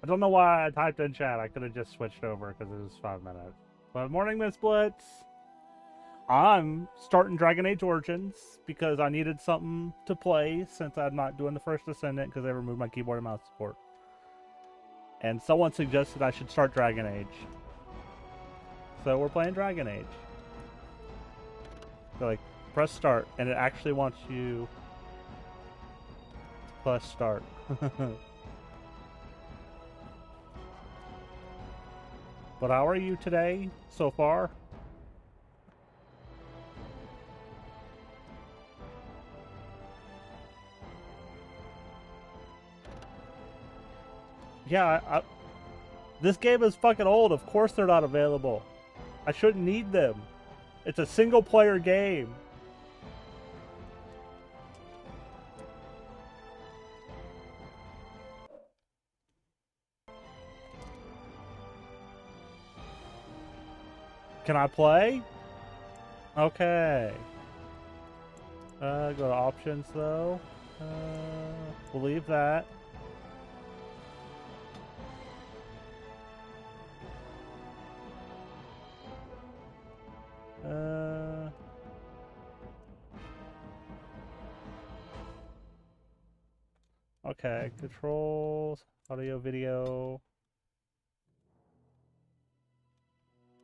I don't know why I typed in chat. I could have just switched over because it was 5 minutes. But morning, Miss Blitz. I'm starting Dragon Age Origins because I needed something to play since I'm not doing the First Descendant because they removed my keyboard and mouse support. And someone suggested I should start Dragon Age. So we're playing Dragon Age. So like, press start, and it actually wants you to press start. But how are you today so far? Yeah, this game is fucking old. Of course they're not available. I shouldn't need them. It's a single player game. Can I play? Okay. Go to options though. We'll leave that. Okay, controls, audio, video.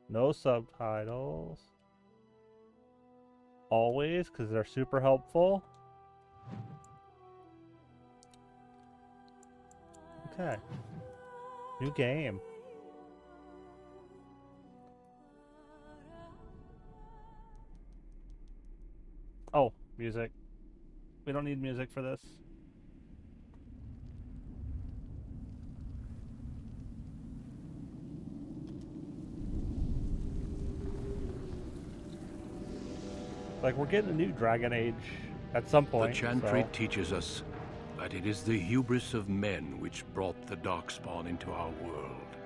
No subtitles. Always, because they're super helpful. Okay. New game. Oh, music. We don't need music for this. Like, we're getting a new Dragon Age at some point. The Chantry teaches us that it is the hubris of men which brought the Darkspawn into our world.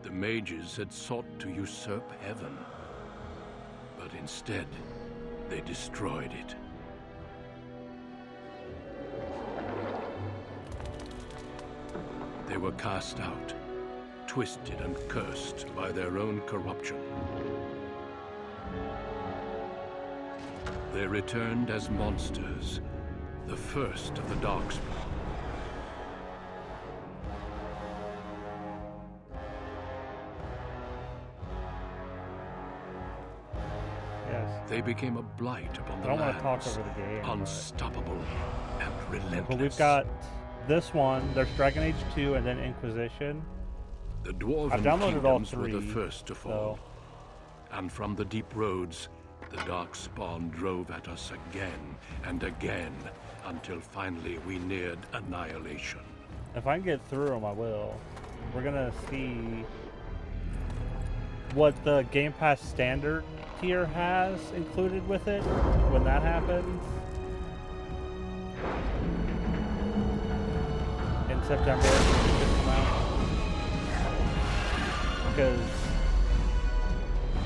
The mages had sought to usurp heaven, but instead, they destroyed it. They were cast out, twisted and cursed by their own corruption. They returned as monsters, the first of the Darkspawn. Yes. They became a blight upon the I don't want to talk lands, over the game. unstoppable and relentless. But we've got this one. There's Dragon Age 2 and then Inquisition. The Dwarven I've downloaded all kingdoms were the three, first to fall. And from the deep roads, the Darkspawn drove at us again and again, until finally we neared annihilation. If I can get through them, I will. We're gonna see what the Game Pass standard tier has included with it when that happens. In September, because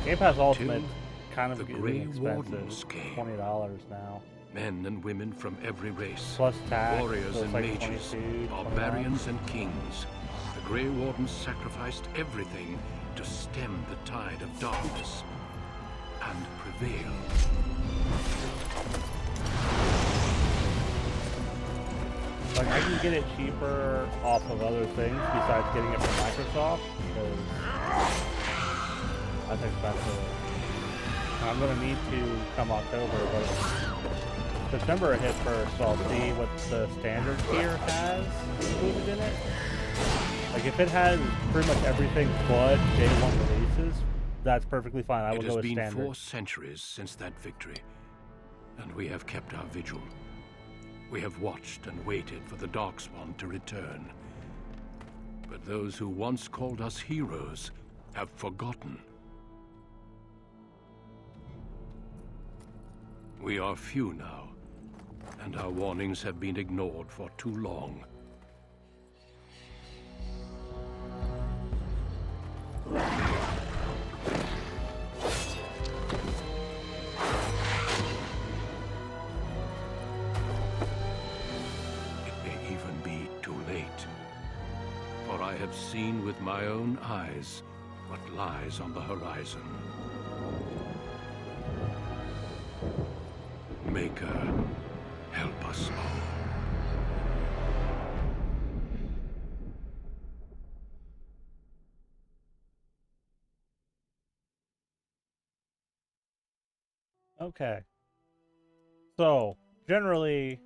Game Pass Ultimate kind of the getting Grey expensive. Wardens came. $20 now. Men and women from every race, Plus tax, warriors so it's and like mages, 22, barbarians and kings. The Grey Wardens sacrificed everything to stem the tide of darkness and prevail. Like, I can get it cheaper off of other things besides getting it from Microsoft, because that's expensive. And I'm going to need to come October, but September it hit first, so I'll see what the standard tier has included in it. Like, if it has pretty much everything but day one releases, that's perfectly fine. I will go with standard. It has been 4 centuries since that victory, and we have kept our vigil. We have watched and waited for the Darkspawn to return. But those who once called us heroes have forgotten. We are few now, and our warnings have been ignored for too long. have seen with my own eyes what lies on the horizon. Maker, help us all. Okay. So, generally,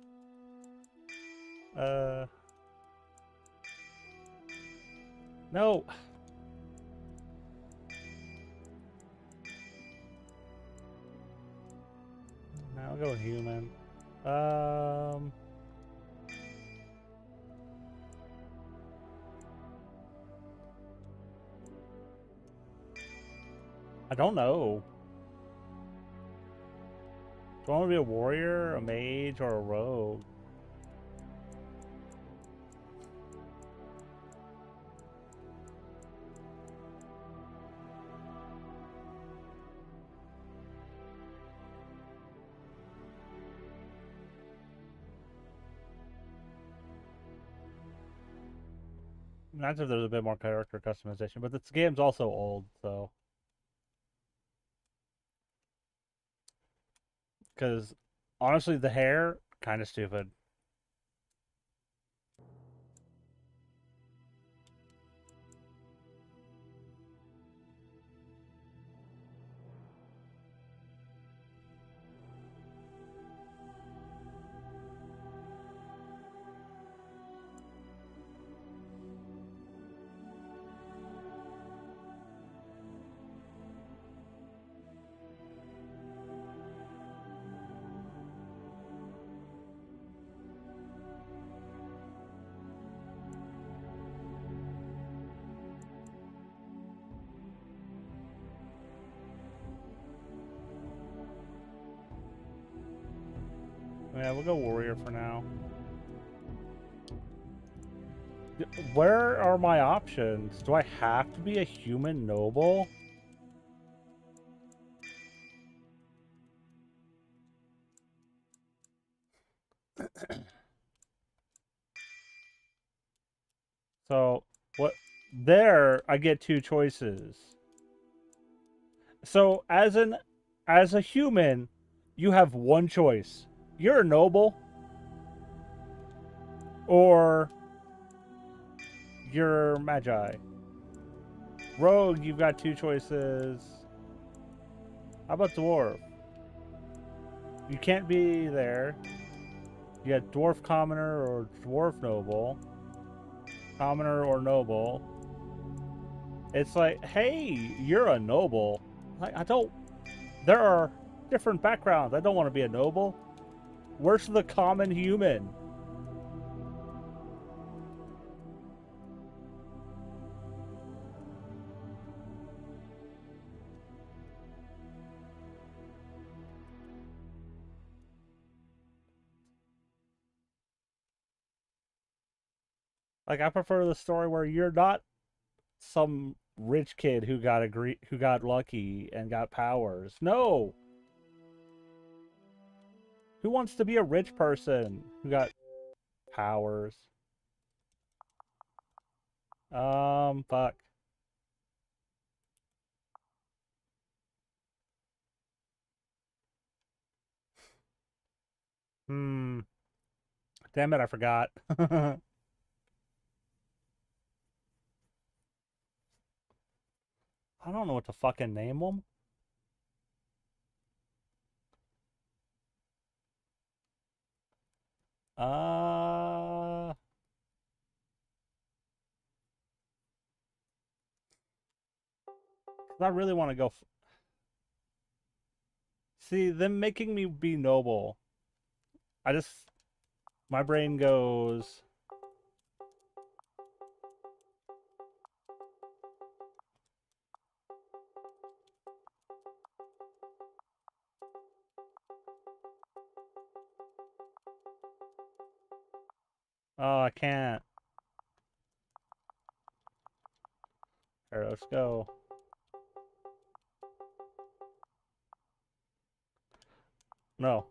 no. Now I'll go with human. I don't know. Do I want to be a warrior, a mage, or a rogue? Imagine if there's a bit more character customization, but this game's also old, so. Because honestly, the hair, kind of stupid. Yeah, we'll go warrior for now. Where are my options? Do I have to be a human noble? So, what? There, I get two choices. So, as a human, you have one choice. You're a noble, or you're magi. Rogue, you've got two choices. How about dwarf? You can't be there. You got dwarf commoner or dwarf noble. Commoner or noble. It's like, hey, you're a noble. Like, I don't. There are different backgrounds. I don't want to be a noble. Where's the common human? Like, I prefer the story where you're not some rich kid who got lucky and got powers. No. Who wants to be a rich person who got powers? Fuck. Hmm. Damn it, I forgot. I don't know what to fucking name them. Uh, 'Cause I really want to go. See, them making me be noble. I just, my brain goes, oh, I can't. Here, let's go. No.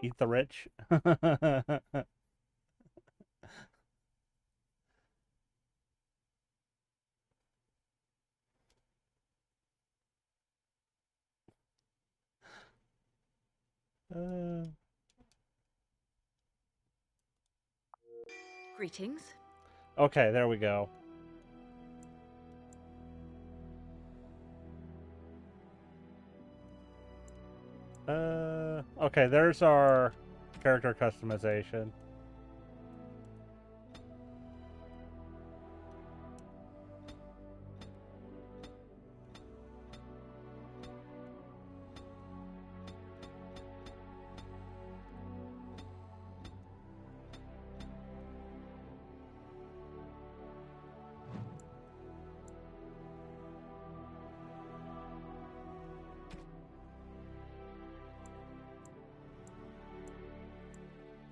Eatherich. uh, Greetings. okay, there we go. Okay, there's our character customization.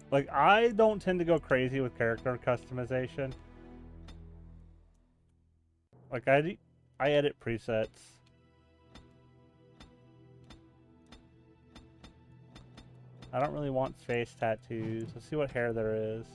Like, I don't tend to go crazy with character customization. Like, I edit presets. I don't really want face tattoos. Let's see what hair there is.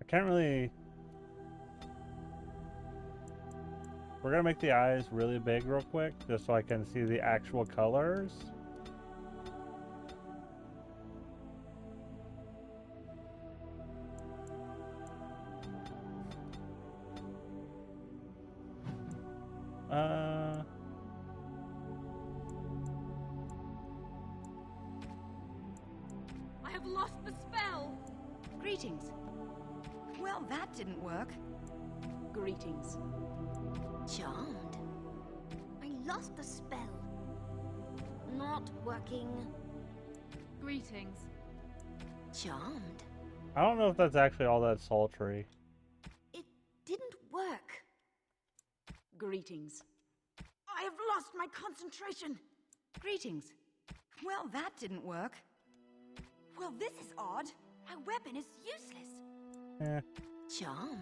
I can't really... We're gonna make the eyes really big real quick, just so I can see the actual colors. I have lost the spell. Greetings. Well, that didn't work. Greetings. Charmed. I lost the spell. Not working. Greetings. Charmed. I don't know if that's actually all that sultry. It didn't work. Greetings. I have lost my concentration. Greetings. Well, that didn't work. Well, this is odd. My weapon is useless. Eh. Charmed.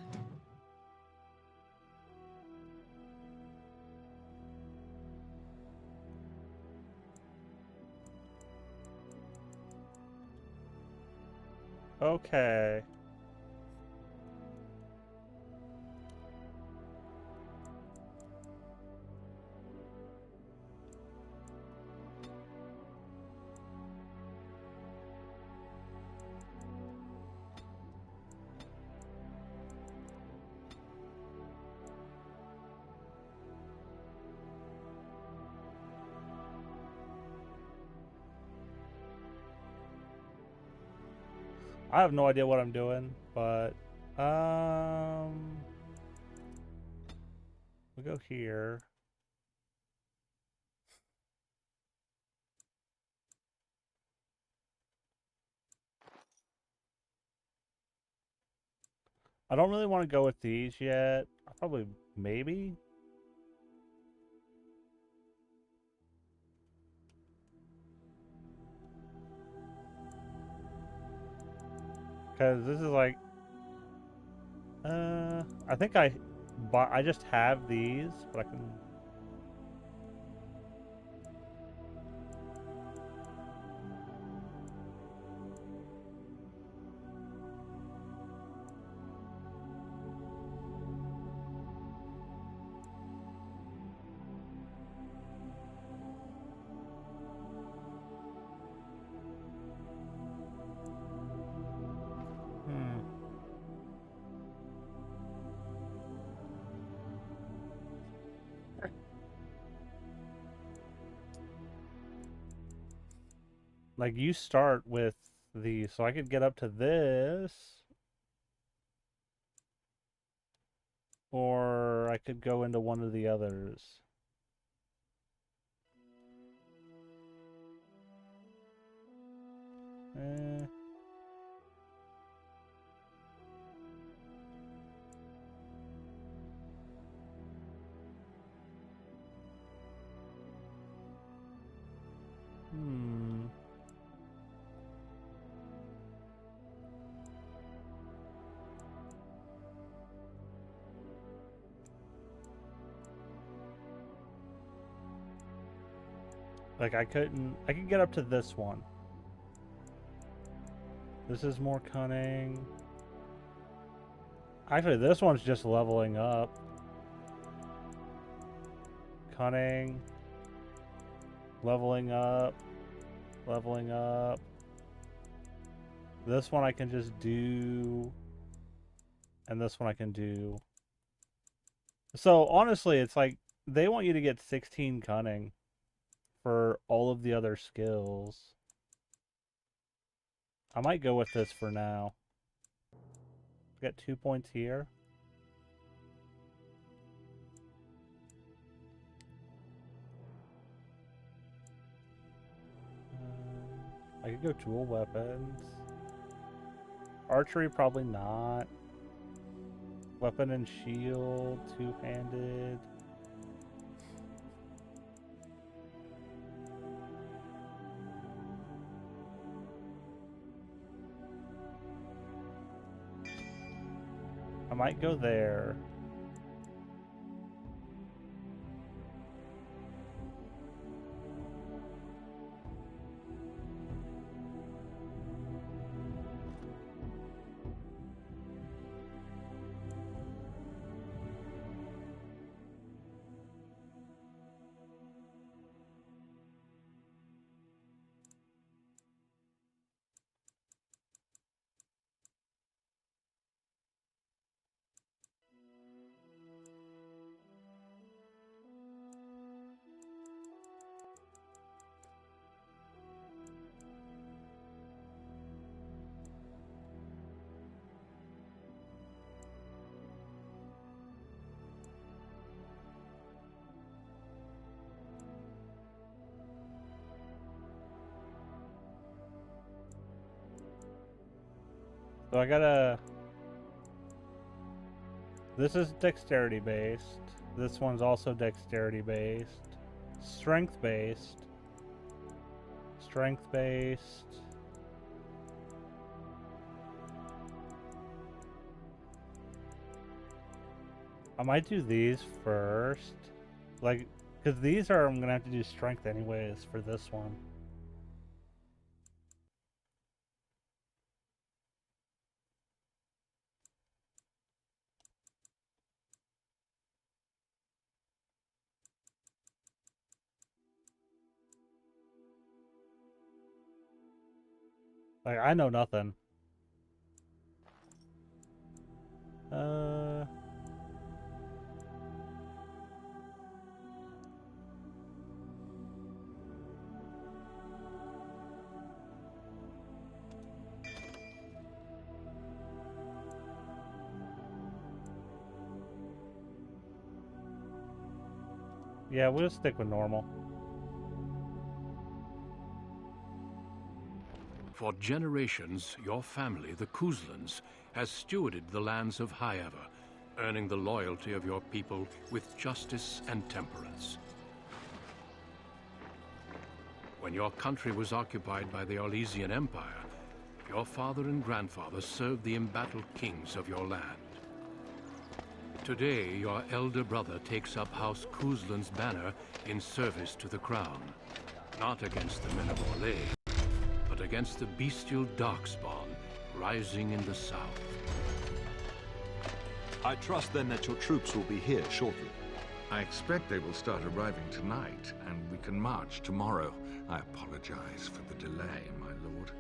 Okay. I have no idea what I'm doing, but we'll go here. I don't really want to go with these yet. I'll probably, maybe. Because this is like, I think I just have these, but I can. Like, you start with the... So I could get up to this. Or I could go into one of the others. Eh... Hmm. Like, I could get up to this one. This is more cunning. Actually, this one's just leveling up. Cunning. Leveling up. Leveling up. This one I can just do. And this one I can do. So, honestly, it's like, they want you to get 16 cunning for all of the other skills. I might go with this for now. Got 2 points here. I could go dual weapons. Archery, probably not. Weapon and shield, two-handed. I might go there. So I gotta... This is dexterity based. This one's also dexterity based. Strength based. Strength based. I might do these first. Like, because these are, I'm gonna have to do strength anyways for this one. Like, I know nothing. Yeah, we'll stick with normal. For generations, your family, the Kuzlans, has stewarded the lands of Highever, earning the loyalty of your people with justice and temperance. When your country was occupied by the Orlesian Empire, your father and grandfather served the embattled kings of your land. Today, your elder brother takes up House Kuzlan's banner in service to the crown, not against the men of Orlais, but against the bestial darkspawn rising in the south. I trust then that your troops will be here shortly. I expect they will start arriving tonight, and we can march tomorrow. I apologize for the delay, my lord.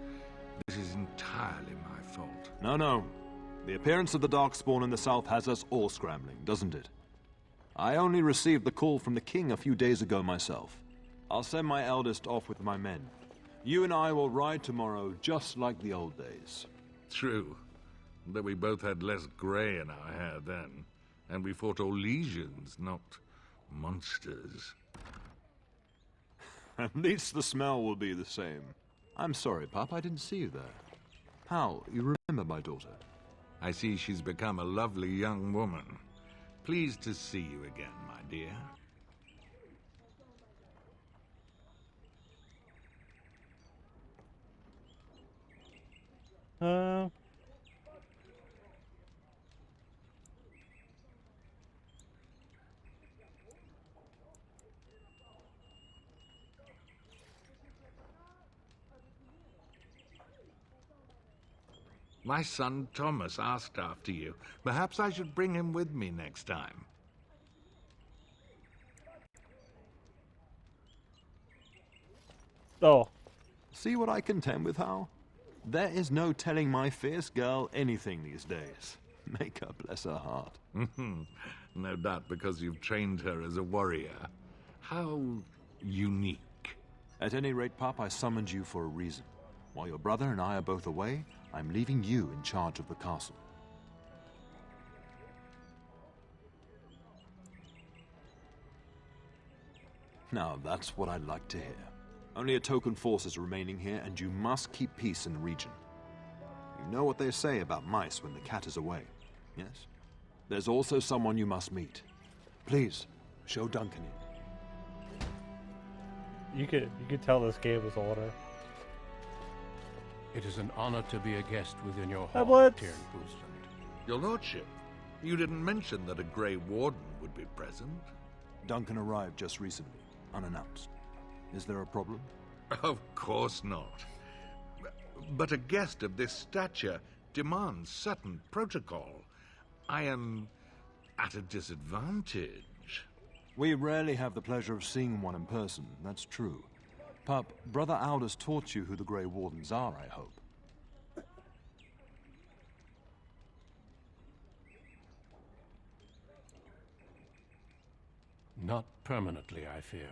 This is entirely my fault. No. The appearance of the Darkspawn in the south has us all scrambling, doesn't it? I only received the call from the king a few days ago myself. I'll send my eldest off with my men. You and I will ride tomorrow just like the old days. True. Though we both had less grey in our hair then. And we fought all legions, not monsters. At least the smell will be the same. I'm sorry, Pup, I didn't see you there. Hal, you remember my daughter? I see she's become a lovely young woman. Pleased to see you again, my dear. My son Thomas asked after you. Perhaps I should bring him with me next time. Oh, See what I contend with, Hal? There is no telling my fierce girl anything these days. Make her bless her heart. No doubt because you've trained her as a warrior. How unique. At any rate, Pup, I summoned you for a reason. While your brother and I are both away, I'm leaving you in charge of the castle. Now, that's what I'd like to hear. Only a token force is remaining here, and you must keep peace in the region. You know what they say about mice when the cat is away, yes? There's also someone you must meet. Please, show Duncan in. you could tell this game was older. It is an honor to be a guest within your Hi, hall, Blitz. Tyrn Boostland. Your lordship, you didn't mention that a Grey Warden would be present. Duncan arrived just recently, unannounced. Is there a problem? Of course not. But a guest of this stature demands certain protocol. I am at a disadvantage. We rarely have the pleasure of seeing one in person, that's true. Pup, Brother Aldous taught you who the Grey Wardens are, I hope. Not permanently, I fear.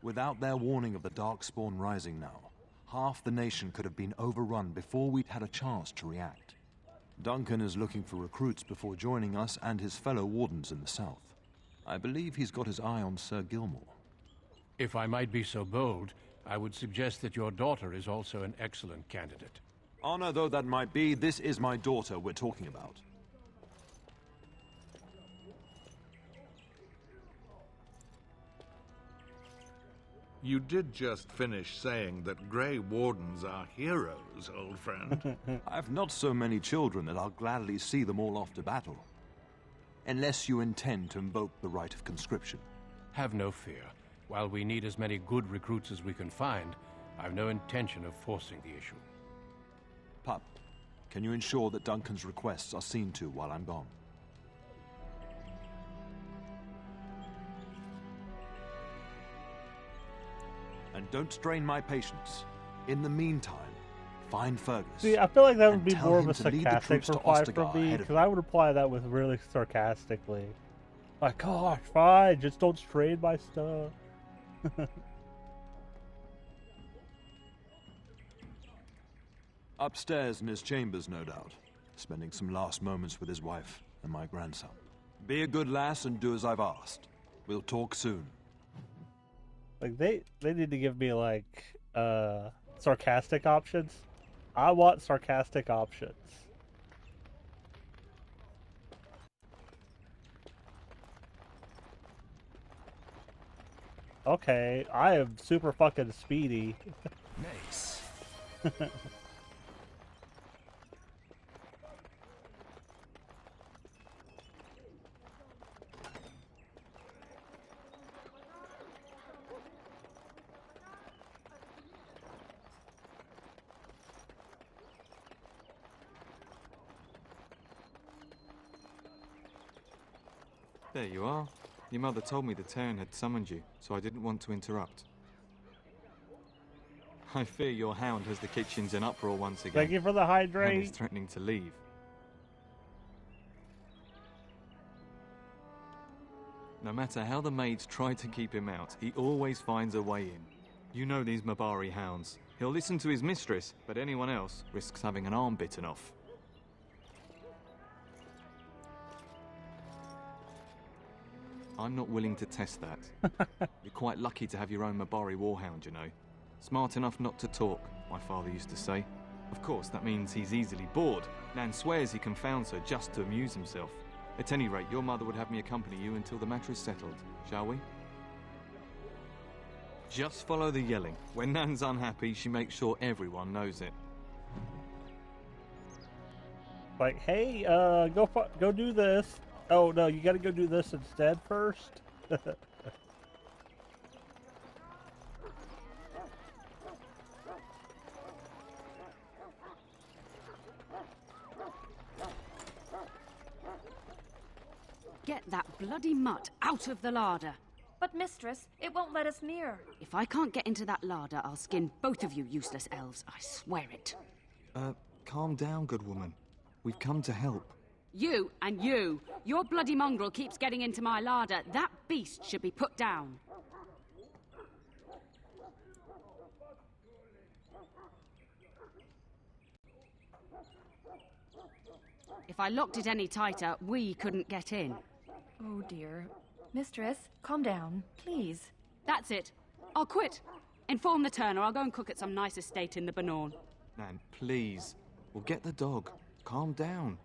Without their warning of the Darkspawn rising now, half the nation could have been overrun before we'd had a chance to react. Duncan is looking for recruits before joining us and his fellow Wardens in the south. I believe he's got his eye on Sir Gilmore. If I might be so bold, I would suggest that your daughter is also an excellent candidate. Honor though that might be, this is my daughter we're talking about. You did just finish saying that Grey Wardens are heroes, old friend. I've not so many children that I'll gladly see them all off to battle. Unless you intend to invoke the right of conscription. Have no fear. While we need as many good recruits as we can find, I've no intention of forcing the issue. Pup, can you ensure that Duncan's requests are seen to while I'm gone? And don't strain my patience. In the meantime, find Fergus. See, I feel like that would and be tell more of him a to lead the sarcastic troops to reply Ostagar from me, ahead of because I would reply that with really sarcastically. Like, gosh, fine, just don't strain my stuff. Upstairs in his chambers, no doubt. Spending some last moments with his wife and my grandson. Be a good lass and do as I've asked. We'll talk soon. Like, they need to give me, like, sarcastic options. I want sarcastic options. Okay, I am super fucking speedy. Nice. There you are. Your mother told me the Terran had summoned you, so I didn't want to interrupt. I fear your hound has the kitchens in uproar once again. Thank you for the And is hydrate. threatening to leave. No matter how the maids try to keep him out, he always finds a way in. You know these Mabari hounds. He'll listen to his mistress, but anyone else risks having an arm bitten off. I'm not willing to test that. You're quite lucky to have your own Mabari warhound, you know. Smart enough not to talk, my father used to say. Of course, that means he's easily bored. Nan swears he confounds her just to amuse himself. At any rate, your mother would have me accompany you until the matter is settled, shall we? Just follow the yelling. When Nan's unhappy, she makes sure everyone knows it. Like, hey, go do this. Oh no, you gotta go do this instead first. Get that bloody mutt out of the larder. But, mistress, it won't let us near. If I can't get into that larder, I'll skin both of you useless elves. I swear it. Calm down, good woman. We've come to help. You and you. Your bloody mongrel keeps getting into my larder. That beast should be put down. If I locked it any tighter, we couldn't get in. Oh, dear. Mistress, calm down, please. That's it. I'll quit. Inform the turner. I'll go and cook at some nice estate in the Banorn. Nan, please. We'll get the dog. Calm down.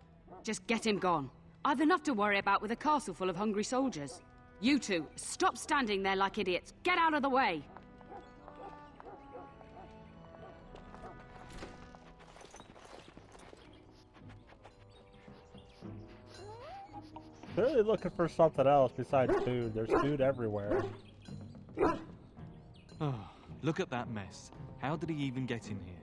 Just get him gone. I've enough to worry about with a castle full of hungry soldiers. You two, stop standing there like idiots. Get out of the way. Clearly looking for something else besides food. There's food everywhere. Oh, look at that mess. How did he even get in here?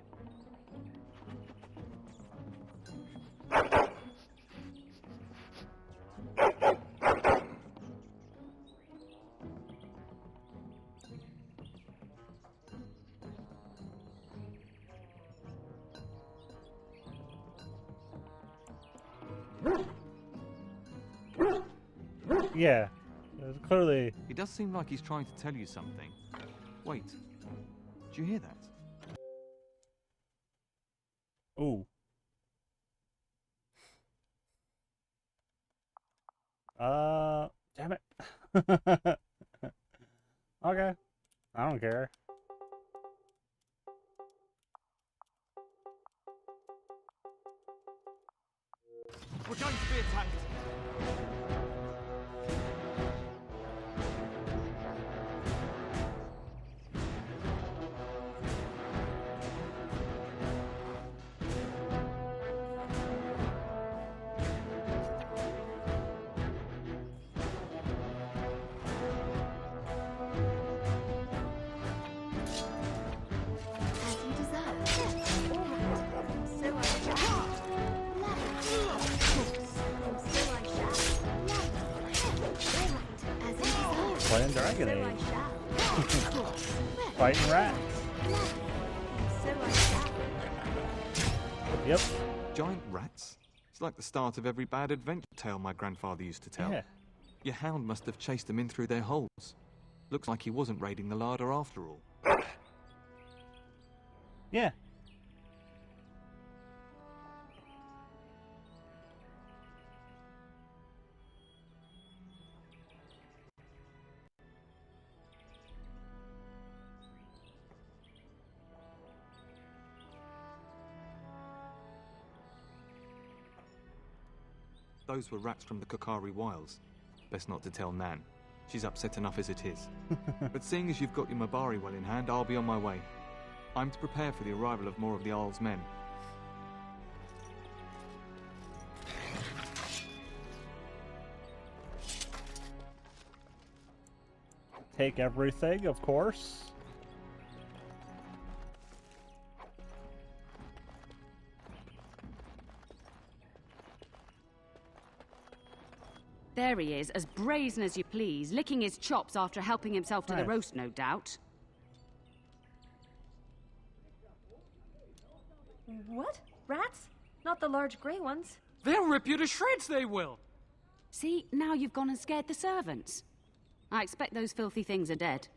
Yeah, there's clearly. It does seem like he's trying to tell you something. Wait, do you hear that? Ooh. Damn it. Okay, I don't care. We're going to be attacked. Playing Dragon Age. Fighting rats. Yep. Giant rats? It's like the start of every bad adventure tale my grandfather used to tell. Yeah. Your hound must have chased them in through their holes. Looks like he wasn't raiding the larder after all. Yeah. Those were rats from the Kokari Wilds. Best not to tell Nan. She's upset enough as it is. But seeing as you've got your Mabari well in hand, I'll be on my way. I'm to prepare for the arrival of more of the Isle's men. Take everything, of course. There he is, as brazen as you please, licking his chops after helping himself to the Nice. roast, no doubt. What? Rats? Not the large grey ones? They'll rip you to shreds, they will! See, now you've gone and scared the servants. I expect those filthy things are dead.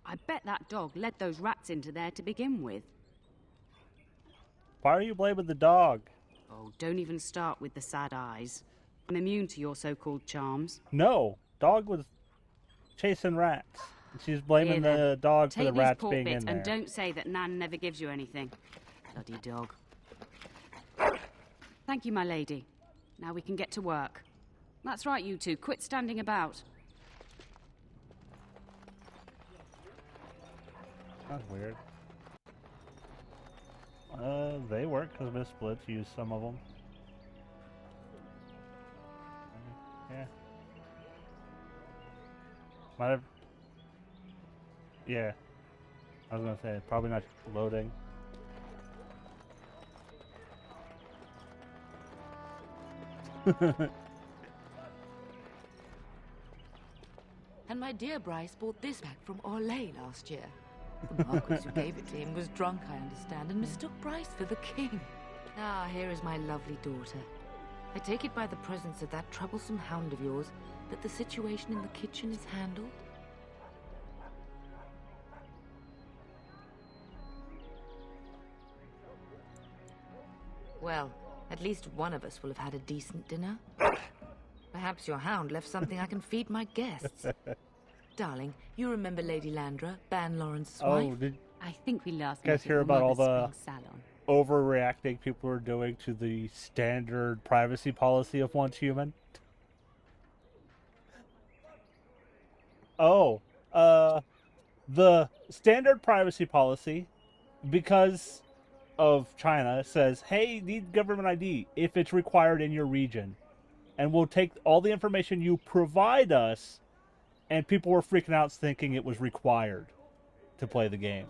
I bet that dog led those rats into there to begin with. Why are you blaming the dog? Oh, don't even start with the sad eyes. I'm immune to your so-called charms. No, dog was chasing rats. She's blaming Here, the dog for take the these rats pork being bits in there. and don't say that Nan never gives you anything. Bloody dog. Thank you, my lady. Now we can get to work. That's right, you two. Quit standing about. That's weird. They work because Miss Blitz used some of them. Yeah. Might have. Yeah. I was gonna say, probably not loading. And my dear Bryce bought this back from Orlais last year. The Marquis who gave it to him was drunk, I understand, and mistook Bryce for the king. Ah, here is my lovely daughter. I take it by the presence of that troublesome hound of yours that the situation in the kitchen is handled? Well, at least one of us will have had a decent dinner. Perhaps your hound left something I can feed my guests. Darling, you remember Lady Landra, Ban Lawrence's wife? Did I think we last you guys met at hear about all Mother's the Spring salon. overreacting people are doing to the standard privacy policy of Once Human? Oh, the standard privacy policy, because of China, says, hey, need government ID if it's required in your region. And we'll take all the information you provide us, and people were freaking out thinking it was required to play the game.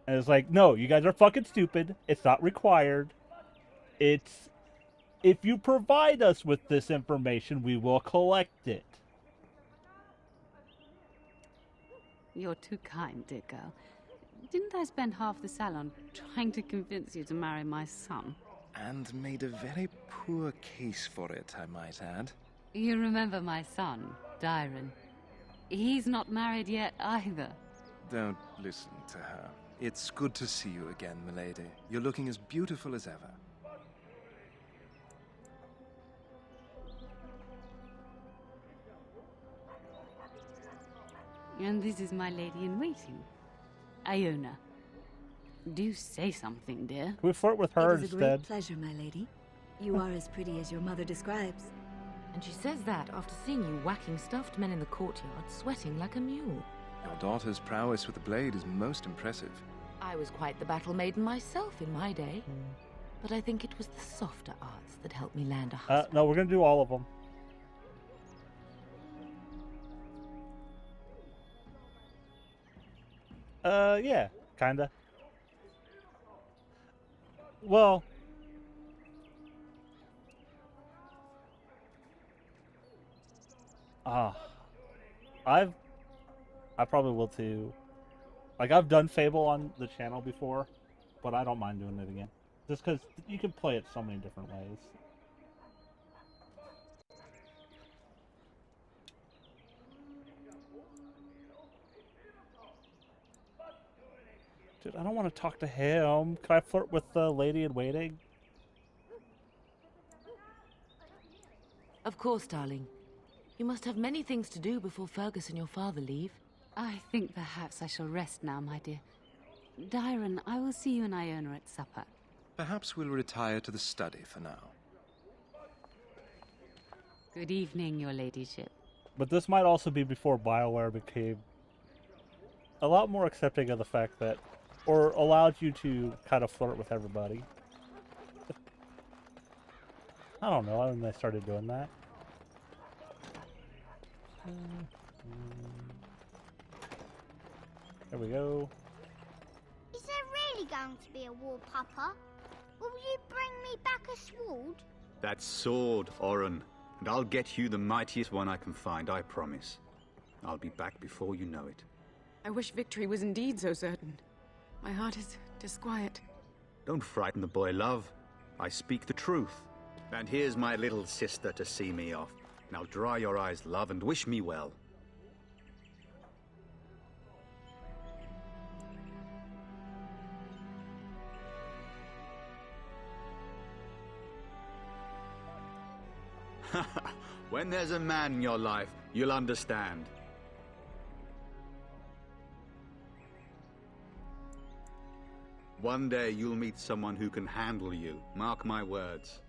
And it's like, no, you guys are fucking stupid. It's not required. It's, if you provide us with this information, we will collect it. You're too kind, dear girl. Didn't I spend half the salon trying to convince you to marry my son? And made a very poor case for it, I might add. You remember my son, Dyron. He's not married yet either. Don't listen to her. It's good to see you again, milady. You're looking as beautiful as ever. And this is my lady-in-waiting, Iona. Do say something, dear. Can we flirt with her It is a instead? great pleasure, my lady. You are as pretty as your mother describes. And she says that after seeing you whacking stuffed men in the courtyard, sweating like a mule. Your daughter's prowess with the blade is most impressive. I was quite the battle maiden myself in my day. But I think it was the softer arts that helped me land a husband. No, we're gonna do all of them. Yeah, kinda. Well, I probably will too. Like, I've done Fable on the channel before, but I don't mind doing it again. Just because you can play it so many different ways. Dude, I don't want to talk to him. Can I flirt with the lady-in-waiting? Of course, darling. You must have many things to do before Fergus and your father leave. I think perhaps I shall rest now, my dear. Dyron, I will see you and Iona at supper. Perhaps we'll retire to the study for now. Good evening, your ladyship. But this might also be before BioWare became a lot more accepting of the fact that, or allowed you to kind of flirt with everybody. I don't know, when they started doing that. There we go. Is there really going to be a war, Papa? Will you bring me back a sword? That sword, Oren. And I'll get you the mightiest one I can find, I promise. I'll be back before you know it. I wish victory was indeed so certain. My heart is disquiet. Don't frighten the boy, love. I speak the truth. And here's my little sister to see me off. Now dry your eyes, love, and wish me well. When there's a man in your life, you'll understand. One day you'll meet someone who can handle you. Mark my words.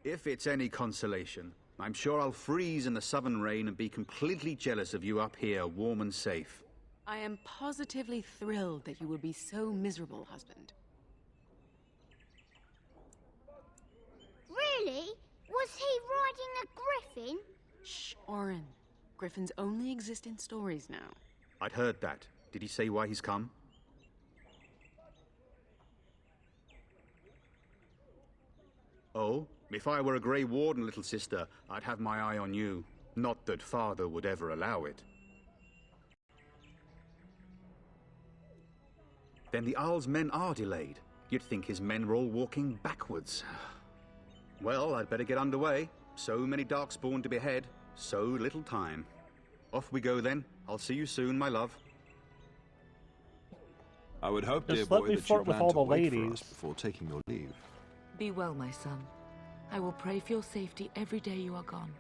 If it's any consolation, I'm sure I'll freeze in the southern rain and be completely jealous of you up here, warm and safe. I am positively thrilled that you will be so miserable, husband. Really? Was he riding a griffin? Shh, Oren. Griffins only exist in stories now. I'd heard that. Did he say why he's come? Oh? If I were a Grey Warden, little sister, I'd have my eye on you. Not that Father would ever allow it. Then the Arl's men are delayed. You'd think his men were all walking backwards. Well, I'd better get underway. So many Darkspawn to behead, so little time. Off we go then. I'll see you soon, my love. I would hope, dear Just let boy, me that you flirt with plan all to the wait for ladies. us before taking your leave. Be well, my son. I will pray for your safety every day you are gone.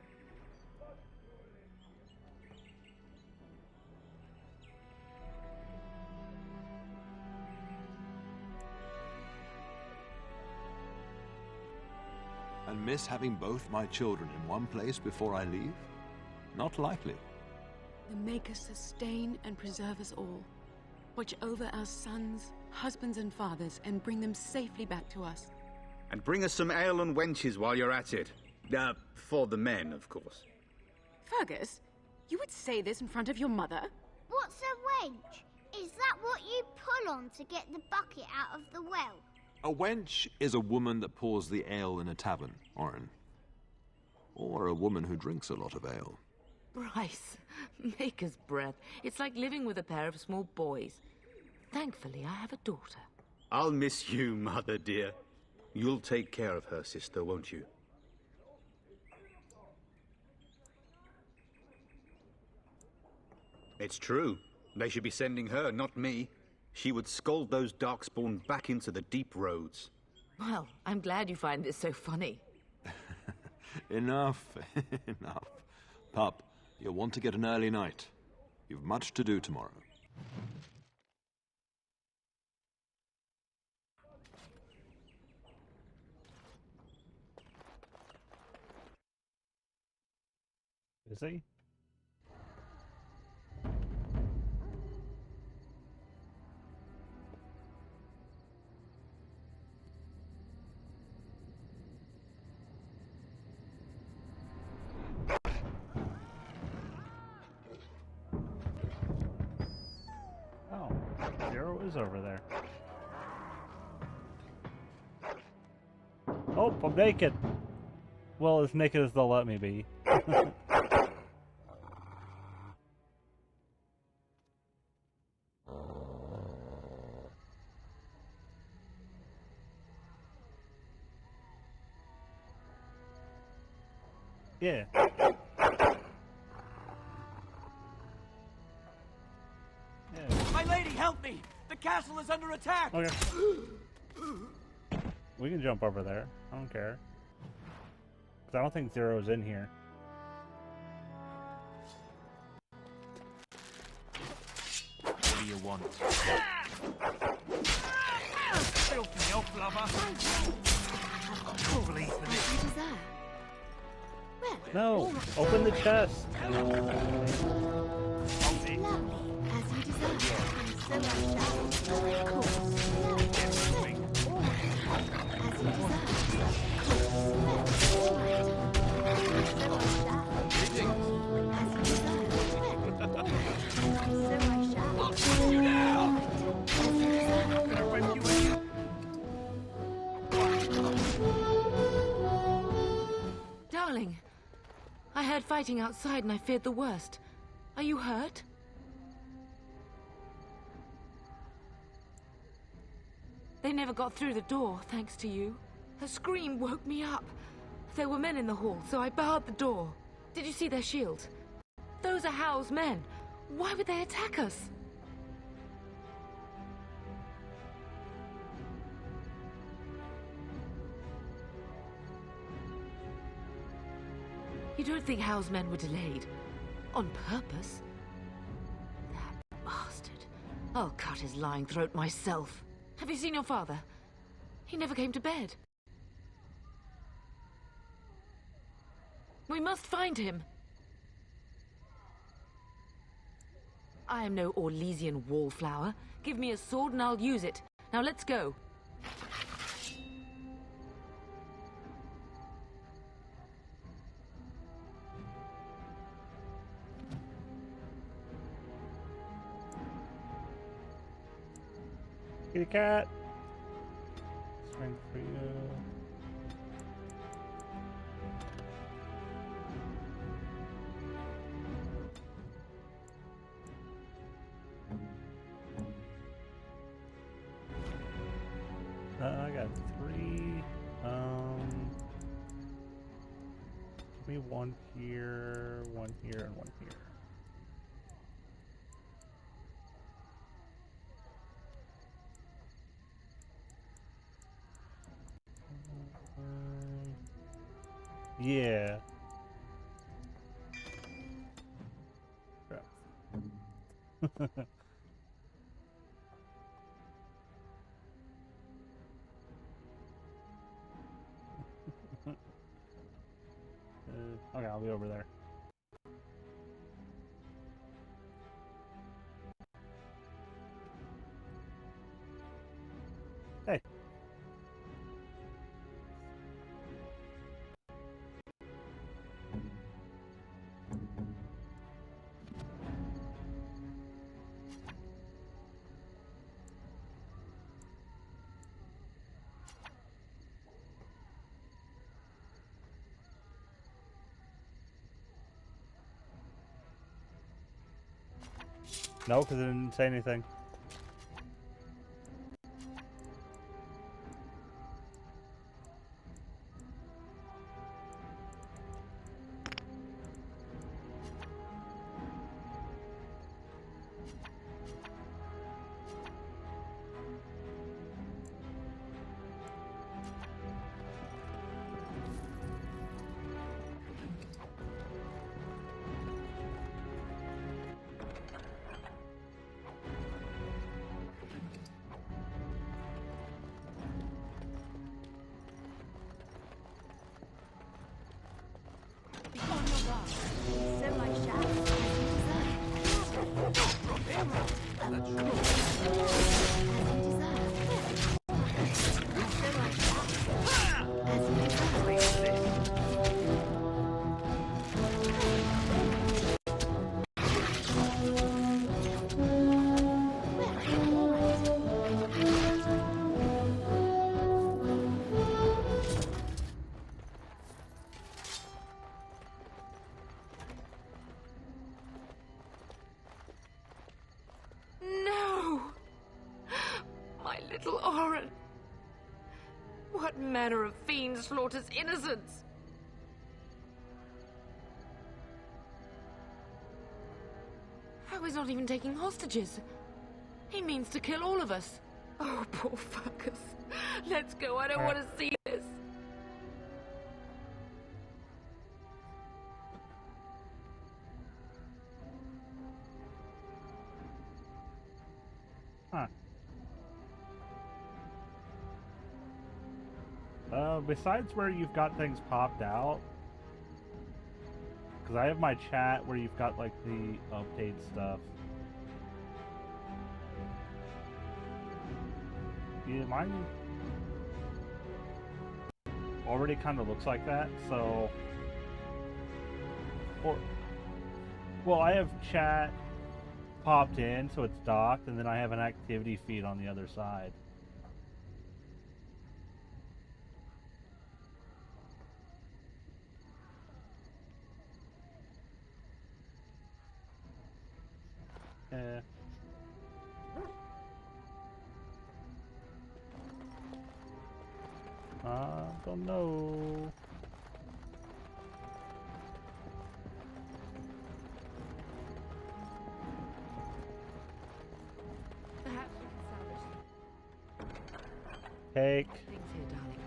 And miss having both my children in one place before I leave? Not likely. The Maker sustain and preserve us all. Watch over our sons, husbands and fathers, and bring them safely back to us. And bring us some ale and wenches while you're at it. For the men, of course. Fergus, you would say this in front of your mother? What's a wench? Is that what you pull on to get the bucket out of the well? A wench is a woman that pours the ale in a tavern, Oren. Or a woman who drinks a lot of ale. Bryce, maker's breath. It's like living with a pair of small boys. Thankfully, I have a daughter. I'll miss you, mother dear. You'll take care of her, sister, won't you? It's true. They should be sending her, not me. She would scold those Darkspawn back into the deep roads. Well, I'm glad you find this so funny. Enough, enough. Pup, you'll want to get an early night. You've much to do tomorrow. Is he? Oh, Zero is over there. Oh, I'm naked. Well, as naked as they'll let me be. Yeah. My lady, help me! The castle is under attack! Okay. We can jump over there. I don't care. Because I don't think Zero's in here. What do you want? Filthy elf lover! Probably for this. What is that? No! Open the chest! Lovely, as you desire. And so I shall. Of course. Lovely. All right. As you desire. All right. And so I shall. As you desire. All right. And so I shall. I'll shoot you now! As you desire. I'm gonna rip you in. Darling, I heard fighting outside and I feared the worst. Are you hurt? They never got through the door, thanks to you. Her scream woke me up. There were men in the hall, so I barred the door. Did you see their shields? Those are Hal's men. Why would they attack us? You don't think Hal's men were delayed? On purpose? That bastard. I'll cut his lying throat myself. Have you seen your father? He never came to bed. We must find him. I am no Orlesian wallflower. Give me a sword and I'll use it. Now let's go. Kitty cat. Strength for you. I got 3. Give me 1 here, 1 here, and 1 here. Yeah. Crap. Okay, I'll be over there. Hey. No, because it didn't say anything. Little Oren. What manner of fiend slaughters innocents? How he's not even taking hostages. He means to kill all of us. Oh, poor fuckers. Let's go. I don't want to see this. Huh. Besides where you've got things popped out, because I have my chat where you've got like the update stuff. Yeah, mine already kind of looks like that, so... Well, I have chat popped in, so it's docked, and then I have an activity feed on the other side. I don't know. Cake. Things here, darling.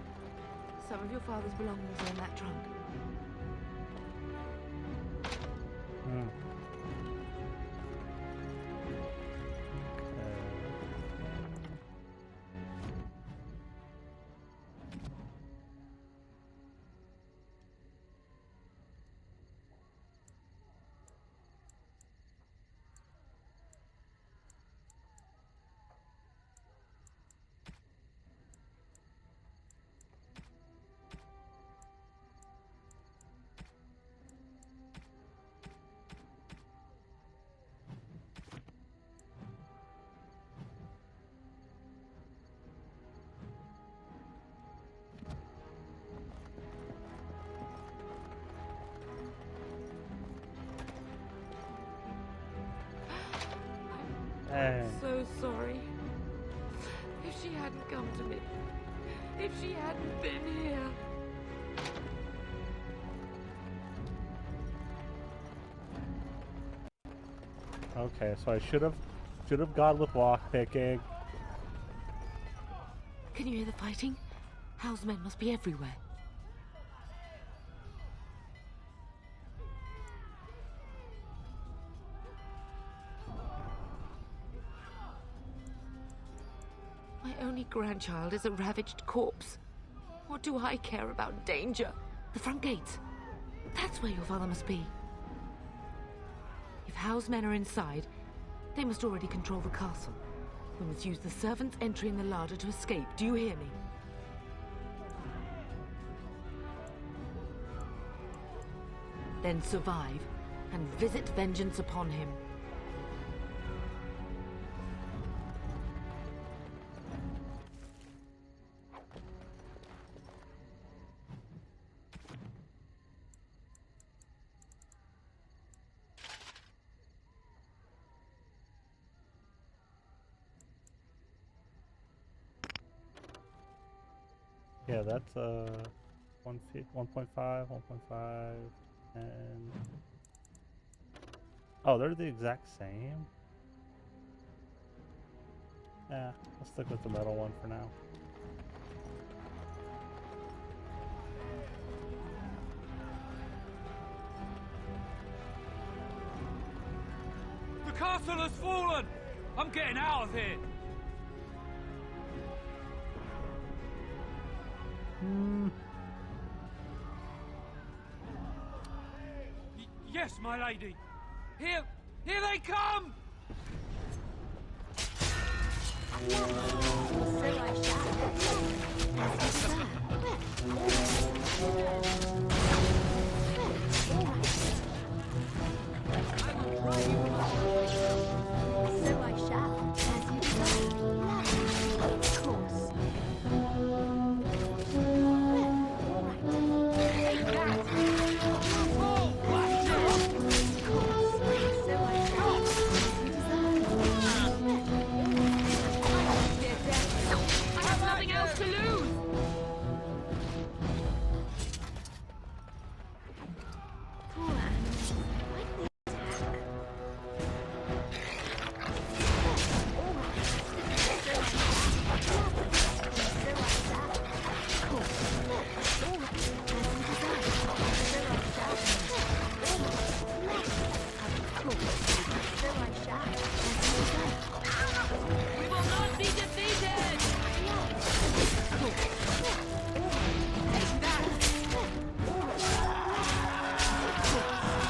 Some of your father's belongings are in that trunk. Dang. So sorry. If she hadn't come to me, if she hadn't been here. Okay, so I should have gone with lockpicking. Can you hear the fighting? Hal's men must be everywhere. My only grandchild is a ravaged corpse. What do I care about danger? The front gates. That's where your father must be. If Hal's men are inside, they must already control the castle. We must use the servants' entry in the larder to escape. Do you hear me? Then survive and visit vengeance upon him. Yeah, that's 1.5, 1.5, and oh, they're the exact same. Yeah, I'll stick with the metal one for now. The castle has fallen! I'm getting out of here! Yes, my lady! Here they come! So I shall, as you desire. Of course. Take that! Oh, blast it! Of course. So I shall, as you desire. I have nothing else to lose! Poor animals. Why do they attack? We will not be defeated!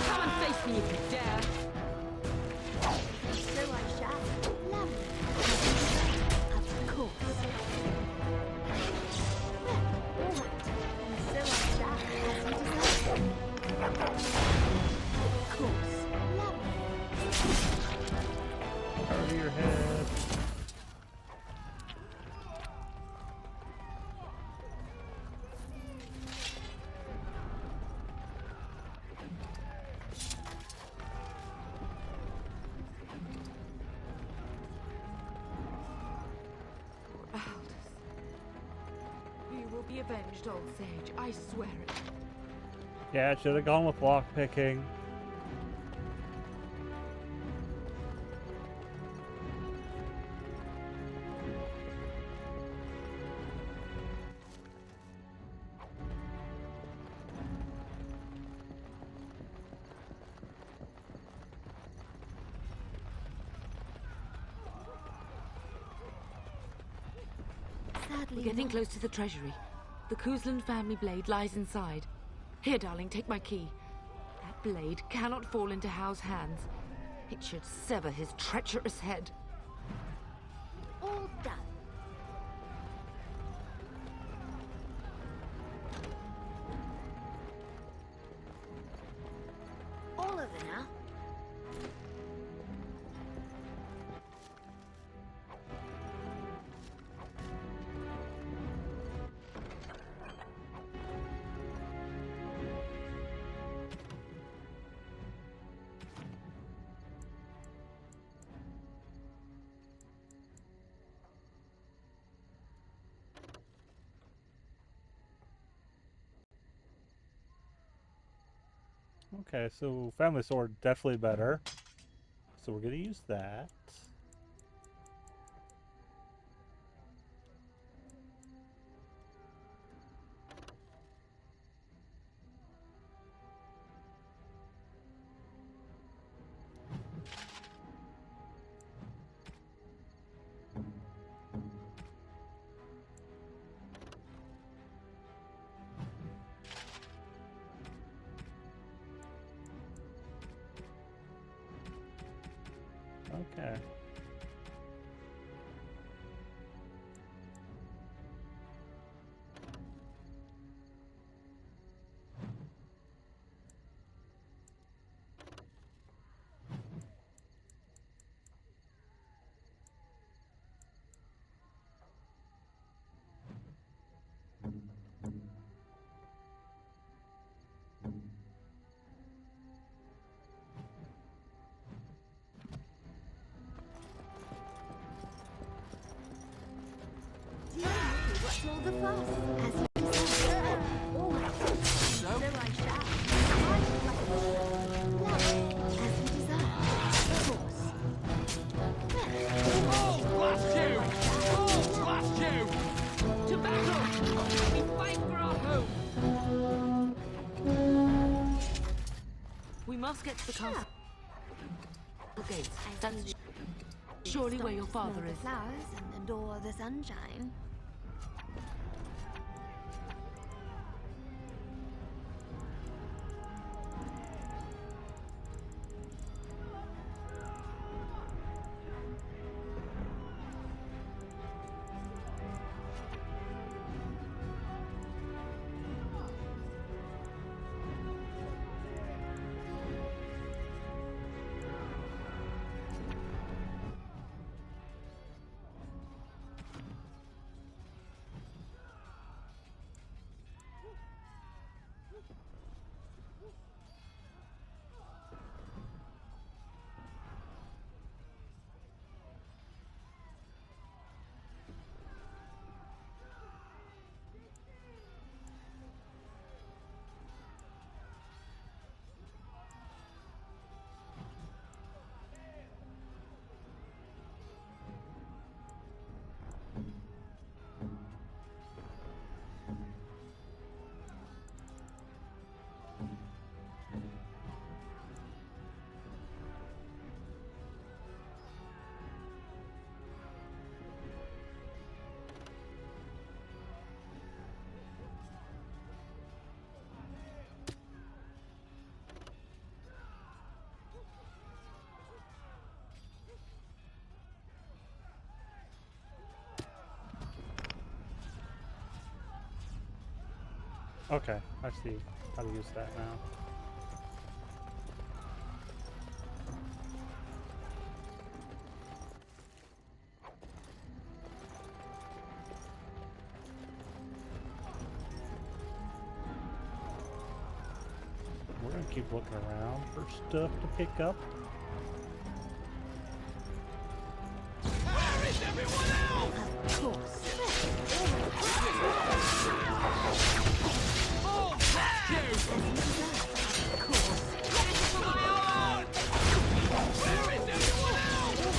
Come and face me if you dare! So I shall. Of course. All right. So I shall, as you desire. Of course. Cover your head. You will be avenged, old sage. I swear it. Yeah, I should have gone with lockpicking. Sadly, We're getting not. close to the treasury. The Kuzland family blade lies inside. Here, darling, take my key. That blade cannot fall into Hao's hands. It should sever his treacherous head. All done. All over now. Okay, so family sword definitely better. So we're gonna use that. Okay. Dear me, what's all the fuss? As you deserve. All right. So I shall. As you deserve. Of course. Blast you! Blast you! To battle! We fight for our home! We must get to the castle gates. That's surely where your father The is. flowers and adore the sunshine. Okay, I see how to use that now. We're gonna keep looking around for stuff to pick up. Where is everyone else? Of course. Oh, blast you! Of course. My arm! Where is everyone else?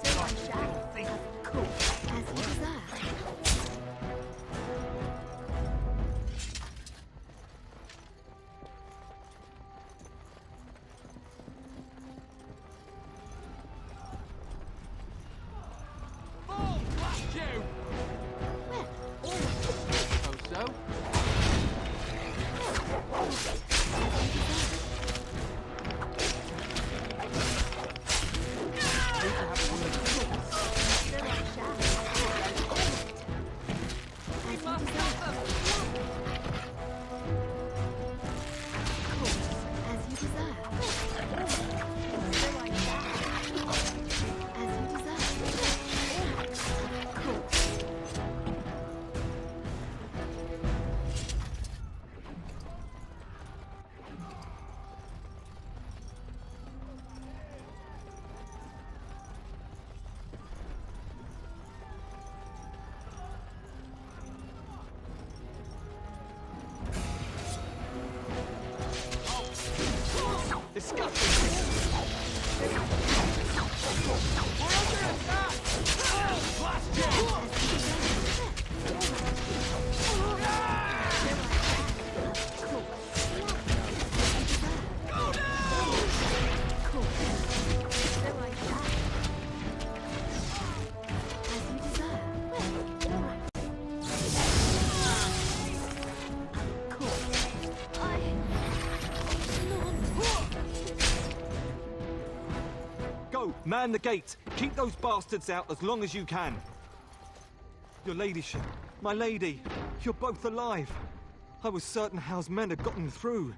So I shall. Of course. As you deserve. Disgusting! We're under attack! Blast Go, man the gate. Keep those bastards out as long as you can. Your ladyship, my lady, you're both alive. I was certain Howe's men had gotten through.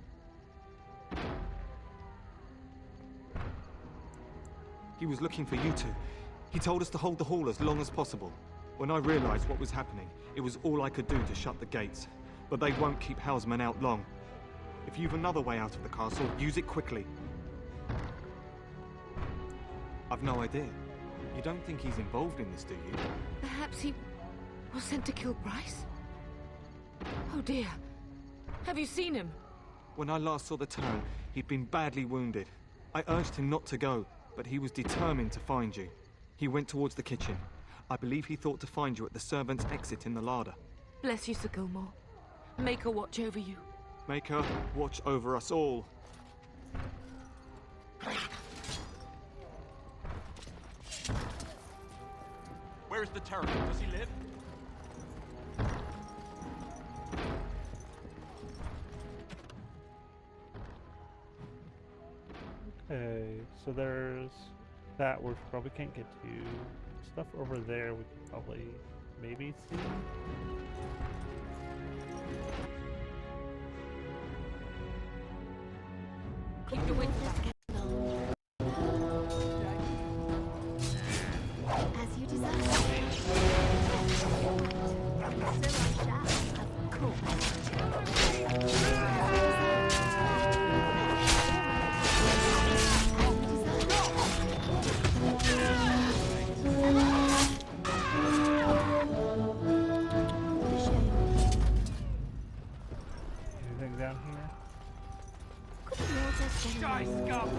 He was looking for you two. He told us to hold the hall as long as possible. When I realized what was happening, it was all I could do to shut the gates. But they won't keep Howe's men out long. If you've another way out of the castle, use it quickly. I've no idea. You don't think he's involved in this, do you? Perhaps he was sent to kill Bryce? Oh dear. Have you seen him? When I last saw the turn, he'd been badly wounded. I urged him not to go, but he was determined to find you. He went towards the kitchen. I believe he thought to find you at the servants' exit in the larder. Bless you, Sir Gilmore. Make her watch over you. Make her watch over us all. Where is the Terran? Does he live? Okay, so there's that we probably can't get to. Stuff over there we could probably maybe see. Keep your wits back. As you desire. So I shall, of course. Anything down here? Die, scum!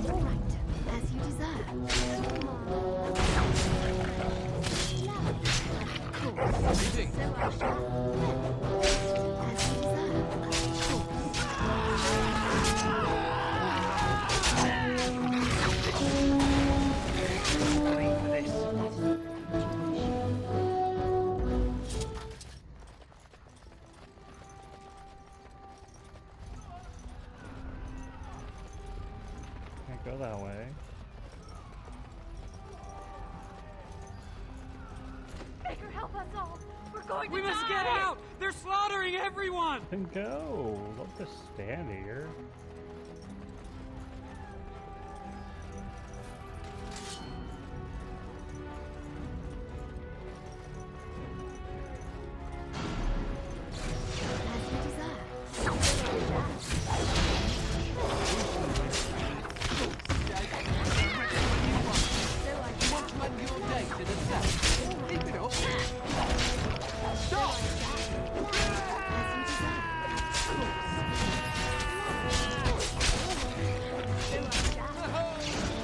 All right, as you desire. Cool. So I shall. As you desire. Can't go that way. Baker, help us all. We're going to We must get out! They're slaughtering everyone! Then go. Don't just stand here.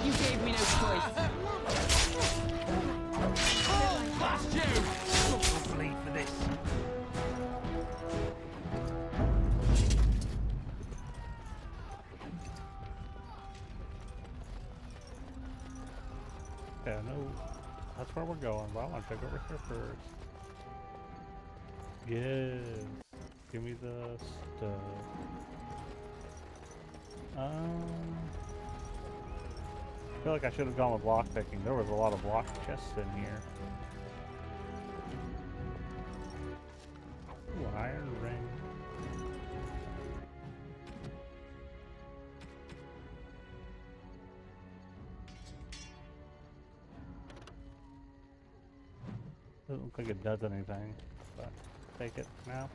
You gave me no choice. Blast you! Don't bleed for this. Yeah, no. That's where we're going, but I want to check over here first. Yes. Give me the stuff. I feel like I should have gone with block picking. There was a lot of block chests in here. Ooh, an iron ring. Doesn't look like it does anything, but take it now.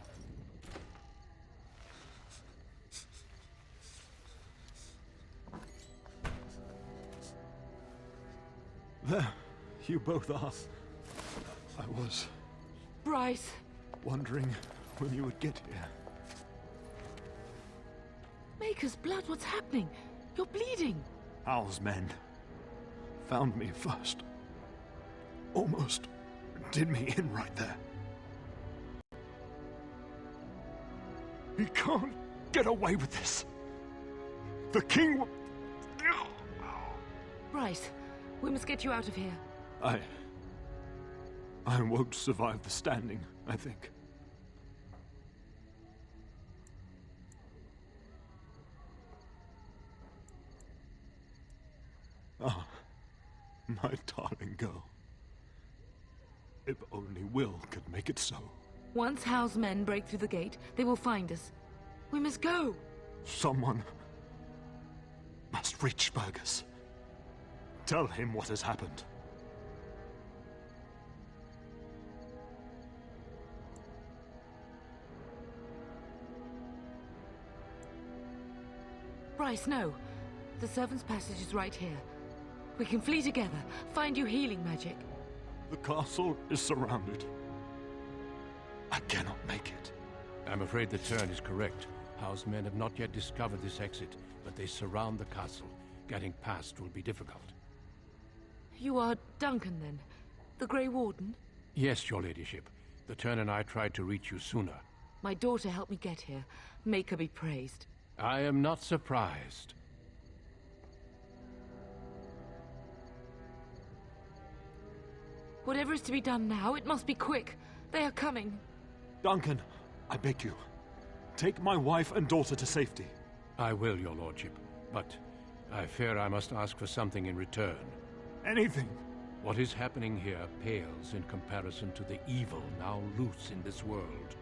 There, you both are. I was Bryce. wondering when you would get here. Maker's blood, what's happening? You're bleeding. Hal's men found me first. Almost did me in right there. He can't get away with this. The king will... Bryce, we must get you out of here. I won't survive the standing, I think. Ah, my darling girl. If only Will could make it so. Once Hal's men break through the gate, they will find us. We must go. Someone must reach Fergus. Tell him what has happened. Bryce, no. The servant's passage is right here. We can flee together, find you healing magic. The castle is surrounded. I cannot make it. I'm afraid the turn is correct. House men have not yet discovered this exit, but they surround the castle. Getting past will be difficult. You are Duncan, then? The Grey Warden? Yes, your ladyship. The turn and I tried to reach you sooner. My daughter helped me get here. Make her be praised. I am not surprised. Whatever is to be done now, it must be quick. They are coming. Duncan, I beg you, take my wife and daughter to safety. I will, your lordship, but I fear I must ask for something in return. Anything. What is happening here pales in comparison to the evil now loose in this world.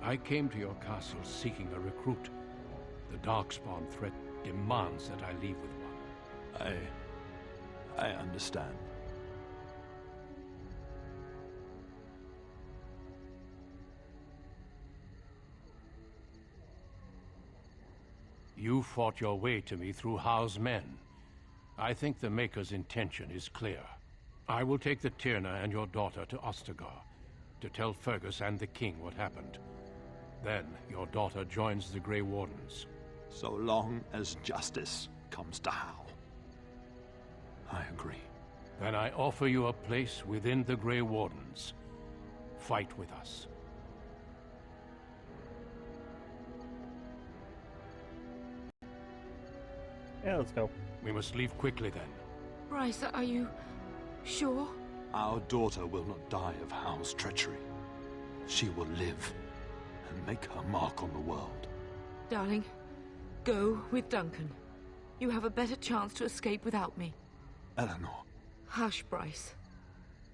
I came to your castle seeking a recruit. The Darkspawn threat demands that I leave with one. I understand. You fought your way to me through Howe's men. I think the Maker's intention is clear. I will take the Tyrna and your daughter to Ostagar to tell Fergus and the king what happened. Then your daughter joins the Grey Wardens. So long as justice comes to Hal. I agree. Then I offer you a place within the Grey Wardens. Fight with us. Yeah, let's go. We must leave quickly then. Bryce, are you sure? Our daughter will not die of Hal's treachery. She will live and make her mark on the world. Darling, go with Duncan. You have a better chance to escape without me. Eleanor. Hush, Bryce.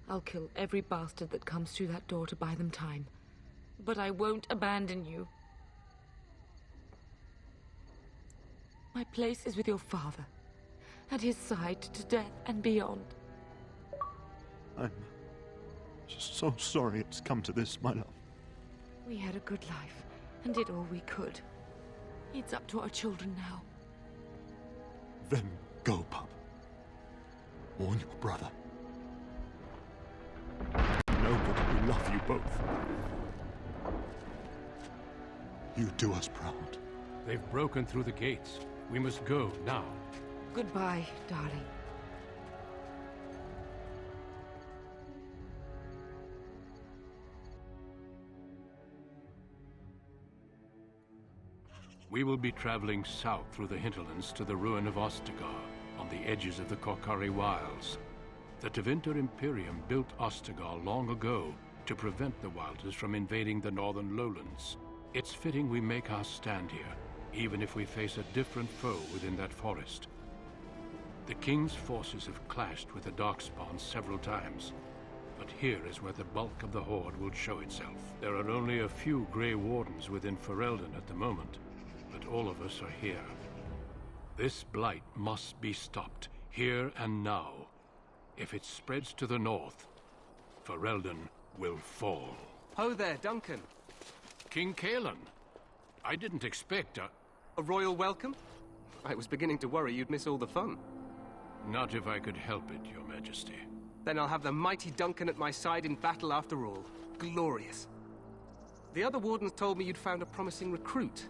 I'll kill every bastard that comes through that door to buy them time. But I won't abandon you. My place is with your father. At his side to death and beyond. I'm just so sorry it's come to this, my love. We had a good life and did all we could. It's up to our children now. Then go, pup. Warn your brother. Know that we love you both. You do us proud. They've broken through the gates. We must go now. Goodbye, darling. We will be traveling south through the hinterlands to the ruin of Ostagar, on the edges of the Korkari Wilds. The Tevinter Imperium built Ostagar long ago to prevent the Wilders from invading the northern lowlands. It's fitting we make our stand here, even if we face a different foe within that forest. The King's forces have clashed with the Darkspawn several times, but here is where the bulk of the Horde will show itself. There are only a few Grey Wardens within Ferelden at the moment, but all of us are here. This blight must be stopped, here and now. If it spreads to the north, Ferelden will fall. Ho there, Duncan. King Kaelan. I didn't expect a royal welcome? I was beginning to worry you'd miss all the fun. Not if I could help it, Your Majesty. Then I'll have the mighty Duncan at my side in battle after all. Glorious. The other wardens told me you'd found a promising recruit.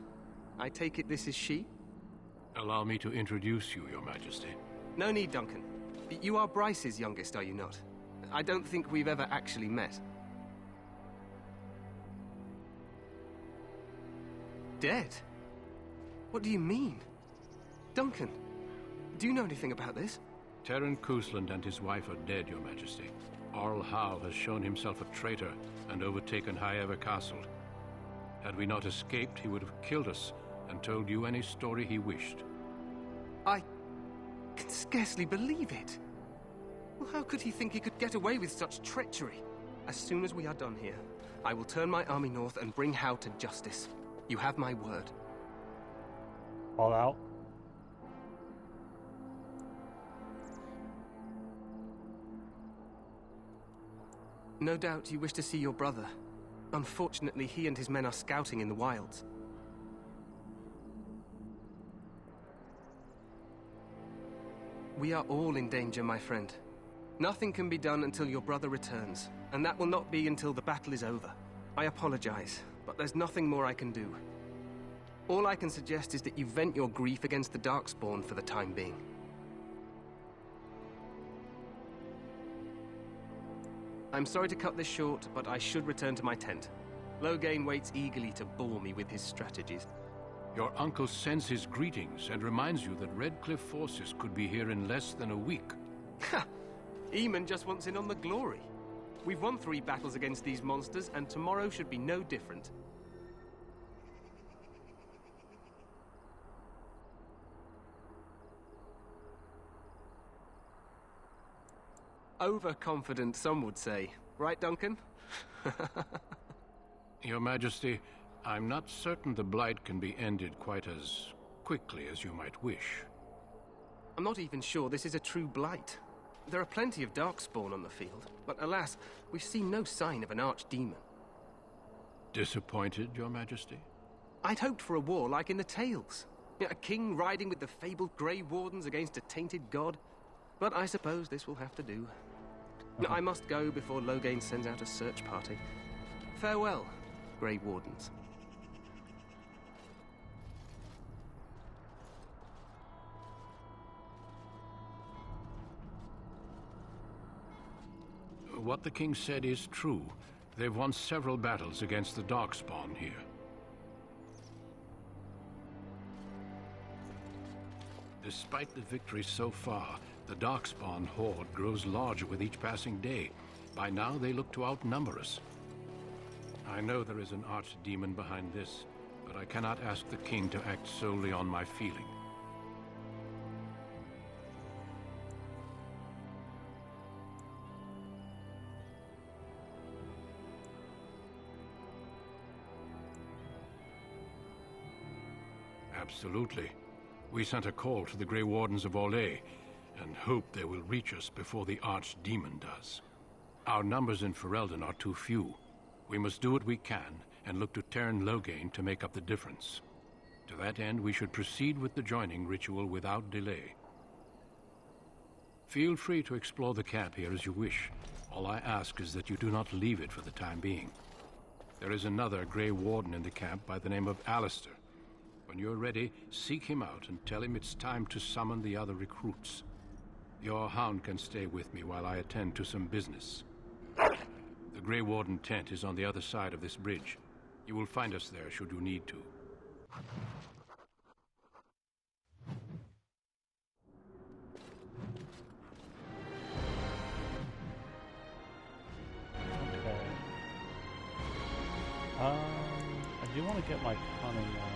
I take it this is she? Allow me to introduce you, Your Majesty. No need, Duncan. You are Bryce's youngest, are you not? I don't think we've ever actually met. Dead? What do you mean? Duncan, do you know anything about this? Terran Cousland and his wife are dead, Your Majesty. Arl Howe has shown himself a traitor and overtaken High Ever Castle. Had we not escaped, he would have killed us and told you any story he wished. I can scarcely believe it. Well, how could he think he could get away with such treachery? As soon as we are done here, I will turn my army north and bring Howe to justice. You have my word. All out. No doubt you wish to see your brother. Unfortunately, he and his men are scouting in the wilds. We are all in danger, my friend. Nothing can be done until your brother returns, and that will not be until the battle is over. I apologize, but there's nothing more I can do. All I can suggest is that you vent your grief against the Darkspawn for the time being. I'm sorry to cut this short, but I should return to my tent. Loghain waits eagerly to bore me with his strategies. Your uncle sends his greetings and reminds you that Redcliffe forces could be here in less than a week. Ha! Eamon just wants in on the glory. We've won 3 battles against these monsters, and tomorrow should be no different. Overconfident, some would say. Right, Duncan? Your Majesty, I'm not certain the Blight can be ended quite as quickly as you might wish. I'm not even sure this is a true Blight. There are plenty of Darkspawn on the field, but alas, we've seen no sign of an archdemon. Disappointed, Your Majesty? I'd hoped for a war like in the tales. A king riding with the fabled Grey Wardens against a tainted god. But I suppose this will have to do. I must go before Loghain sends out a search party. Farewell, Grey Wardens. What the king said is true. They've won several battles against the Darkspawn here. Despite the victories so far, the Darkspawn horde grows larger with each passing day. By now, they look to outnumber us. I know there is an archdemon behind this, but I cannot ask the king to act solely on my feeling. Absolutely. We sent a call to the Grey Wardens of Orlais, and hope they will reach us before the Archdemon does. Our numbers in Ferelden are too few. We must do what we can, and look to Terran Loghain to make up the difference. To that end, we should proceed with the joining ritual without delay. Feel free to explore the camp here as you wish. All I ask is that you do not leave it for the time being. There is another Grey Warden in the camp by the name of Alistair. When you're ready, seek him out and tell him it's time to summon the other recruits. Your hound can stay with me while I attend to some business. The Grey Warden tent is on the other side of this bridge. You will find us there should you need to. Okay. I do want to get my cunning up.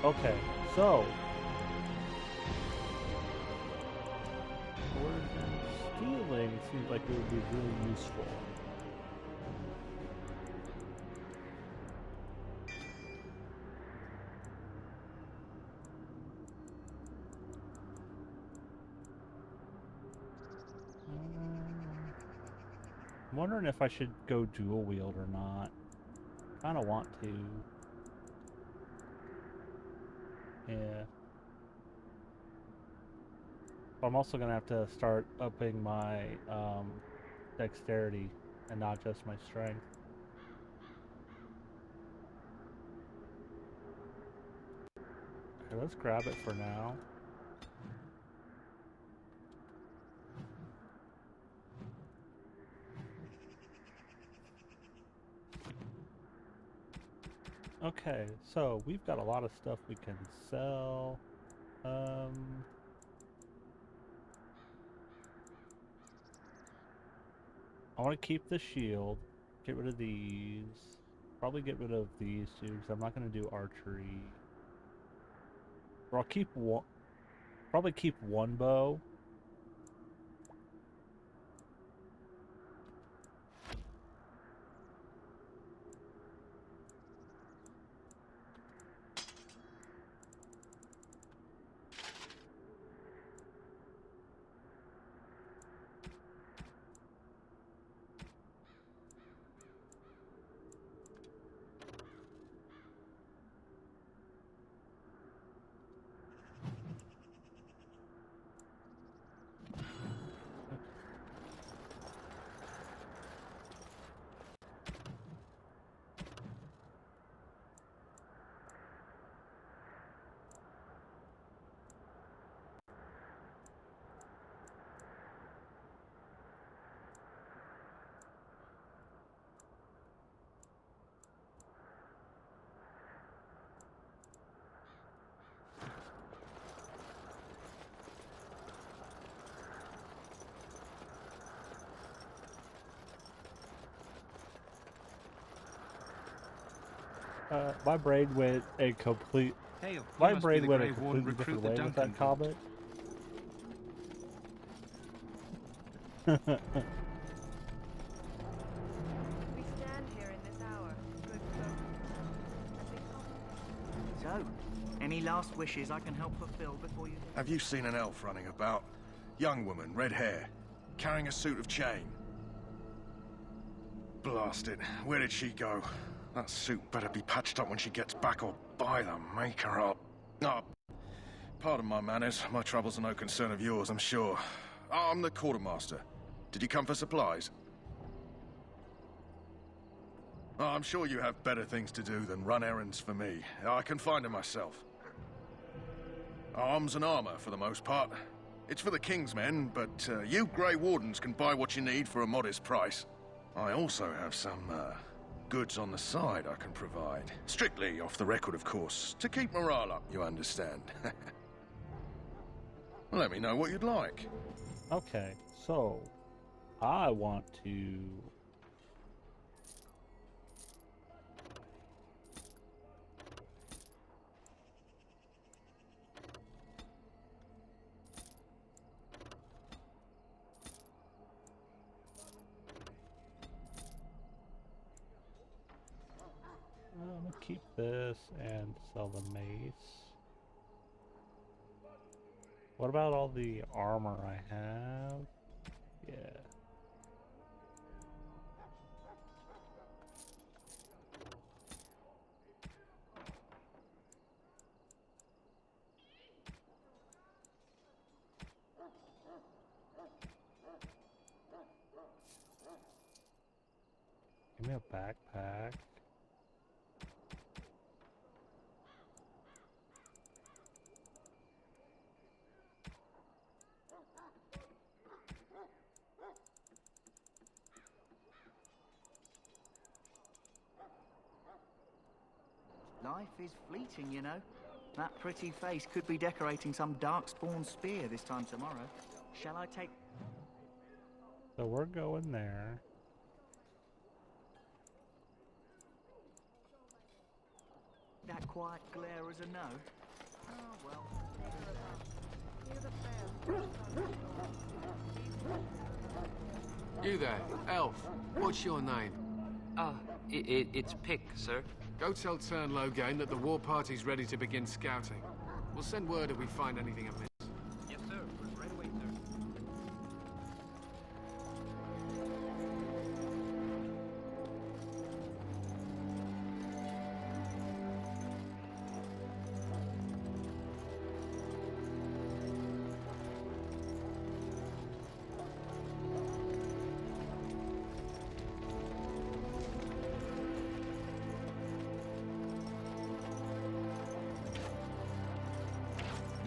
Okay, so stealing seems like it would be really useful. I'm wondering if I should go dual wield or not. Kind of want to. Yeah. I'm also gonna have to start upping my dexterity and not just my strength. Okay, let's grab it for now. Okay, so we've got a lot of stuff we can sell. I want to keep the shield, get rid of these, probably get rid of these two because I'm not going to do archery. Or I'll keep one, probably keep one bow. My brain went a complete. Hail, My you must be brain the went a Grey Warden completely different recruit way the with Duncan that comment. We stand here in this hour, good folk, as we come. So, any last wishes I can help fulfill before you... Have you seen an elf running about? Young woman, red hair, carrying a suit of chain. Blast it. Where did she go? That suit better be patched up when she gets back, or by the maker up. Oh, pardon my manners. My troubles are no concern of yours, I'm sure. I'm the quartermaster. Did you come for supplies? Oh, I'm sure you have better things to do than run errands for me. I can find them myself. Arms and armor, for the most part. It's for the King's men, but you Grey Wardens can buy what you need for a modest price. I also have some, goods on the side I can provide. Strictly off the record, of course. To keep morale up, you understand. Let me know what you'd like. Okay, so I want to I'm gonna keep this and sell the mace. What about all the armor I have? Yeah. Give me a backpack. Life is fleeting, you know. That pretty face could be decorating some darkspawn spear this time tomorrow. Shall I take... So we're going there. that quiet glare as a no? Oh, well. You there, elf. What's your name? It's Pick, sir. Go tell Turnlogane that the war party's ready to begin scouting. We'll send word if we find anything amiss. Yes, sir. Right away, sir.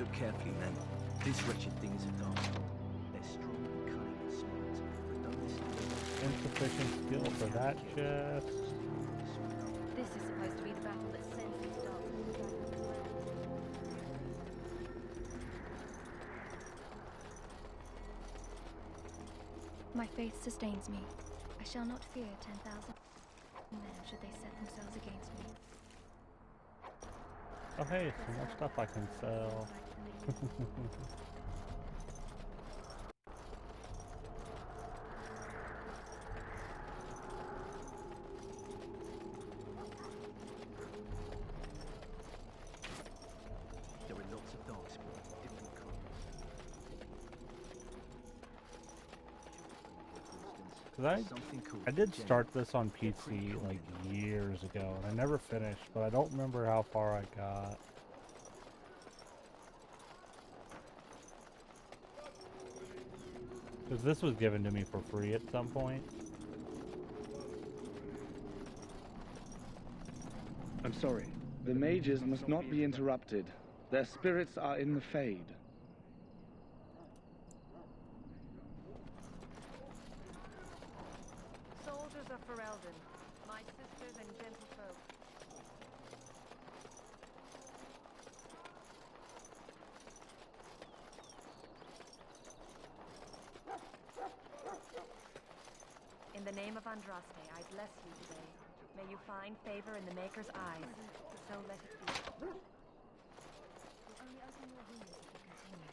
Look carefully, men. This wretched thing is a darkspawn. They're strong and cunning and smart, but don't listen to them. Insufficient skill for that chest. This is supposed to be the battle that sends these darkspawn dragons away. My faith sustains me. I shall not fear 10,000 men should they set themselves against me. Oh hey, some more stuff I can sell. There are lots of darkspawn, different colors. Cause I did start this on PC like years ago, and I never finished, but I don't remember how far I got. Because this was given to me for free at some point. I'm sorry. The mages must not be interrupted. Their spirits are in the Fade. Soldiers of Ferelden, my sisters and gentlefolk. In the name of Andraste, I bless you today. May you find favor in the Maker's eyes. So let it be. Only open your windows if you continue.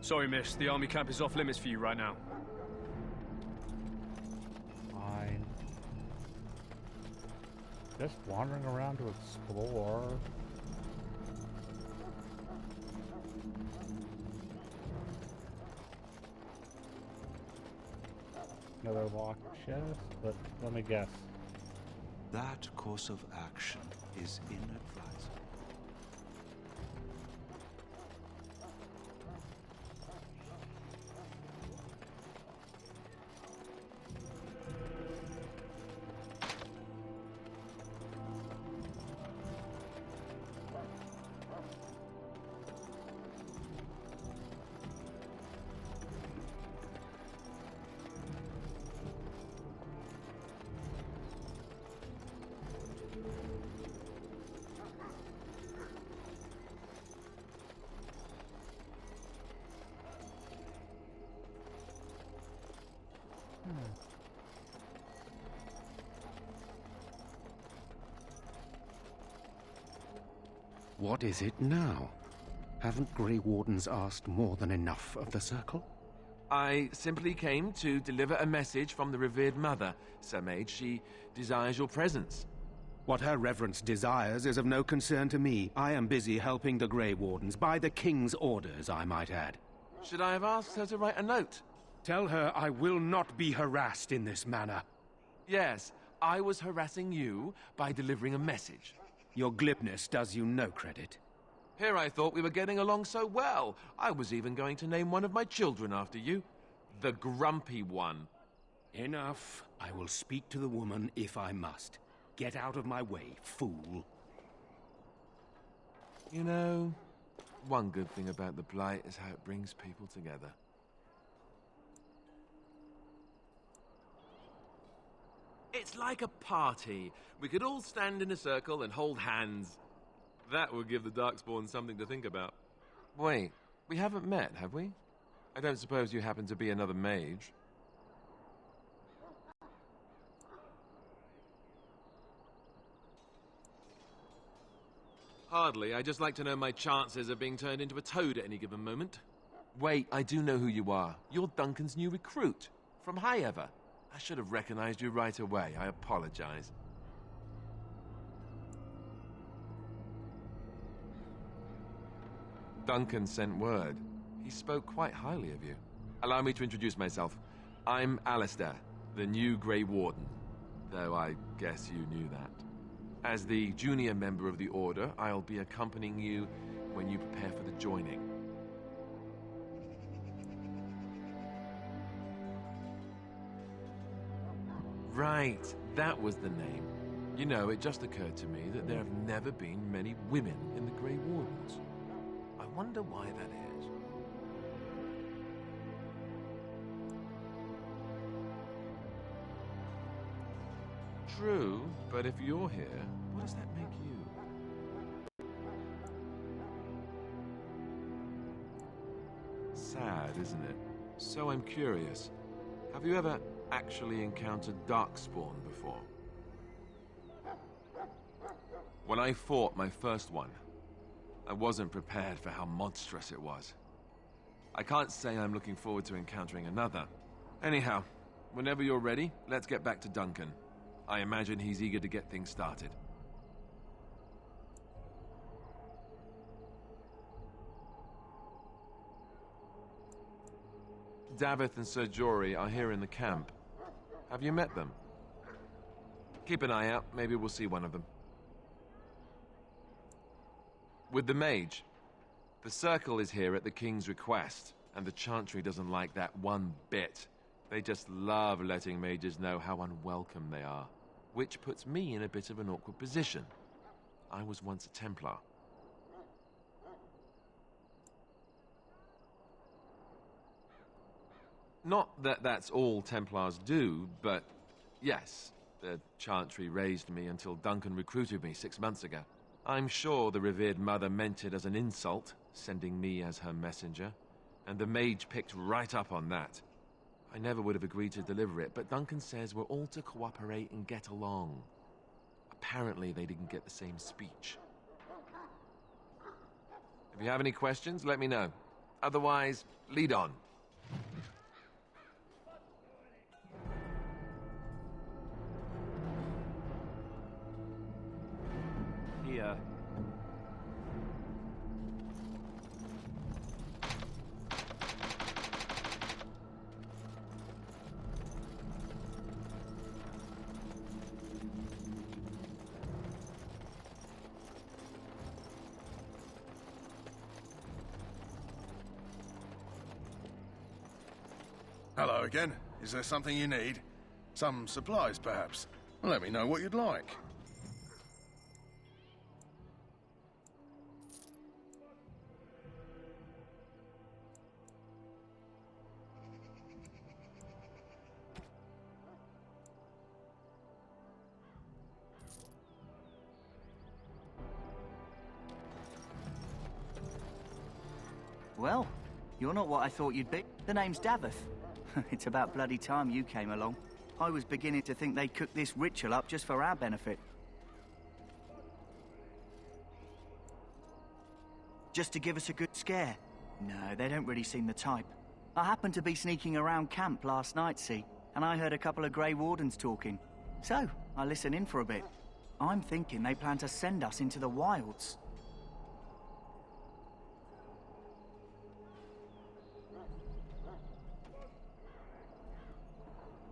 Sorry, miss. The army camp is off limits for you right now. Fine. Just wandering around to explore. Another locked chest, but let me guess. That course of action is inadvisable. What is it now? Haven't Grey Wardens asked more than enough of the Circle? I simply came to deliver a message from the revered mother, Sir Mage. She desires your presence. What her reverence desires is of no concern to me. I am busy helping the Grey Wardens, by the King's orders, I might add. Should I have asked her to write a note? Tell her I will not be harassed in this manner. Yes, I was harassing you by delivering a message. Your glibness does you no credit. Here I thought we were getting along so well. I was even going to name one of my children after you. The Grumpy One. Enough. I will speak to the woman if I must. Get out of my way, fool. You know, one good thing about the Blight is how it brings people together. It's like a party. We could all stand in a circle and hold hands. That would give the Darkspawn something to think about. Wait, we haven't met, have we? I don't suppose you happen to be another mage. Hardly. I'd just like to know my chances of being turned into a toad at any given moment. Wait, I do know who you are. You're Duncan's new recruit. From Highever. I should have recognized you right away. I apologize. Duncan sent word. He spoke quite highly of you. Allow me to introduce myself. I'm Alistair, the new Grey Warden. Though I guess you knew that. As the junior member of the Order, I'll be accompanying you when you prepare for the joining. Right, that was the name. You know, it just occurred to me that there have never been many women in the Grey Wardens. I wonder why that is. True, but if you're here, what does that make you? Sad, isn't it? So I'm curious. Have you ever actually encountered Darkspawn before? When I fought my first one, I wasn't prepared for how monstrous it was. I can't say I'm looking forward to encountering another. Anyhow, whenever you're ready, let's get back to Duncan. I imagine he's eager to get things started. Davith and Sir Jory are here in the camp. Have you met them? Keep an eye out, maybe we'll see one of them. With the mage, the Circle is here at the King's request, and the Chantry doesn't like that one bit. They just love letting mages know how unwelcome they are, which puts me in a bit of an awkward position. I was once a Templar. Not that that's all Templars do, but yes, the Chantry raised me until Duncan recruited me 6 months ago. I'm sure the revered mother meant it as an insult, sending me as her messenger, and the mage picked right up on that. I never would have agreed to deliver it, but Duncan says we're all to cooperate and get along. Apparently they didn't get the same speech. If you have any questions, let me know. Otherwise, lead on. Here. Hello again. Is there something you need? Some supplies, perhaps? Let me know what you'd like. Well, you're not what I thought you'd be. The name's Davith. It's about bloody time you came along. I was beginning to think they cooked this ritual up just for our benefit. Just to give us a good scare? No, they don't really seem the type. I happened to be sneaking around camp last night, see, and I heard a couple of Grey Wardens talking. So, I listened in for a bit. I'm thinking they plan to send us into the wilds.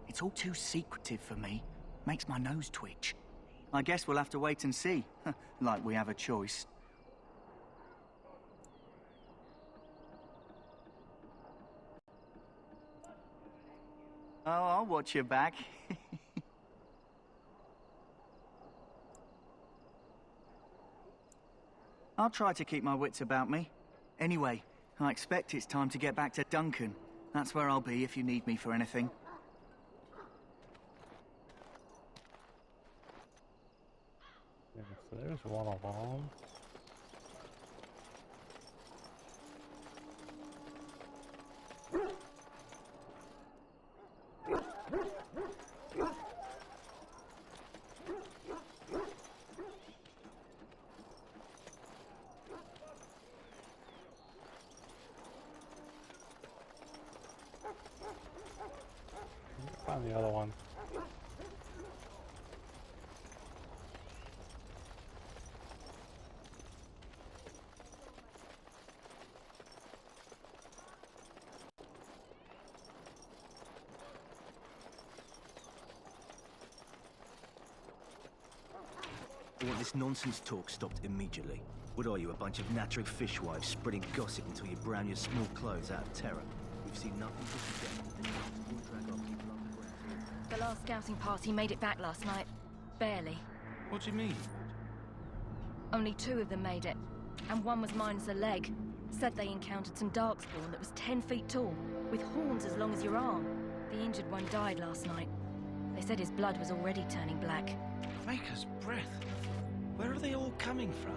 It's all too secretive for me. Makes my nose twitch. I guess we'll have to wait and see. Like we have a choice. Oh, I'll watch your back. I'll try to keep my wits about me. Anyway, I expect it's time to get back to Duncan. That's where I'll be if you need me for anything. Yeah, so there's one of them. Find the other one. I want this nonsense talk stopped immediately. What are you, a bunch of Natric fishwives spreading gossip until you brown your small clothes out of terror? We've seen nothing but today. We'll drag our people underground here. The last scouting party made it back last night. Barely. What do you mean? Only 2 of them made it, and one was minus a leg. Said they encountered some darkspawn that was 10 feet tall, with horns as long as your arm. The injured one died last night. They said his blood was already turning black. Maker's breath. Where are they all coming from?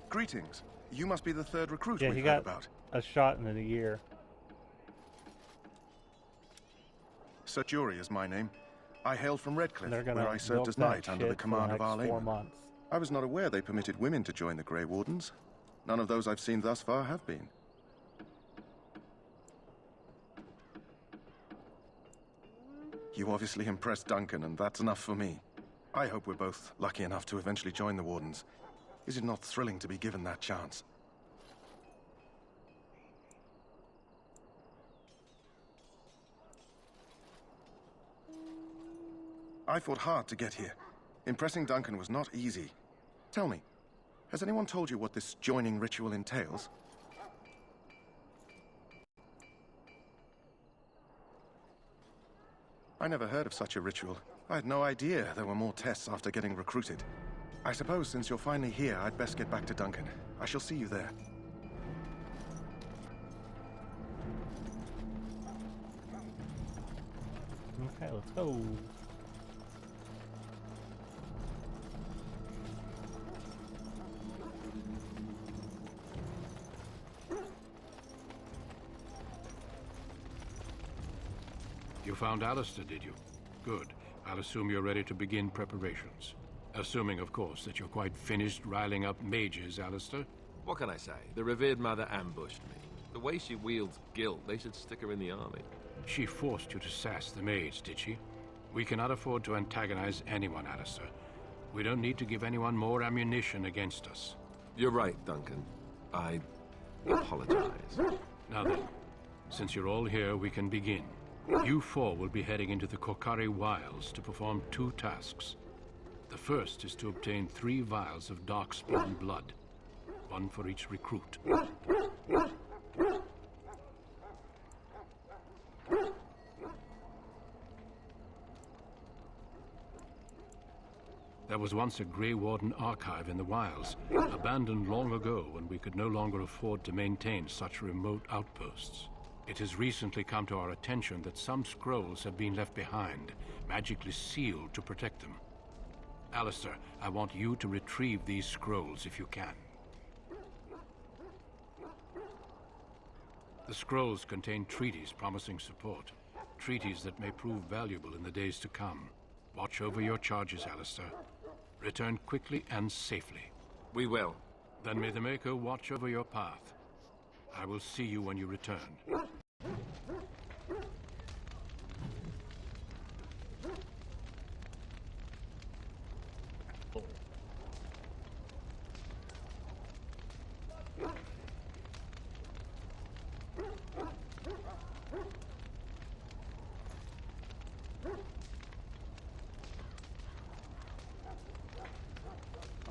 Greetings. You must be the 3rd recruit Yeah, we've he heard got about. a shot in a year. Sir Jury is my name. I hail from Redcliffe, They're gonna where I served milk as that knight under the shit for command the of Our next 4 Lady. months. I was not aware they permitted women to join the Grey Wardens. None of those I've seen thus far have been. You obviously impressed Duncan, and that's enough for me. I hope we're both lucky enough to eventually join the Wardens. Is it not thrilling to be given that chance? I fought hard to get here. Impressing Duncan was not easy. Tell me, has anyone told you what this joining ritual entails? I never heard of such a ritual. I had no idea there were more tests after getting recruited. I suppose since you're finally here, I'd best get back to Duncan. I shall see you there. Okay, let's go. You found Alistair, did you? Good. I'll assume you're ready to begin preparations. Assuming, of course, that you're quite finished riling up mages, Alistair. What can I say? The revered mother ambushed me. The way she wields guilt, they should stick her in the army. She forced you to sass the maids, did she? We cannot afford to antagonize anyone, Alistair. We don't need to give anyone more ammunition against us. You're right, Duncan. I apologize. Now then, since you're all here, we can begin. You 4 will be heading into the Kokari Wilds to perform 2 tasks. The first is to obtain 3 vials of darkspawn blood, 1 for each recruit. There was once a Grey Warden archive in the wilds, abandoned long ago when we could no longer afford to maintain such remote outposts. It has recently come to our attention that some scrolls have been left behind, magically sealed to protect them. Alistair, I want you to retrieve these scrolls if you can. The scrolls contain treaties promising support, treaties that may prove valuable in the days to come. Watch over your charges, Alistair. Return quickly and safely. We will. Then may the Maker watch over your path. I will see you when you return.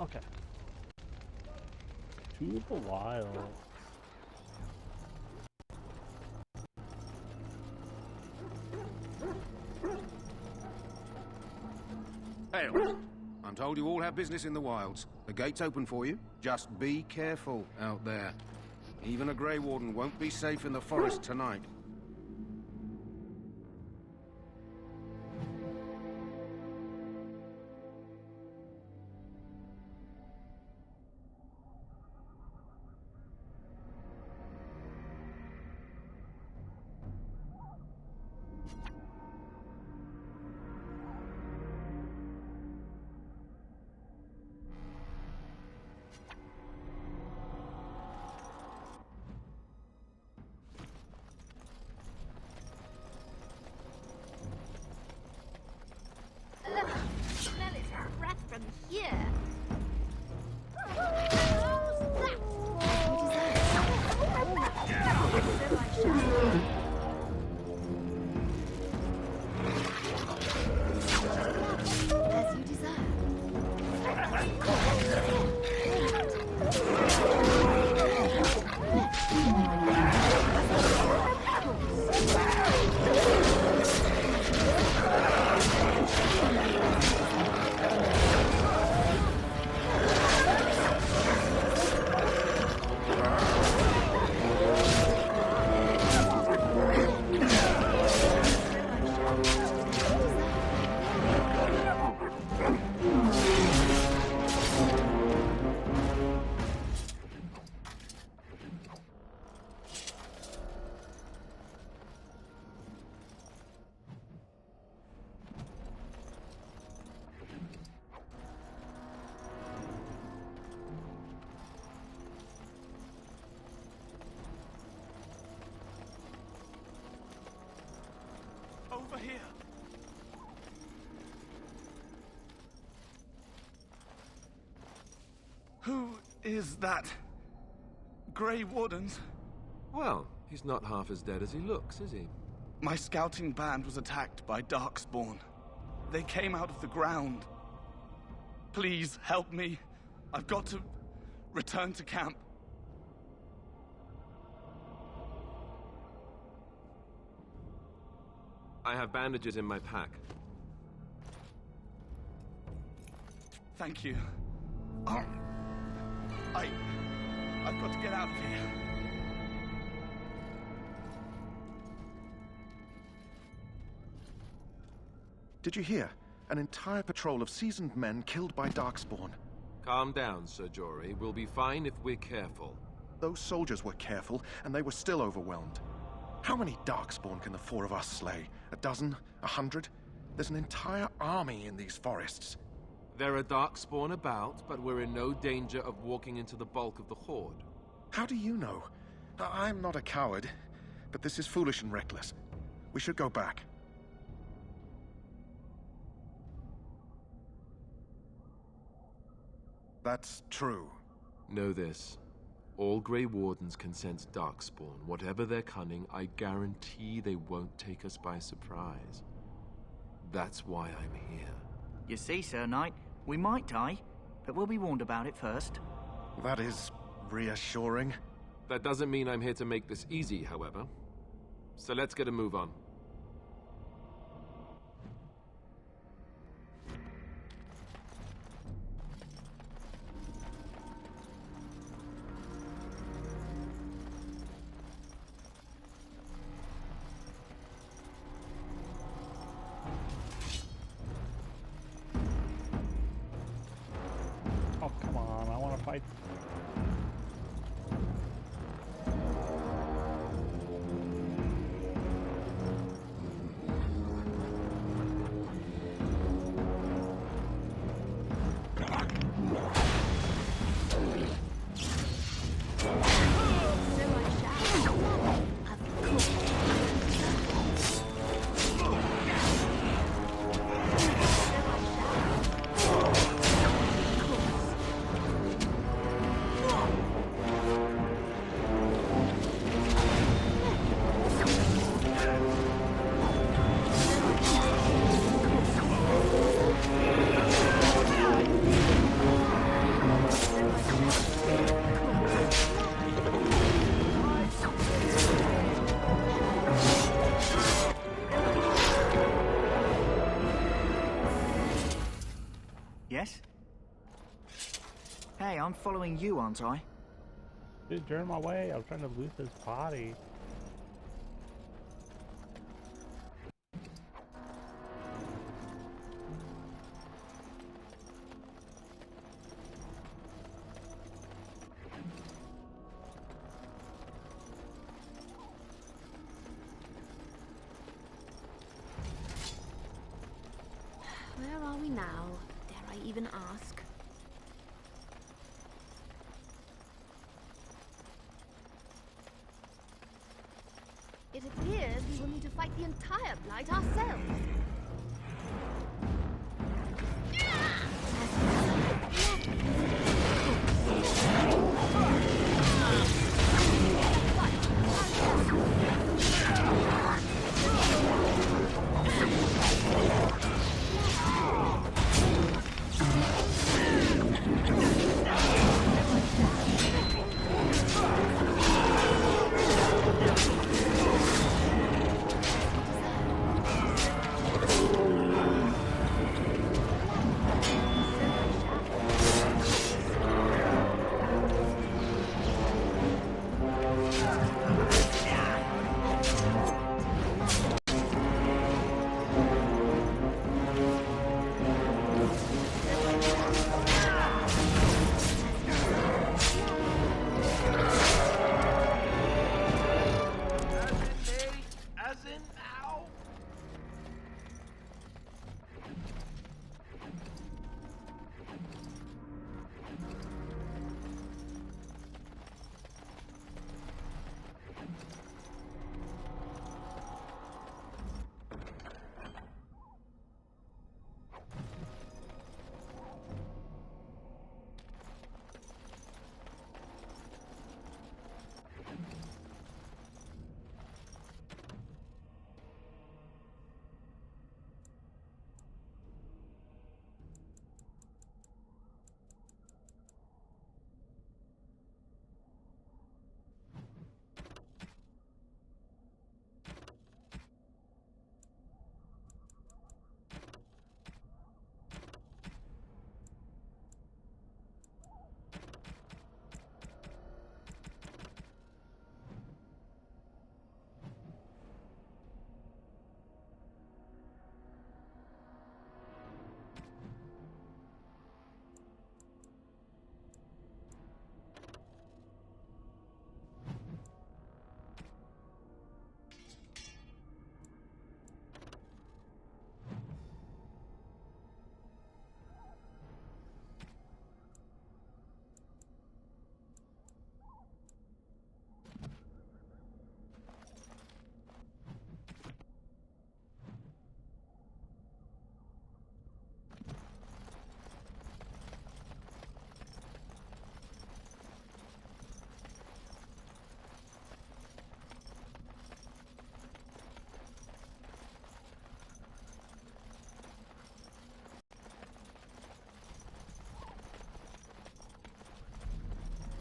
Okay. To the wild. Hail. I'm told you all have business in the wilds. The gate's open for you. Just be careful out there. Even a Grey Warden won't be safe in the forest tonight. is that? Grey Wardens? Well, he's not half as dead as he looks, is he? My scouting band was attacked by Darkspawn. They came out of the ground. Please, help me. I've got to return to camp. I have bandages in my pack. Thank you. I've got to get out of here. Did you hear? An entire patrol of seasoned men killed by Darkspawn. Calm down, Sir Jory. We'll be fine if we're careful. Those soldiers were careful, and they were still overwhelmed. How many Darkspawn can the four of us slay? A dozen? 100? There's an entire army in these forests. There are Darkspawn about, but we're in no danger of walking into the bulk of the Horde. How do you know? I'm not a coward, but this is foolish and reckless. We should go back. That's true. Know this. All Grey Wardens can sense Darkspawn. Whatever their cunning, I guarantee they won't take us by surprise. That's why I'm here. You see, Sir Knight, we might die, but we'll be warned about it first. That is reassuring. That doesn't mean I'm here to make this easy, however. So let's get a move on. Oh, come on. I want to fight. Yes? Hey, I'm following you, aren't I? Dude, you're in my way. I was trying to loot his body. Where are we now? Dare I even ask? It appears we will need to fight the entire Blight ourselves.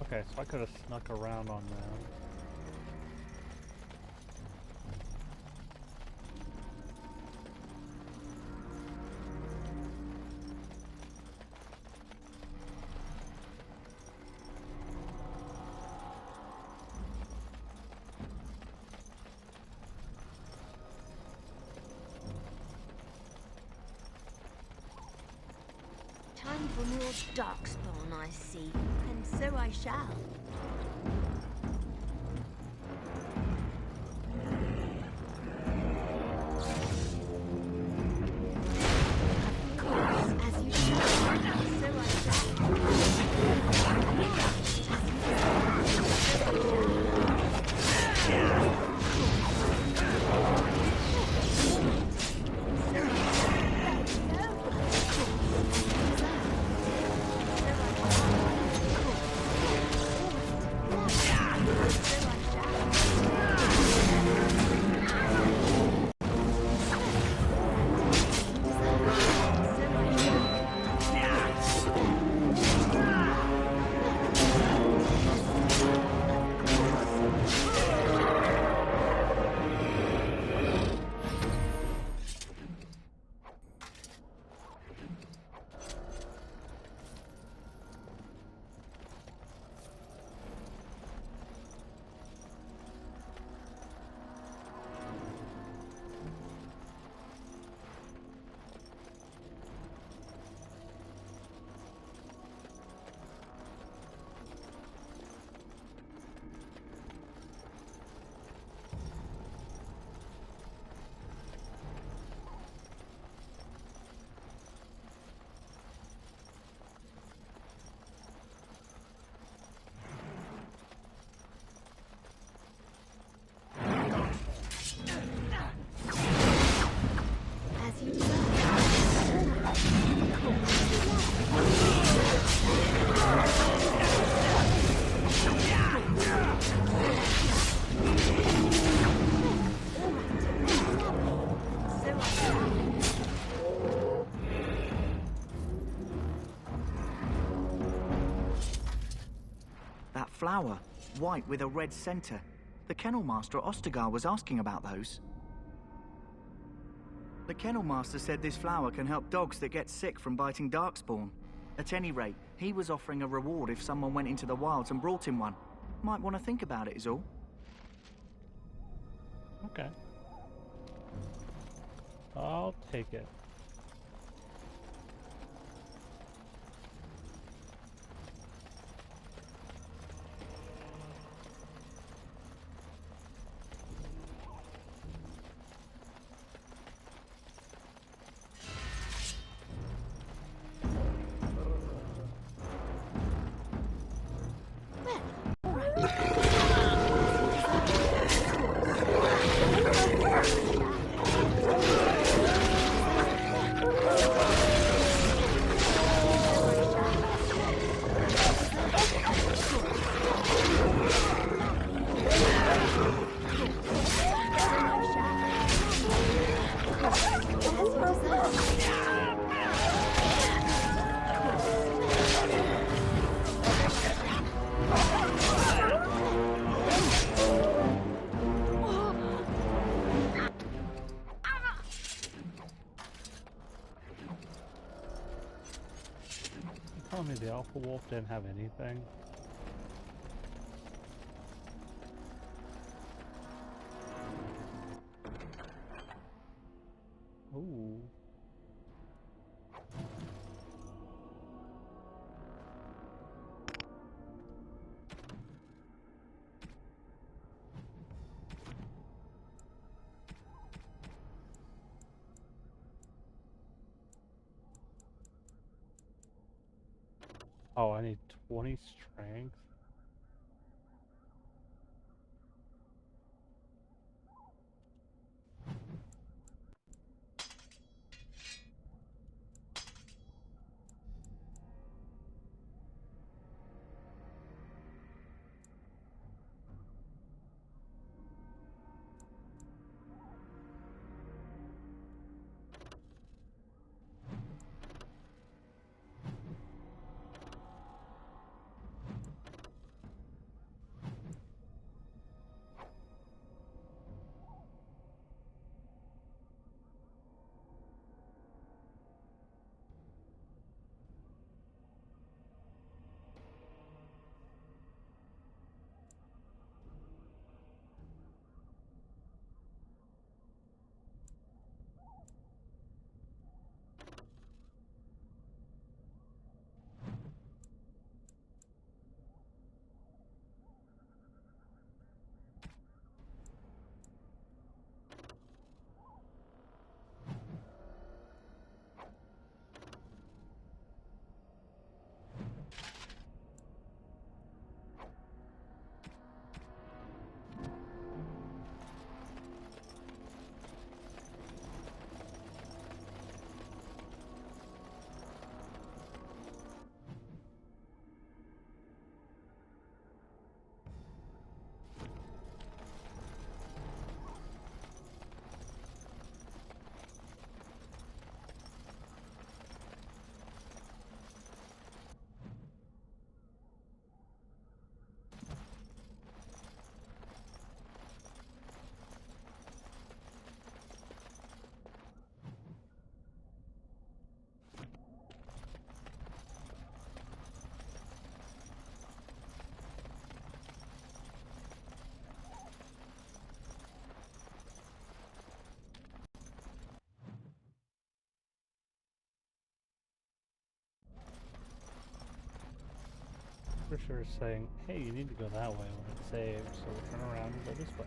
Okay, so I could have snuck around on them. Time for more darkspawn, I see. And so I shall. Of course, as you shall. And so I That flower, white with a red center. The kennel master at Ostagar was asking about those. The kennel master said this flower can help dogs that get sick from biting darkspawn. At any rate, he was offering a reward if someone went into the wilds and brought him one. Might want to think about it is all. Okay. I'll take it. Telling me the Alpha Wolf didn't have anything? Ooh. Oh, I need 20 strength. For sure is saying, hey, you need to go that way when it saves, so we'll turn around and go this way.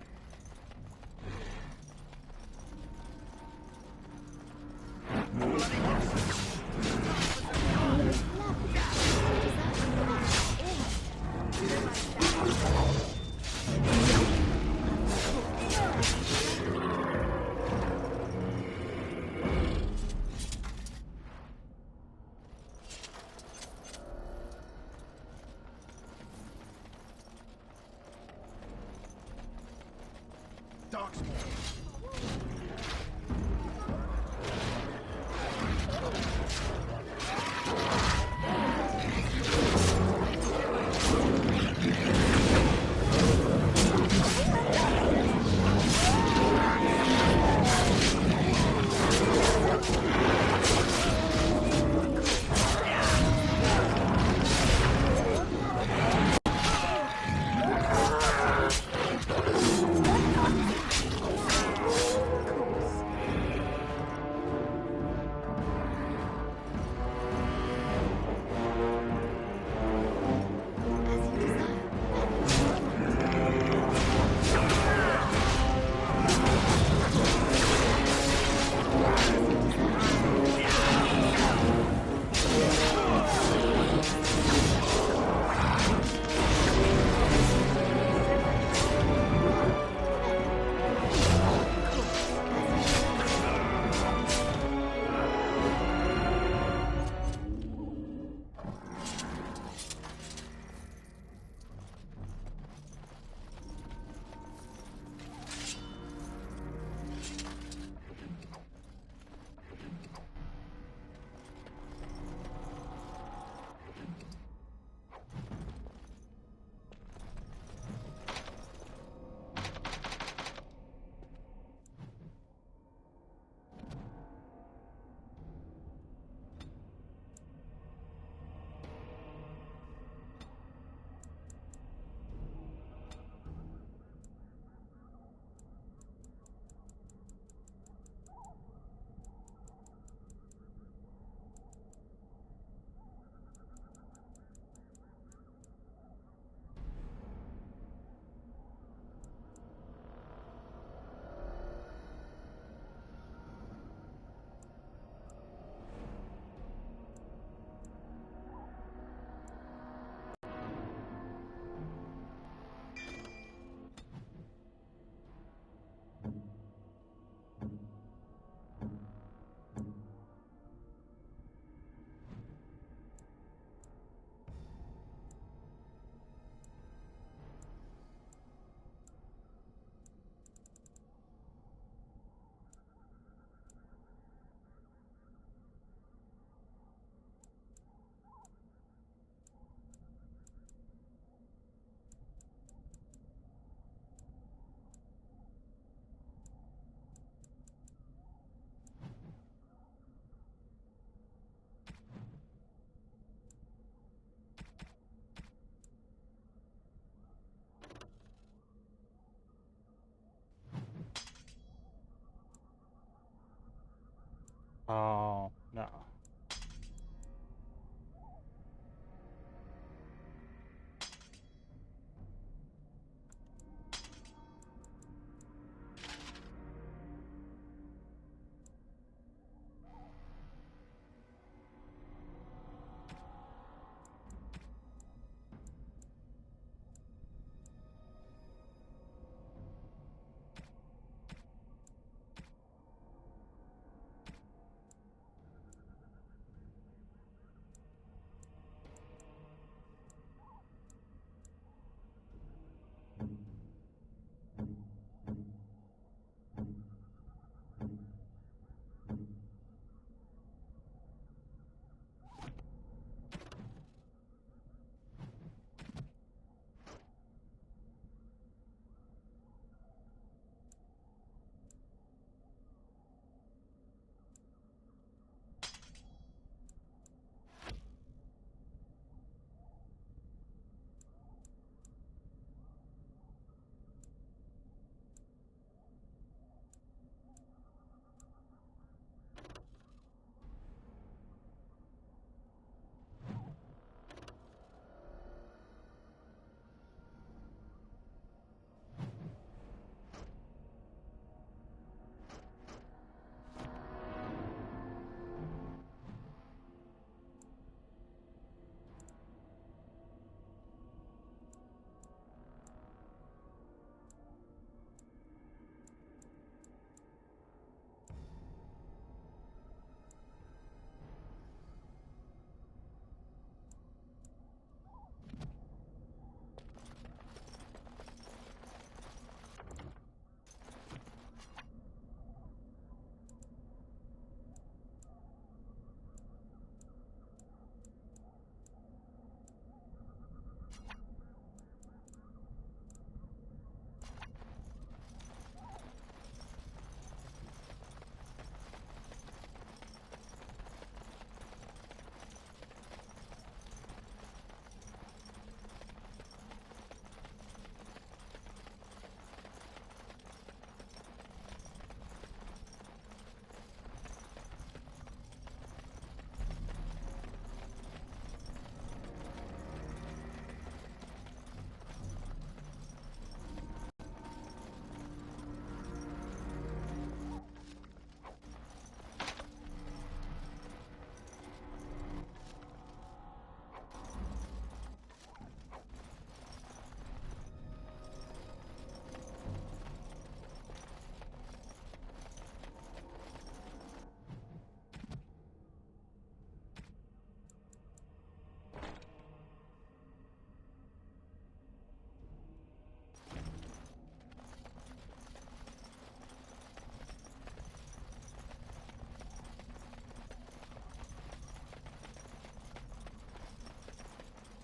Oh, no.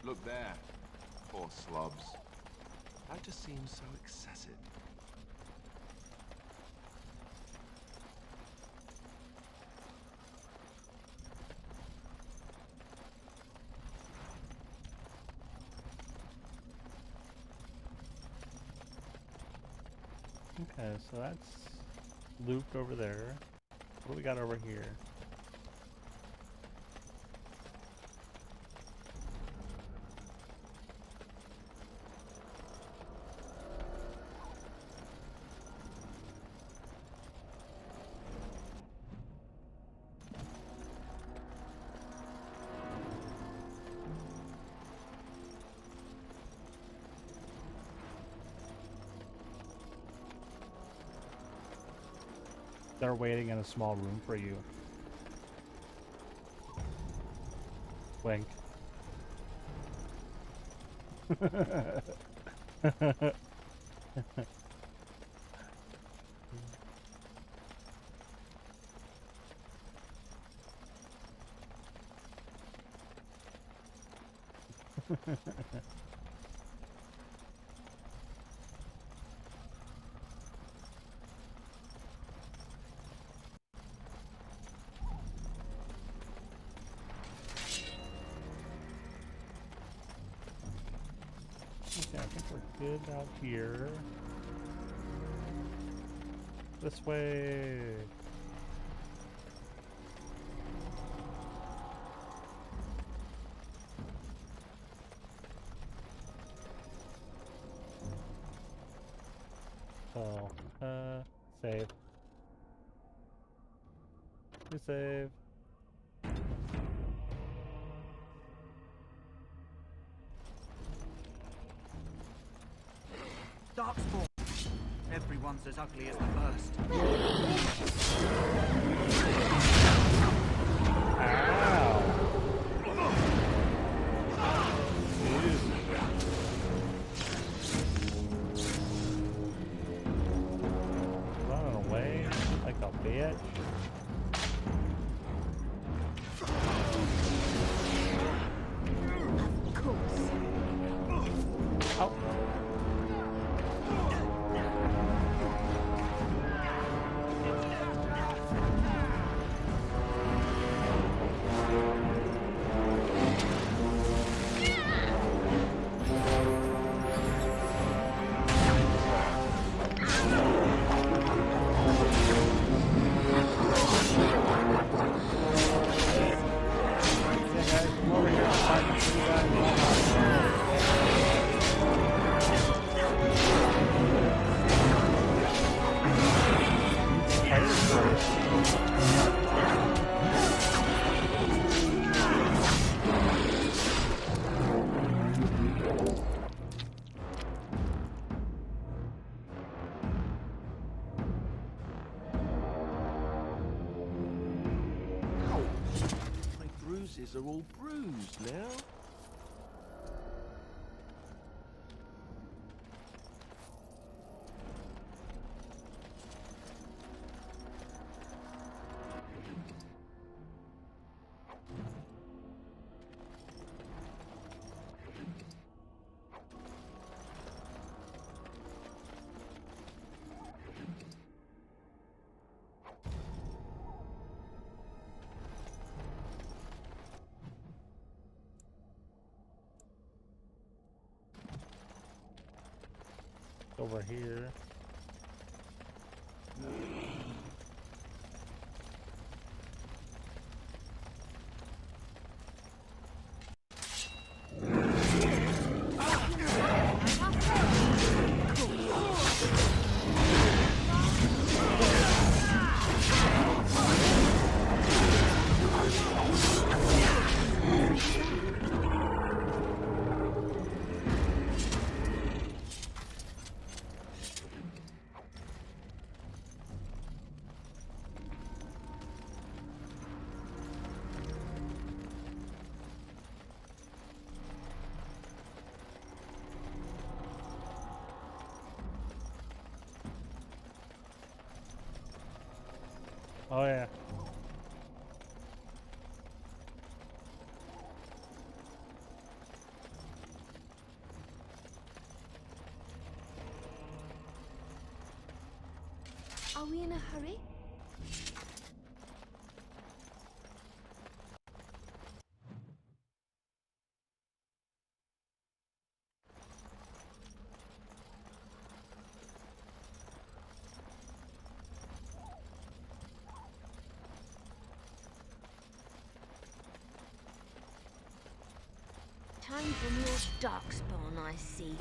Look there. Poor slobs. That just seems so excessive. Okay, so that's looped over there. What do we got over here? They're waiting in a small room for you. Wink. Okay, I think we're good out here. This way. So, save. You save. Darkspawn! Everyone's as ugly as the first. Running away like a bitch. Of course. Oh. My bruises are all bruised now. Over here. Oh yeah. Are we in a hurry? Time for more darkspawn, I see.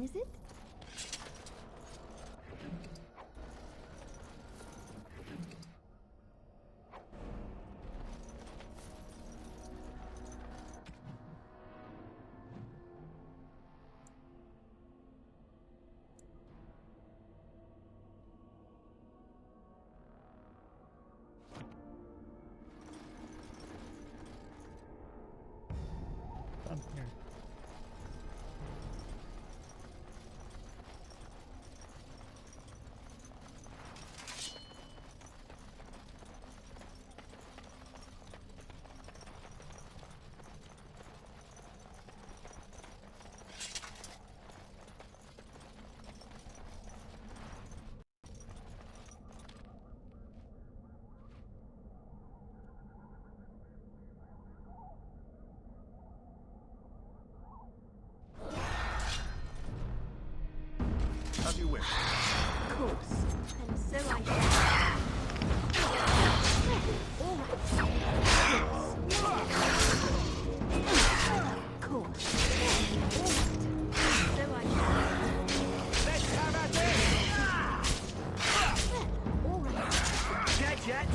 Is it? Down here. As you wish. Of course. And so I shall. All right. Of course. So I shall. Let's have at it! All right. Dead yet?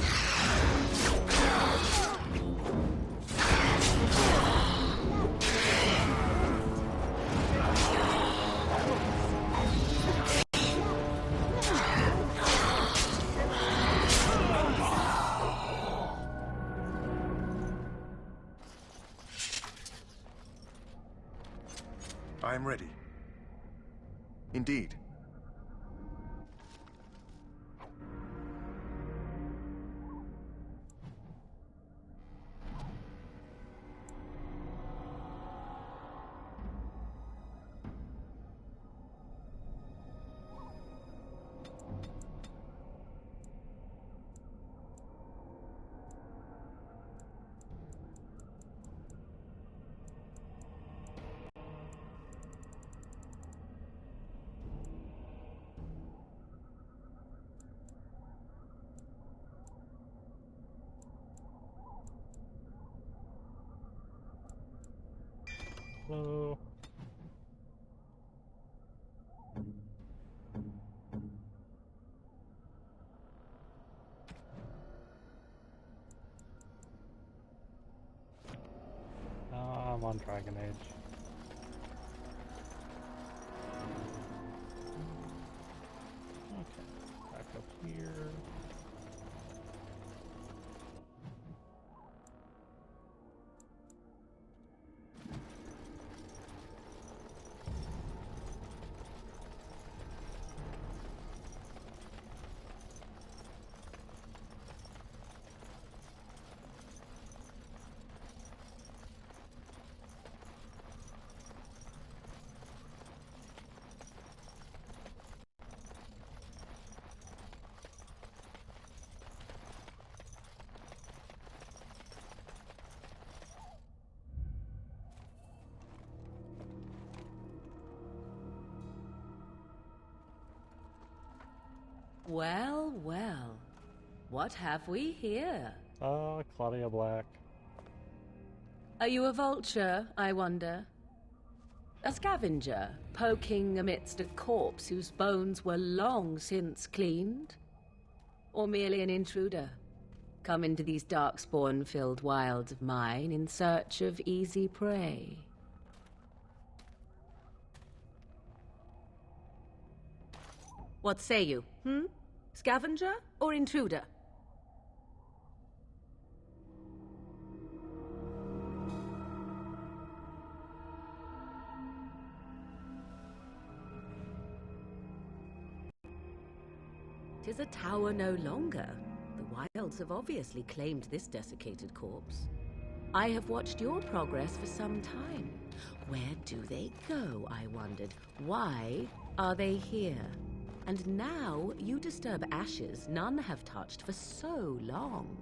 I am ready. Indeed. Hello. I'm on Dragon Age. Okay, back up here. Well, well. What have we here? Oh, Claudia Black. Are you a vulture, I wonder? A scavenger, poking amidst a corpse whose bones were long since cleaned? Or merely an intruder, come into these darkspawn-filled wilds of mine in search of easy prey? What say you, Scavenger or intruder? Tis a tower no longer. The wilds have obviously claimed this desiccated corpse. I have watched your progress for some time. Where do they go, I wondered? Why are they here? And now you disturb ashes none have touched for so long.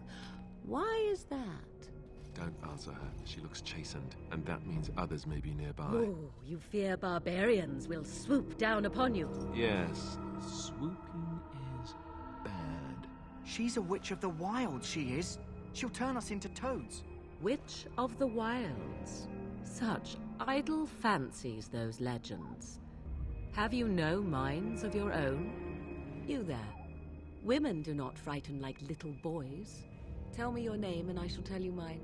Why is that? Don't answer her. She looks chastened, and that means others may be nearby. Oh, you fear barbarians will swoop down upon you. Yes, swooping is bad. She's a witch of the wild, she is. She'll turn us into toads. Witch of the wilds. Such idle fancies, those legends. Have you no minds of your own? You there. Women do not frighten like little boys. Tell me your name and I shall tell you mine.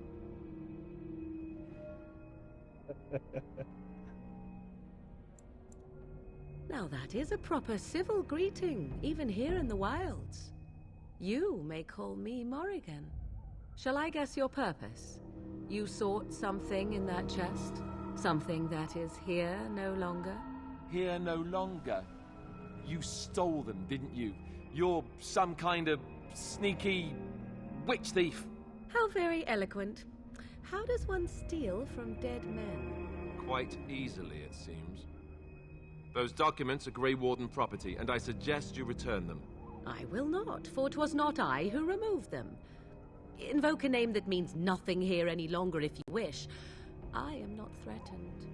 Now that is a proper civil greeting, even here in the wilds. You may call me Morrigan. Shall I guess your purpose? You sought something in that chest? Something that is here no longer? Here no longer. You stole them, didn't you? You're some kind of sneaky witch thief. How very eloquent. How does one steal from dead men? Quite easily, it seems. Those documents are Grey Warden property, and I suggest you return them. I will not, for 'twas not I who removed them. Invoke a name that means nothing here any longer if you wish. I am not threatened.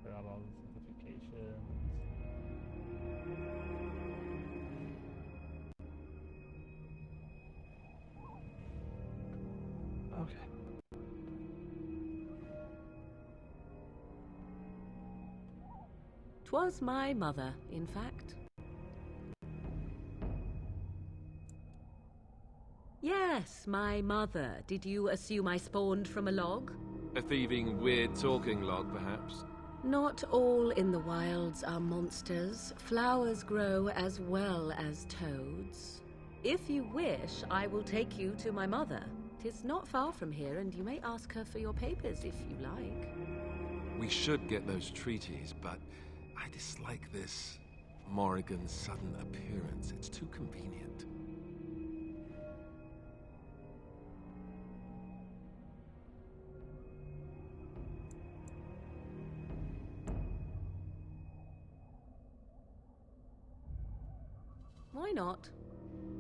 Put out all the simplifications. Okay. 'Twas my mother, in fact. Yes, my mother. Did you assume I spawned from a log? A thieving, weird-talking log, perhaps? Not all in the wilds are monsters. Flowers grow as well as toads. If you wish, I will take you to my mother. 'Tis not far from here, and you may ask her for your papers if you like. We should get those treaties, but I dislike this Morrigan's sudden appearance. It's too convenient. Why not?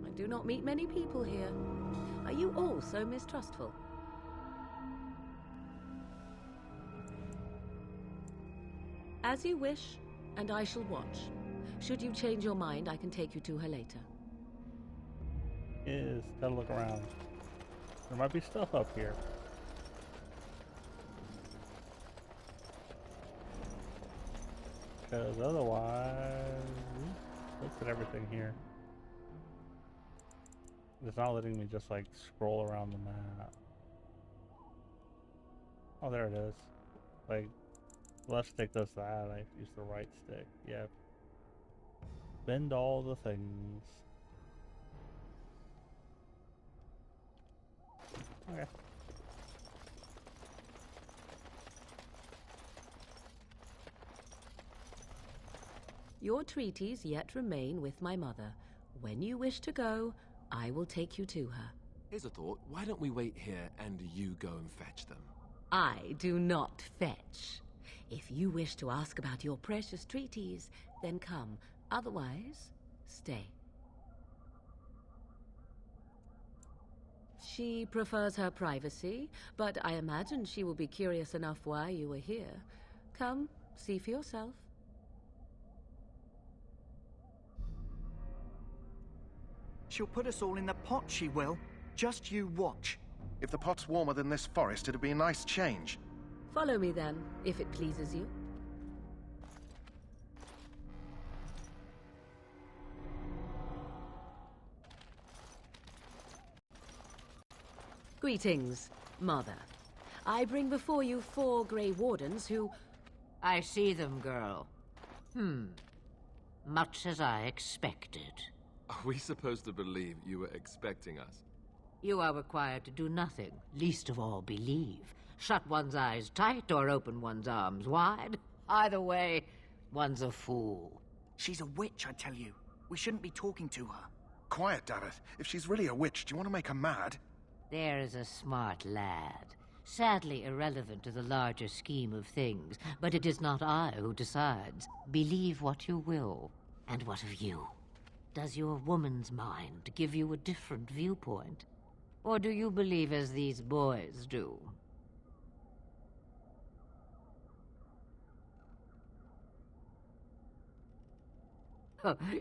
I do not meet many people here. Are you all so mistrustful? As you wish, and I shall watch. Should you change your mind, I can take you to her later. Is gotta look around. There might be stuff up here. Because otherwise, look at everything here. It's not letting me just like scroll around the map. Oh, there it is. Like, left stick does that. I use the right stick. Yep. Bend all the things. Okay. Your treaties yet remain with my mother. When you wish to go, I will take you to her. Here's a thought. Why don't we wait here and you go and fetch them? I do not fetch. If you wish to ask about your precious treaties, then come. Otherwise, stay. She prefers her privacy, but I imagine she will be curious enough why you are here. Come, see for yourself. She'll put us all in the pot, she will. Just you watch. If the pot's warmer than this forest, it'd be a nice change. Follow me then, if it pleases you. Greetings, Mother. I bring before you 4 Grey Wardens who... I see them, girl. Much as I expected. Are we supposed to believe you were expecting us? You are required to do nothing, least of all believe. Shut one's eyes tight or open one's arms wide. Either way, one's a fool. She's a witch, I tell you. We shouldn't be talking to her. Quiet, Dareth. If she's really a witch, do you want to make her mad? There is a smart lad. Sadly irrelevant to the larger scheme of things, but it is not I who decides. Believe what you will. And what of you? Does your woman's mind give you a different viewpoint? Or do you believe as these boys do?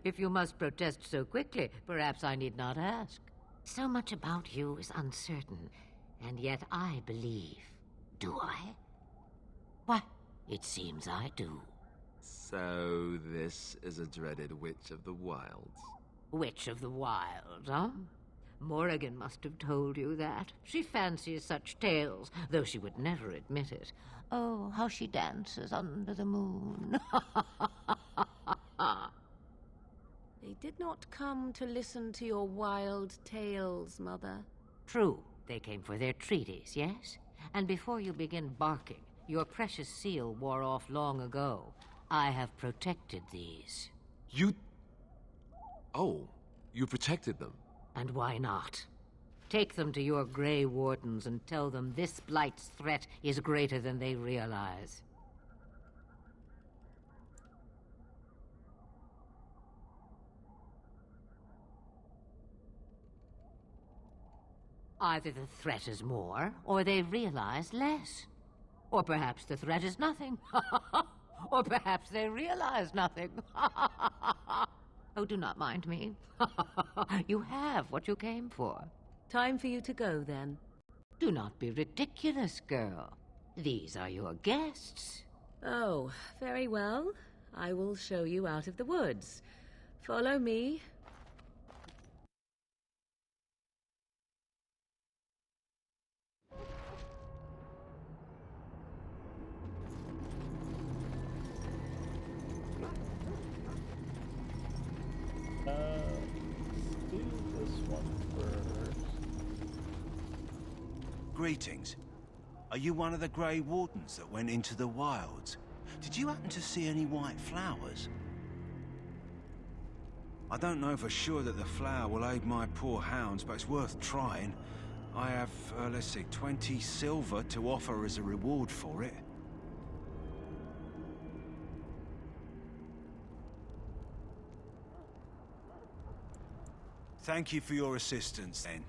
If you must protest so quickly, perhaps I need not ask. So much about you is uncertain, and yet I believe. Do I? Why, it seems I do. So this is a dreaded Witch of the Wilds. Witch of the Wild, huh? Morrigan must have told you that. She fancies such tales, though she would never admit it. Oh, how she dances under the moon. They did not come to listen to your wild tales, Mother. True, they came for their treaties, yes? And before you begin barking, your precious seal wore off long ago. I have protected these. You... Oh, you protected them? And why not? Take them to your Grey Wardens and tell them this Blight's threat is greater than they realize. Either the threat is more, or they realize less. Or perhaps the threat is nothing. Or perhaps they realize nothing. Oh, do not mind me. You have what you came for. Time for you to go, then. Do not be ridiculous, girl. These are your guests. Oh, very well. I will show you out of the woods. Follow me. Let's do this one first. Greetings. Are you one of the Grey Wardens that went into the wilds? Did you happen to see any white flowers? I don't know for sure that the flower will aid my poor hounds, but it's worth trying. I have, let's see, 20 silver to offer as a reward for it. Thank you for your assistance, then.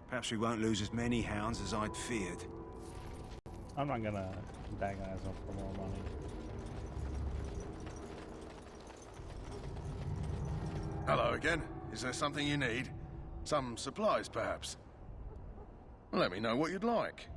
Perhaps we won't lose as many hounds as I'd feared. I'm not gonna antagonize them for more money. Hello again. Is there something you need? Some supplies, perhaps? Let me know what you'd like.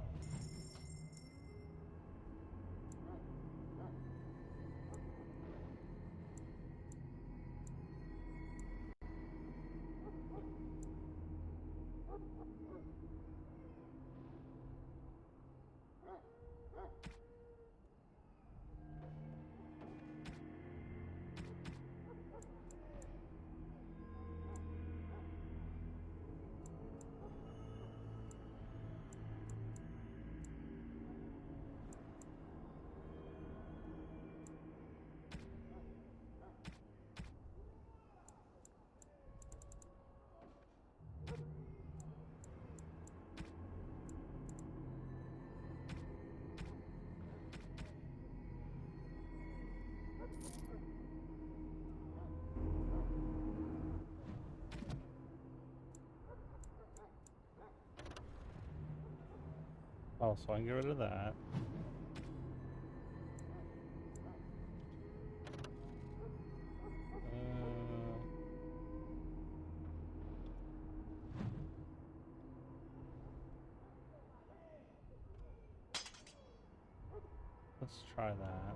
Oh, so I can get rid of that. Let's try that.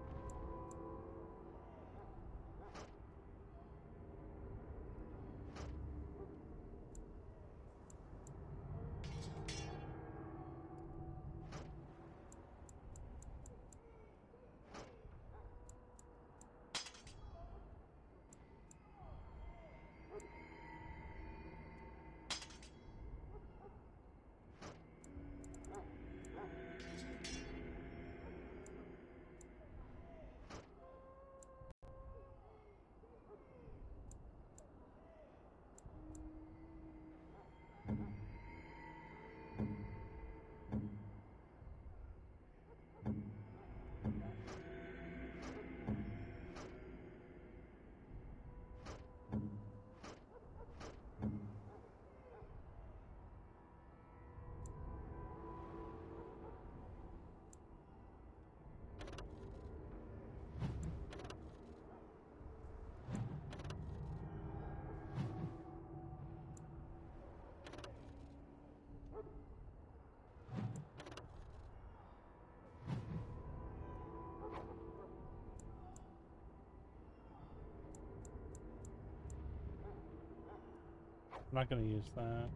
I'm not going to use that.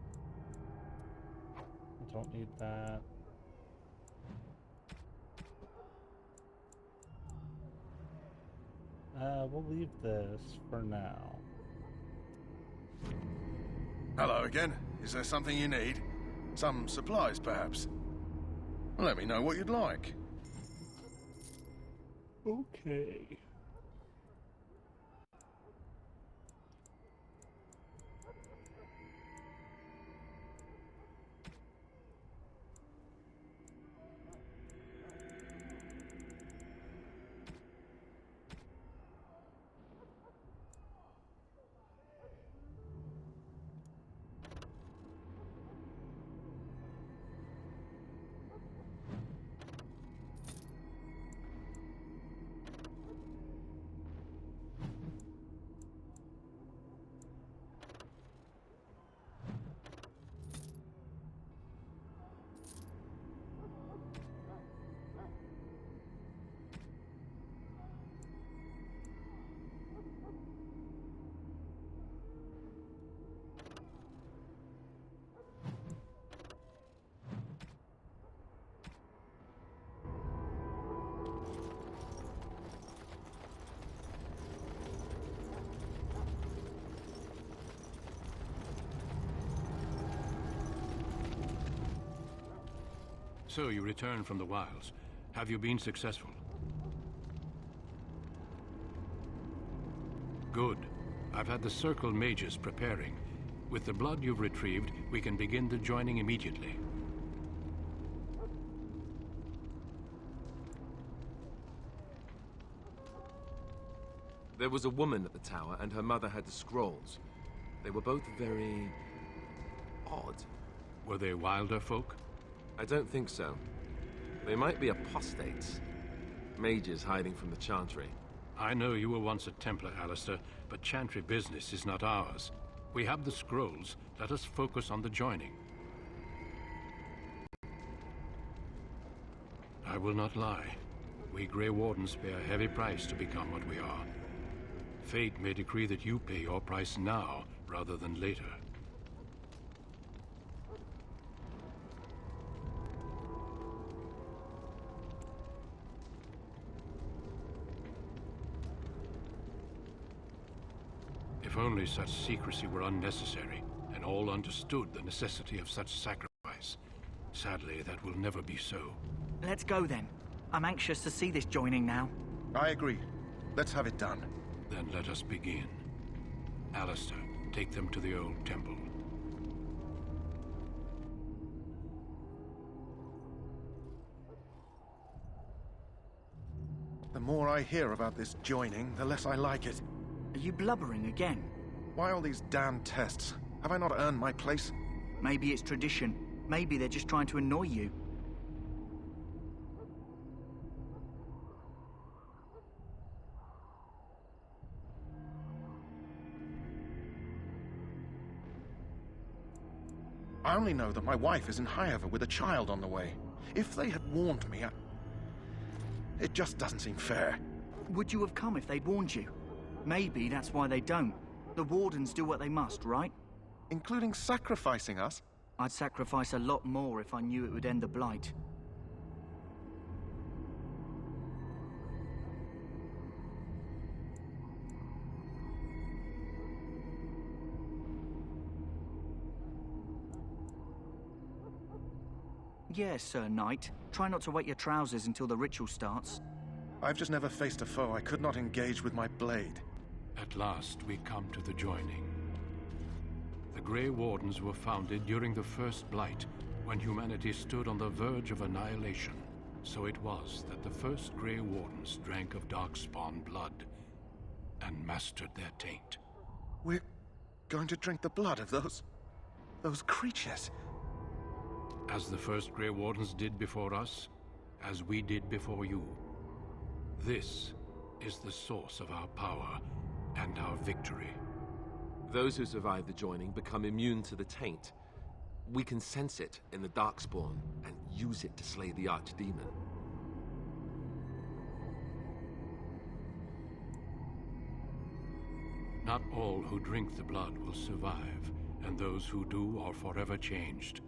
I don't need that. We'll leave this for now. Hello again. Is there something you need? Some supplies, perhaps? Let me know what you'd like. Okay. So you return from the wilds. Have you been successful? Good. I've had the Circle mages preparing. With the blood you've retrieved, we can begin the joining immediately. There was a woman at the tower, and her mother had the scrolls. They were both very... odd. Were they wilder folk? I don't think so. They might be apostates. Mages hiding from the Chantry. I know you were once a Templar, Alistair, but Chantry business is not ours. We have the scrolls. Let us focus on the joining. I will not lie. We Grey Wardens pay a heavy price to become what we are. Fate may decree that you pay your price now, rather than later. If only such secrecy were unnecessary, and all understood the necessity of such sacrifice. Sadly, that will never be so. Let's go then. I'm anxious to see this joining now. I agree. Let's have it done. Then let us begin. Alistair, take them to the old temple. The more I hear about this joining, the less I like it. Are you blubbering again? Why all these damn tests? Have I not earned my place? Maybe it's tradition. Maybe they're just trying to annoy you. only know that my wife is in Highover with a child on the way. If they had warned me, it just doesn't seem fair. Would you have come if they'd warned you? Maybe that's why they don't. The Wardens do what they must, right? Including sacrificing us? I'd sacrifice a lot more if I knew it would end the Blight. Yes, Sir Knight. Try not to wet your trousers until the ritual starts. I've just never faced a foe I could not engage with my blade. At last, we come to the joining. The Grey Wardens were founded during the First Blight, when humanity stood on the verge of annihilation. So it was that the first Grey Wardens drank of Darkspawn blood and mastered their taint. We're going to drink the blood of those creatures. As the first Grey Wardens did before us, as we did before you. This is the source of our power and our victory. Those who survive the joining become immune to the taint. We can sense it in the Darkspawn and use it to slay the Archdemon. Not all who drink the blood will survive, and those who do are forever changed.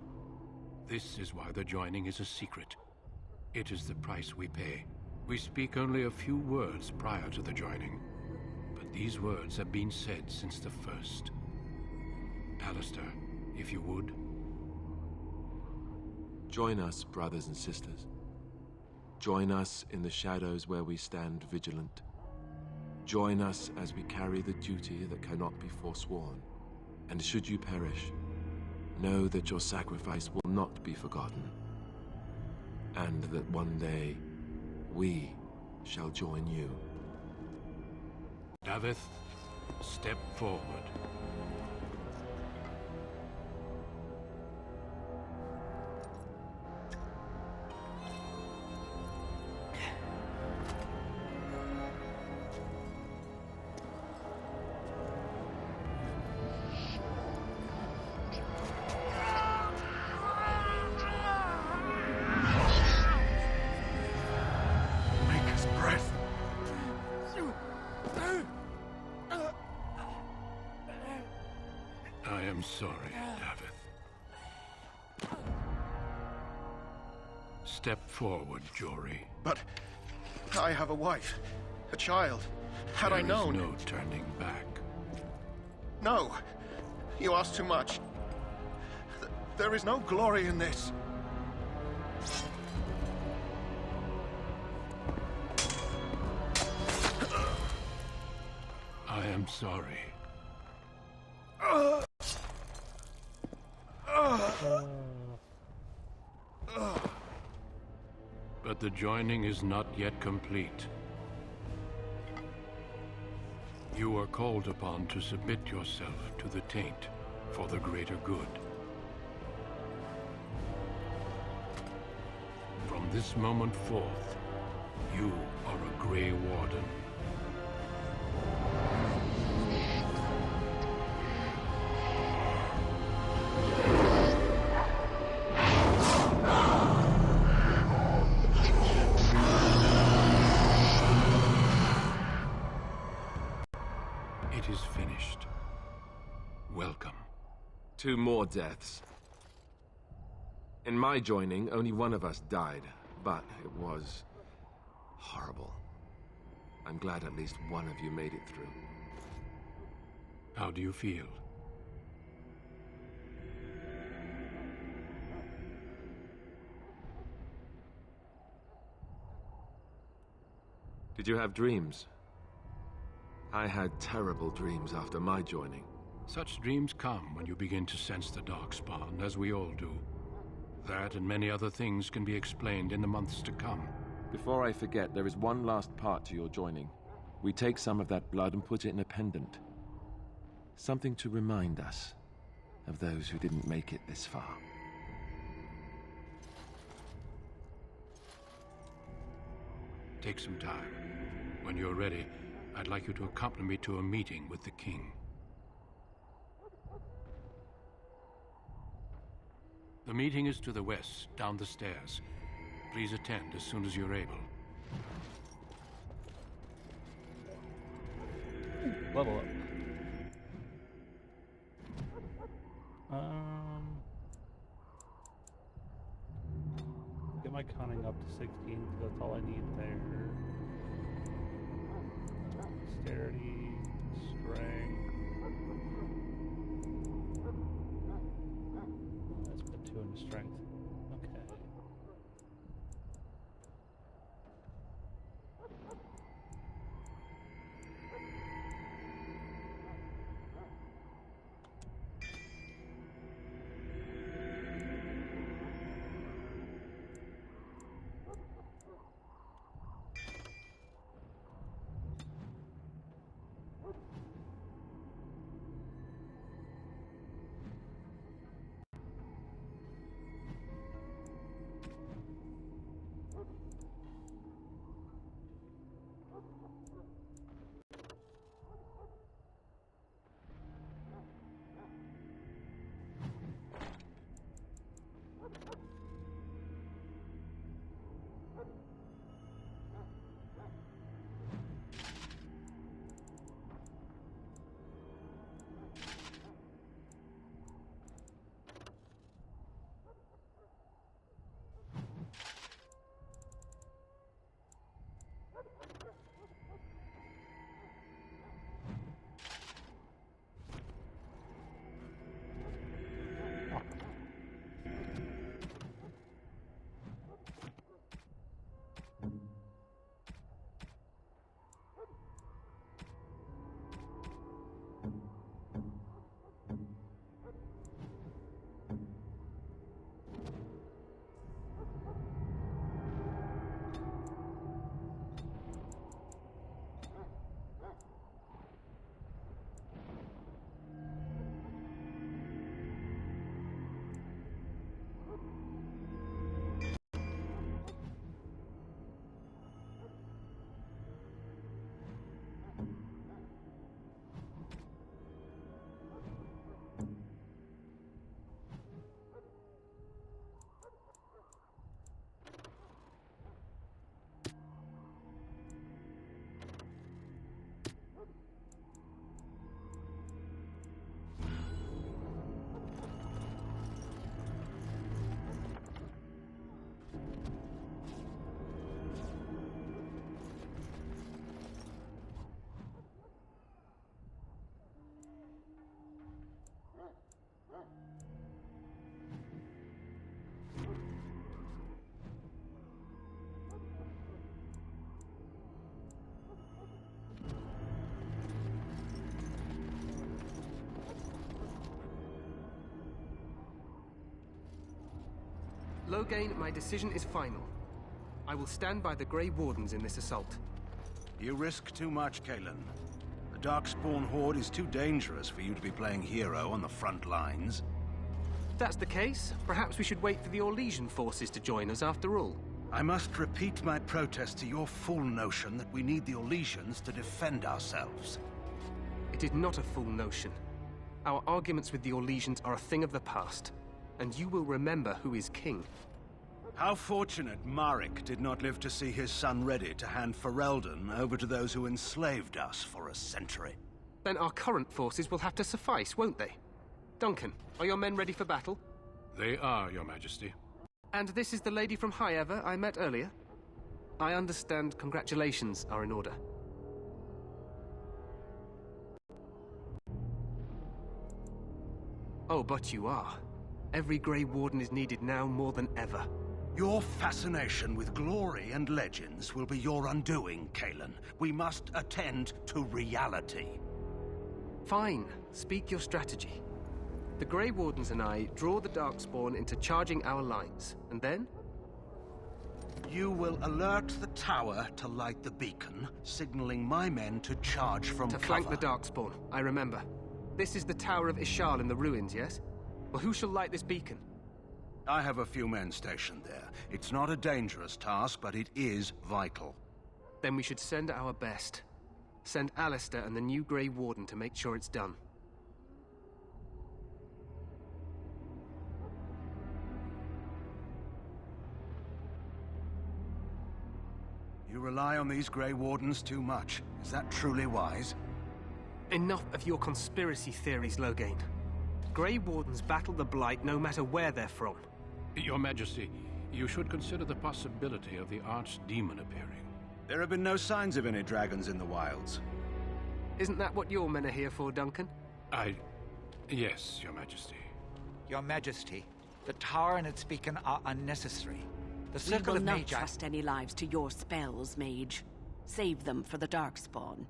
This is why the joining is a secret. It is the price we pay. We speak only a few words prior to the joining, but these words have been said since the first. Alistair, if you would. Join us, brothers and sisters. Join us in the shadows where we stand vigilant. Join us as we carry the duty that cannot be forsworn. And should you perish, know that your sacrifice will not be forgotten, and that one day we shall join you. Davith, step forward. I am sorry, Davith. Step forward, Jory. But I have a wife, a child. Had I known... There is no turning back. No! You ask too much. There is no glory in this. I am sorry. But the joining is not yet complete. You are called upon to submit yourself to the taint for the greater good. From this moment forth, you are a Grey Warden. It is finished. Welcome. 2 more deaths. In my joining, only one of us died, but it was horrible. I'm glad at least one of you made it through. How do you feel? Did you have dreams? I had terrible dreams after my joining. Such dreams come when you begin to sense the Darkspawn, as we all do. That and many other things can be explained in the months to come. Before I forget, there is one last part to your joining. We take some of that blood and put it in a pendant. Something to remind us of those who didn't make it this far. Take some time. When you're ready, I'd like you to accompany me to a meeting with the king. The meeting is to the west, down the stairs. Please attend as soon as you're able. Level up. Get my cunning up to 16, because that's all I need there. Dexterity, strength. Let's put 2 into strength. Okay. Loghain, my decision is final. I will stand by the Grey Wardens in this assault. You risk too much, Kalen. The Darkspawn Horde is too dangerous for you to be playing hero on the front lines. If that's the case, perhaps we should wait for the Orlesian forces to join us after all. I must repeat my protest to your fool notion that we need the Orlesians to defend ourselves. It is not a fool notion. Our arguments with the Orlesians are a thing of the past, and you will remember who is king. How fortunate Marek did not live to see his son ready to hand Ferelden over to those who enslaved us for a century. Then our current forces will have to suffice, won't they? Duncan, are your men ready for battle? They are, Your Majesty. And this is the lady from Highever I met earlier? I understand congratulations are in order. Oh, but you are. Every Grey Warden is needed now more than ever. Your fascination with glory and legends will be your undoing, Kalen. We must attend to reality. Fine. Speak your strategy. The Grey Wardens and I draw the Darkspawn into charging our lines, and then? You will alert the tower to light the beacon, signaling my men to charge from cover. To flank the Darkspawn, I remember. This is the Tower of Ishal in the ruins, yes? Well, who shall light this beacon? I have a few men stationed there. It's not a dangerous task, but it is vital. Then we should send our best. Send Alistair and the new Grey Warden to make sure it's done. You rely on these Grey Wardens too much. Is that truly wise? Enough of your conspiracy theories, Loghain. Grey Wardens battle the Blight no matter where they're from. Your Majesty, you should consider the possibility of the archdemon appearing. There have been no signs of any dragons in the wilds. Isn't that what your men are here for, Duncan? Yes, Your Majesty. Your Majesty, the tower and its beacon are unnecessary. The We circle will of not Magi... trust any lives to your spells, mage. Save them for the Darkspawn.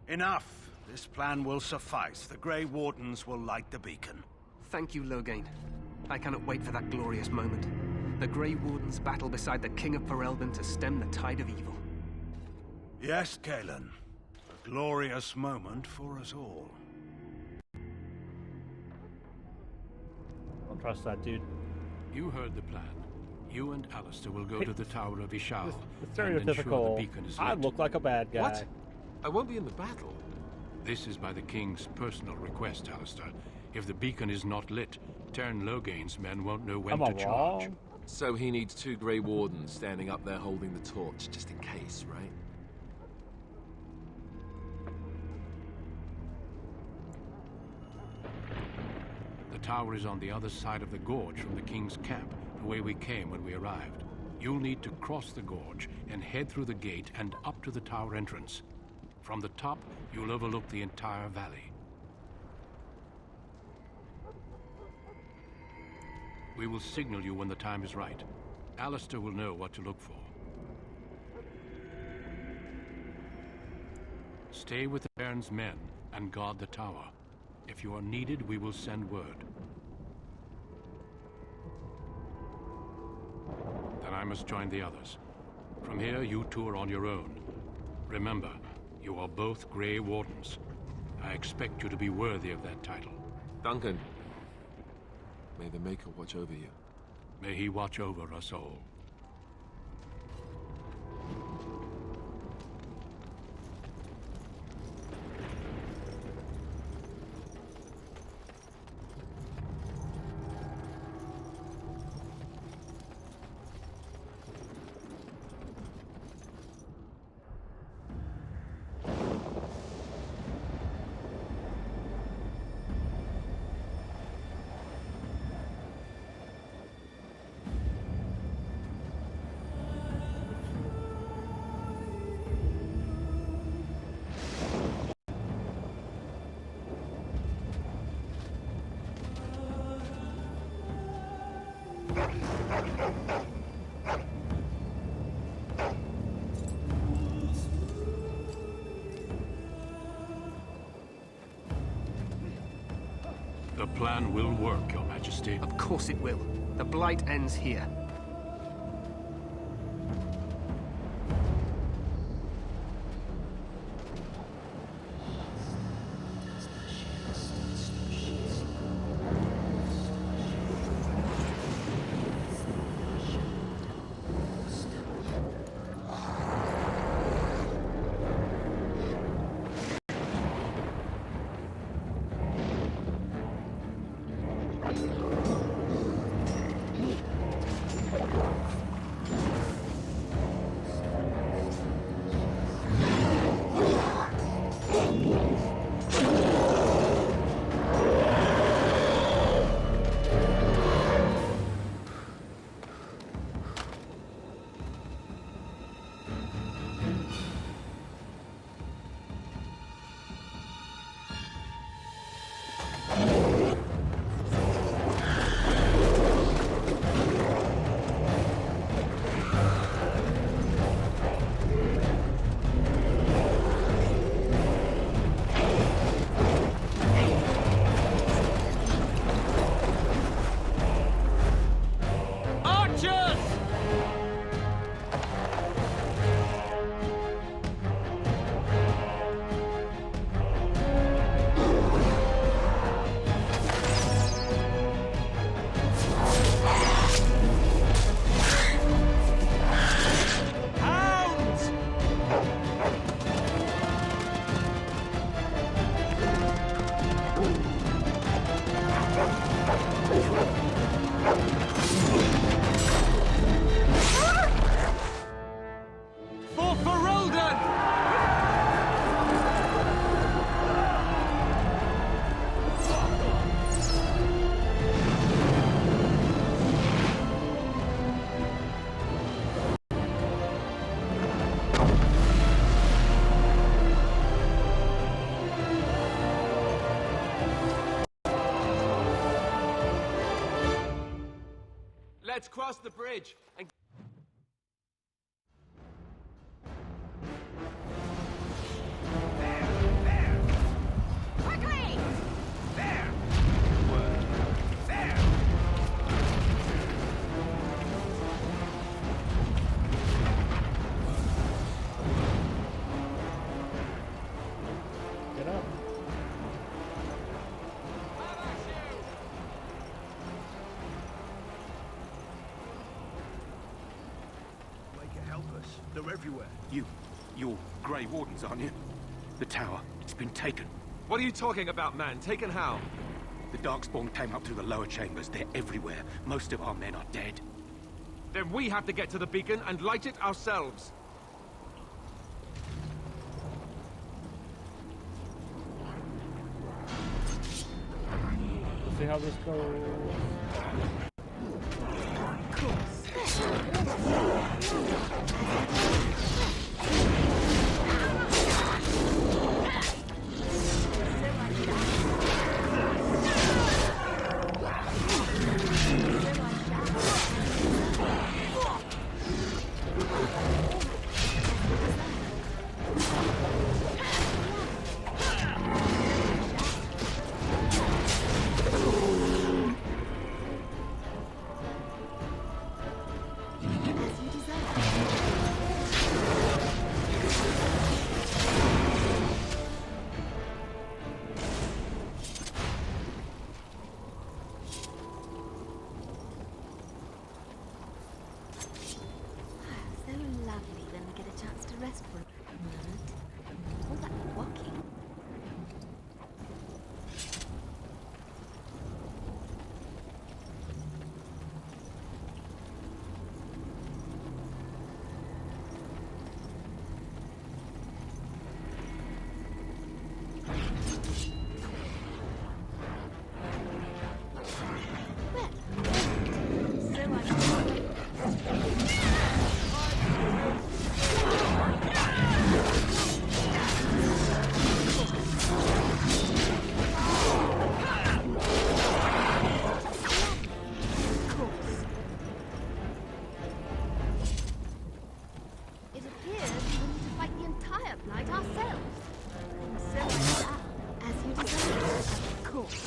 Enough! This plan will suffice. The Grey Wardens will light the beacon. Thank you, Loghain. I cannot wait for that glorious moment. The Grey Wardens battle beside the King of Ferelden to stem the tide of evil. Yes, Cailan. A glorious moment for us all. Don't trust that dude. You heard the plan. You and Alistair will go to the Tower of Ishal The and ensure the stereotypical, beacon is I lit. look like a bad guy. What? I won't be in the battle. This is by the King's personal request, Alistair. If the beacon is not lit, Tern Loghain's men won't know when to charge. So he needs 2 Grey Wardens standing up there holding the torch, just in case, right? The tower is on the other side of the gorge from the King's camp, the way we came when we arrived. You'll need to cross the gorge and head through the gate and up to the tower entrance. From the top, you'll overlook the entire valley. We will signal you when the time is right. Alistair will know what to look for. Stay with the Baron's men and guard the tower. If you are needed, we will send word. Then I must join the others. From here, you two are on your own. Remember, you are both Grey Wardens. I expect you to be worthy of that title. Duncan, may the Maker watch over you. May he watch over us all. The plan will work, Your Majesty. Of course it will. The Blight ends here. Let's cross the bridge and... Quickly! There! There! Get up. Make it help us. They're everywhere. You're Grey Wardens, aren't you? The tower, it's been taken. What are you talking about, man? Taken how? The Darkspawn came up through the lower chambers. They're everywhere. Most of our men are dead. Then we have to get to the beacon and light it ourselves. Let's see how this goes. So lovely when we get a chance to rest for a moment. All that walking. It appears we need to fight the entire flight ourselves. So much that, as you desire, of course.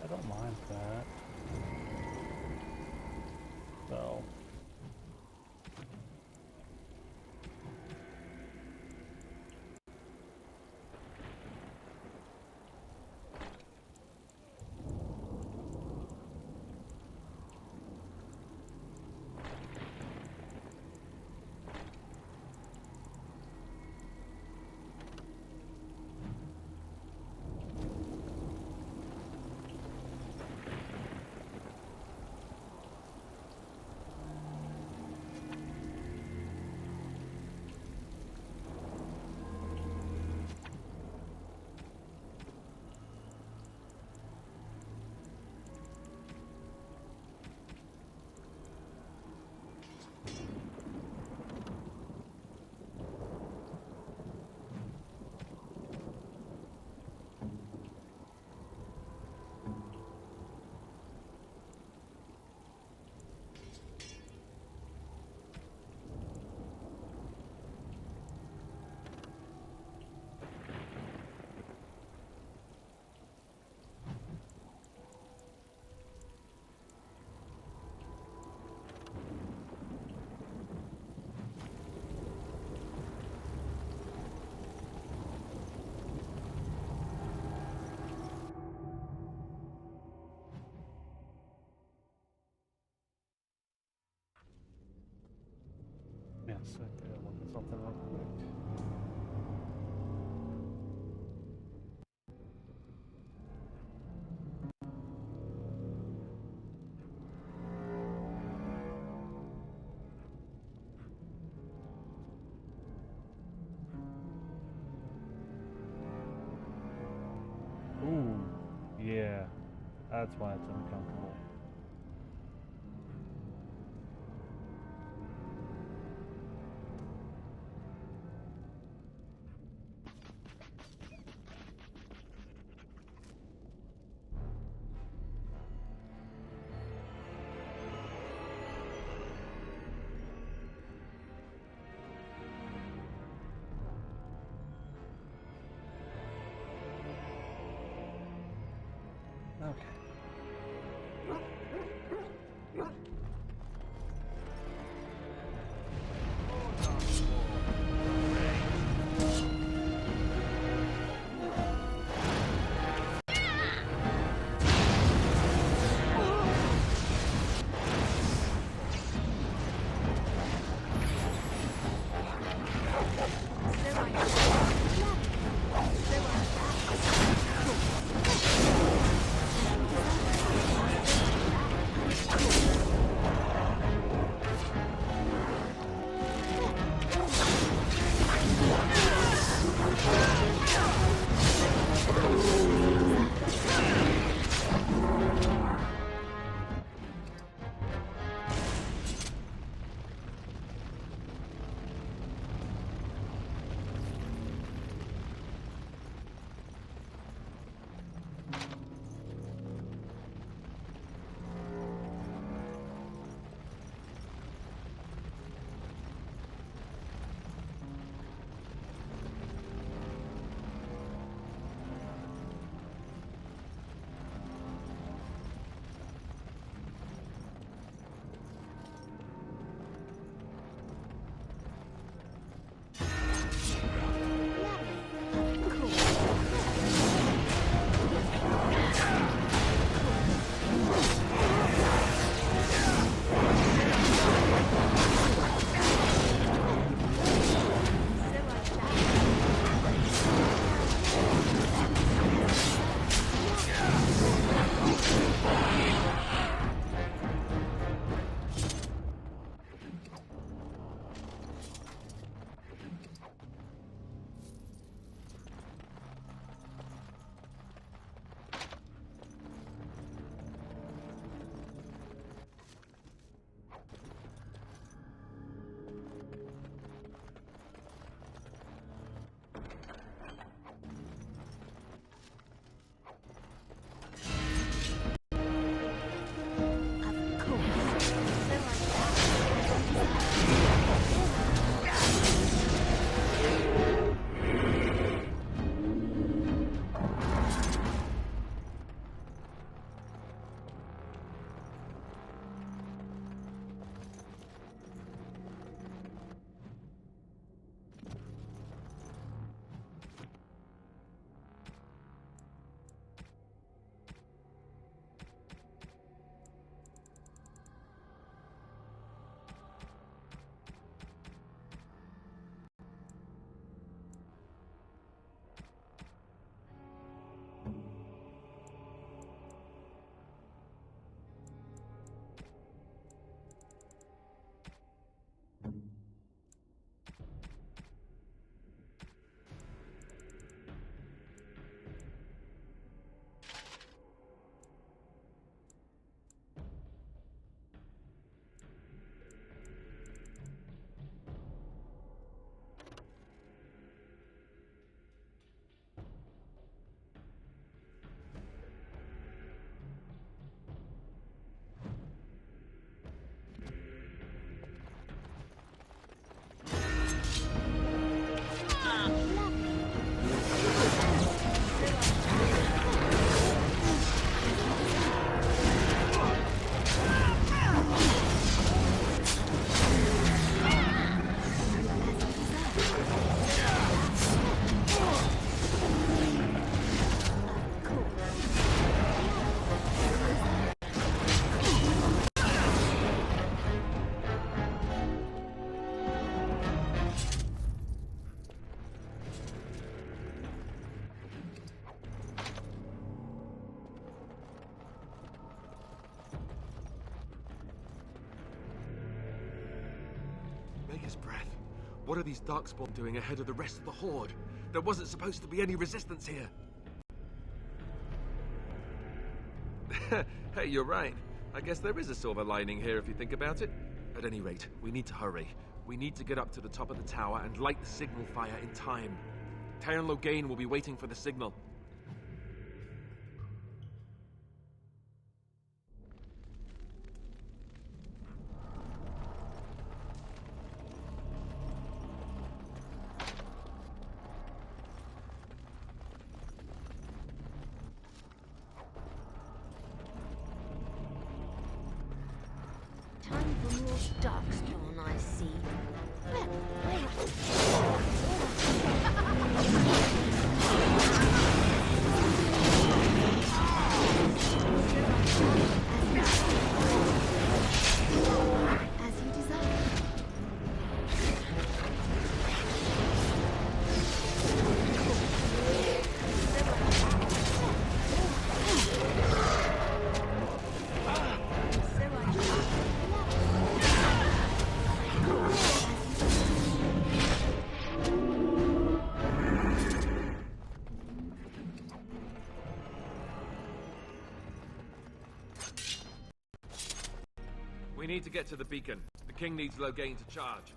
I don't mind that. So. So, yeah, look at something real quick. Ooh, yeah, that's why it's uncomfortable. Okay. his breath. What are these Darkspawn doing ahead of the rest of the Horde? There wasn't supposed to be any resistance here. Hey, you're right. I guess there is a silver lining here if you think about it. At any rate, we need to hurry. We need to get up to the top of the tower and light the signal fire in time. Taron Loghain will be waiting for the signal. Time for more Darkspawn, I see. As you desire. We need to get to the beacon. The king needs Loghain to charge.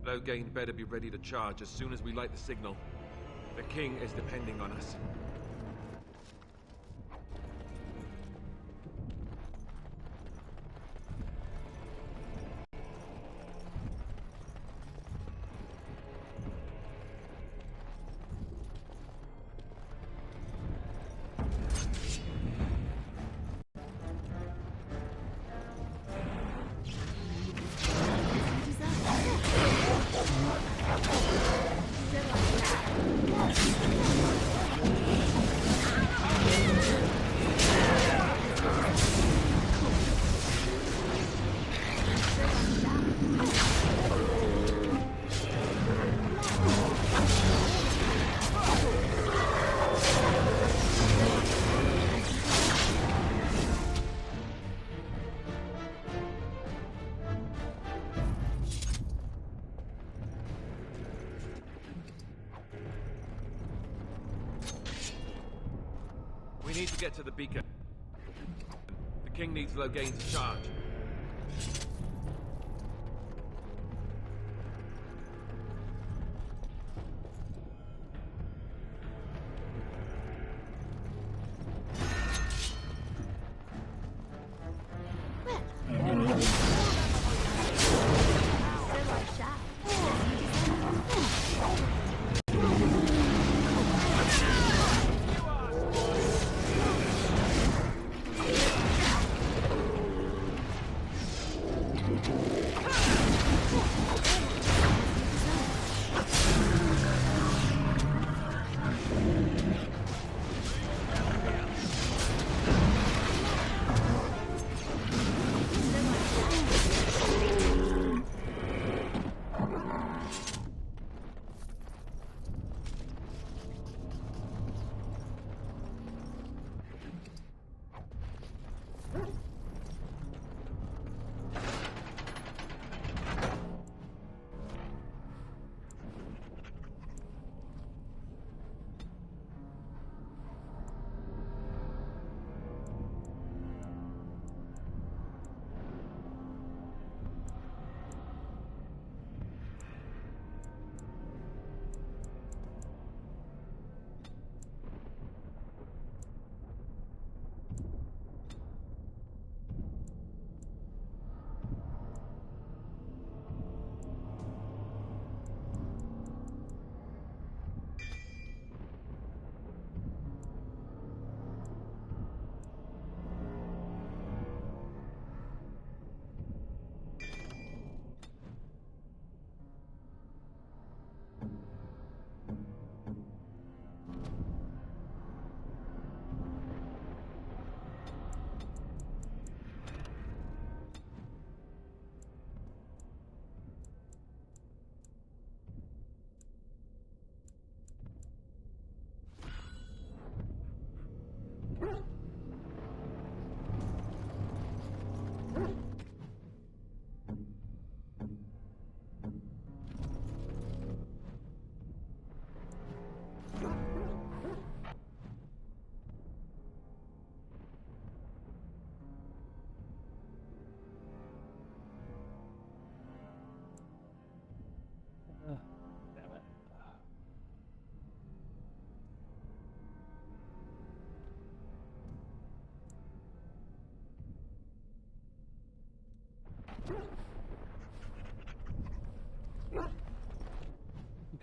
Loghain better be ready to charge as soon as we light the signal. The king is depending on us. We need to get to the beacon. The king needs Loghain to charge.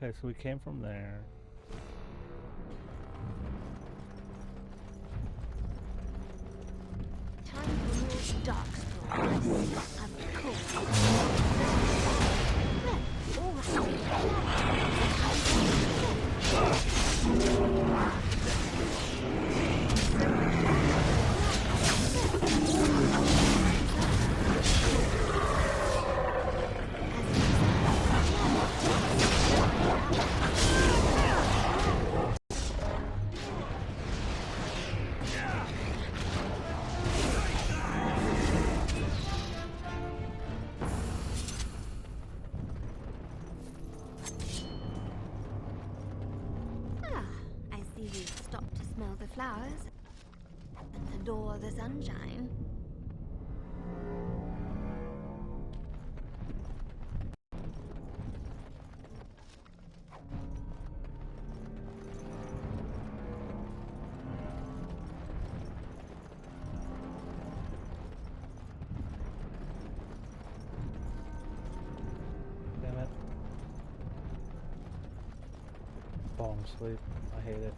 Okay, so we came from there. Time for more darkspawn. Of the flowers and adore the sunshine. Damn it. Falling asleep. I hate it.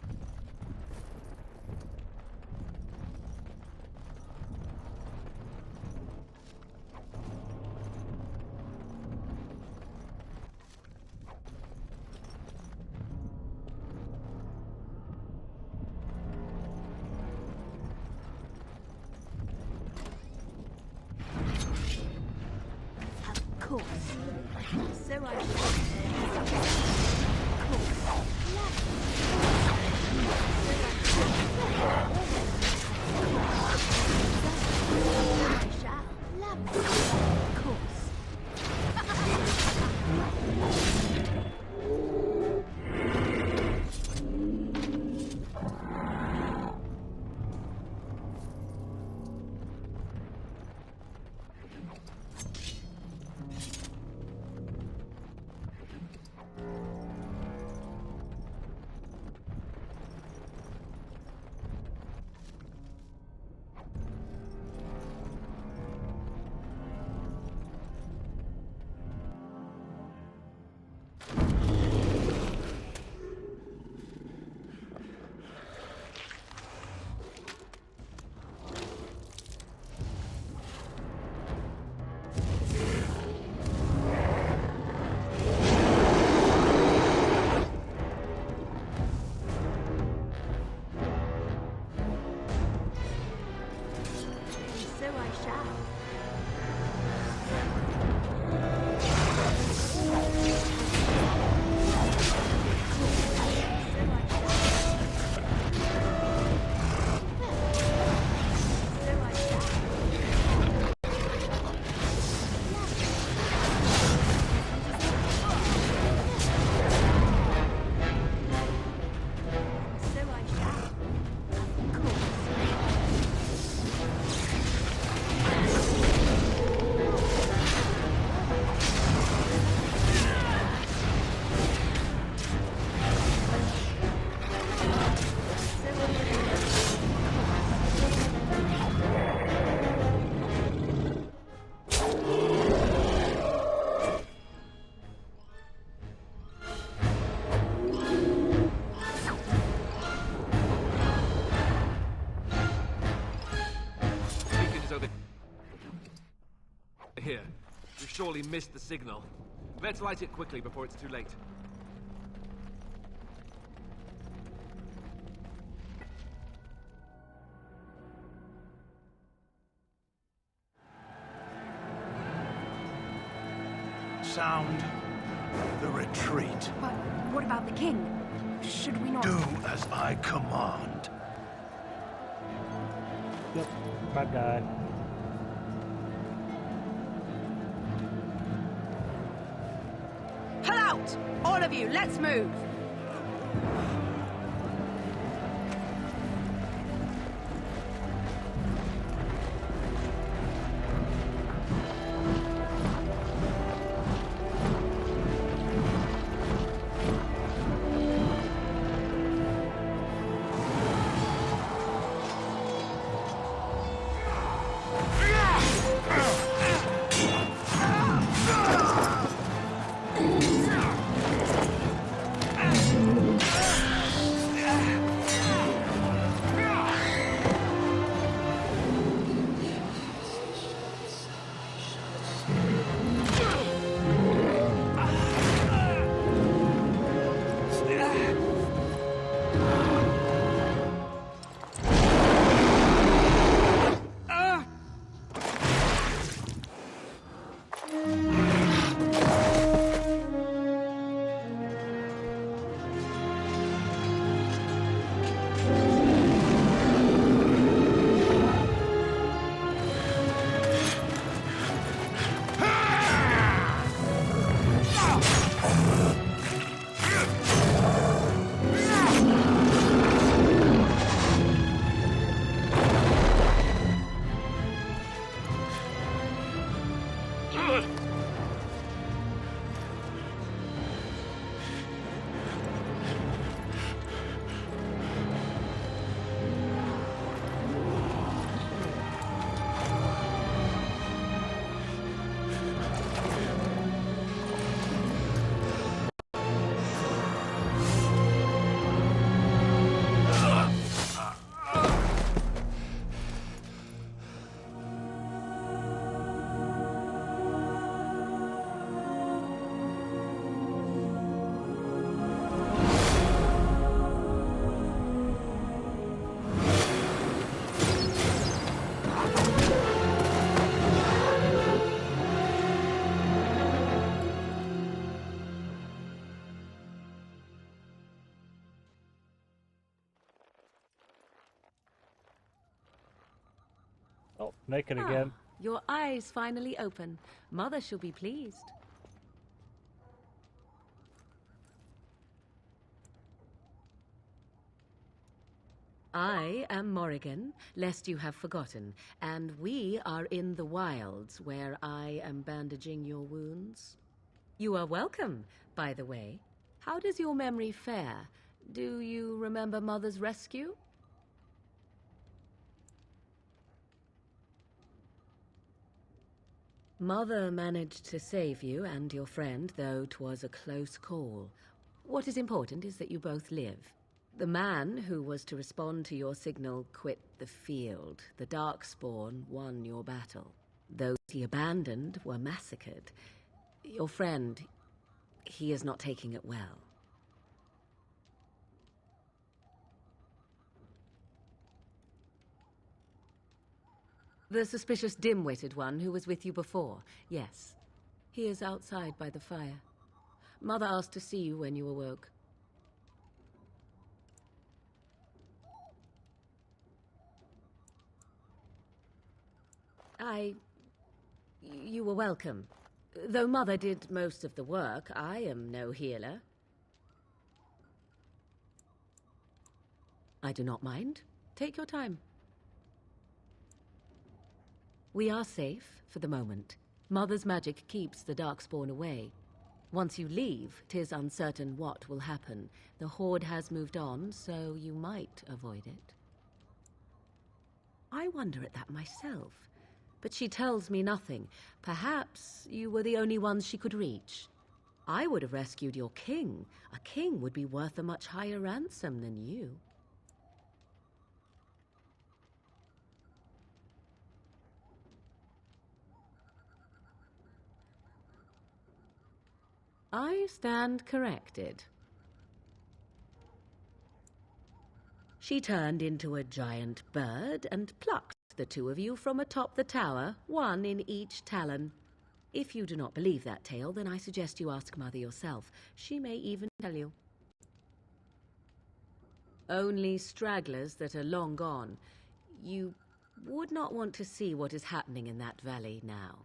surely missed the signal. Let's light it quickly before it's too late. Sound the retreat. But what about the king? Should we not... Do as I command. Yep, bad guy. Pull out! All of you, let's move! Oh, naked again. Your eyes finally open. Mother shall be pleased. I am Morrigan, lest you have forgotten, and we are in the wilds where I am bandaging your wounds. You are welcome, by the way. How does your memory fare? Do you remember Mother's rescue? Mother managed to save you and your friend, though 'twas a close call. What is important is that you both live. The man who was to respond to your signal quit the field. The Darkspawn won your battle. Those he abandoned were massacred. Your friend, he is not taking it well. The suspicious dim-witted one who was with you before, yes. He is outside by the fire. Mother asked to see you when you awoke. You were welcome. Though Mother did most of the work, I am no healer. I do not mind. Take your time. We are safe, for the moment. Mother's magic keeps the Darkspawn away. Once you leave, 'tis uncertain what will happen. The Horde has moved on, so you might avoid it. I wonder at that myself. But she tells me nothing. Perhaps you were the only ones she could reach. I would have rescued your king. A king would be worth a much higher ransom than you. I stand corrected. She turned into a giant bird and plucked the two of you from atop the tower, one in each talon. If you do not believe that tale, then I suggest you ask Mother yourself. She may even tell you. Only stragglers that are long gone. You would not want to see what is happening in that valley now.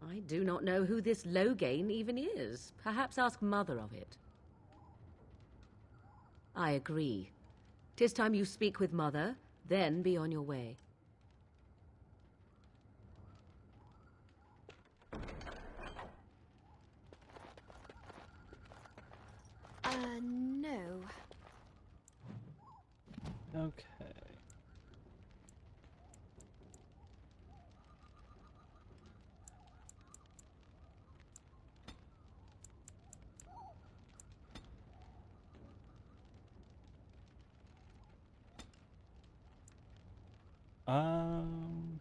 I do not know who this Loghain even is. Perhaps ask Mother of it. I agree. 'Tis time you speak with Mother, then be on your way. No. Okay. Um...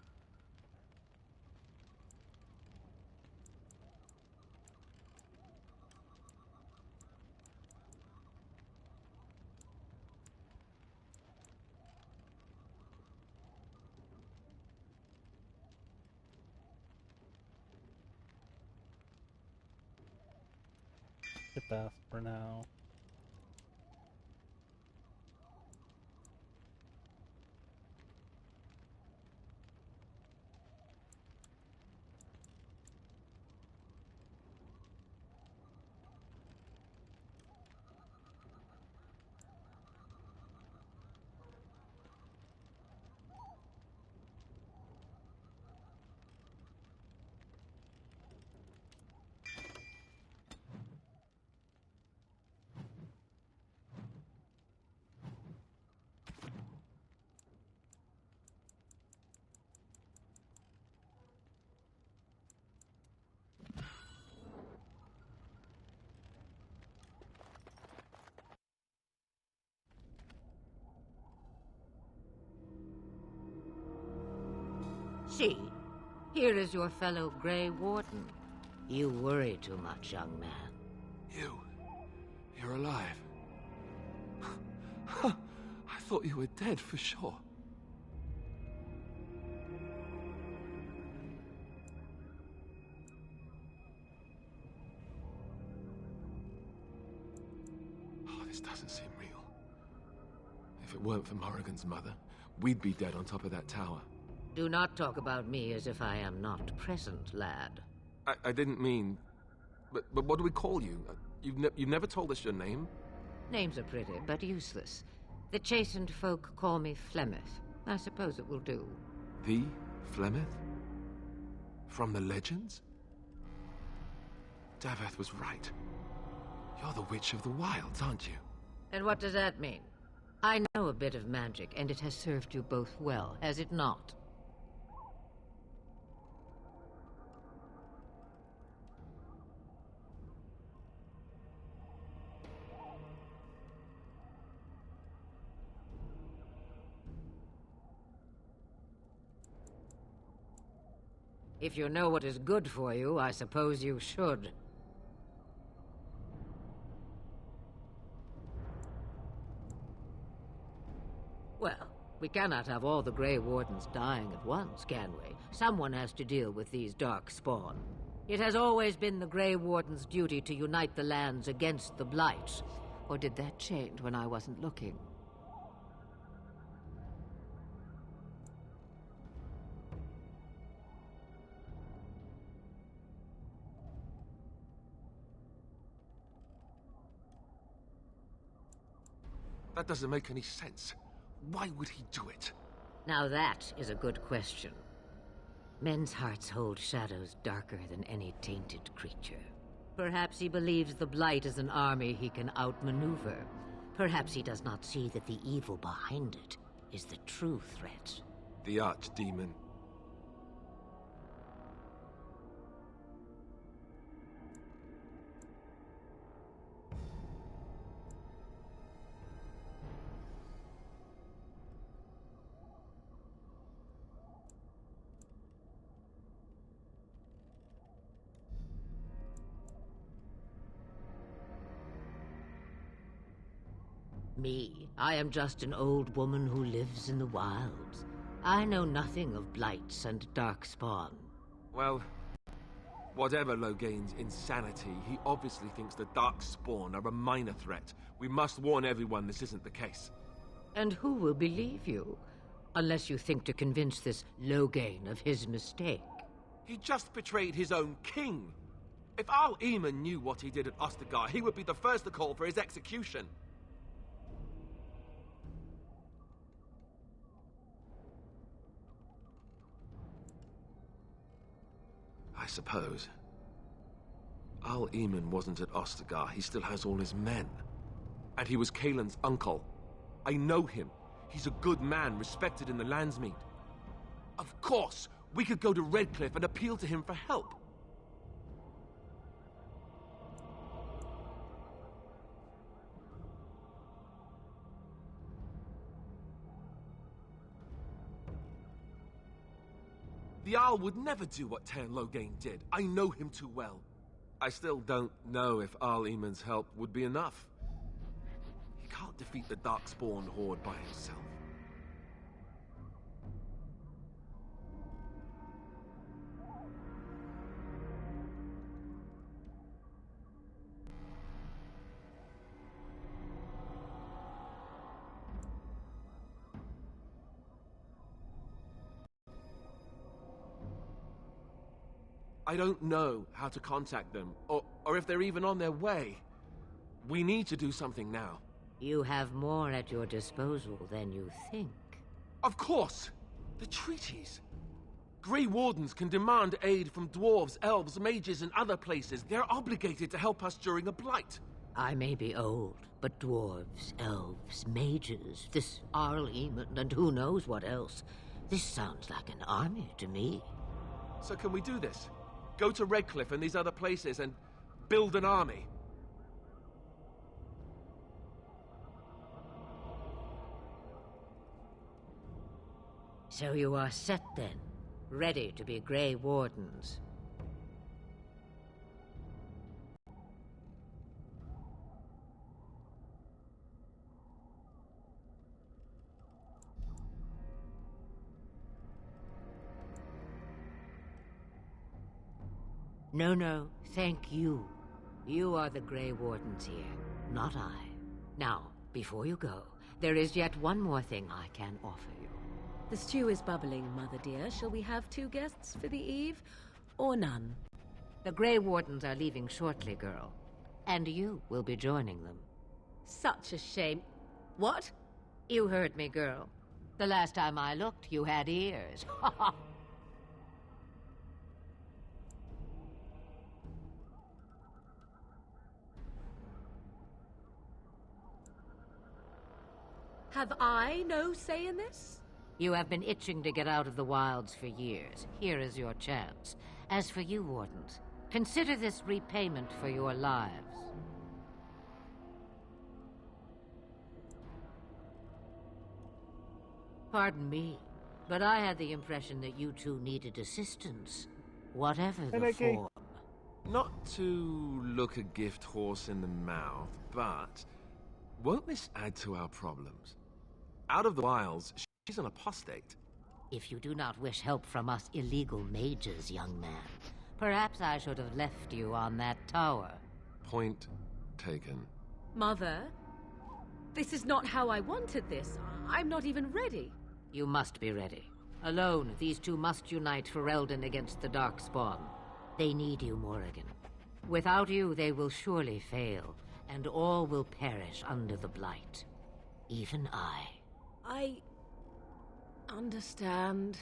Get that for now. See, here is your fellow Grey Warden. You worry too much, young man. You're alive. I thought you were dead for sure. Oh, this doesn't seem real. If it weren't for Morrigan's mother, we'd be dead on top of that tower. Do not talk about me as if I am not present, lad. I didn't mean... But what do we call you? You've never told us your name? Names are pretty, but useless. The chastened folk call me Flemeth. I suppose it will do. The Flemeth? From the legends? Daveth was right. You're the Witch of the Wilds, aren't you? And what does that mean? I know a bit of magic, and it has served you both well, has it not? If you know what is good for you, I suppose you should. Well, we cannot have all the Grey Wardens dying at once, can we? Someone has to deal with these dark spawn. It has always been the Grey Warden's duty to unite the lands against the Blight. Or did that change when I wasn't looking? That doesn't make any sense. Why would he do it? Now that is a good question. Men's hearts hold shadows darker than any tainted creature. Perhaps he believes the Blight is an army he can outmaneuver. Perhaps he does not see that the evil behind it is the true threat. The Archdemon. Me, I am just an old woman who lives in the wilds. I know nothing of blights and darkspawn. Well, whatever Loghain's insanity, he obviously thinks the Darkspawn are a minor threat. We must warn everyone this isn't the case. And who will believe you? Unless you think to convince this Loghain of his mistake. He just betrayed his own king. If Al Eamon knew what he did at Ostagar, he would be the first to call for his execution. I suppose. Al Eamon wasn't at Ostagar. He still has all his men. And he was Kaelin's uncle. I know him. He's a good man, respected in the Landsmeet. Of course, we could go to Redcliffe and appeal to him for help. The Owl would never do what Tairn Loghain did. I know him too well. I still don't know if Al Eamon's help would be enough. He can't defeat the Darkspawn horde by himself. I don't know how to contact them, or if they're even on their way. We need to do something now. You have more at your disposal than you think. Of course! The treaties! Grey Wardens can demand aid from dwarves, elves, mages, and other places. They're obligated to help us during a blight. I may be old, but dwarves, elves, mages, this Arl Eamon, and who knows what else. This sounds like an army to me. So can we do this? Go to Redcliffe and these other places and build an army? So you are set then, ready to be Grey Wardens. No, thank you. You are the Grey Wardens here, not I. Now, before you go, there is yet one more thing I can offer you. The stew is bubbling, Mother dear. Shall we have 2 guests for the eve, or none? The Grey Wardens are leaving shortly, girl. And you will be joining them. Such a shame. What? You heard me, girl. The last time I looked, you had ears. Have I no say in this? You have been itching to get out of the wilds for years. Here is your chance. As for you, Wardens, consider this repayment for your lives. Pardon me, but I had the impression that you two needed assistance, whatever the form. Not to look a gift horse in the mouth, but won't this add to our problems? Out of the wilds, she's an apostate. If you do not wish help from us illegal mages, young man, perhaps I should have left you on that tower. Point taken. Mother, this is not how I wanted this. I'm not even ready. You must be ready. Alone, these two must unite for Eldon against the Darkspawn. They need you, Morrigan. Without you, they will surely fail, and all will perish under the Blight. Even I. I understand.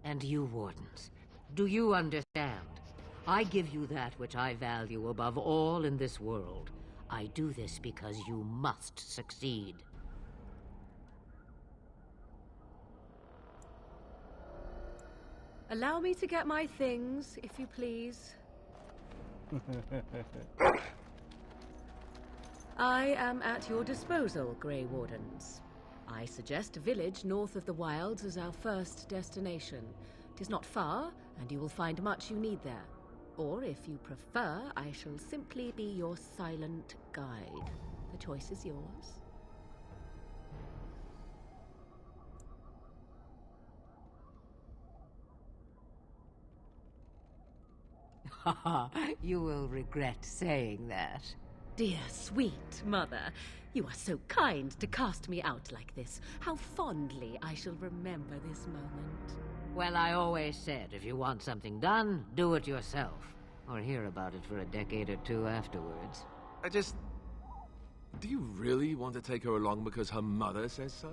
And you, Wardens, do you understand? I give you that which I value above all in this world. I do this because you must succeed. Allow me to get my things, if you please. I am at your disposal, Grey Wardens. I suggest a village north of the wilds as our first destination. It is not far, and you will find much you need there. Or, if you prefer, I shall simply be your silent guide. The choice is yours. You will regret saying that. Dear, sweet mother, you are so kind to cast me out like this. How fondly I shall remember this moment. Well, I always said, if you want something done, do it yourself. Or hear about it for a decade or two afterwards. Do you really want to take her along because her mother says so?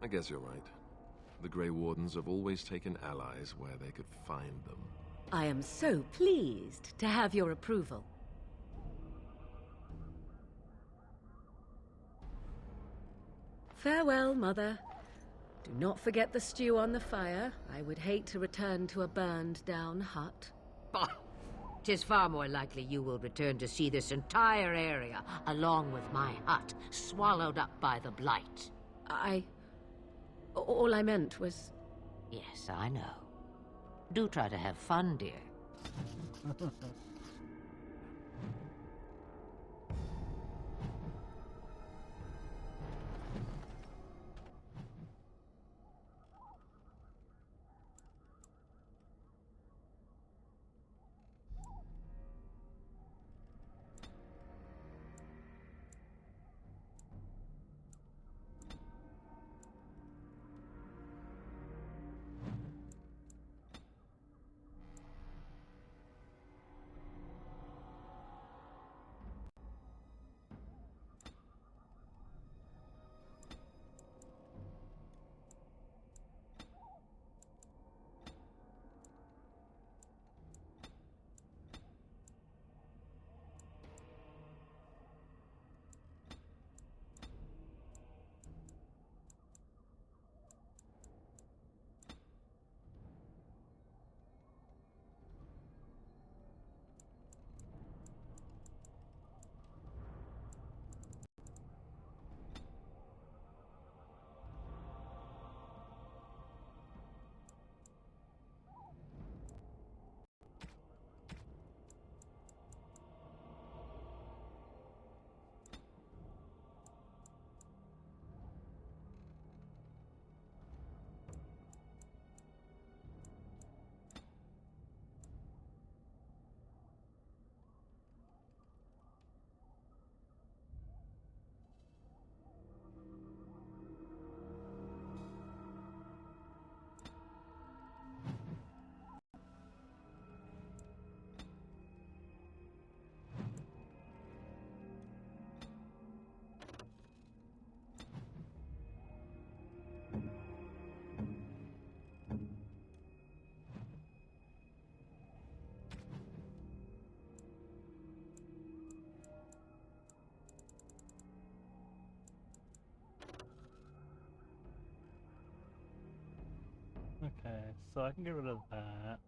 I guess you're right. The Grey Wardens have always taken allies where they could find them. I am so pleased to have your approval. Farewell, Mother. Do not forget the stew on the fire. I would hate to return to a burned-down hut. Bah! 'Tis far more likely you will return to see this entire area, along with my hut, swallowed up by the blight. All I meant was... Yes, I know. Do try to have fun, dear. Okay, so I can get rid of that.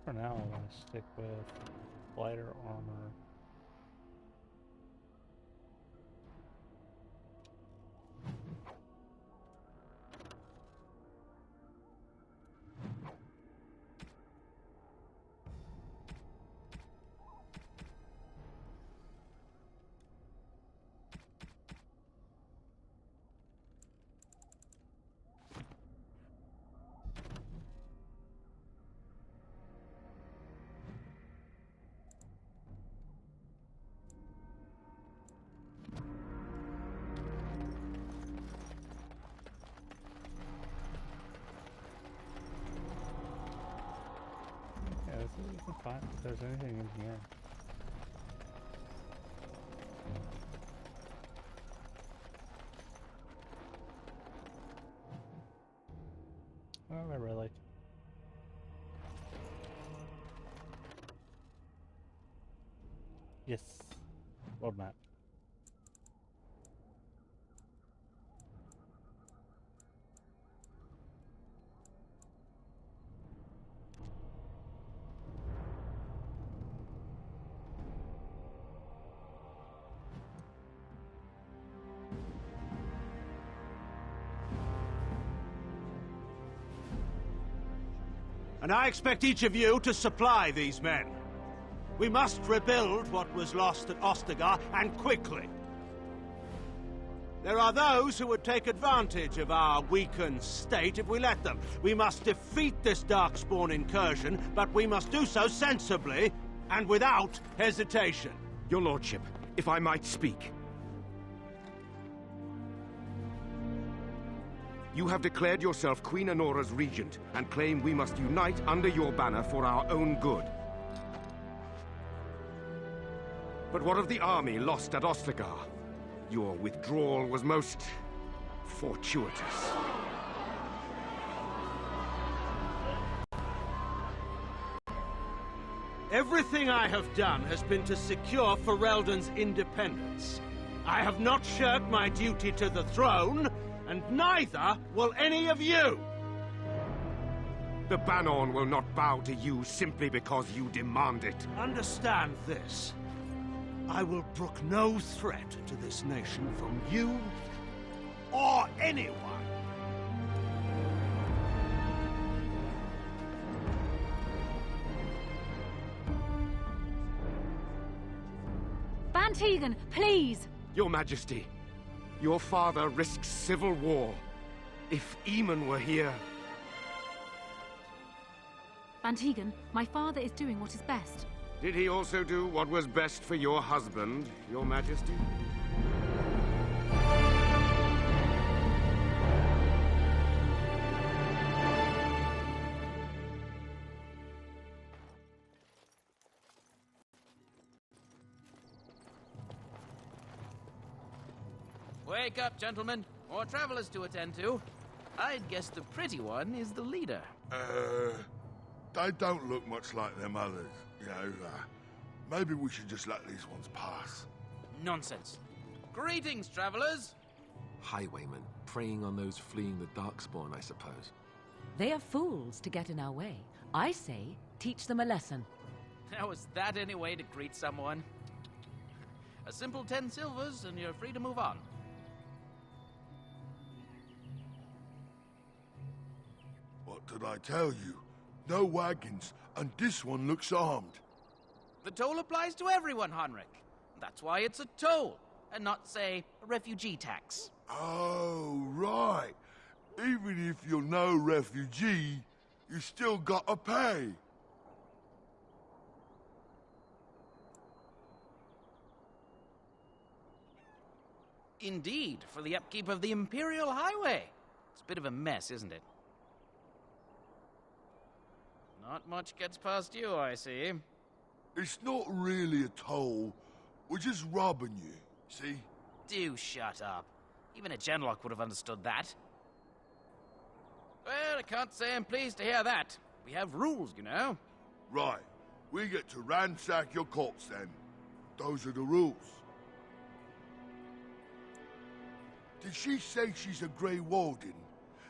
for now, I want to stick with lighter armor. Let's find if there's anything in here. Oh, not really. Yes. World map. And I expect each of you to supply these men. We must rebuild what was lost at Ostagar, and quickly. There are those who would take advantage of our weakened state if we let them. We must defeat this Darkspawn incursion, but we must do so sensibly and without hesitation. Your Lordship, if I might speak. You have declared yourself Queen Honora's regent, and claim we must unite under your banner for our own good. But what of the army lost at Ostagar? Your withdrawal was most fortuitous. Everything I have done has been to secure Ferelden's independence. I have not shirked my duty to the throne, and neither will any of you! The Banon will not bow to you simply because you demand it. Understand this. I will brook no threat to this nation from you or anyone. Van Tegan, please! Your Majesty, your father risks civil war. If Eamon were here... Van Tegan, my father is doing what is best. Did he also do what was best for your husband, Your Majesty? Wake up, gentlemen. More travelers to attend to. I'd guess the pretty one is the leader. They don't look much like them others, you know. Maybe we should just let these ones pass. Nonsense. Greetings, travelers. Highwaymen, preying on those fleeing the Darkspawn, I suppose. They are fools to get in our way. I say, teach them a lesson. How is that any way to greet someone? A simple 10 silvers and you're free to move on. What did I tell you? No wagons, and this one looks armed. The toll applies to everyone, Heinrich. That's why it's a toll, and not, say, a refugee tax. Oh, right. Even if you're no refugee, you still gotta pay. Indeed, for the upkeep of the Imperial Highway. It's a bit of a mess, isn't it? Not much gets past you, I see. It's not really a toll. We're just robbing you, see? Do shut up. Even a Genlock would have understood that. Well, I can't say I'm pleased to hear that. We have rules, you know. Right. We get to ransack your corpse, then. Those are the rules. Did she say she's a Grey Warden?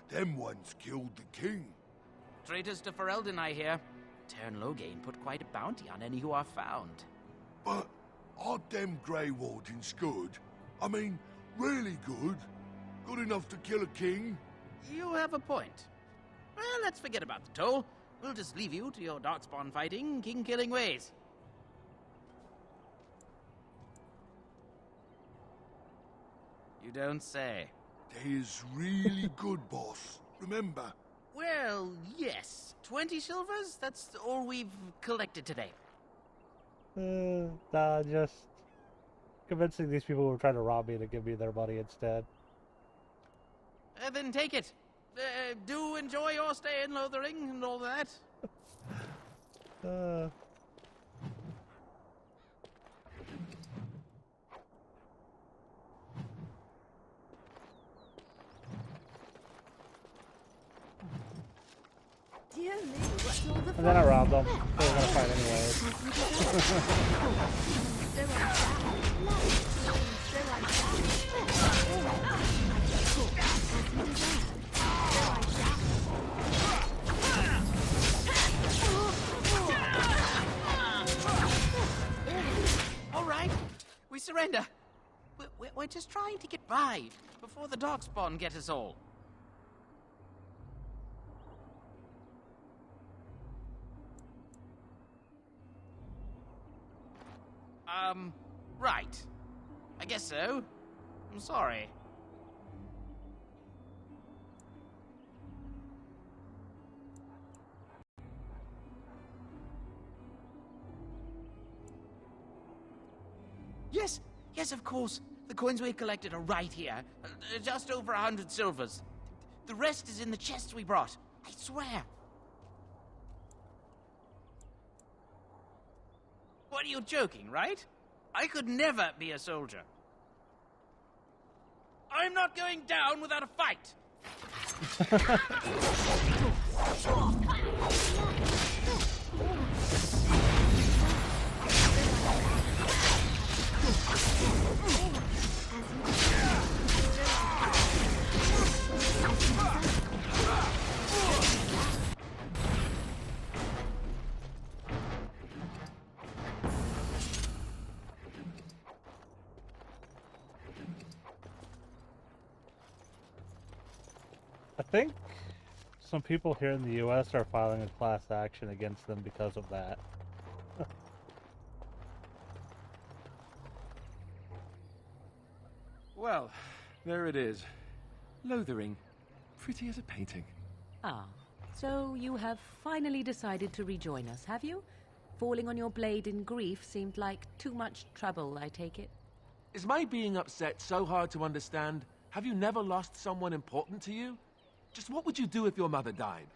Them ones killed the king. Traitors to Ferelden, I hear. Teyrn Loghain put quite a bounty on any who are found. But are them Grey Wardens good? I mean, really good? Good enough to kill a king? You have a point. Well, let's forget about the toll. We'll just leave you to your darkspawn fighting, king-killing ways. You don't say. They is really good, boss. Remember? Well, yes. 20 silvers? That's all we've collected today. Nah, just convincing these people who are trying to rob me to give me their money instead. Then take it. Do enjoy your stay in Lothering and all that. Dear me, what's all the And then I fuss? robbed them. They were gonna fight anyways. All right, we surrender. We're just trying to get by before the darkspawn get us all. Right. I guess so. I'm sorry. Yes, yes, of course. The coins we collected are right here. Just over 100 silvers. The rest is in the chests we brought. I swear. What, are you joking, right? I could never be a soldier. I'm not going down without a fight. I think some people here in the U.S. are filing a class action against them because of that. Well, there it is. Lothering. Pretty as a painting. Ah, so you have finally decided to rejoin us, have you? Falling on your blade in grief seemed like too much trouble, I take it. Is my being upset so hard to understand? Have you never lost someone important to you? Just what would you do if your mother died?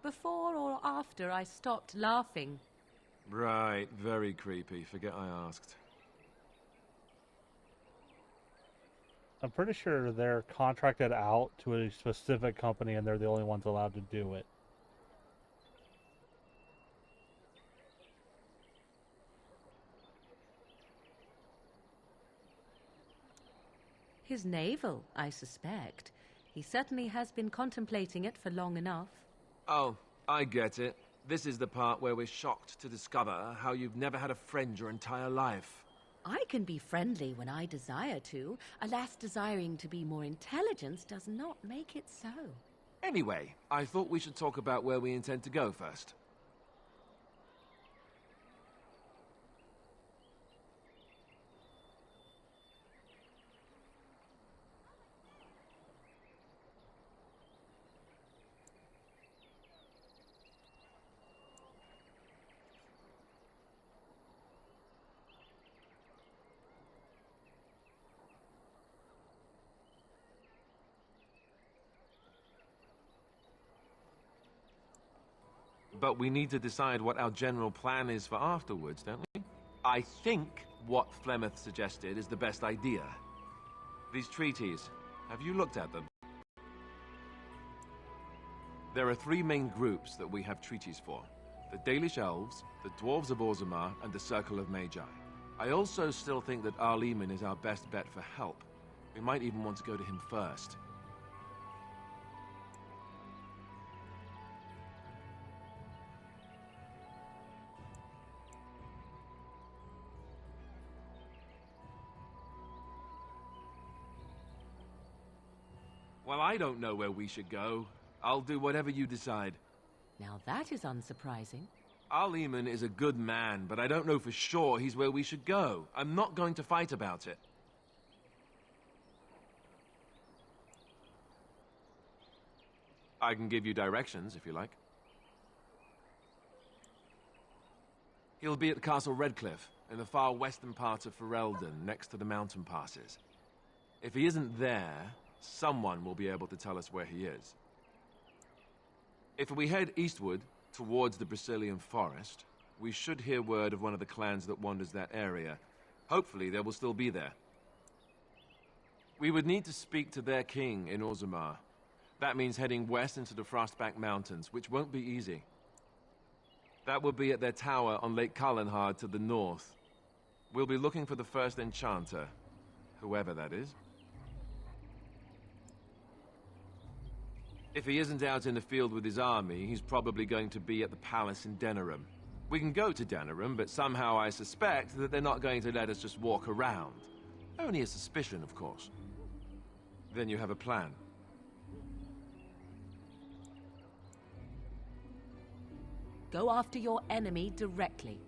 Before or after I stopped laughing? Right, very creepy. Forget I asked. I'm pretty sure they're contracted out to a specific company and they're the only ones allowed to do it. His navel, I suspect. He certainly has been contemplating it for long enough. Oh, I get it. This is the part where we're shocked to discover how you've never had a friend your entire life. I can be friendly when I desire to. Alas, desiring to be more intelligent does not make it so. Anyway, I thought we should talk about where we intend to go first. But we need to decide what our general plan is for afterwards, don't we? I think what Flemeth suggested is the best idea. These treaties, have you looked at them? There are three main groups that we have treaties for. The Dalish Elves, the Dwarves of Orzammar, and the Circle of Magi. I also still think that Arleman is our best bet for help. We might even want to go to him first. Well, I don't know where we should go. I'll do whatever you decide. Now that is unsurprising. Al-Eman is a good man, but I don't know for sure he's where we should go. I'm not going to fight about it. I can give you directions, if you like. He'll be at Castle Redcliffe, in the far western part of Ferelden, next to the mountain passes. If he isn't there, someone will be able to tell us where he is. If we head eastward, towards the Brazilian forest, we should hear word of one of the clans that wanders that area. Hopefully, they will still be there. We would need to speak to their king in Orzammar. That means heading west into the Frostback Mountains, which won't be easy. That will be at their tower on Lake Kallenhard to the north. We'll be looking for the first enchanter, whoever that is. If he isn't out in the field with his army, he's probably going to be at the palace in Denerim. We can go to Denerim, but somehow I suspect that they're not going to let us just walk around. Only a suspicion, of course. Then you have a plan. Go after your enemy directly.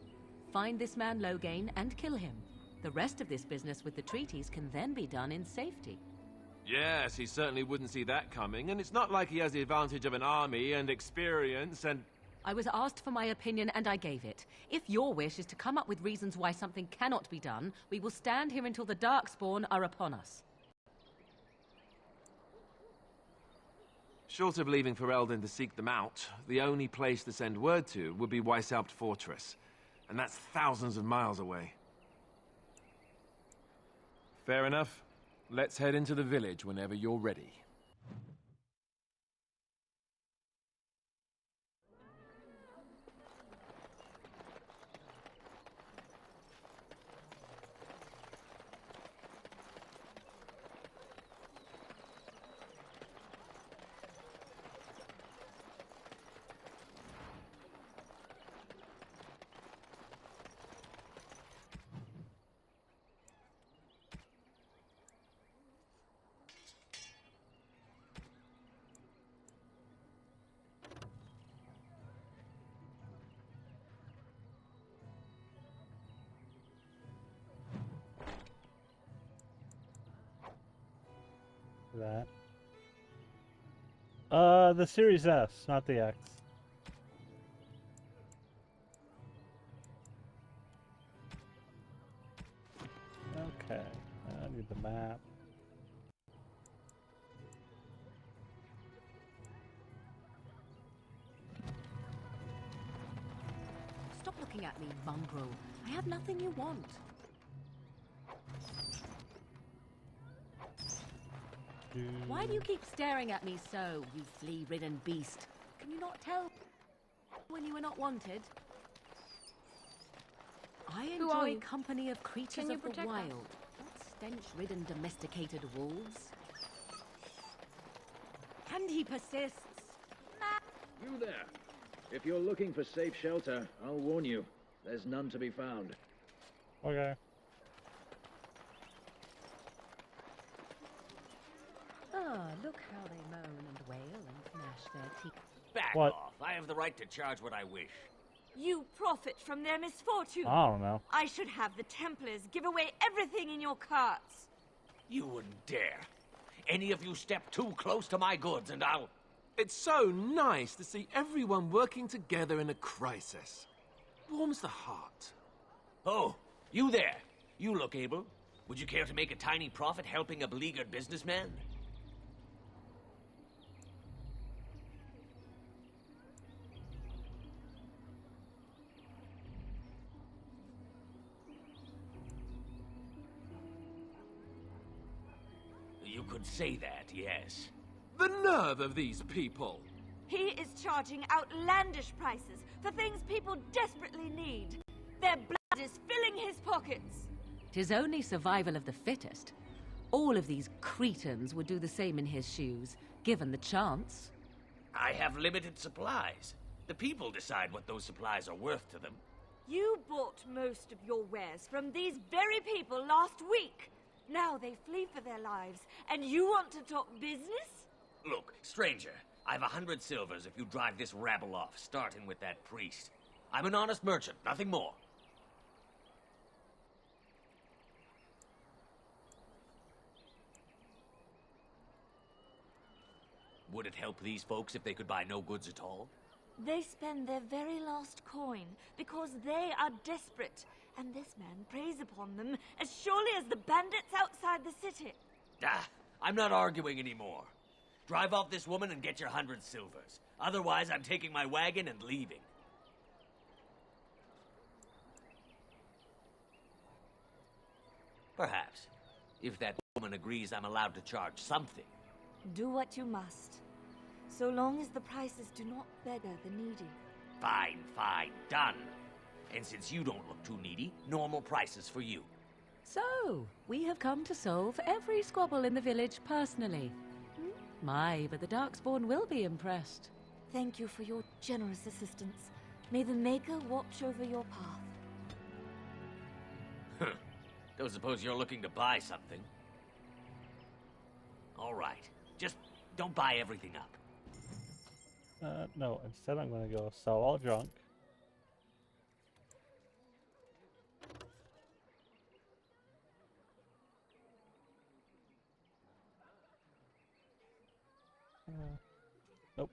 Find this man Loghain and kill him. The rest of this business with the treaties can then be done in safety. Yes, he certainly wouldn't see that coming, and it's not like he has the advantage of an army and experience and... I was asked for my opinion and I gave it. If your wish is to come up with reasons why something cannot be done, we will stand here until the Darkspawn are upon us. Short of leaving Ferelden to seek them out, the only place to send word to would be Weishaupt Fortress. And that's thousands of miles away. Fair enough. Let's head into the village whenever you're ready. That. The Series S, not the X. Okay, I need the map. Stop looking at me, mongrel. I have nothing you want. Why do you keep staring at me so, you flea-ridden beast? Can you not tell when you are not wanted? I enjoy company of creatures of the wild, not stench-ridden domesticated wolves. And he persists. You there. If you're looking for safe shelter, I'll warn you. There's none to be found. Okay. Ah, look how they moan and wail and gnash their teeth. Back What? off. I have the right to charge what I wish. You profit from their misfortune. I don't know. I should have the Templars give away everything in your carts. You wouldn't dare. Any of you step too close to my goods and I'll... It's so nice to see everyone working together in a crisis. Warms the heart. Oh, you there. You look able. Would you care to make a tiny profit helping a beleaguered businessman? You could say that, yes. The nerve of these people! He is charging outlandish prices for things people desperately need. Their blood is filling his pockets. 'Tis only survival of the fittest. All of these cretins would do the same in his shoes, given the chance. I have limited supplies. The people decide what those supplies are worth to them. You bought most of your wares from these very people last week. Now they flee for their lives, and you want to talk business? Look, stranger, I've 100 silvers if you drive this rabble off, starting with that priest. I'm an honest merchant, nothing more. Would it help these folks if they could buy no goods at all? They spend their very last coin because they are desperate, and this man preys upon them as surely as the bandits outside the city. Ah, I'm not arguing anymore. Drive off this woman and get your 100 silvers. Otherwise, I'm taking my wagon and leaving. Perhaps. If that woman agrees I'm allowed to charge something. Do what you must, so long as the prices do not beggar the needy. Fine, fine, done. And since you don't look too needy, normal prices for you. So, we have come to solve every squabble in the village personally. My, but the Darkspawn will be impressed. Thank you for your generous assistance. May the Maker watch over your path. Don't suppose you're looking to buy something. All right. Just don't buy everything up. No, instead I'm going to go sell all junk. Nope.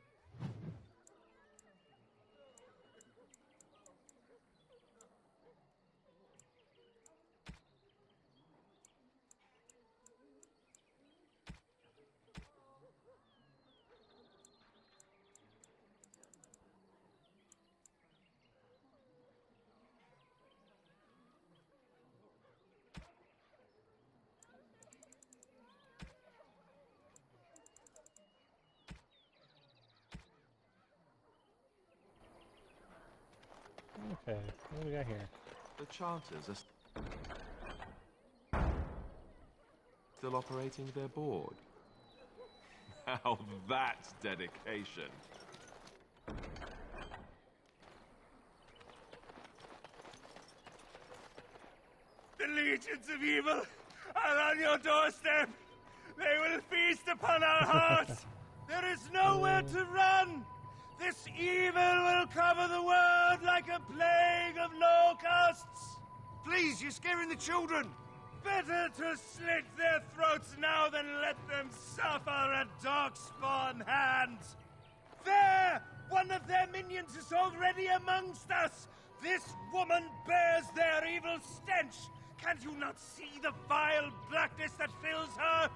Okay, what do we got here? The charters are still operating their board. Now that's dedication. The legions of evil are on your doorstep. They will feast upon our hearts. There is nowhere to run. This evil will cover the world like a plague of locusts. Please, you're scaring the children. Better to slit their throats now than let them suffer at Darkspawn hands. There! One of their minions is already amongst us. This woman bears their evil stench. Can't you not see the vile blackness that fills her?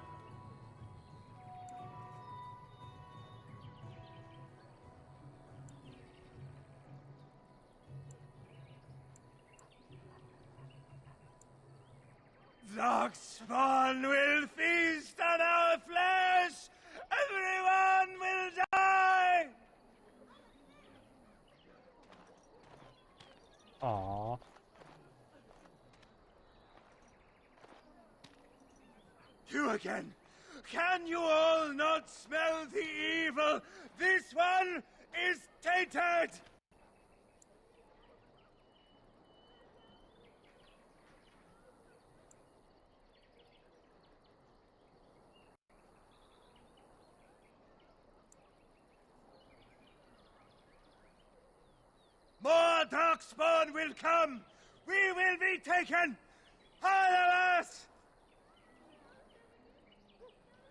Darkspawn will feast on our flesh! Everyone will die! Aww. You again! Can you all not smell the evil? This one is tainted! More Darkspawn will come! We will be taken! All of us!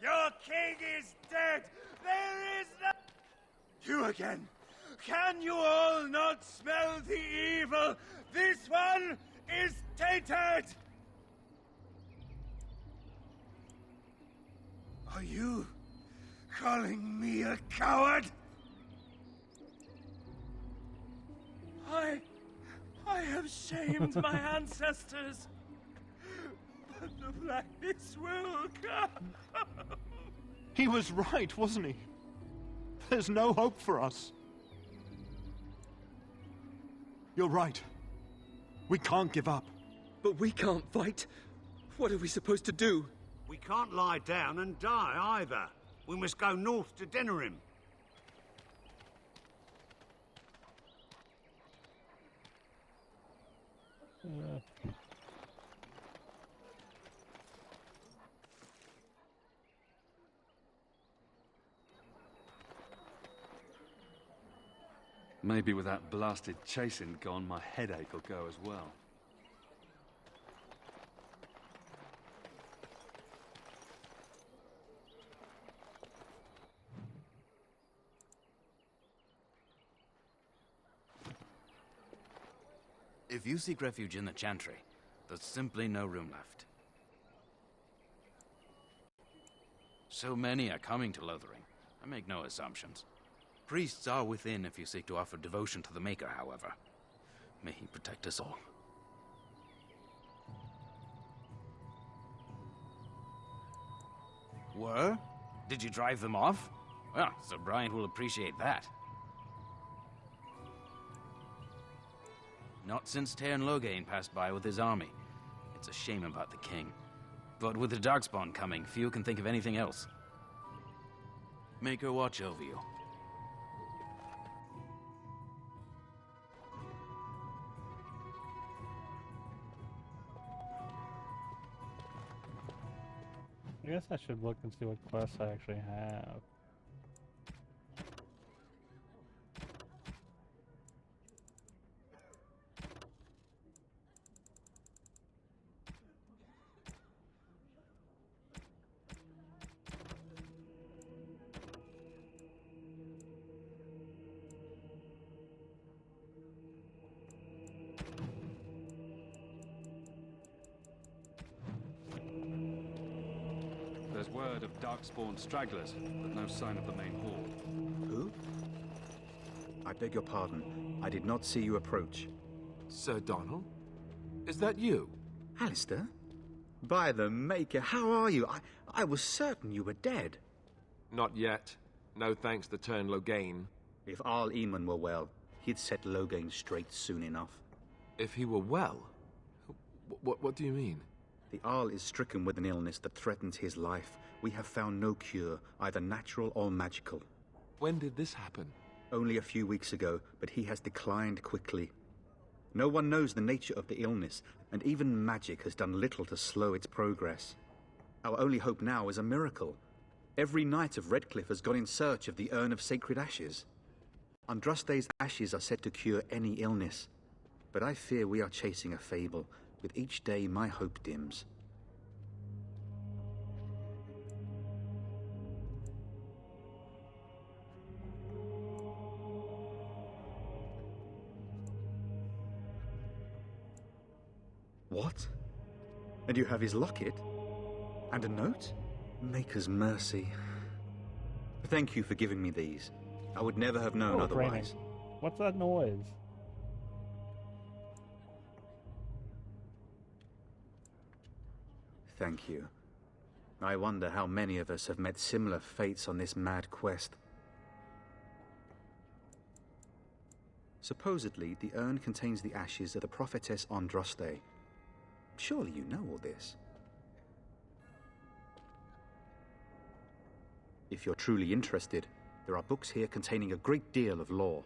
Your king is dead! There is no... You again! Can you all not smell the evil? This one is tainted! Are you calling me a coward? I have shamed my ancestors, but the blackness will come. He was right, wasn't he? There's no hope for us. You're right. We can't give up. But we can't fight. What are we supposed to do? We can't lie down and die either. We must go north to Denerim. Maybe with that blasted chasing gone, my headache will go as well. If you seek refuge in the Chantry, there's simply no room left. So many are coming to Lothering. I make no assumptions. Priests are within if you seek to offer devotion to the Maker, however. May he protect us all. Were? Did you drive them off? Well, Sir Bryant will appreciate that. Not since Tairn Loghain passed by with his army. It's a shame about the king. But with the Darkspawn coming, few can think of anything else. Make her watch over you. I guess I should look and see what quests I actually have. There's word of Darkspawn stragglers, but no sign of the main horde. Who? I beg your pardon. I did not see you approach. Sir Donald? Is that you? Alistair? By the Maker, how are you? I was certain you were dead. Not yet. No thanks to Tairn Loghain. If Arl Eamon were well, he'd set Loghain straight soon enough. If he were well? What do you mean? The Arl is stricken with an illness that threatens his life. We have found no cure, either natural or magical. When did this happen? Only a few weeks ago, but he has declined quickly. No one knows the nature of the illness, and even magic has done little to slow its progress. Our only hope now is a miracle. Every knight of Redcliffe has gone in search of the Urn of Sacred Ashes. Andraste's ashes are said to cure any illness, but I fear we are chasing a fable. With each day, my hope dims. What? And you have his locket? And a note? Maker's mercy. Thank you for giving me these. I would never have known otherwise. Raining. What's that noise? Thank you. I wonder how many of us have met similar fates on this mad quest. Supposedly, the urn contains the ashes of the prophetess Andraste. Surely you know all this. If you're truly interested, there are books here containing a great deal of lore.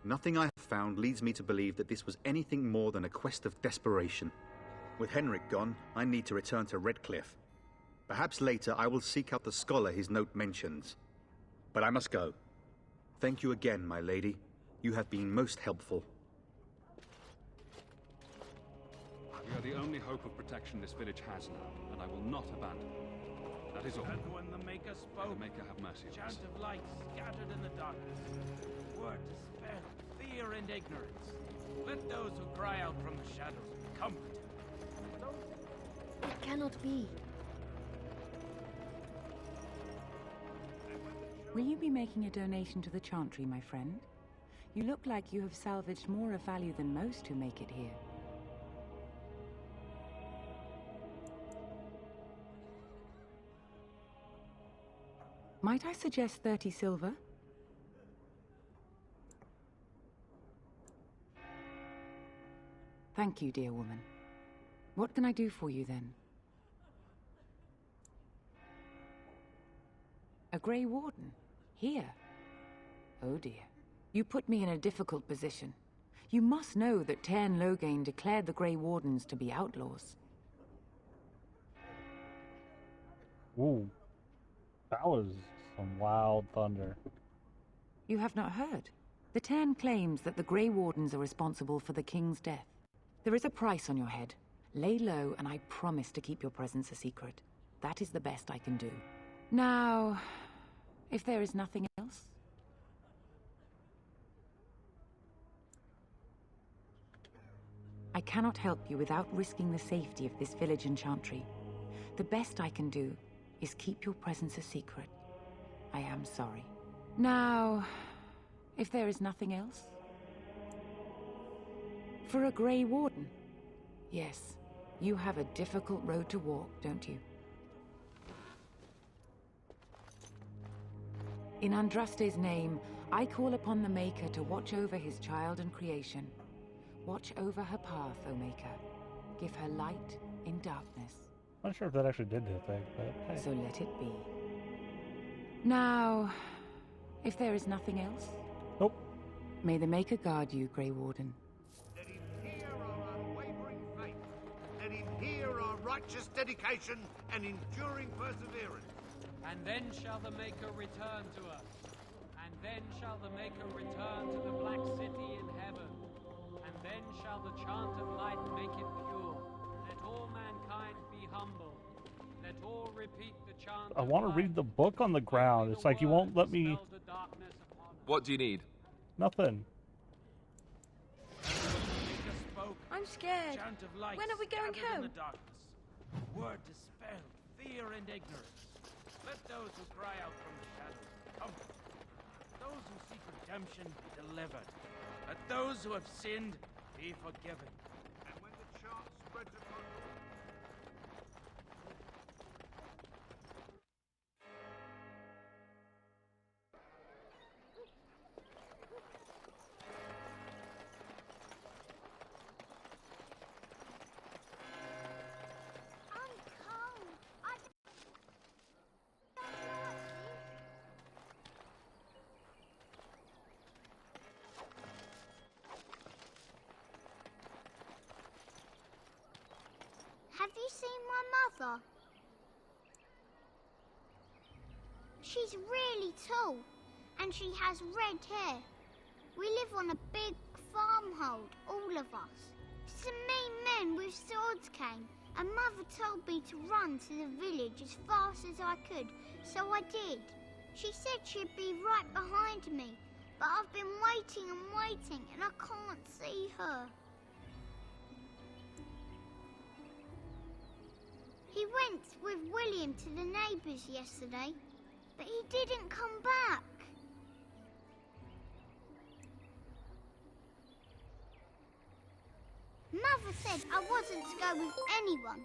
Nothing I have found leads me to believe that this was anything more than a quest of desperation. With Henrik gone, I need to return to Redcliffe. Perhaps later I will seek out the scholar his note mentions. But I must go. Thank you again, my lady. You have been most helpful. We are the only hope of protection this village has now, and I will not abandon it. That is all. And when the Maker spoke, May the Maker have mercy on us. chant of light scattered in the darkness. Word despair, fear, and ignorance. Let those who cry out from the shadows be comforted. It cannot be. Will you be making a donation to the Chantry, my friend? You look like you have salvaged more of value than most who make it here. Might I suggest 30 silver? Thank you, dear woman. What can I do for you, then? A Grey Warden? Here? Oh, dear. You put me in a difficult position. You must know that Tairn Loghain declared the Grey Wardens to be outlaws. Ooh. That was some wild thunder. You have not heard? The Ten claims that the Grey Wardens are responsible for the King's death. There is a price on your head. Lay low, and I promise to keep your presence a secret. That is the best I can do. Now, if there is nothing else... I cannot help you without risking the safety of this village and chantry. The best I can do is keep your presence a secret. I am sorry. Now, if there is nothing else... For a Grey Warden? Yes, you have a difficult road to walk, don't you? In Andraste's name, I call upon the Maker to watch over his child and creation. Watch over her path, O Maker. Give her light in darkness. I'm not sure if that actually did anything, but hey. So let it be. Now, if there is nothing else... Nope. May the Maker guard you, Grey Warden. Let him hear our unwavering faith. Let him hear our righteous dedication and enduring perseverance. And then shall the Maker return to us. And then shall the Maker return to the Black City in heaven. And then shall the chant of light make it pure. Let all mankind be humble. Let all repeat the chant. I want to read the book on the ground. It's like you won't let me... What do you need? Nothing. I'm scared. When are we going home? Word dispelled, fear and ignorance. Let those who cry out from the shadows comfort. Those who seek redemption be delivered. Let those who have sinned be forgiven. And when the chant spreads upon Have you seen my mother? She's really tall, and she has red hair. We live on a big farmhold, all of us. Some mean men with swords came, and Mother told me to run to the village as fast as I could, so I did. She said she'd be right behind me, but I've been waiting and waiting, and I can't see her. He went with William to the neighbours yesterday, but he didn't come back. Mother said I wasn't to go with anyone.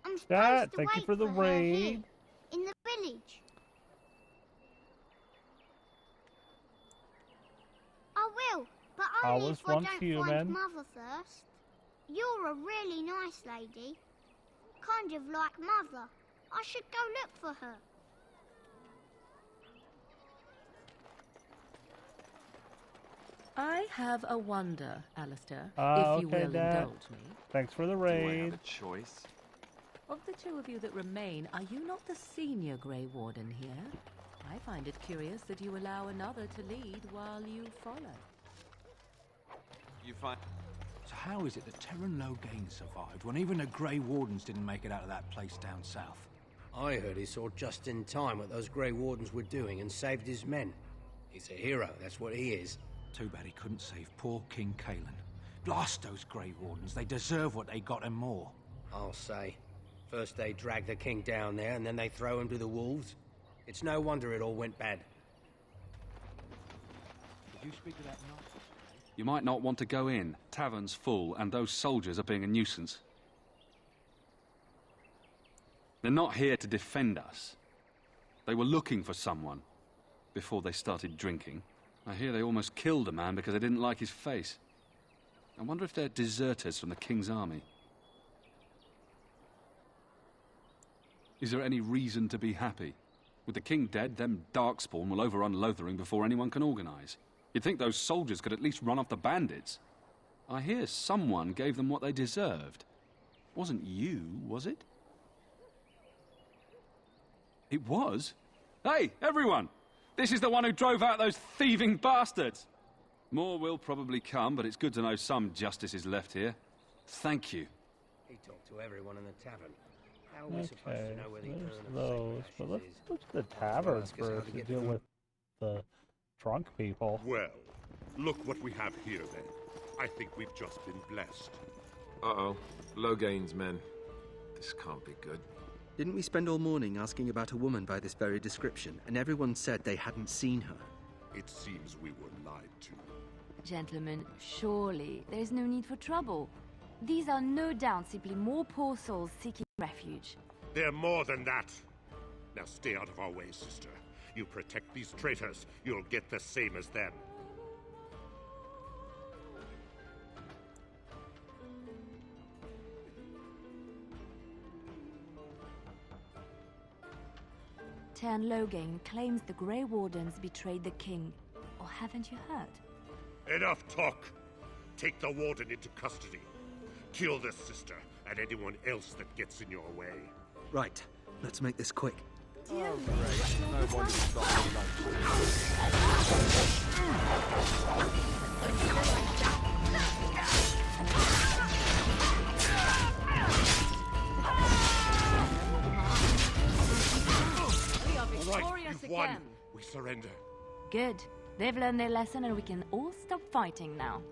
I'm supposed Dad, to thank wait you for the her here, raid. in the village. I will, but I only was if I once don't human. find Mother first. You're a really nice lady. Kind of like Mother. I should go look for her. I have a wonder, Alistair, okay, if you will Dad. indulge me. Thanks for the Do I have raid. a choice? Of the two of you that remain, are you not the senior Grey Warden here? I find it curious that you allow another to lead while you follow. You find... So how is it that Terran Logain survived when even the Grey Wardens didn't make it out of that place down south? I heard he saw just in time what those Grey Wardens were doing and saved his men. He's a hero, that's what he is. Too bad he couldn't save poor King Kalen. Blast those Grey Wardens, they deserve what they got and more. I'll say. First they drag the king down there, and then they throw him to the wolves. It's no wonder it all went bad. Did you speak to that knight? You might not want to go in. Tavern's full, and those soldiers are being a nuisance. They're not here to defend us. They were looking for someone before they started drinking. I hear they almost killed a man because they didn't like his face. I wonder if they're deserters from the King's army. Is there any reason to be happy? With the King dead, them Darkspawn will overrun Lothering before anyone can organize. You'd think those soldiers could at least run off the bandits. I hear someone gave them what they deserved. Wasn't you, was it? It was? Hey, everyone! This is the one who drove out those thieving bastards! More will probably come, but it's good to know some justice is left here. Thank you. He talked to everyone in the tavern. How are we supposed Okay, to know where the there's urn of those, but let's is? go to the taverns ask us how first to to get deal food. with the drunk people. Well, look what we have here then. I think we've just been blessed. Uh-oh. Loghain's men. This can't be good. Didn't we spend all morning asking about a woman by this very description, and everyone said they hadn't seen her? It seems we were lied to. Gentlemen, surely there's no need for trouble. These are no doubt simply more poor souls seeking refuge. They're more than that. Now stay out of our way, sister. You protect these traitors, you'll get the same as them. Tern Loghain claims the Grey Wardens betrayed the king. Or haven't you heard? Enough talk! Take the warden into custody. Kill this sister and anyone else that gets in your way. Right. Let's make this quick. Oh, great. No wonder it's not We are All right, victorious you've won. again. We surrender. Good. They've learned their lesson and we can all stop fighting now.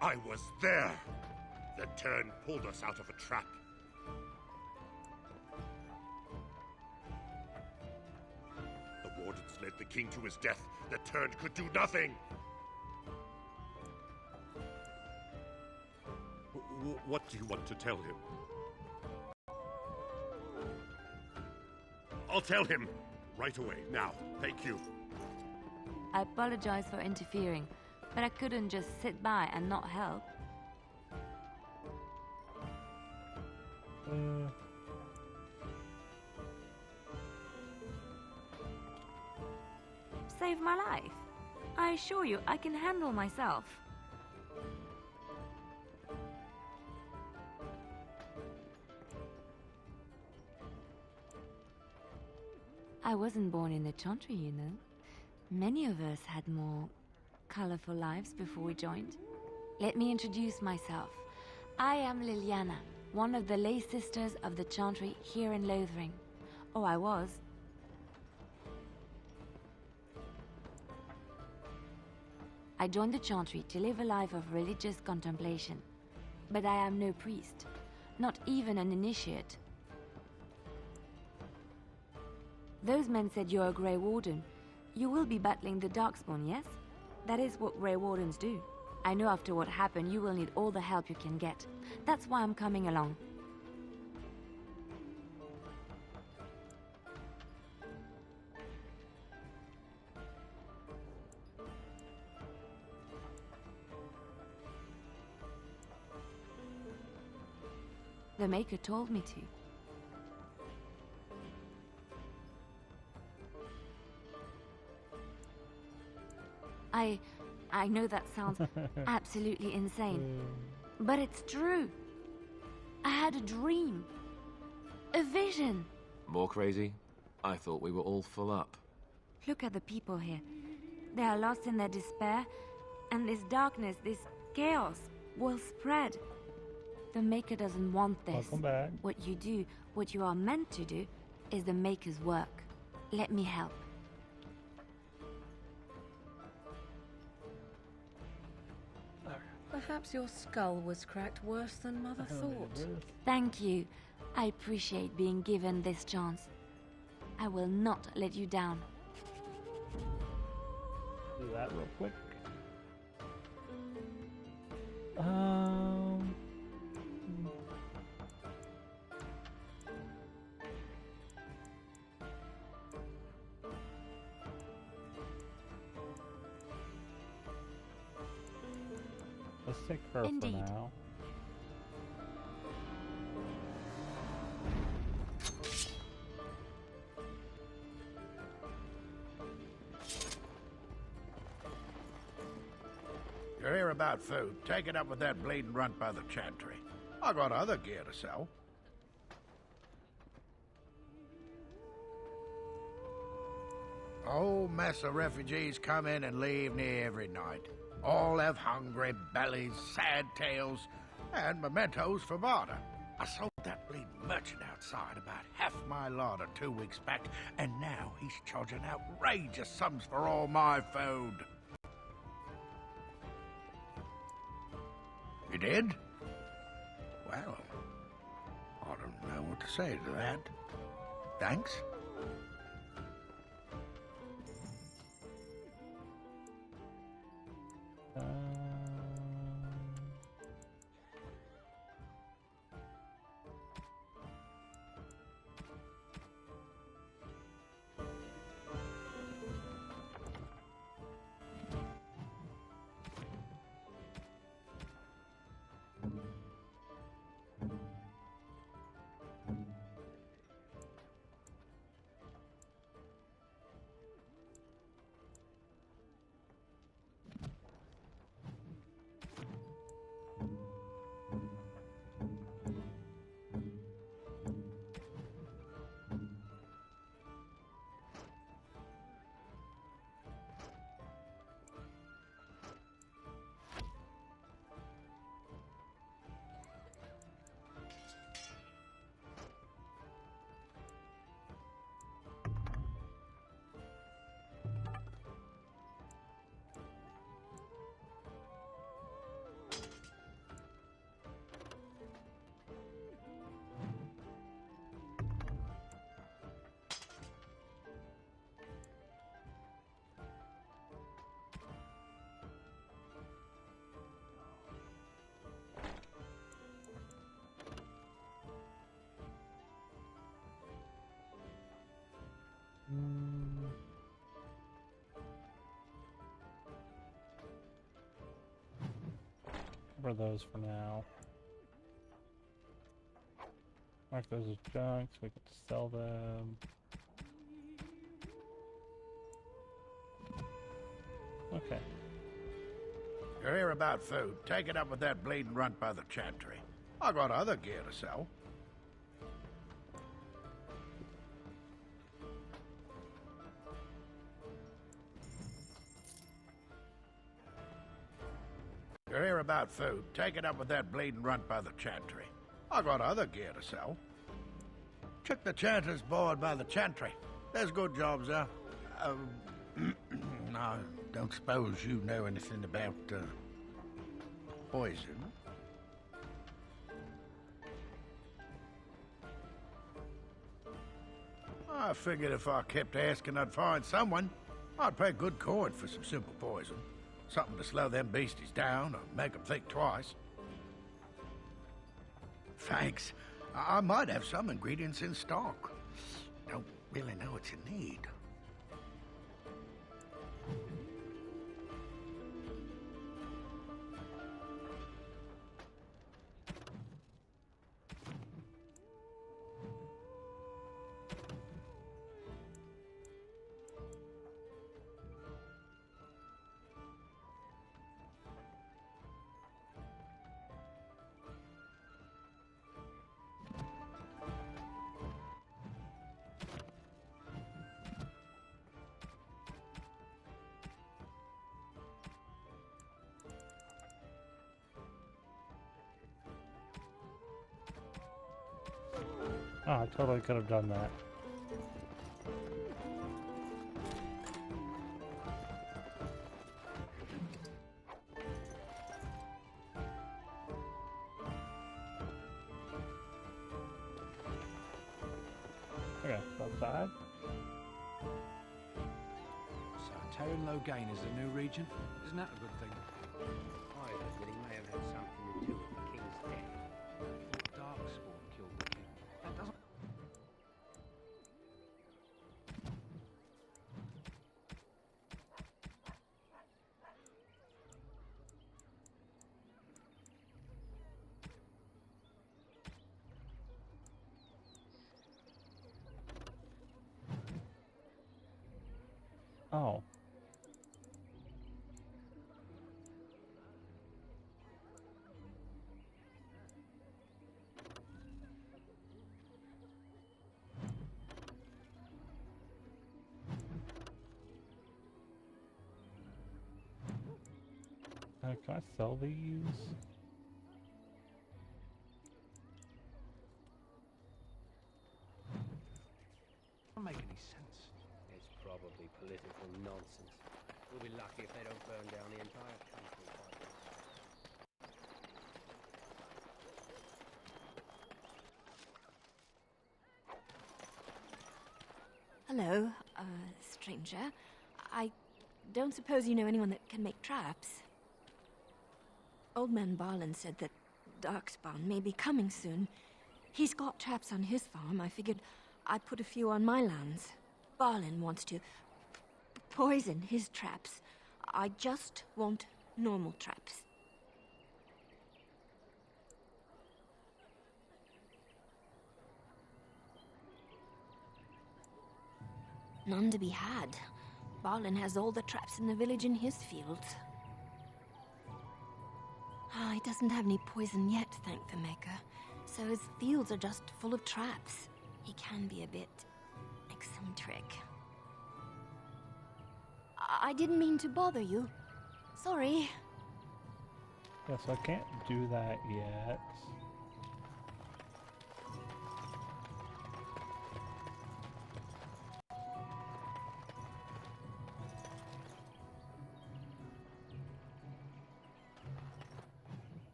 I was there. The turn pulled us out of a trap. The wardens led the king to his death. The turn could do nothing. What do you want to tell him? I'll tell him. Right away, now. Thank you. I apologize for interfering, but I couldn't just sit by and not help. Save my life. I assure you, I can handle myself. I wasn't born in the Chantry, you know. Many of us had more colorful lives before we joined. Let me introduce myself. I am Liliana, one of the lay sisters of the Chantry here in Lothering. Oh, I was. I joined the Chantry to live a life of religious contemplation. But I am no priest, not even an initiate. Those men said you're a Grey Warden. You will be battling the Darkspawn, yes? That is what Grey Wardens do. I know after what happened, you will need all the help you can get. That's why I'm coming along. The Maker told me to. I know that sounds absolutely insane, but it's true. I had a dream. A vision. More crazy? I thought we were all full up. Look at the people here. They are lost in their despair, and this darkness, this chaos, will spread. The Maker doesn't want this. Welcome back. What you do, what you are meant to do, is the Maker's work. Let me help. Perhaps your skull was cracked worse than Mother thought. Thank you. I appreciate being given this chance. I will not let you down. Do that real quick. Let's take her Indeed. for now. You're here about food. Take it up with that bleeding runt by the chantry. I got other gear to sell. A whole mess of refugees come in and leave near every night. All have hungry bellies, sad tales, and mementos for barter. I sold that bleeding merchant outside about half my larder 2 weeks back, and now he's charging outrageous sums for all my food. You did? Well, I don't know what to say to that. Thanks. Cover those for now. Mark those as junk so we can sell them. Okay. You're here about food. Take it up with that bleeding runt by the chantry. I got other gear to sell. You're here about food. Take it up with that bleeding runt by the chantry. I got other gear to sell. Check the chanter's board by the chantry. There's good jobs there. I don't suppose you know anything about poison. I figured if I kept asking, I'd find someone. I'd pay good coin for some simple poison. Something to slow them beasties down or make them think twice. Thanks. I might have some ingredients in stock. Don't really know what you need. Oh, I totally could have done that. Okay, outside. So Terran Logain is the new region? Isn't that a good thing? I heard that he may have had something to do with the king's death. Darkspawn killed the king. That doesn't... Oh. Can I sell these? Doesn't make any sense. It's probably political nonsense. We'll be lucky if they don't burn down the entire country. Hello, stranger. I don't suppose you know anyone that can make traps? Old man Barlin said that Darkspawn may be coming soon. He's got traps on his farm. I figured I'd put a few on my lands. Barlin wants to poison his traps. I just want normal traps. None to be had. Barlin has all the traps in the village in his fields. He doesn't have any poison yet, thank the Maker. So his fields are just full of traps. He can be a bit eccentric. I didn't mean to bother you. Sorry. Yes, I can't do that yet.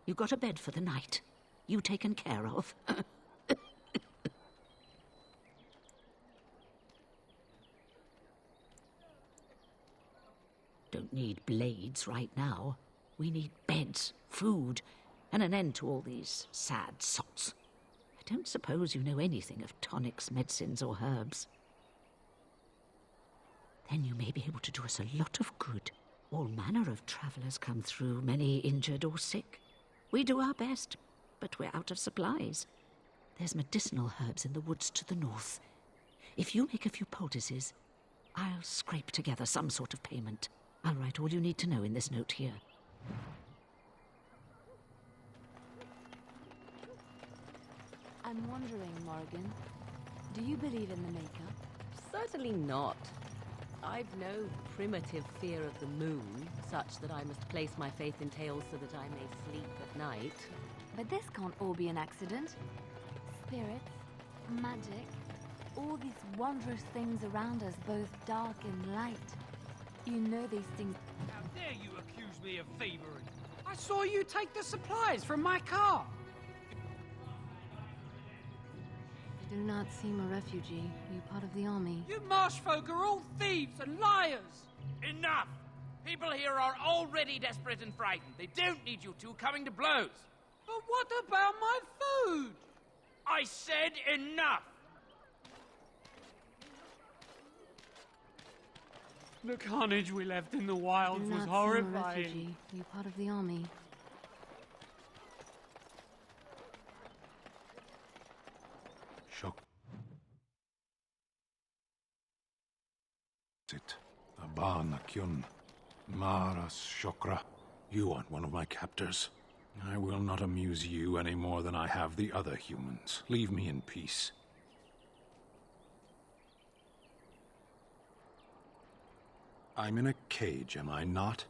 You got a bed for the night? You taken care of? Don't need blades right now. We need beds, food, and an end to all these sad sots. I don't suppose you know anything of tonics, medicines, or herbs. Then you may be able to do us a lot of good. All manner of travellers come through, many injured or sick. We do our best, but we're out of supplies. There's medicinal herbs in the woods to the north. If you make a few poultices, I'll scrape together some sort of payment. I'll write all you need to know in this note here. I'm wondering, Morrigan, do you believe in the Maker? Certainly not. I've no primitive fear of the moon, such that I must place my faith in tales so that I may sleep at night. But this can't all be an accident. Spirits, magic, all these wondrous things around us, both dark and light. You know these things. How dare you accuse me of thievery? I saw you take the supplies from my car. You do not seem a refugee. Are you part of the army? You marsh folk are all thieves and liars. Enough! People here are already desperate and frightened. They don't need you two coming to blows. But what about my food? I said enough! The carnage we left in the wilds Do was not seem a horrifying. refugee. Are you part of the army? Shock. It. Abana Kyun. Maras Shokra. You aren't one of my captors. I will not amuse you any more than I have the other humans. Leave me in peace. I'm in a cage, am I not?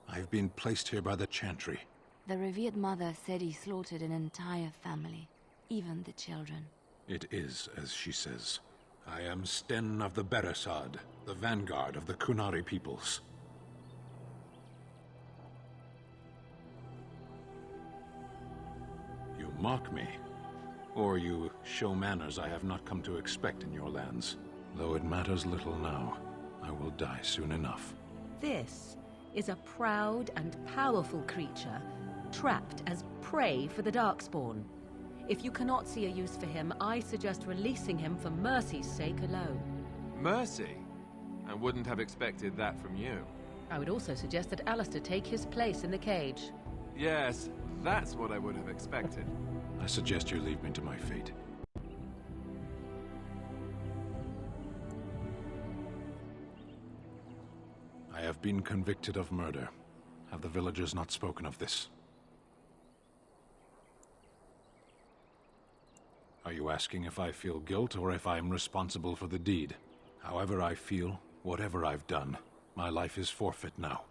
I've been placed here by the Chantry. The revered mother said he slaughtered an entire family, even the children. It is as she says. I am Sten of the Beresad, the vanguard of the Kunari peoples. You mock me, or you show manners I have not come to expect in your lands. Though it matters little now, I will die soon enough. This is a proud and powerful creature, trapped as prey for the Darkspawn. If you cannot see a use for him, I suggest releasing him for mercy's sake alone. Mercy? I wouldn't have expected that from you. I would also suggest that Alistair take his place in the cage. Yes, that's what I would have expected. I suggest you leave me to my fate. I have been convicted of murder. Have the villagers not spoken of this? Are you asking if I feel guilt or if I'm responsible for the deed? However I feel, whatever I've done, my life is forfeit now.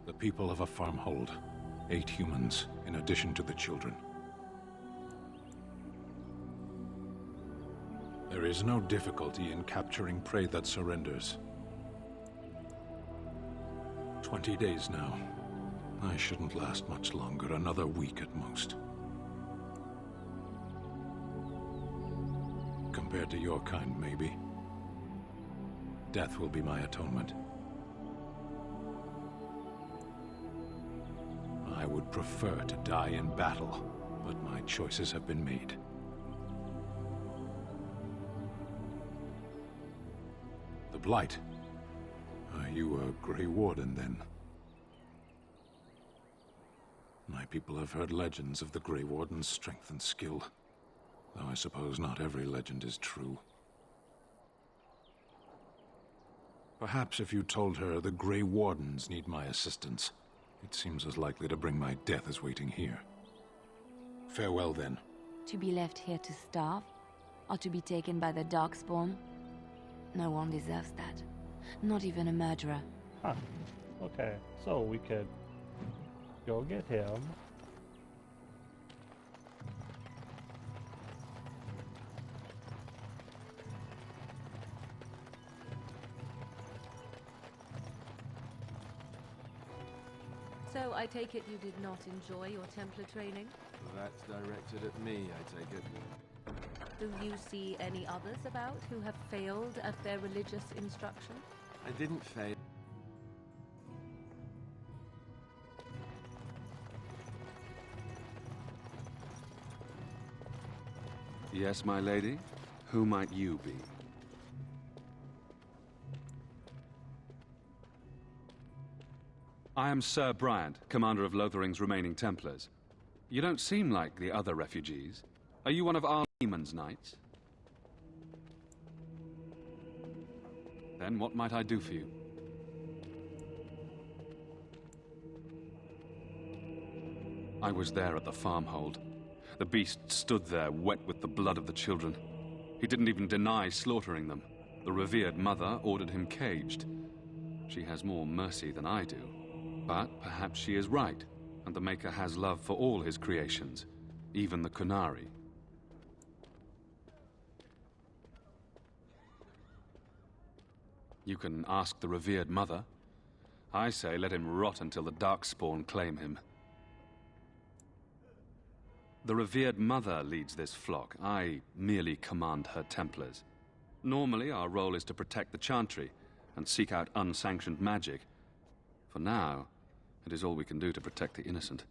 The people of a farmhold, 8 humans, in addition to the children. There is no difficulty in capturing prey that surrenders. 20 days now. I shouldn't last much longer, another week at most. Compared to your kind, maybe. Death will be my atonement. I would prefer to die in battle, but my choices have been made. The Blight. Are you a Grey Warden, then? My people have heard legends of the Grey Warden's strength and skill, though I suppose not every legend is true. Perhaps if you told her the Grey Wardens need my assistance, it seems as likely to bring my death as waiting here. Farewell, then. To be left here to starve? Or to be taken by the Darkspawn? No one deserves that. Not even a murderer. Huh. Okay, so we could go get him. So I take it you did not enjoy your Templar training? That's directed at me, I take it. Do you see any others about who have failed at their religious instruction? I didn't fail. Yes, my lady? Who might you be? I am Sir Bryant, commander of Lothering's remaining Templars. You don't seem like the other refugees. Are you one of our Demon's Knights? Then what might I do for you? I was there at the farmhold. The beast stood there, wet with the blood of the children. He didn't even deny slaughtering them. The revered mother ordered him caged. She has more mercy than I do. But perhaps she is right, and the Maker has love for all his creations, even the Kunari. You can ask the revered mother. I say let him rot until the Darkspawn claim him. The revered mother leads this flock. I merely command her Templars. Normally, our role is to protect the Chantry and seek out unsanctioned magic. For now, it is all we can do to protect the innocent.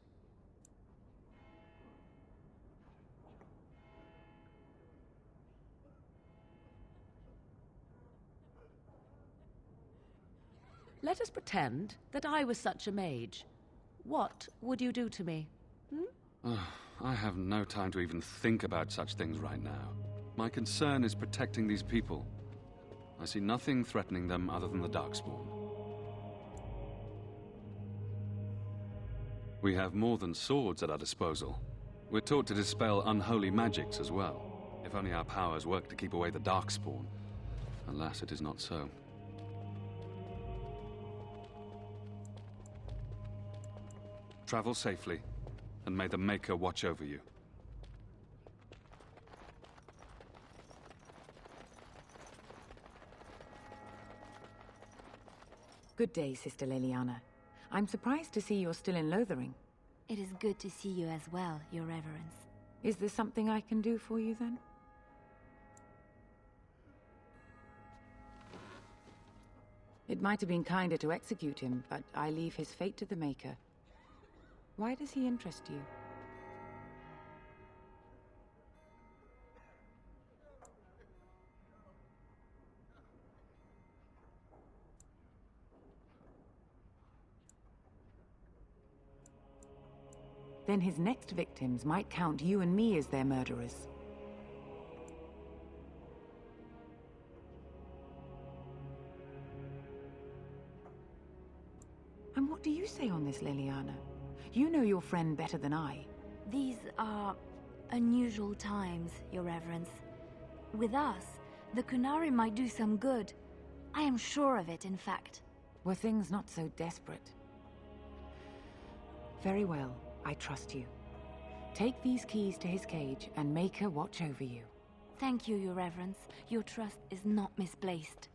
Let us pretend that I was such a mage. What would you do to me? I have no time to even think about such things right now. My concern is protecting these people. I see nothing threatening them other than the Darkspawn. We have more than swords at our disposal. We're taught to dispel unholy magics as well. If only our powers work to keep away the Darkspawn. Alas, it is not so. Travel safely, and may the Maker watch over you. Good day, Sister Leliana. I'm surprised to see you're still in Lothering. It is good to see you as well, Your Reverence. Is there something I can do for you, then? It might have been kinder to execute him, but I leave his fate to the Maker. Why does he interest you? Then his next victims might count you and me as their murderers. And what do you say on this, Leliana? You know your friend better than I. These are Unusual times, Your Reverence. With us, the Kunari might do some good. I am sure of it, in fact. Were things not so desperate? Very well, I trust you. Take these keys to his cage and make her watch over you. Thank you, Your Reverence. Your trust is not misplaced.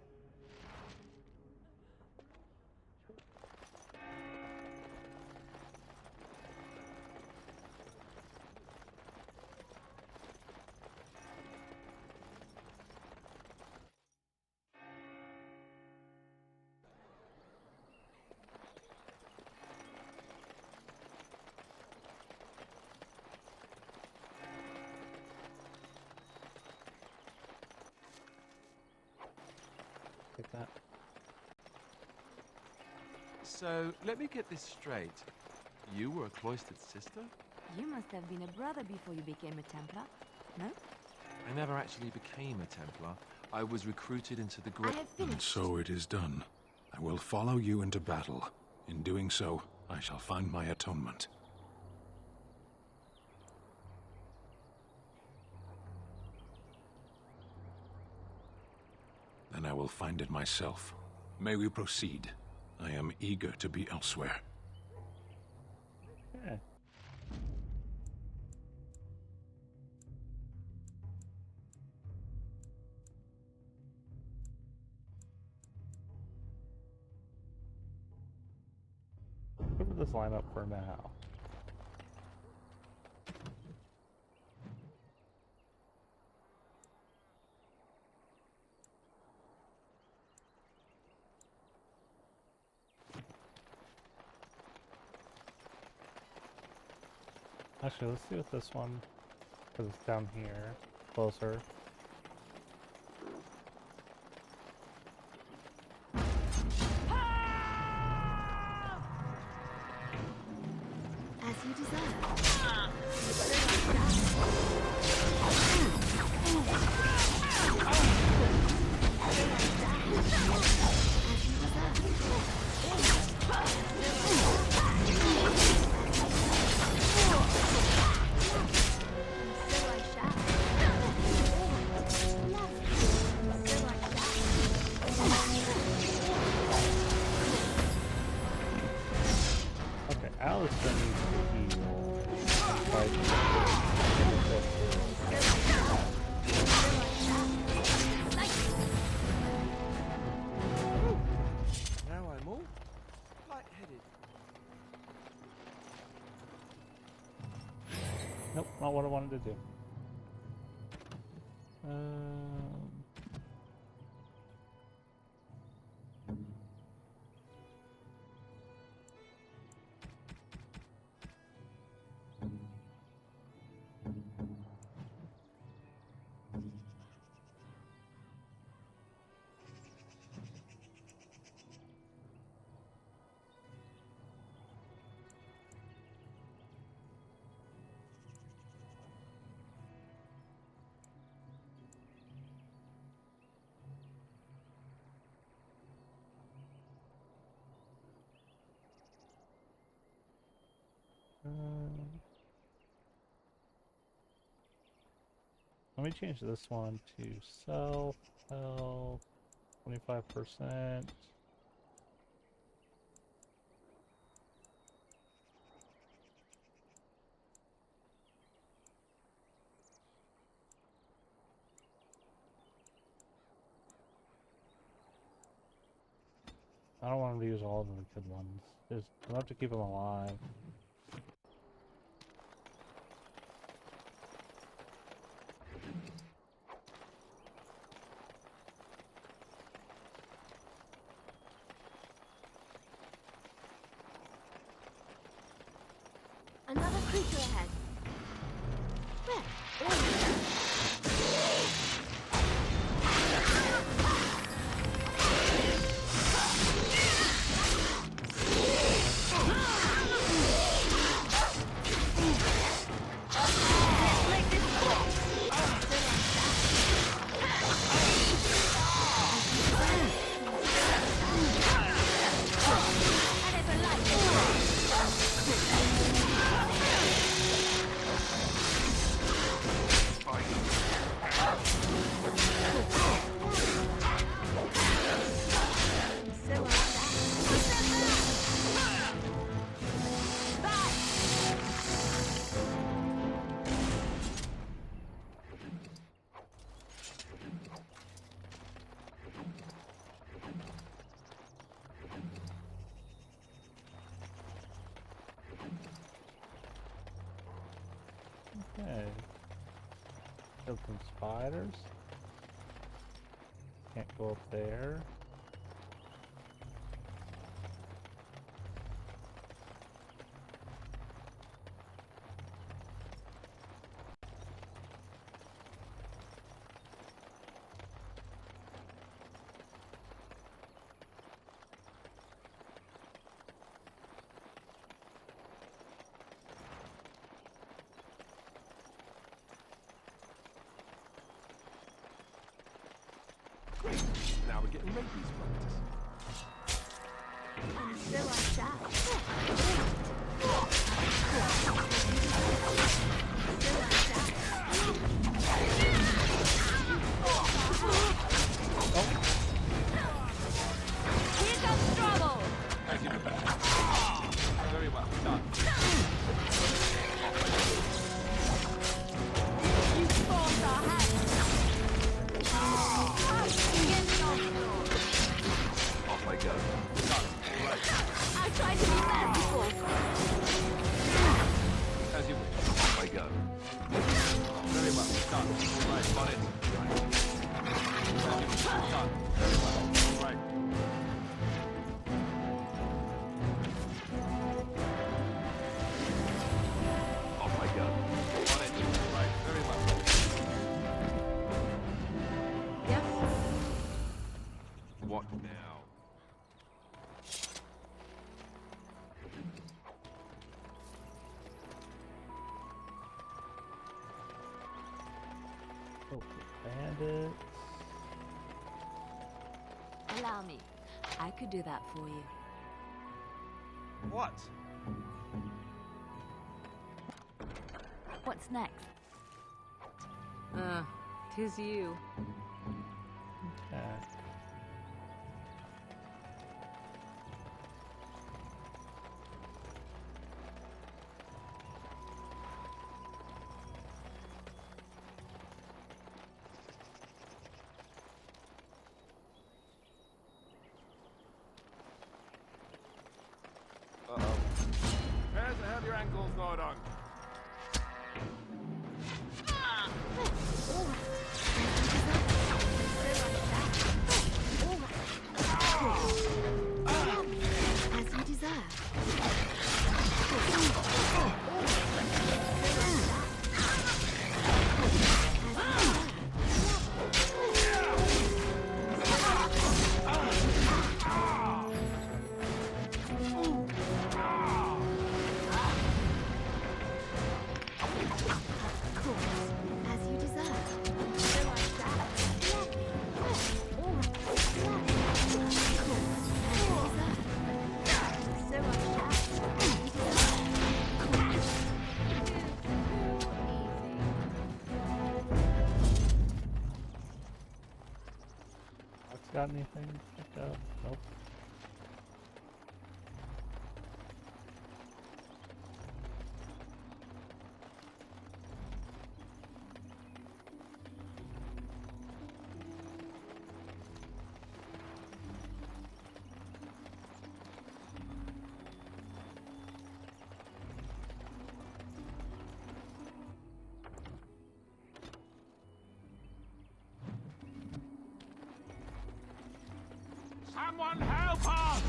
Take that. So, let me get this straight. You were a cloistered sister? You must have been a brother before you became a Templar, no? I never actually became a Templar. I was recruited into the Great... And so it is done. I will follow you into battle. In doing so, I shall find my atonement. Then I will find it myself. May we proceed? I am eager to be elsewhere. Yeah. Put this line up for now. Actually, let's see what this one, because it's down here, closer. As you desire. Alistair needs to heal. Now I'm all lightheaded. Nope, not what I wanted to do. Let me change this one to self health 25%. I don't want him to use all of the good ones. Just enough to keep him alive. Another creature ahead. Where? Killed some spiders. Can't go up there. Now we're getting rabies practice. And so I shall. Here comes trouble! Thank you. Very well done. You force our hands! Off I go. Done. Right. I try to be merciful. As you wish. Off I go. Very well done. Right, on it. Right. As you wish. Done. Very well. Right. Off I go. On it. Right. Very well. Yes. What now? Oh, bandits. Allow me. I could do that for you. What? What's next? Tis you. Okay. Uh-oh. Where's the hell your ankles going on? As you desire. As you desire. Got anything to pick up? Nope. Someone help us!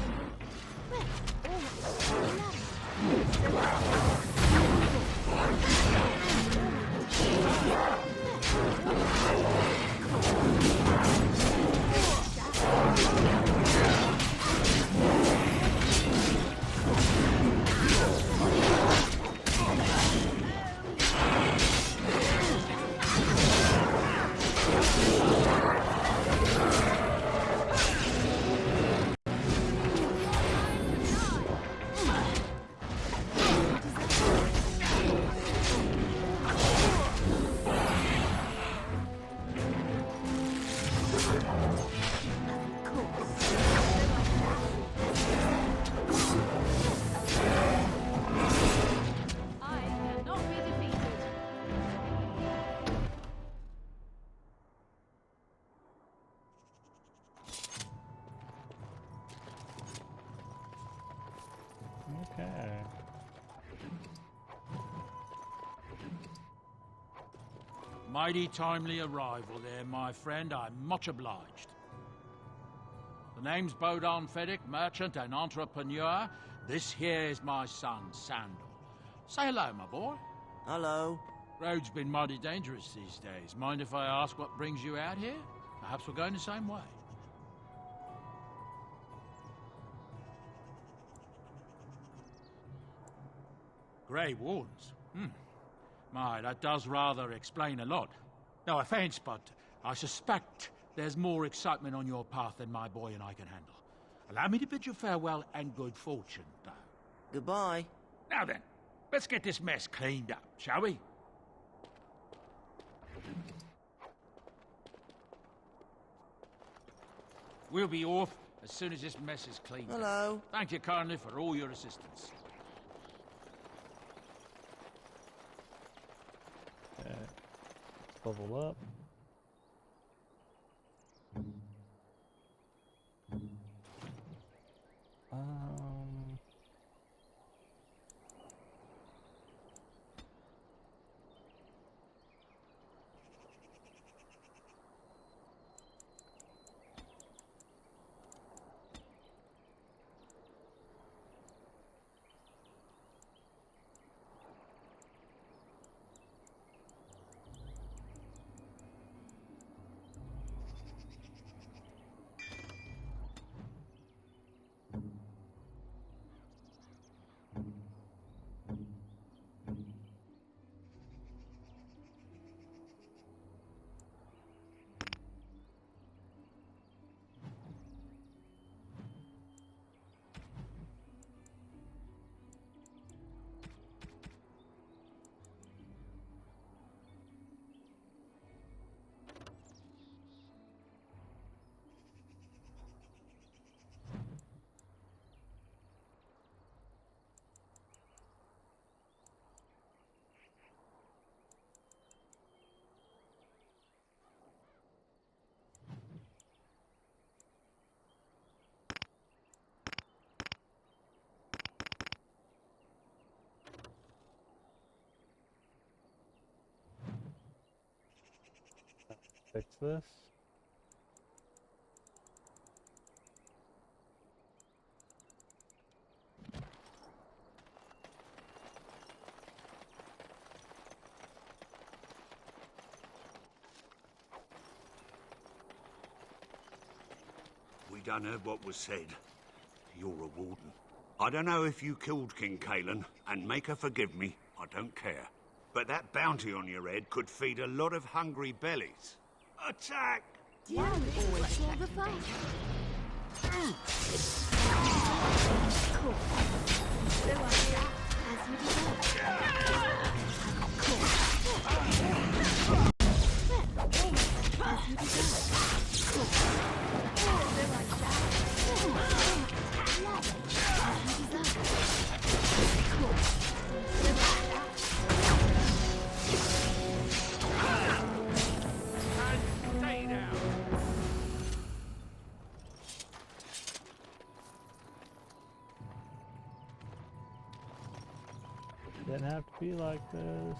Mighty timely arrival there, my friend. I'm much obliged. The name's Bodon Feddick, merchant and entrepreneur. This here is my son, Sandal. Say hello, my boy. Hello. Road's been mighty dangerous these days. Mind if I ask what brings you out here? Perhaps we're going the same way. Grey Wardens? My, that does rather explain a lot. No offense, but I suspect there's more excitement on your path than my boy and I can handle. Allow me to bid you farewell and good fortune, though. Goodbye. Now then, let's get this mess cleaned up, shall we? We'll be off as soon as this mess is cleaned up. Hello. Thank you kindly for all your assistance. Okay. Let's level up. Fix this. We done heard what was said. You're a warden. I don't know if you killed King Kalen, and make her forgive me, I don't care. But that bounty on your head could feed a lot of hungry bellies. Attack! Yeah, what's all the fuss? Cool. So as you deserve. Cool. As you deserve. Cool. Didn't have to be like this.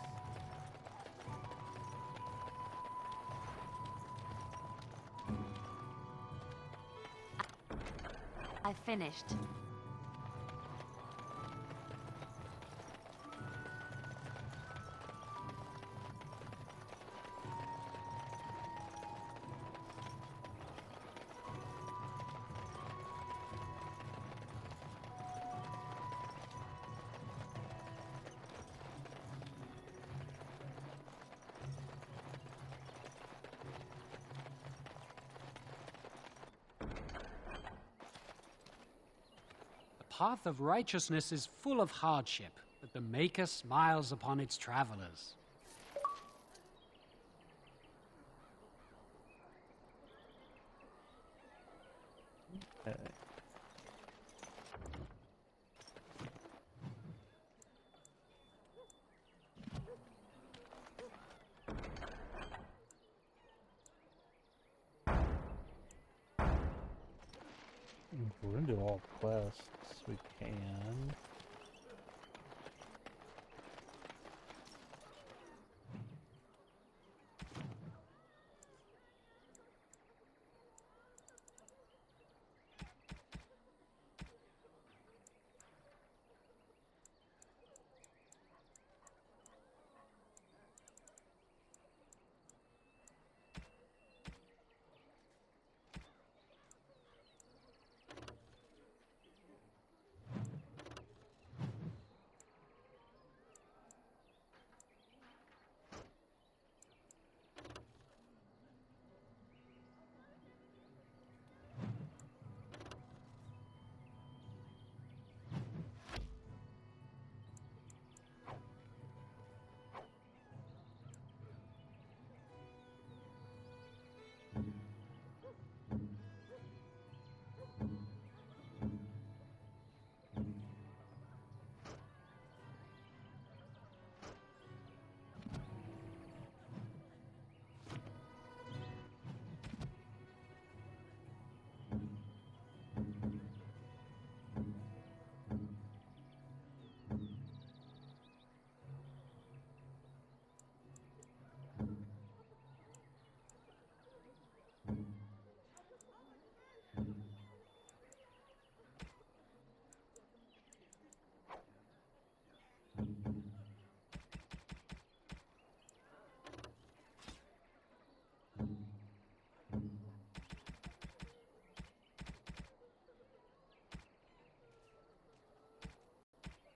I finished. The path of righteousness is full of hardship, but the Maker smiles upon its travelers. Okay. If we're gonna do all quests, we can.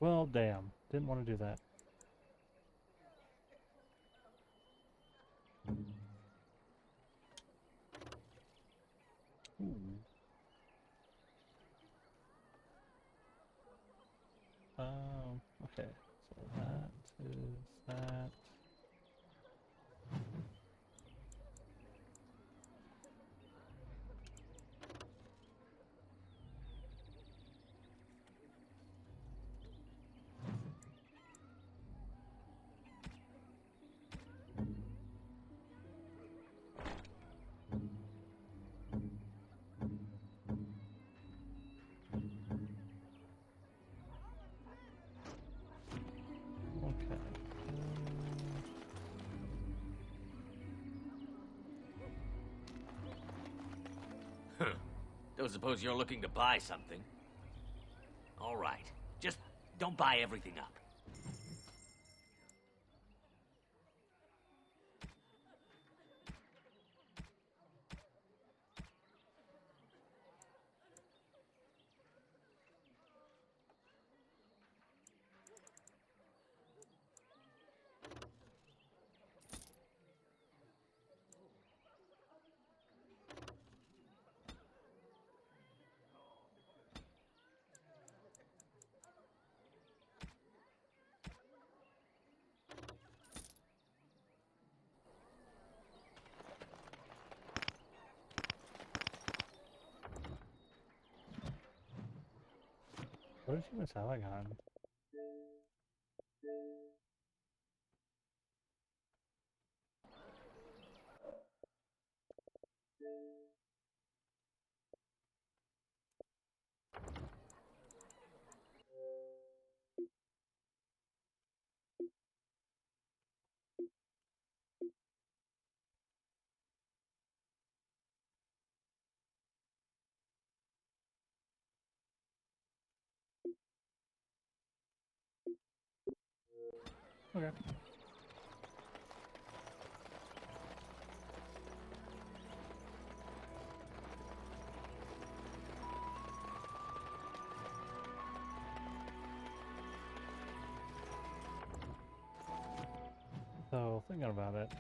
Well, damn. Didn't want to do that. Ooh. Okay. So that is that. Okay. Don't suppose you're looking to buy something? All right. Just don't buy everything up. What did you miss out on? Okay. So, thinking about it,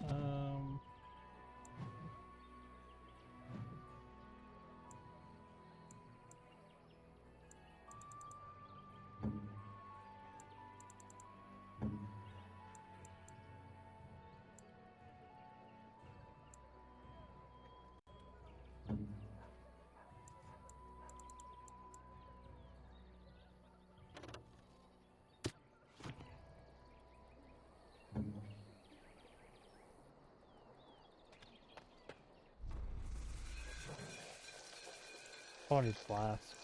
all these flasks.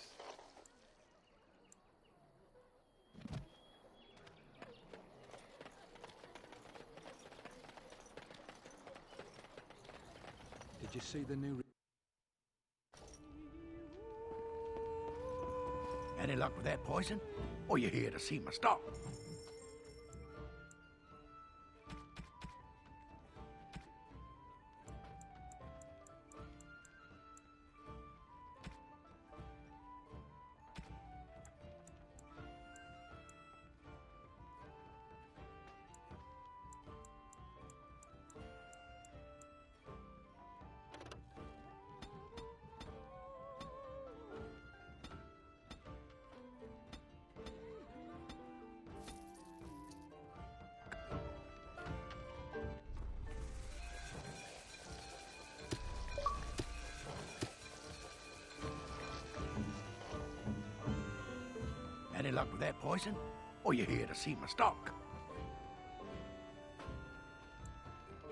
Did you see the new... Any luck with that poison? Or you here to see my stock? Any luck with that poison? Or you here to see my stock?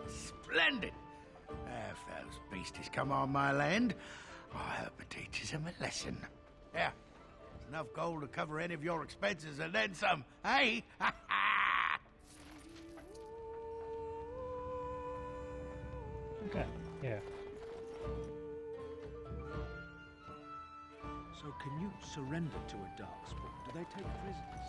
Splendid! If those beasties come on my land, I hope it teaches them a lesson. Yeah, enough gold to cover any of your expenses and then some, hey? Okay, yeah. So can you surrender to a darkspawn? Do they take prisoners?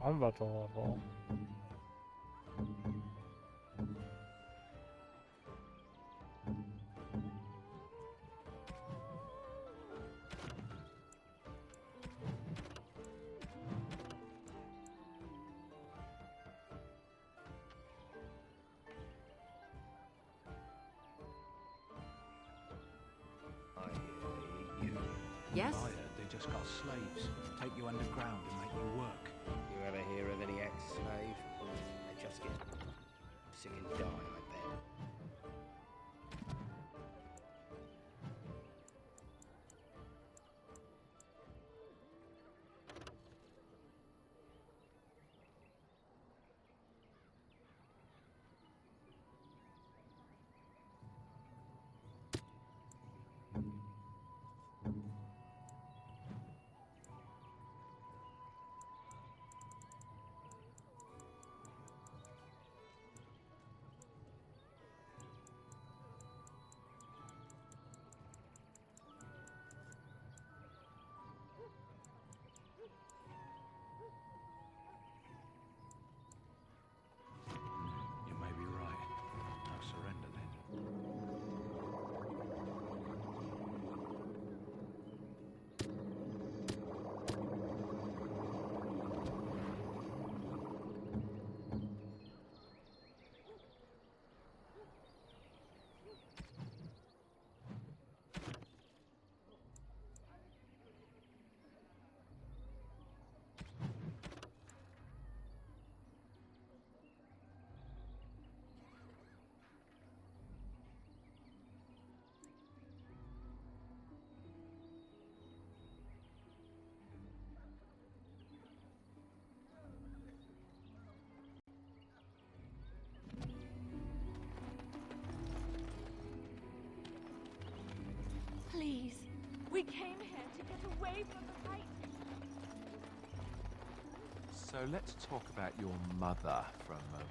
I'm about to level. Yes? I heard they just got slaves. Take you underground and make you work. You ever hear of any ex-slave? They just get sick and die, I bet. You may be right. No surrender then. Please, we came here to get away from the fight. So let's talk about your mother for a moment.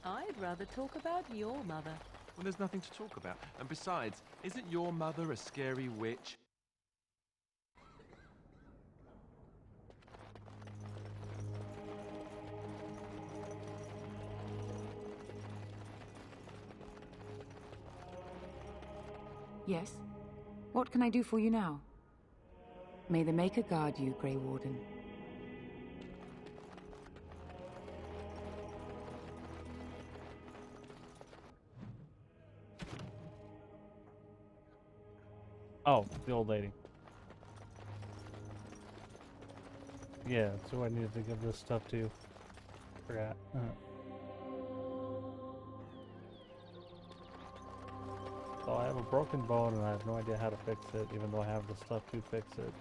I'd rather talk about your mother. Well, there's nothing to talk about. And besides, isn't your mother a scary witch? Yes? What can I do for you now? May the Maker guard you, Grey Warden. Oh, the old lady. Yeah, that's who I needed to give this stuff to. Forgot. So I have a broken bone and I have no idea how to fix it, even though I have the stuff to fix it.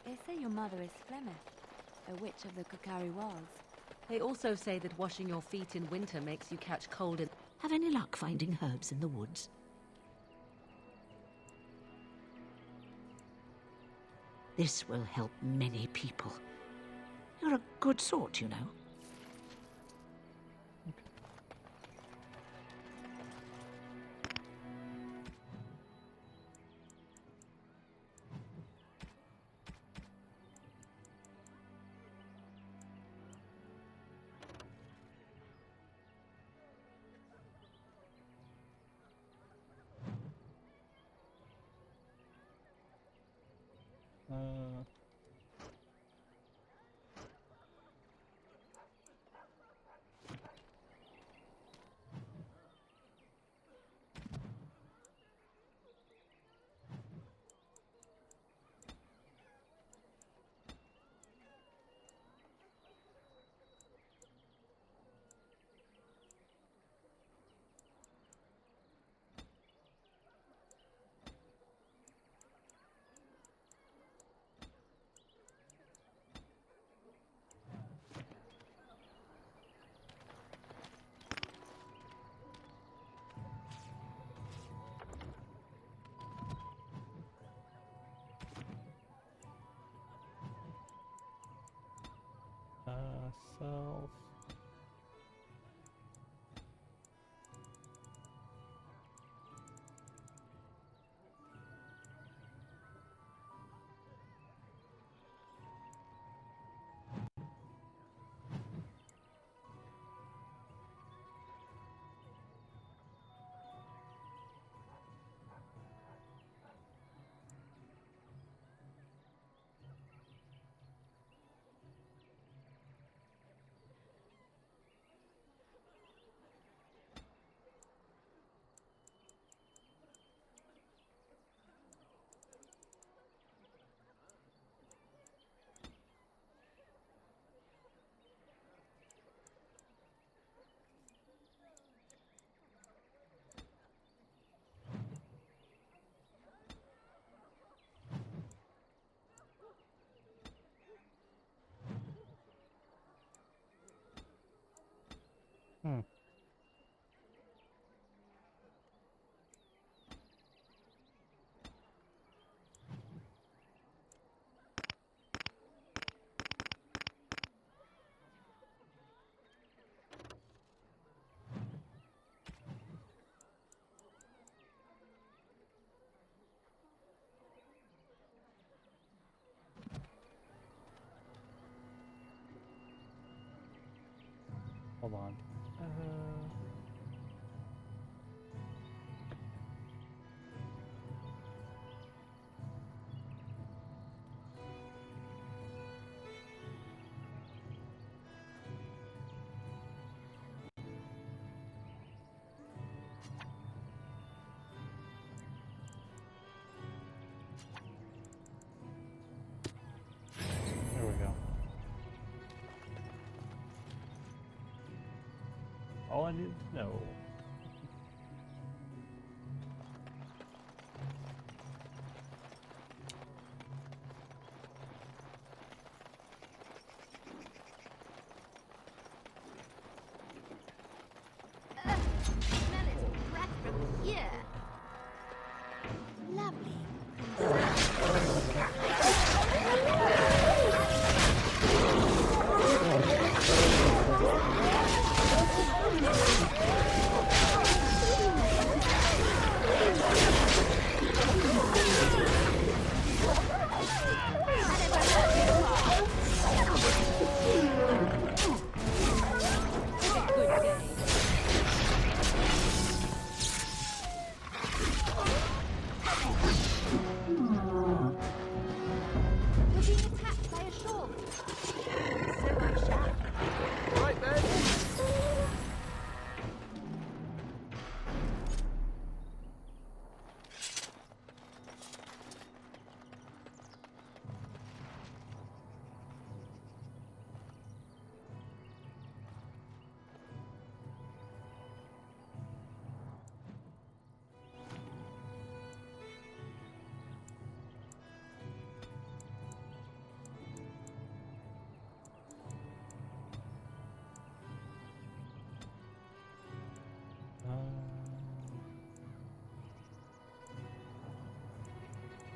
They say your mother is Flemeth, a witch of the Kukari Wilds. They also say that washing your feet in winter makes you catch cold and... Have any luck finding herbs in the woods? This will help many people. You're a good sort, you know. Self. Hold on. There we go. All I need to know. Smell its breath from here. Lovely. You're being attacked by a shark. So I shall. Right then.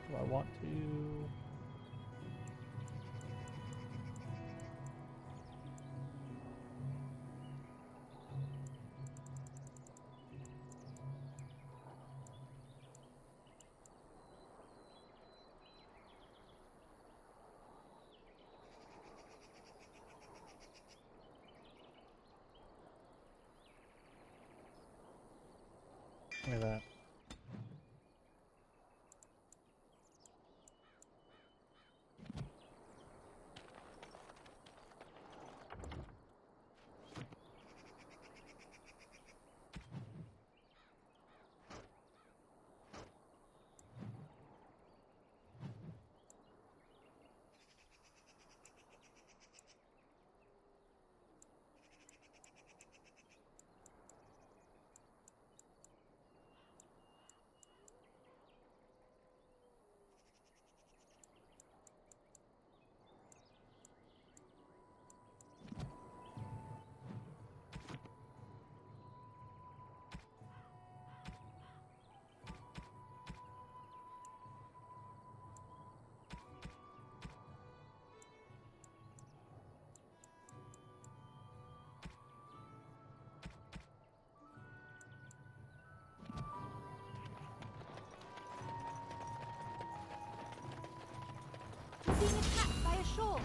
Do I want to? Look at that. You're being attacked by a shark.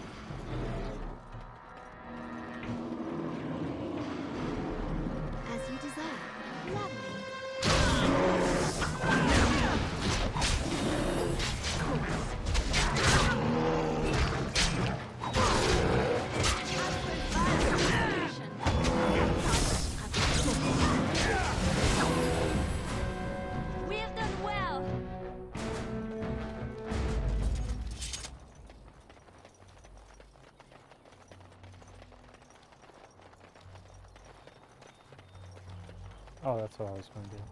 As you desire. Lovely. We have done well. Oh, that's what I was going to do.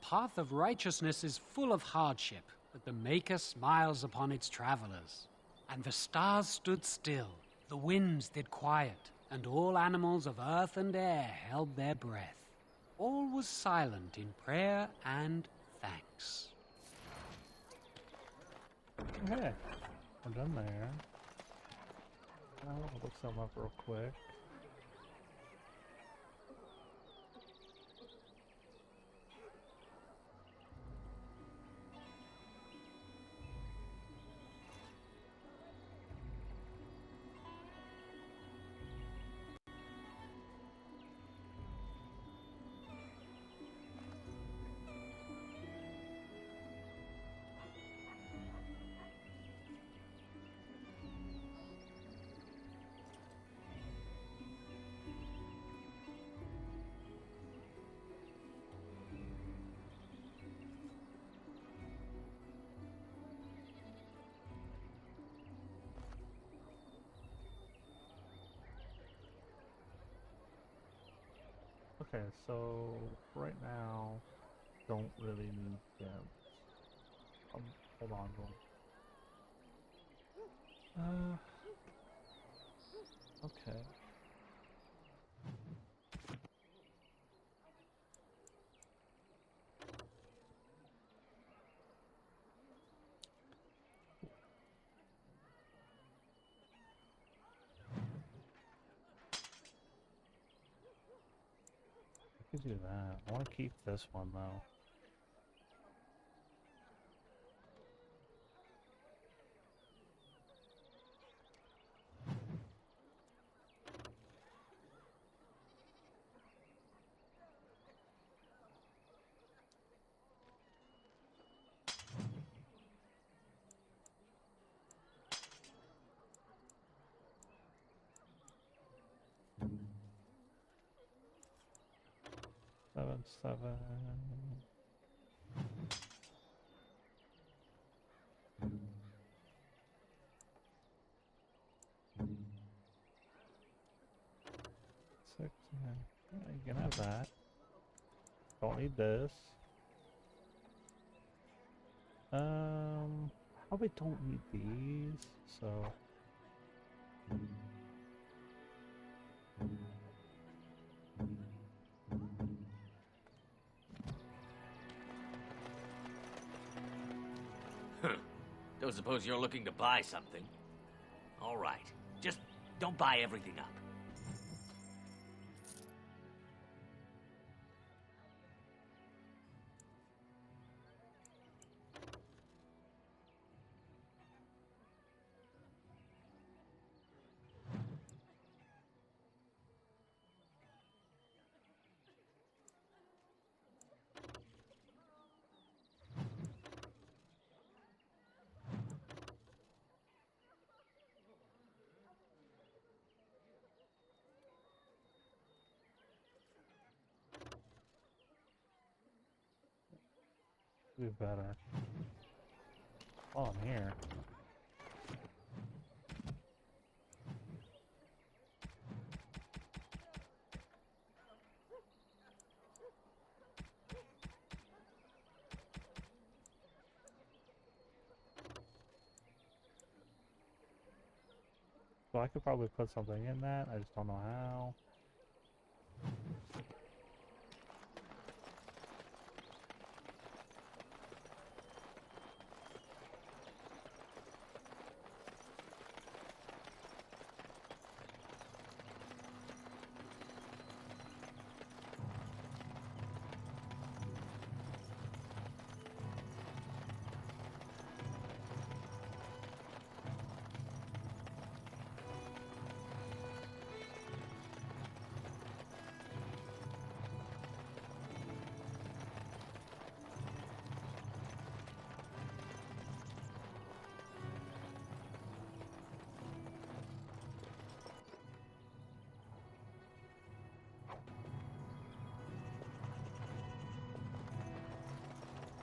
path of righteousness is full of hardship, but the Maker smiles upon its travelers. And the stars stood still, the winds did quiet, and all animals of earth and air held their breath. All was silent in prayer and thanks. Okay, we're done there. I'll look something up real quick. Okay, so right now, don't really need them. Hold on. Okay. I could do that. I want to keep this one though. Seven. 6. Yeah, you can have that. Don't need this. Probably don't need these, so. Don't suppose you're looking to buy something? All right. Just don't buy everything up. Do better. Oh, I'm here. So I could probably put something in that, I just don't know how.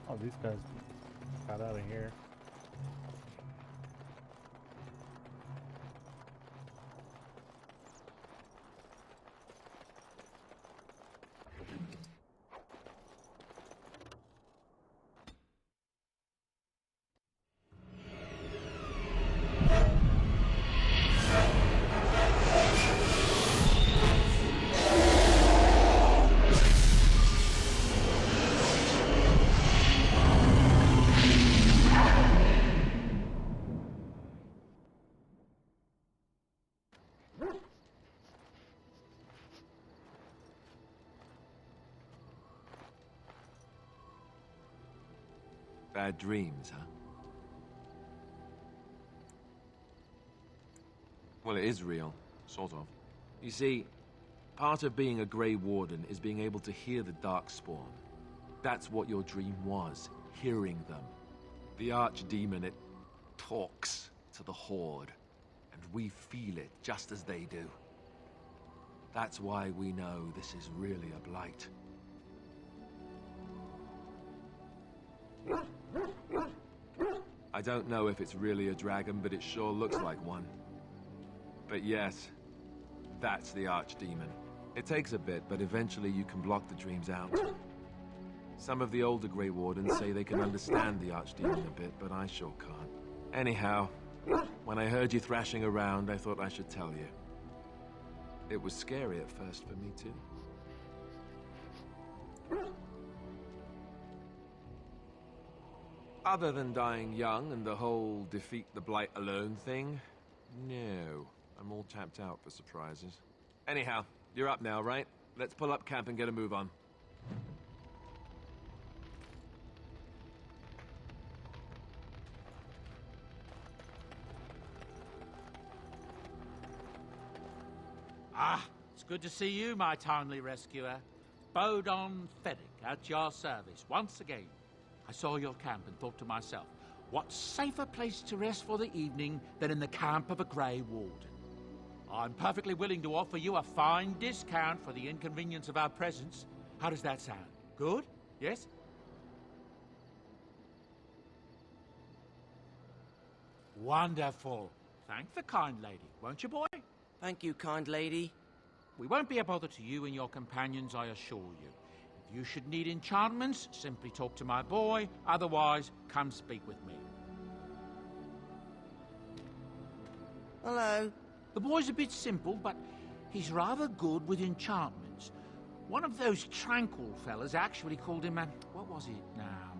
Oh, these guys got out of here. Bad dreams, huh? Well, it is real. Sort of. You see, part of being a Grey Warden is being able to hear the Darkspawn. That's what your dream was, hearing them. The Archdemon, it talks to the Horde, and we feel it just as they do. That's why we know this is really a blight. I don't know if it's really a dragon, but it sure looks like one. But yes, that's the Archdemon. It takes a bit, but eventually you can block the dreams out. Some of the older Grey Wardens say they can understand the Archdemon a bit, but I sure can't. Anyhow, when I heard you thrashing around, I thought I should tell you. It was scary at first for me, too. Other than dying young and the whole defeat the Blight alone thing, no. I'm all tapped out for surprises. Anyhow, you're up now, right? Let's pull up camp and get a move on. Ah, it's good to see you, my timely rescuer. Bodon Fennick, at your service, once again. I saw your camp and thought to myself, what safer place to rest for the evening than in the camp of a Grey Warden? I'm perfectly willing to offer you a fine discount for the inconvenience of our presence. How does that sound? Good? Yes? Wonderful. Thank the kind lady, won't you, boy? Thank you, kind lady. We won't be a bother to you and your companions, I assure you. If you should need enchantments, simply talk to my boy. Otherwise, come speak with me. Hello. The boy's a bit simple, but he's rather good with enchantments. One of those tranquil fellas actually called him a... what was it now?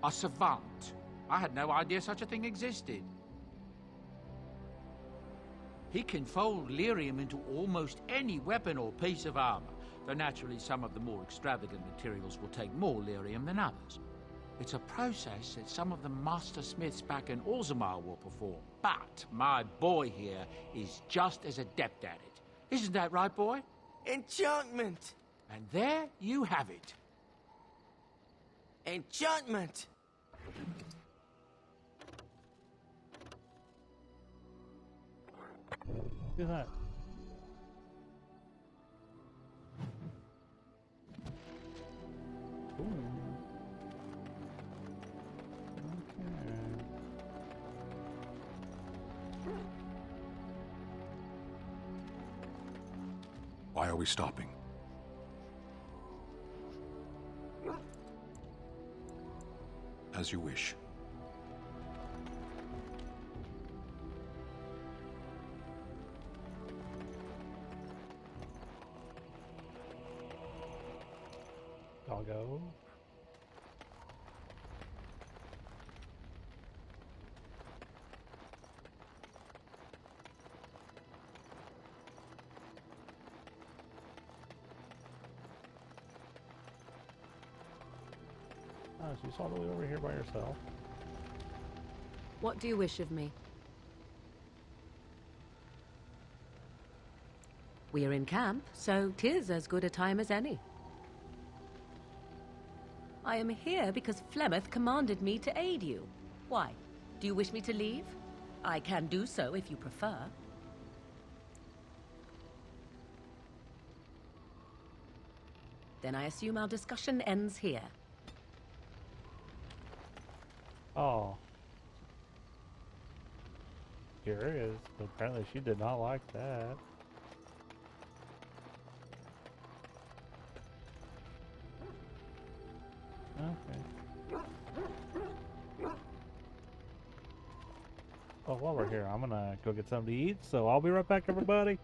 A savant. I had no idea such a thing existed. He can fold lyrium into almost any weapon or piece of armor, though naturally some of the more extravagant materials will take more lyrium than others. It's a process that some of the master smiths back in Orzammar will perform, but my boy here is just as adept at it. Isn't that right, boy? Enchantment! And there you have it. Enchantment! Look at that. Ooh. Why are we stopping? As you wish. Doggo. Oh, so you saw all the way over here by yourself. What do you wish of me? We are in camp, so 'tis as good a time as any. I am here because Flemeth commanded me to aid you. Why? Do you wish me to leave? I can do so if you prefer. Then I assume our discussion ends here. Oh. Curious, but apparently she did not like that. Okay. Well, while we're here, I'm gonna go get something to eat, so I'll be right back, everybody.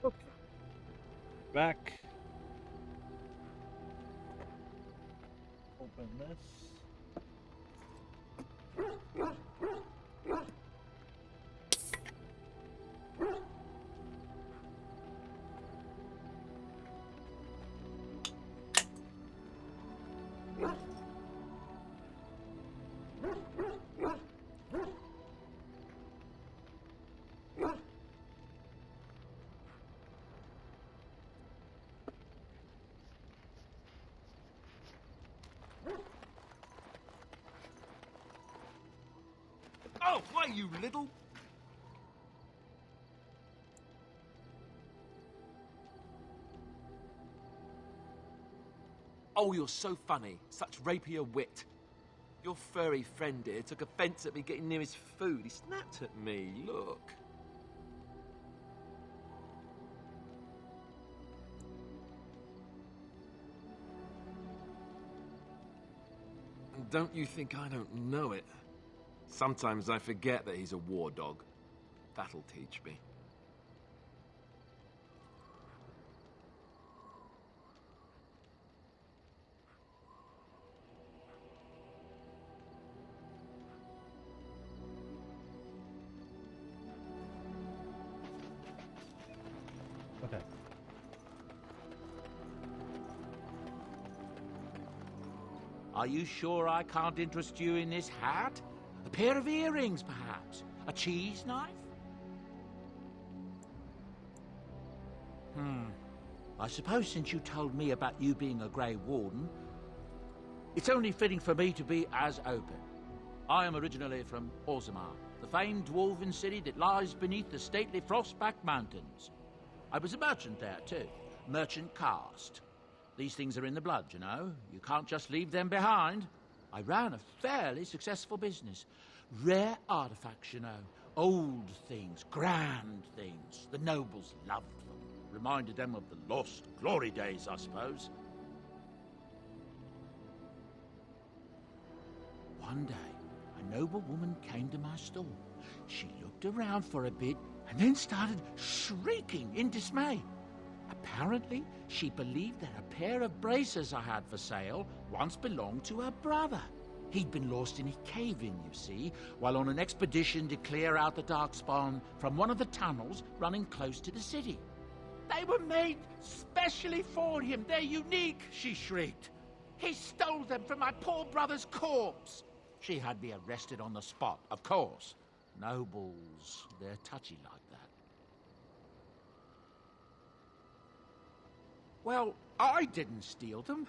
Okay. Back. Open this. Oh, why, you little... Oh, you're so funny. Such rapier wit. Your furry friend here took offence at me getting near his food. He snapped at me. Look. Don't you think I don't know it? Sometimes I forget that he's a war dog. That'll teach me. Okay. Are you sure I can't interest you in this hat? A pair of earrings, perhaps? A cheese knife? I suppose since you told me about you being a Grey Warden, it's only fitting for me to be as open. I am originally from Orzammar, the famed dwarven city that lies beneath the stately Frostback Mountains. I was a merchant there, too. Merchant caste. These things are in the blood, you know. You can't just leave them behind. I ran a fairly successful business. Rare artifacts, you know. Old things, grand things. The nobles loved them. Reminded them of the lost glory days, I suppose. One day, a noble woman came to my store. She looked around for a bit and then started shrieking in dismay. Apparently, she believed that a pair of braces I had for sale once belonged to her brother. He'd been lost in a cave-in, you see, while on an expedition to clear out the Darkspawn from one of the tunnels running close to the city. They were made specially for him. They're unique, she shrieked. He stole them from my poor brother's corpse. She had me arrested on the spot, of course. Nobles, they're touchy like that. Well, I didn't steal them.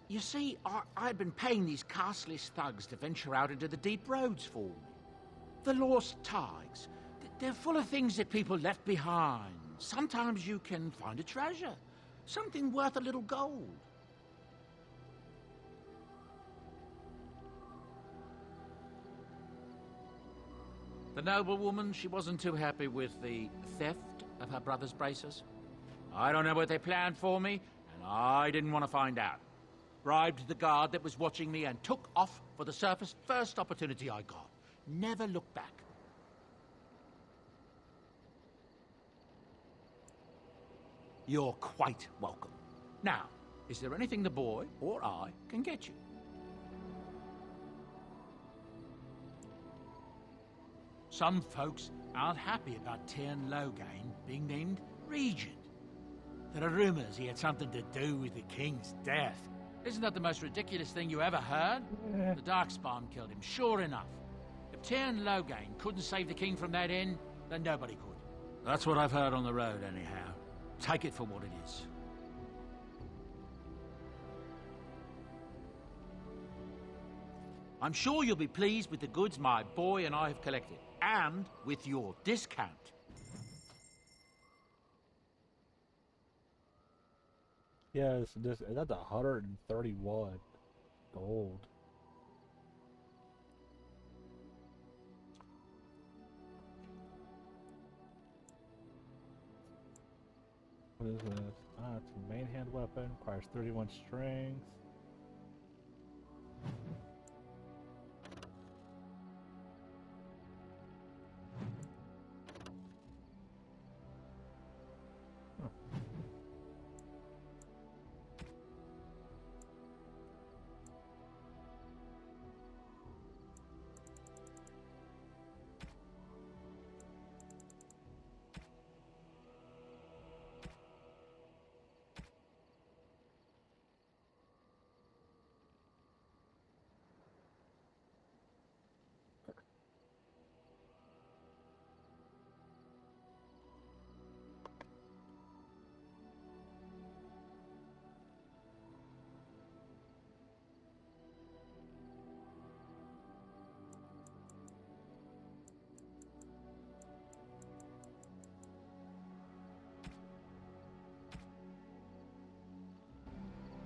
You see, I'd been paying these castless thugs to venture out into the deep roads for me. The lost tigers, they're full of things that people left behind. Sometimes you can find a treasure, something worth a little gold. The noblewoman, she wasn't too happy with the theft of her brother's braces. I don't know what they planned for me, and I didn't want to find out. Bribed the guard that was watching me and took off for the surface first opportunity I got. Never looked back. You're quite welcome. Now, is there anything the boy or I can get you? Some folks aren't happy about Tyrn Loghain being named regent. There are rumors he had something to do with the king's death. Isn't that the most ridiculous thing you ever heard? The Darkspawn killed him, sure enough. If Tyrn Loghain couldn't save the king from that inn, then nobody could. That's what I've heard on the road, anyhow. Take it for what it is. I'm sure you'll be pleased with the goods my boy and I have collected, and with your discount. Yes, that's 131 gold. What is this? It's a main hand weapon, requires 31 strength.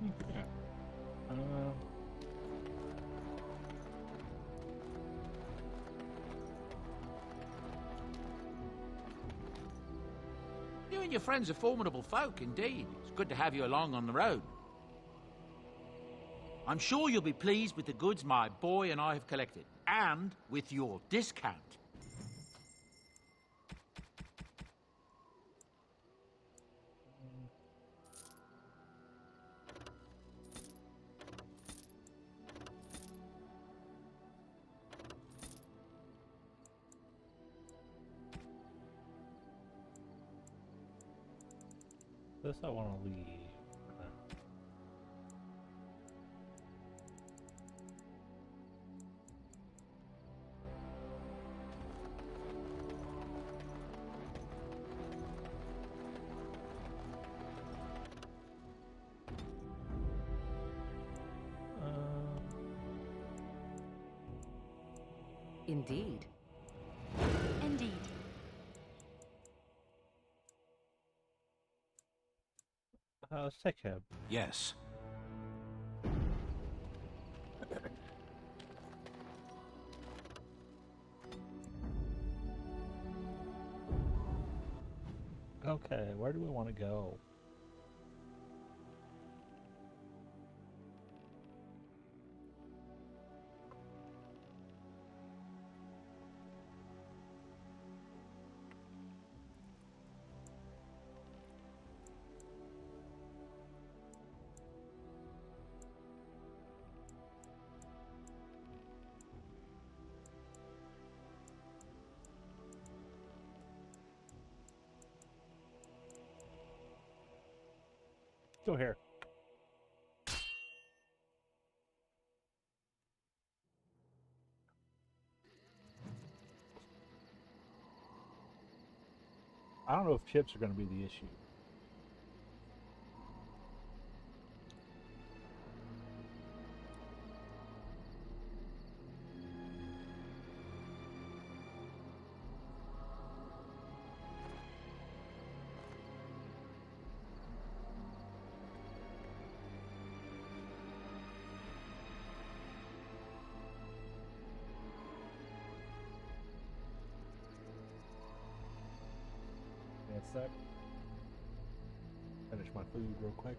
Okay. You and your friends are formidable folk, indeed. It's good to have you along on the road. I'm sure you'll be pleased with the goods my boy and I have collected, and with your discount. This I want to leave. Indeed. Indeed. Let's take him. Yes. Okay, where do we want to go? Go here. I don't know if chips are going to be the issue. A sec. Finish my food real quick.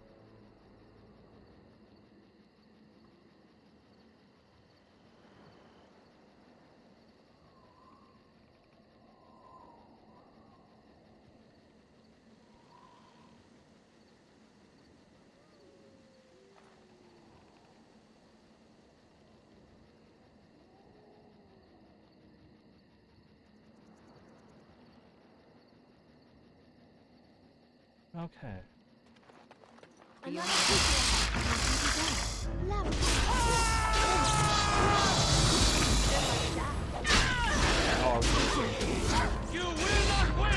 Okay. You will not win!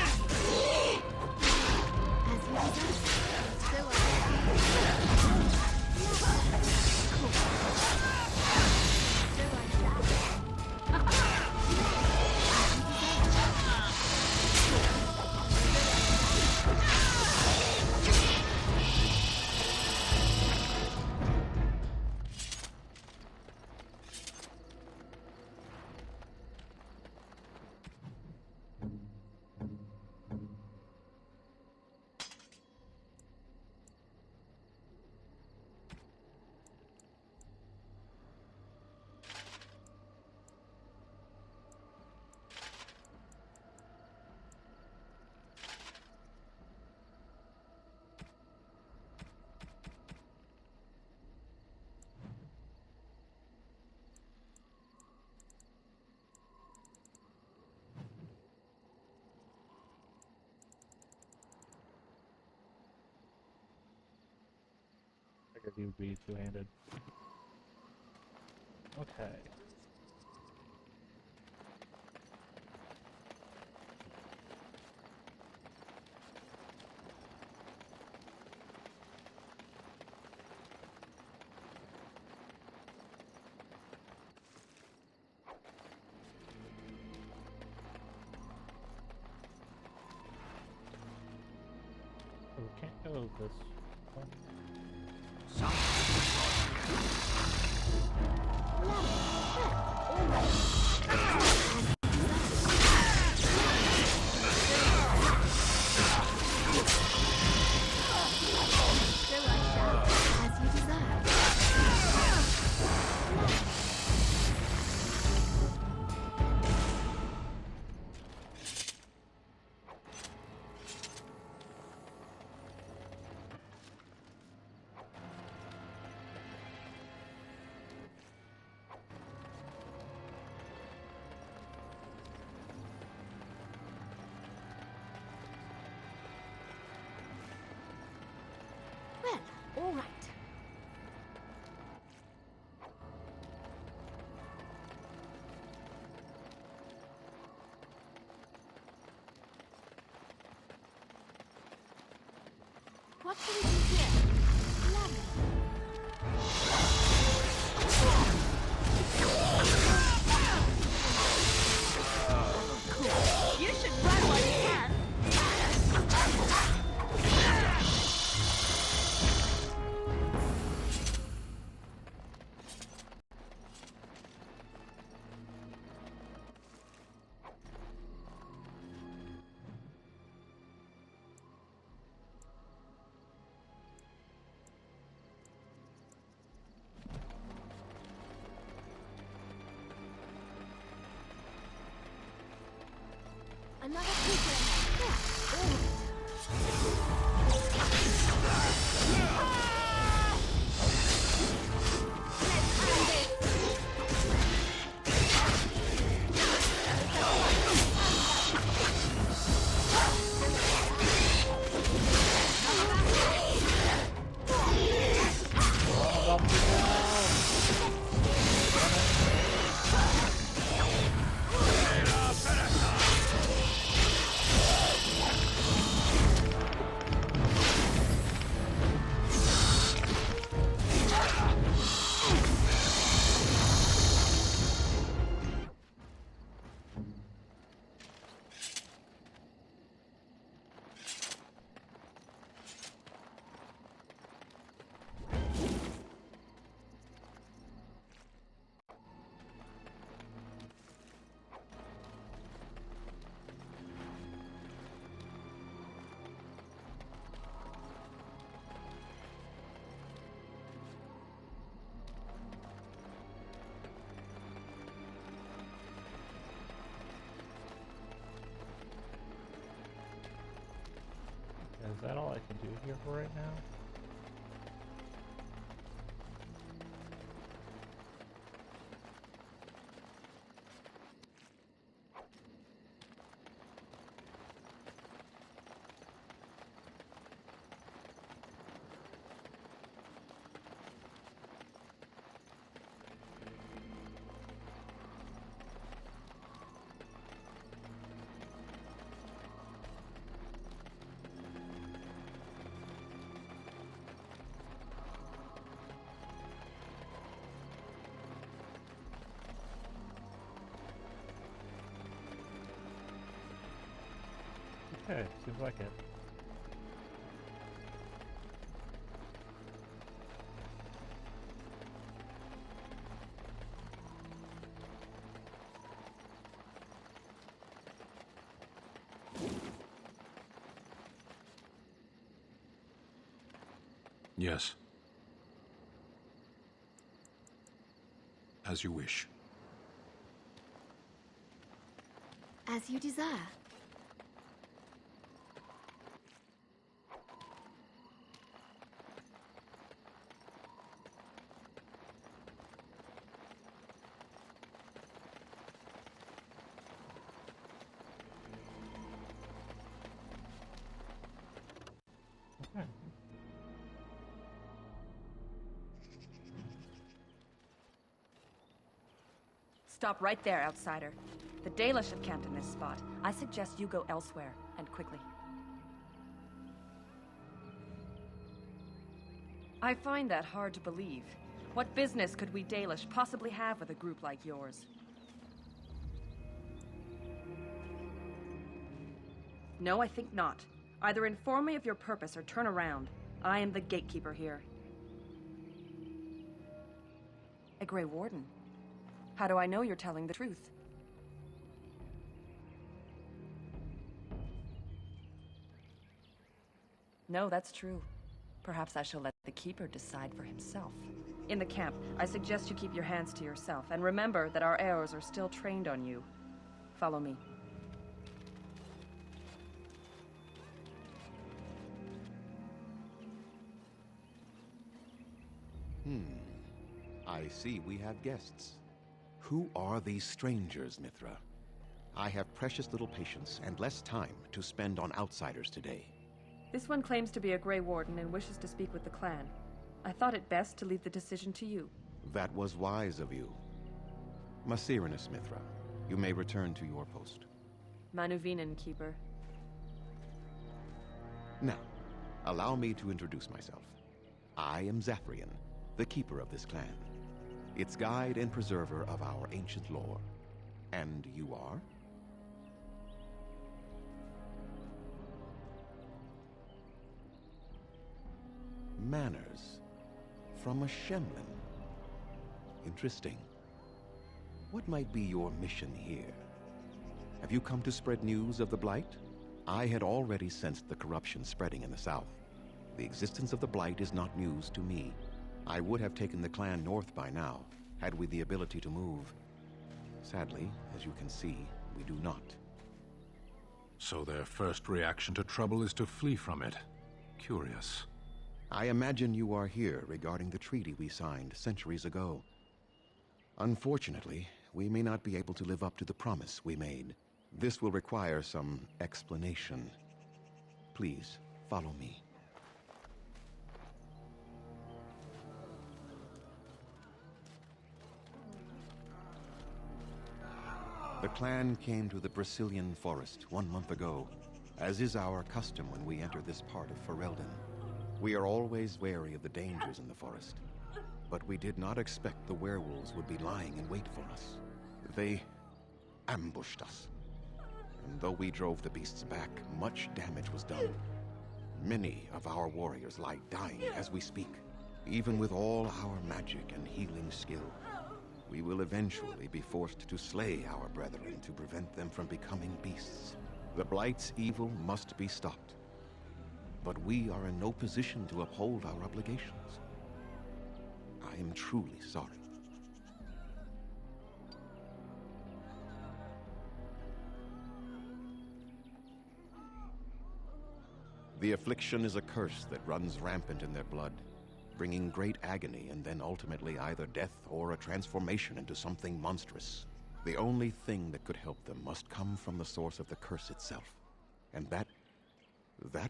Figured he would be two-handed. Okay. Oh, we can't go this one. Well, all right. What shall we do here? Lovely. You should run while you can. Another creature ahead. There. All right. Is that all I can do here for right now? Okay, seems like it. Yes. As you wish. As you desire. Okay. Stop right there, outsider. The Dalish have camped in this spot. I suggest you go elsewhere, and quickly. I find that hard to believe. What business could we Dalish possibly have with a group like yours? No, I think not. Either inform me of your purpose or turn around. I am the gatekeeper here. A Grey Warden? How do I know you're telling the truth? No, that's true. Perhaps I shall let the Keeper decide for himself. In the camp, I suggest you keep your hands to yourself, and remember that our arrows are still trained on you. Follow me. I see we have guests. Who are these strangers, Mithra? I have precious little patience and less time to spend on outsiders today. This one claims to be a Grey Warden and wishes to speak with the clan. I thought it best to leave the decision to you. That was wise of you. Masirinus, Mithra, you may return to your post. Manuvinen, Keeper. Now, allow me to introduce myself. I am Zathrian, the keeper of this clan, its guide and preserver of our ancient lore. And you are? Manners. From a Shemlin. Interesting. What might be your mission here? Have you come to spread news of the Blight? I had already sensed the corruption spreading in the south. The existence of the Blight is not news to me. I would have taken the clan north by now, had we the ability to move. Sadly, as you can see, we do not. So their first reaction to trouble is to flee from it. Curious. I imagine you are here regarding the treaty we signed centuries ago. Unfortunately, we may not be able to live up to the promise we made. This will require some explanation. Please, follow me. The clan came to the Brazilian forest 1 month ago, as is our custom when we enter this part of Ferelden. We are always wary of the dangers in the forest, but we did not expect the werewolves would be lying in wait for us. They ambushed us, and though we drove the beasts back, much damage was done. Many of our warriors lie dying as we speak. Even with all our magic and healing skill, we will eventually be forced to slay our brethren to prevent them from becoming beasts. The Blight's evil must be stopped, but we are in no position to uphold our obligations. I am truly sorry. The affliction is a curse that runs rampant in their blood, bringing great agony and then ultimately either death or a transformation into something monstrous. The only thing that could help them must come from the source of the curse itself, and that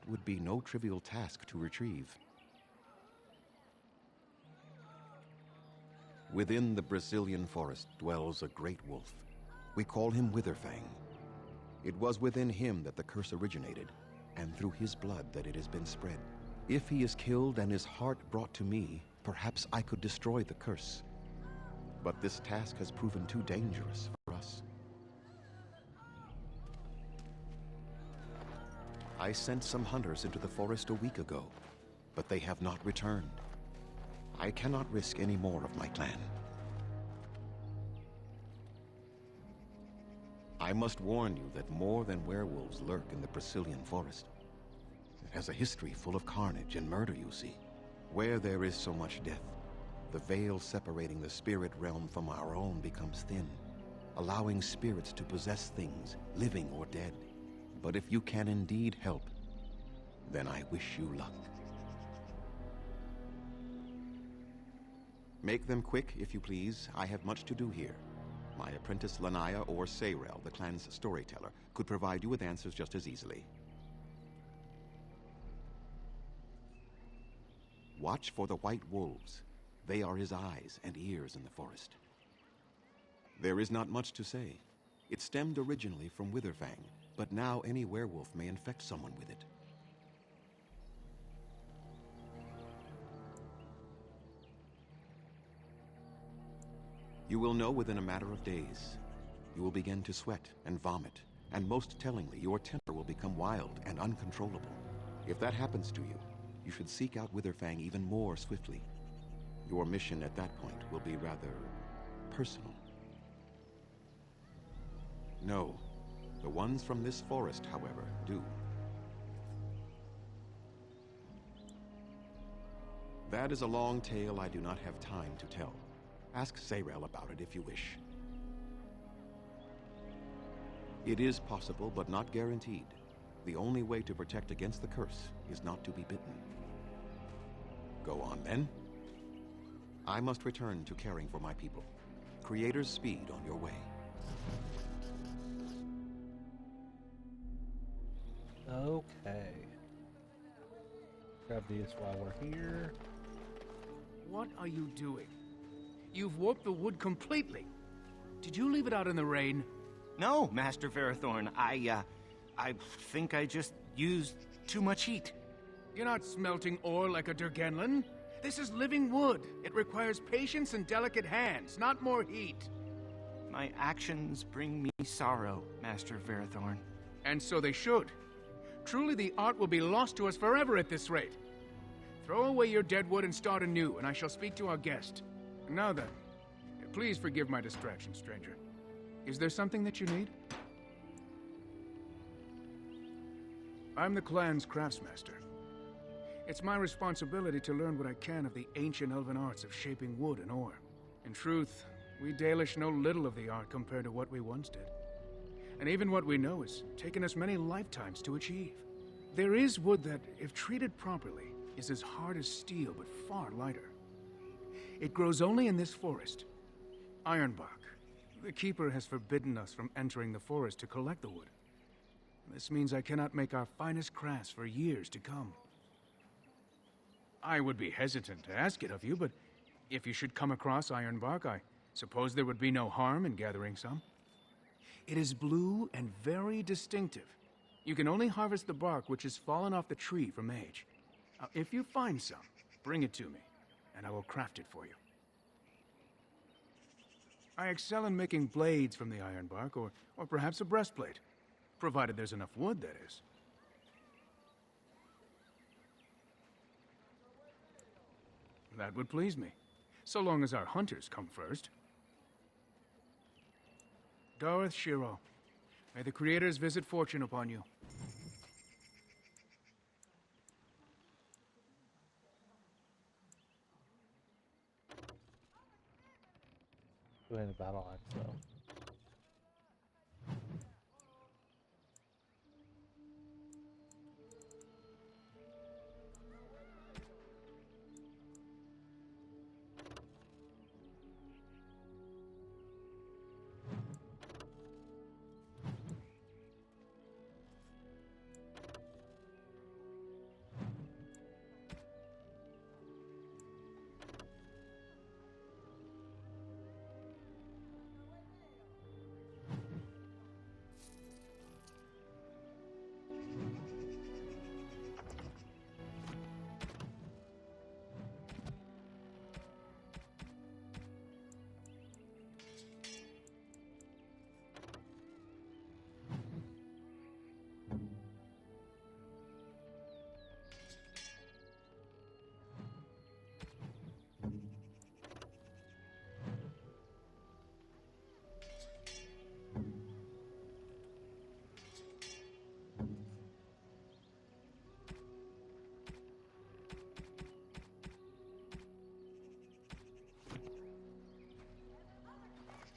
would be no trivial task to retrieve. Within the Brazilian forest dwells a great wolf. We call him Witherfang. It was within him that the curse originated, and through his blood that it has been spread. If he is killed and his heart brought to me, perhaps I could destroy the curse. But this task has proven too dangerous for us. I sent some hunters into the forest a week ago, but they have not returned. I cannot risk any more of my clan. I must warn you that more than werewolves lurk in the Brazilian forest. It has a history full of carnage and murder, you see. Where there is so much death, the veil separating the spirit realm from our own becomes thin, allowing spirits to possess things, living or dead. But if you can indeed help, then I wish you luck. Make them quick, if you please. I have much to do here. My apprentice Lanaya or Sayrel, the clan's storyteller, could provide you with answers just as easily. Watch for the white wolves. They are his eyes and ears in the forest. There is not much to say. It stemmed originally from Witherfang, but now any werewolf may infect someone with it. You will know within a matter of days. You will begin to sweat and vomit, and most tellingly, your temper will become wild and uncontrollable. If that happens to you, you should seek out Witherfang even more swiftly. Your mission at that point will be rather personal. No, the ones from this forest, however, do. That is a long tale I do not have time to tell. Ask Sayrel about it if you wish. It is possible, but not guaranteed. The only way to protect against the curse is not to be bitten. Go on, then. I must return to caring for my people. Creator's speed on your way. Okay. Grab these while we're here. What are you doing? You've warped the wood completely. Did you leave it out in the rain? No, Master Ferrothorn. I think I just used too much heat. You're not smelting ore like a Durgenlin. This is living wood. It requires patience and delicate hands, not more heat. My actions bring me sorrow, Master Ferrothorn. And so they should. Truly, the art will be lost to us forever at this rate. Throw away your dead wood and start anew, and I shall speak to our guest. Now then, please forgive my distraction, stranger. Is there something that you need? I'm the clan's craftsmaster. It's my responsibility to learn what I can of the ancient elven arts of shaping wood and ore. In truth, we Dalish know little of the art compared to what we once did. And even what we know has taken us many lifetimes to achieve. There is wood that, if treated properly, is as hard as steel but far lighter. It grows only in this forest, Ironbark. The Keeper has forbidden us from entering the forest to collect the wood. This means I cannot make our finest crafts for years to come. I would be hesitant to ask it of you, but if you should come across Ironbark, I suppose there would be no harm in gathering some. It is blue and very distinctive. You can only harvest the bark which has fallen off the tree from age. Now, if you find some, bring it to me, and I will craft it for you. I excel in making blades from the ironbark, or perhaps a breastplate, provided there's enough wood, that is. That would please me, so long as our hunters come first. Dareth Shiro, may the Creators visit fortune upon you. Doing the battle axe, though.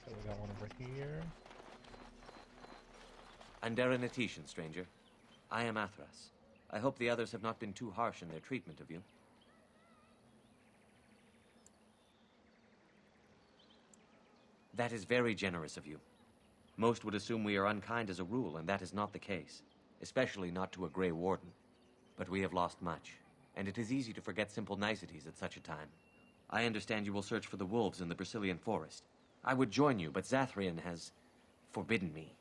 So we got one over here. Andera Natishan, stranger. I am Athras. I hope the others have not been too harsh in their treatment of you. That is very generous of you. Most would assume we are unkind as a rule, and that is not the case. Especially not to a Grey Warden. But we have lost much, and it is easy to forget simple niceties at such a time. I understand you will search for the wolves in the Brazilian forest. I would join you, but Zathrian has forbidden me.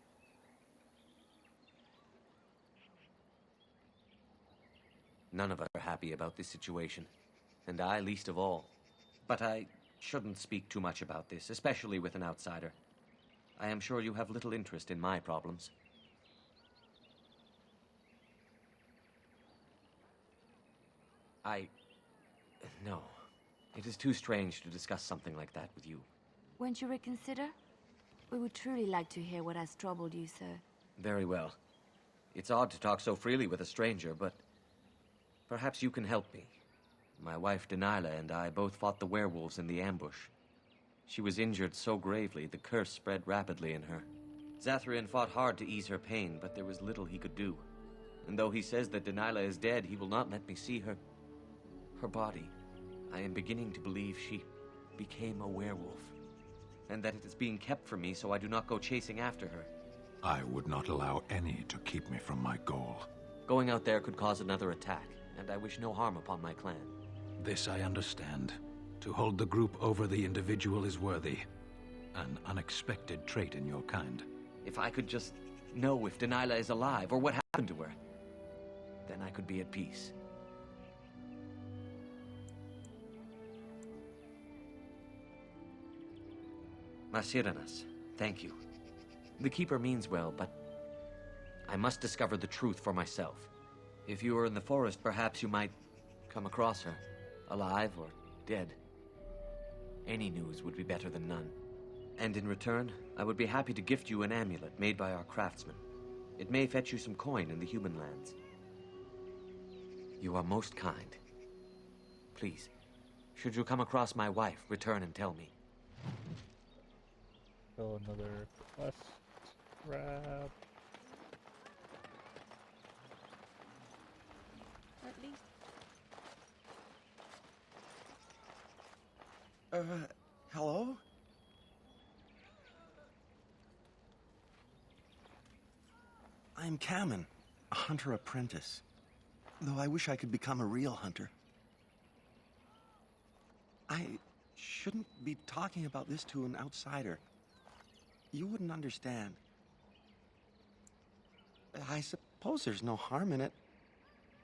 None of us are happy about this situation, and I least of all. But I shouldn't speak too much about this, especially with an outsider. I am sure you have little interest in my problems. No. It is too strange to discuss something like that with you. Won't you reconsider? We would truly like to hear what has troubled you, sir. Very well. It's odd to talk so freely with a stranger, but perhaps you can help me. My wife Delilah and I both fought the werewolves in the ambush. She was injured so gravely, the curse spread rapidly in her. Zathrian fought hard to ease her pain, but there was little he could do. And though he says that Delilah is dead, he will not let me see her body. I am beginning to believe she became a werewolf, and that it is being kept from me so I do not go chasing after her. I would not allow any to keep me from my goal. Going out there could cause another attack, and I wish no harm upon my clan. This I understand. To hold the group over the individual is worthy. An unexpected trait in your kind. If I could just know if Delilah is alive, or what happened to her, then I could be at peace. Masiranas, thank you. The Keeper means well, but I must discover the truth for myself. If you were in the forest, perhaps you might come across her, alive or dead. Any news would be better than none. And in return, I would be happy to gift you an amulet made by our craftsman. It may fetch you some coin in the human lands. You are most kind. Please, should you come across my wife, return and tell me. Fill another quest. Grab. At least. Hello? I'm Kamen, a hunter apprentice. Though I wish I could become a real hunter. I shouldn't be talking about this to an outsider. You wouldn't understand. I suppose there's no harm in it.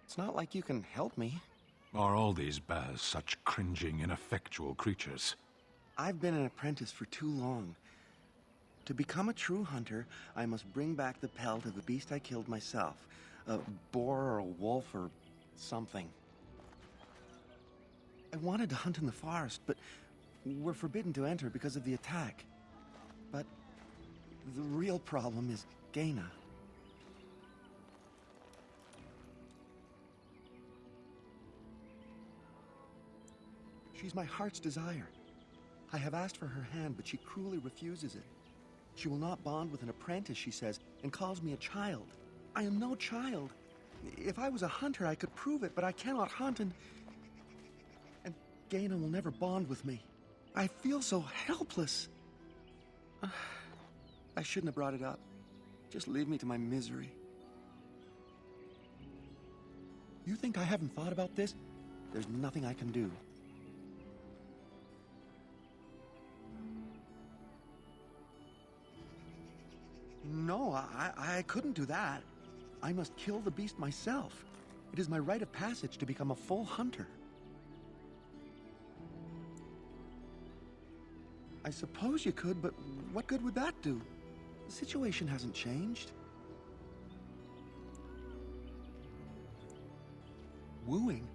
It's not like you can help me. Are all these Baz such cringing, ineffectual creatures? I've been an apprentice for too long. To become a true hunter, I must bring back the pelt of the beast I killed myself. A boar or a wolf or something. I wanted to hunt in the forest, but we're forbidden to enter because of the attack. But the real problem is Gaina. She's my heart's desire. I have asked for her hand, but she cruelly refuses it. She will not bond with an apprentice, she says, and calls me a child. I am no child. If I was a hunter, I could prove it, but I cannot hunt, and Gaina will never bond with me. I feel so helpless. I shouldn't have brought it up. Just leave me to my misery. You think I haven't thought about this? There's nothing I can do. No, I couldn't do that. I must kill the beast myself. It is my rite of passage to become a full hunter. I suppose you could, but what good would that do? The situation hasn't changed. Wooing?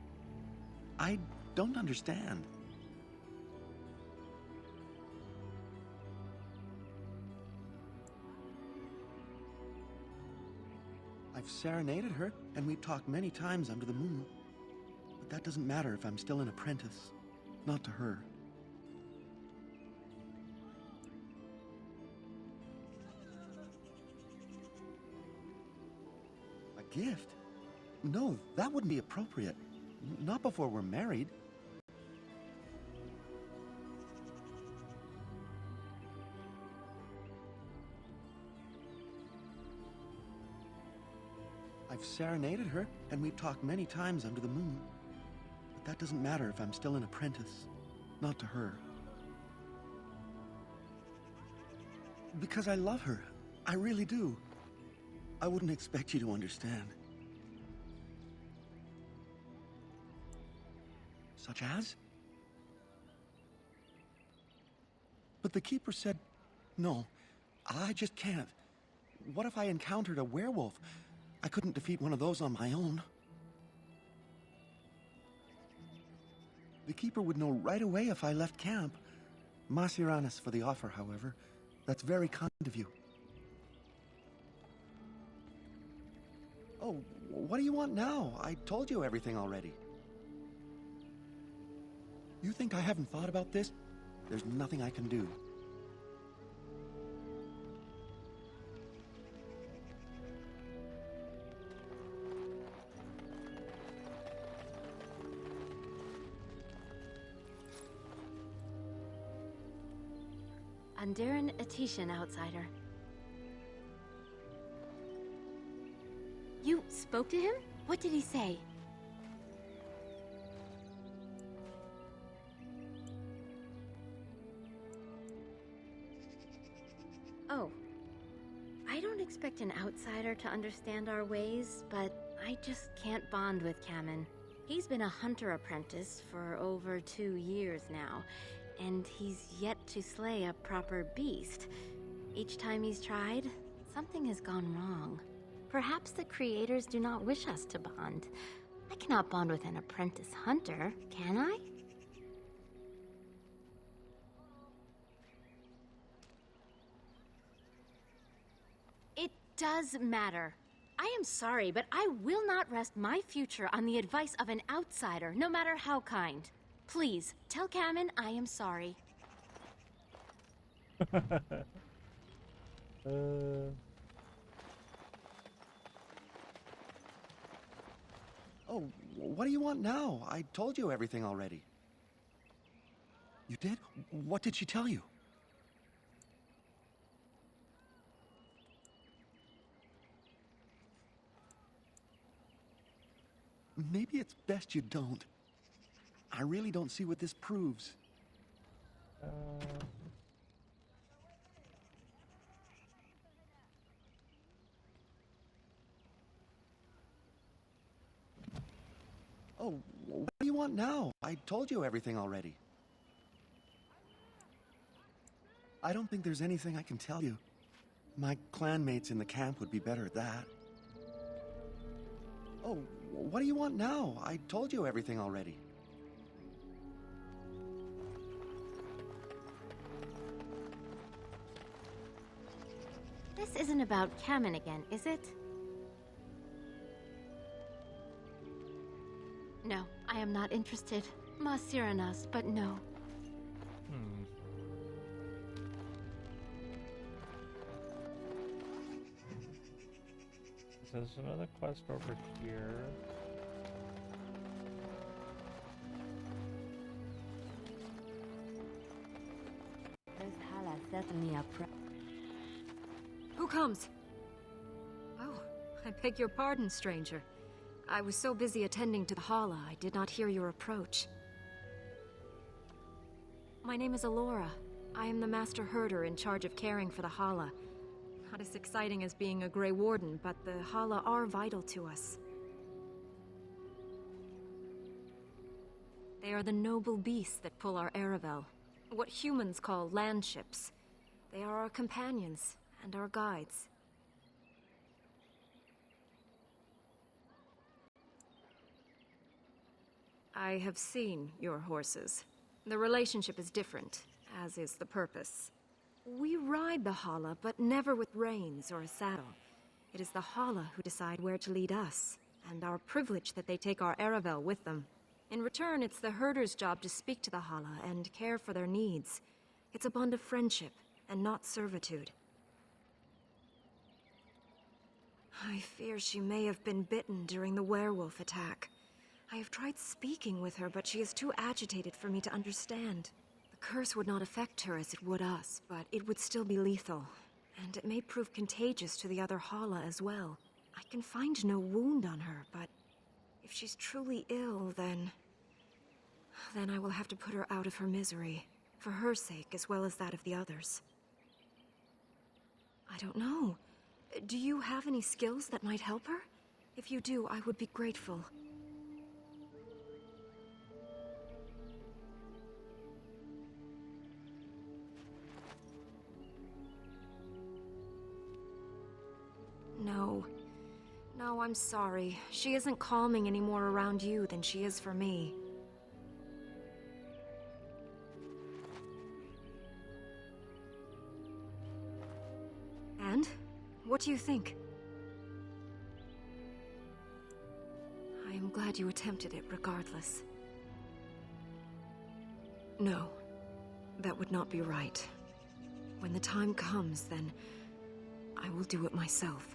I don't understand. I've serenaded her, and we've talked many times under the moon. But that doesn't matter if I'm still an apprentice. Not to her. A gift? No, that wouldn't be appropriate. Not before we're married. I've serenaded her, and we've talked many times under the moon. But that doesn't matter if I'm still an apprentice. Not to her. Because I love her. I really do. I wouldn't expect you to understand. Such as? But the Keeper said, no, I just can't. What if I encountered a werewolf? I couldn't defeat one of those on my own. The Keeper would know right away if I left camp. Masiranis for the offer, however. That's very kind of you. Oh, what do you want now? I told you everything already. You think I haven't thought about this? There's nothing I can do. Andiran Atishan, outsider. You spoke to him? What did he say? Oh. I don't expect an outsider to understand our ways, but I just can't bond with Kamen. He's been a hunter apprentice for over 2 years now, and he's yet to slay a proper beast. Each time he's tried, something has gone wrong. Perhaps the creators do not wish us to bond. I cannot bond with an apprentice hunter, can I? It does matter. I am sorry, but I will not rest my future on the advice of an outsider, no matter how kind. Please, tell Kamen I am sorry. Oh, what do you want now? I told you everything already. You did? What did she tell you? Maybe it's best you don't. I really don't see what this proves. Oh, what do you want now? I told you everything already. I don't think there's anything I can tell you. My clanmates in the camp would be better at that. Oh, what do you want now? I told you everything already. This isn't about Kamen again, is it? No, I am not interested. Masiranas, but no. There's another quest over here. This Hala certainly a Who comes? Oh, I beg your pardon, stranger. I was so busy attending to the Hala, I did not hear your approach. My name is Alora. I am the Master Herder in charge of caring for the Hala. Not as exciting as being a Grey Warden, but the Hala are vital to us. They are the noble beasts that pull our Aravel, what humans call landships. They are our companions and our guides. I have seen your horses. The relationship is different, as is the purpose. We ride the Hala, but never with reins or a saddle. It is the Hala who decide where to lead us, and our privilege that they take our Aravel with them. In return, it's the herder's job to speak to the Hala and care for their needs. It's a bond of friendship, and not servitude. I fear she may have been bitten during the werewolf attack. I have tried speaking with her, but she is too agitated for me to understand. The curse would not affect her as it would us, but it would still be lethal. And it may prove contagious to the other Hala as well. I can find no wound on her, but if she's truly ill, then I will have to put her out of her misery. For her sake, as well as that of the others. I don't know. Do you have any skills that might help her? If you do, I would be grateful. No. No, I'm sorry. She isn't calming any more around you than she is for me. What do you think? I am glad you attempted it regardless. No, that would not be right. When the time comes, then I will do it myself.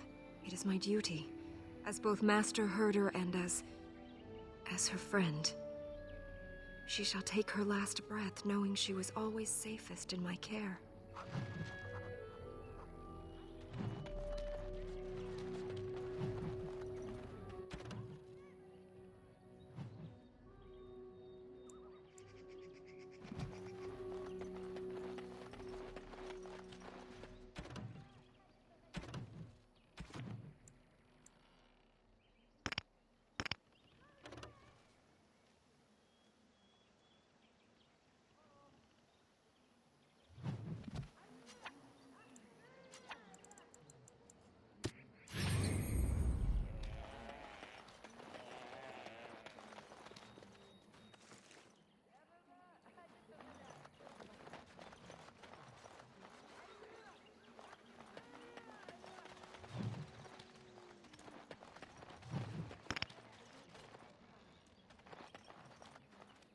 It is my duty, as both master herder and as her friend. She shall take her last breath knowing she was always safest in my care.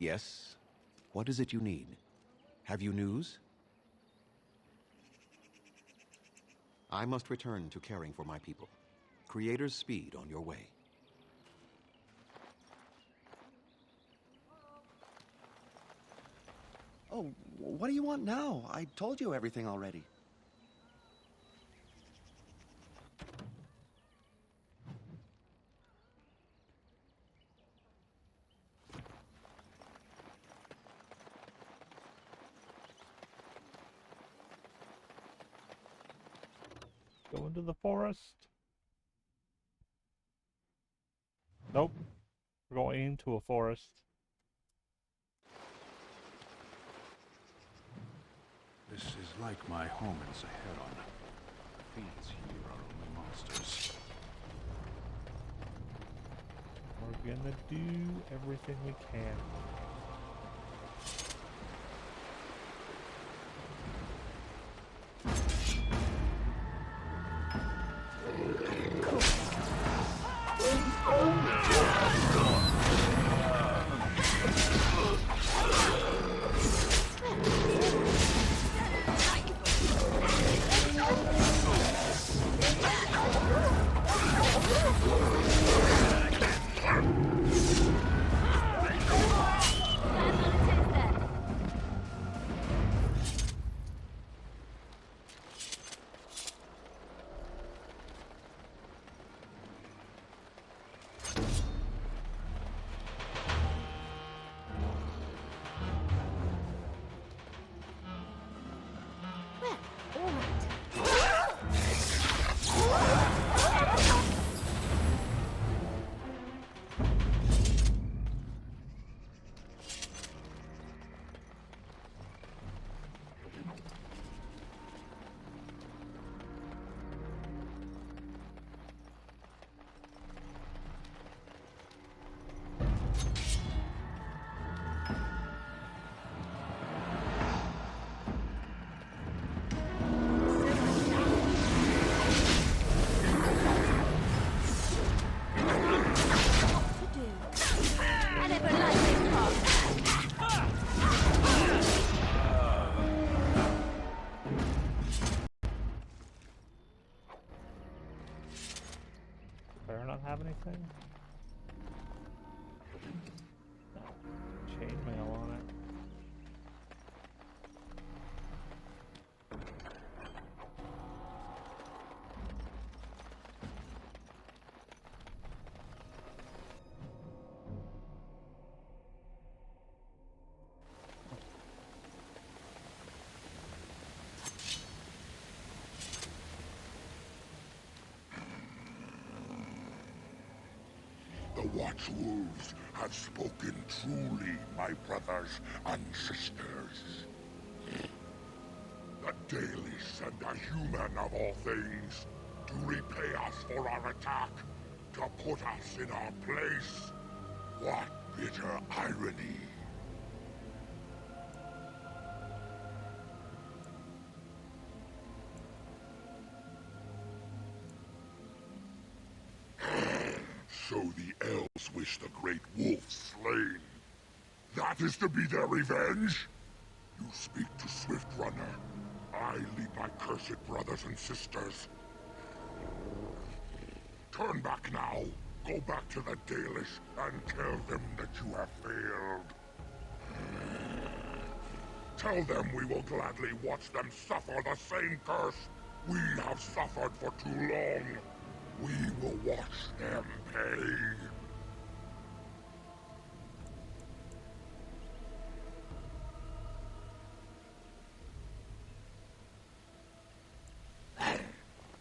Yes? What is it you need? Have you news? I must return to caring for my people. Creator's speed on your way. Oh, what do you want now? I told you everything already. Go into the forest. Nope. We're going into a forest. This is like my home in Saharon. Fiends here are only monsters. We're gonna do everything we can. Better not have anything? No. Chainmail on it. The Watchwolves have spoken truly, my brothers and sisters. The Dailies send a human of all things to repay us for our attack, to put us in our place. What bitter irony. humans wish the great wolf slain. That is to be their revenge? You speak to Swift Runner. I lead my cursed brothers and sisters. Turn back now. Go back to the Dalish and tell them that you have failed. Tell them we will gladly watch them suffer the same curse we have suffered for too long. We will watch them pay.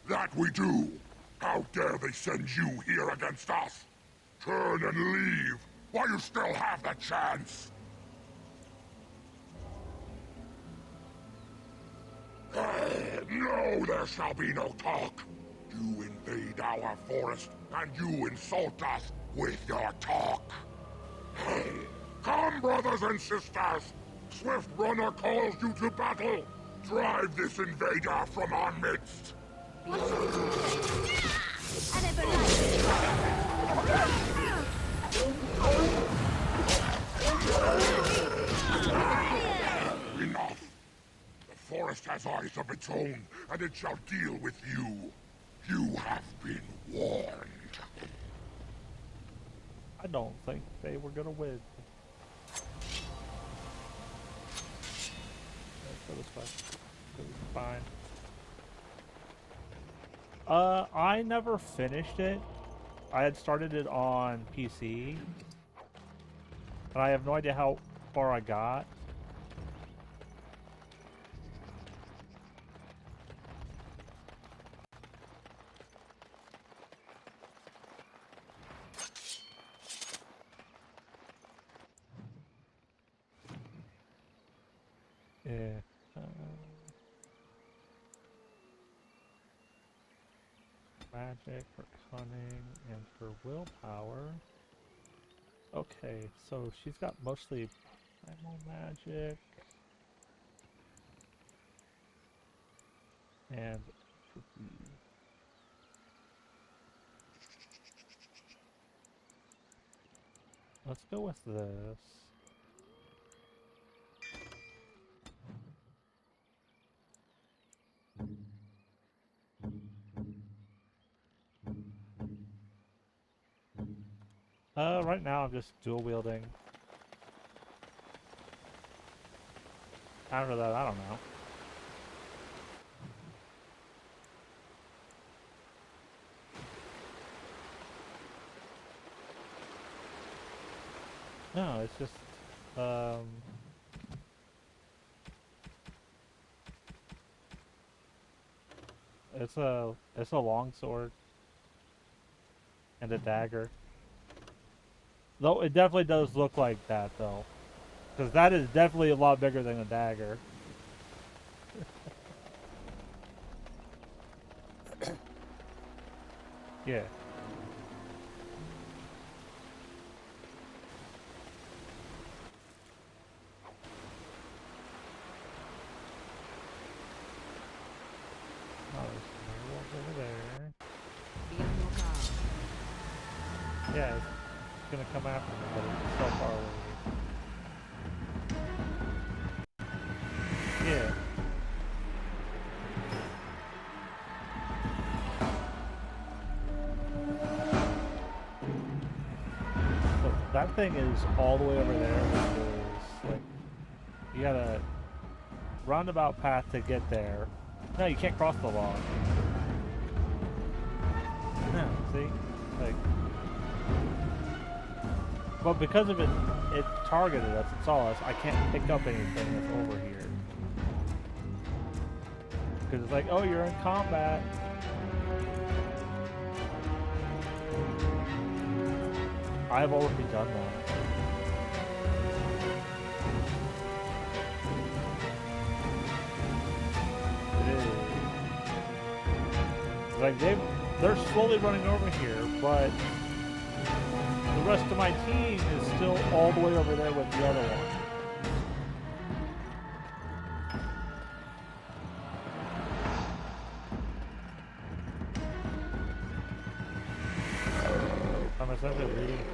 That we do! How dare they send you here against us? Turn and leave, while you still have the chance! No, there shall be no talk! You invade our forest, and you insult us with your talk! Come, brothers and sisters! Swift Runner calls you to battle! Drive this invader from our midst! Enough! The forest has eyes of its own, and it shall deal with you. You have been warned. I don't think they were gonna win. Let's go this way. It's fine. I never finished it. I had started it on PC. And I have no idea how far I got. Yeah. Magic for cunning and for willpower. Okay, so she's got mostly primal magic and let's go with this. Right now I'm just dual wielding. After that, I don't know. No, it's just, it's a long sword and a dagger. Though it definitely does look like that, though. Because that is definitely a lot bigger than a dagger. Yeah. Oh, there's wolves over there. Yeah, it's gonna come after me, but it's so far away. Yeah. So that thing is all the way over there, which is like you got a roundabout path to get there. No, you can't cross the log. No, see? Like, but because of it targeted us, it saw us, I can't pick up anything that's over here. Because it's like, oh, you're in combat. I've already done that. It is. Like, they're slowly running over here, but the rest of my team is still all the way over there with the other one. I'm essentially leading.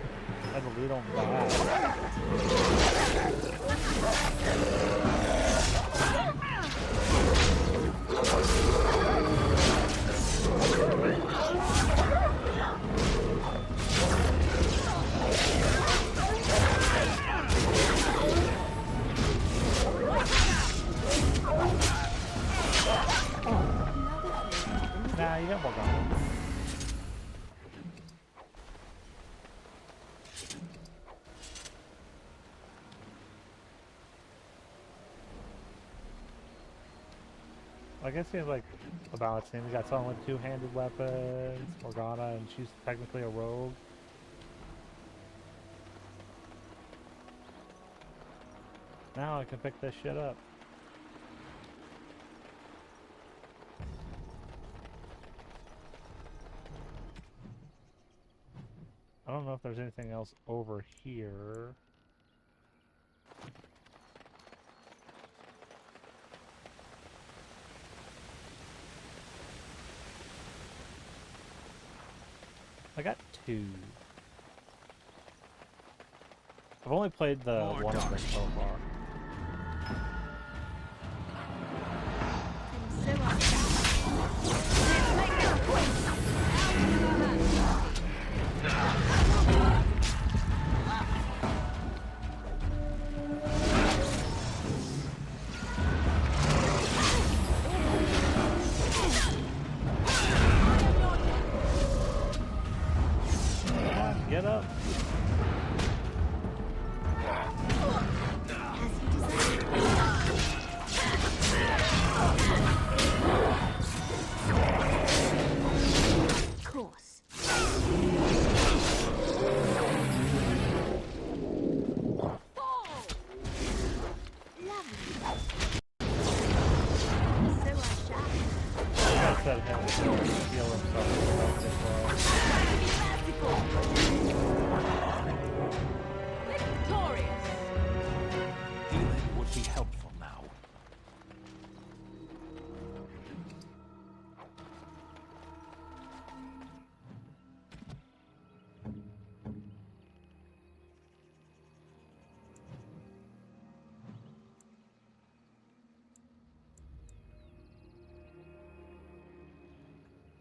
I guess he has like a balance team. We got someone with two-handed weapons, Morgana, and she's technically a rogue. Now I can pick this shit up. I don't know if there's anything else over here. I got 2. I've only played the one of them so far. Get up.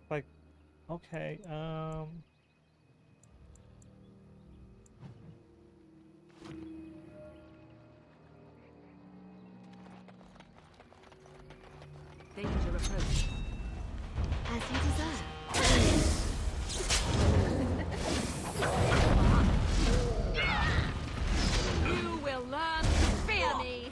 Like, okay, Danger approach. As you desire. You will learn to fear me.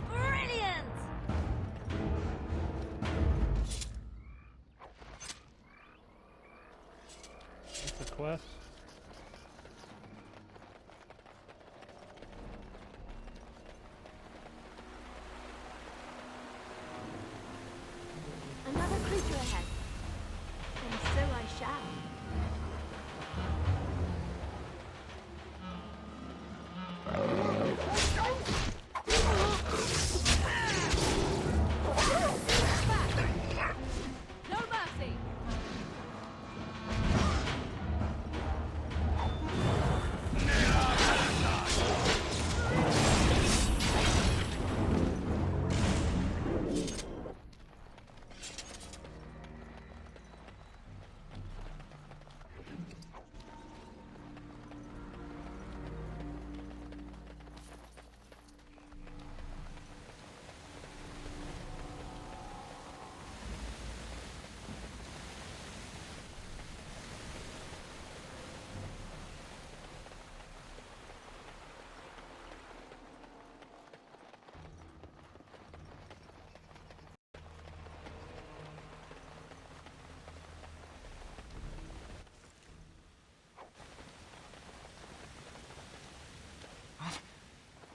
Brilliant! what's the quest? Another creature ahead. And so I shall. No mercy.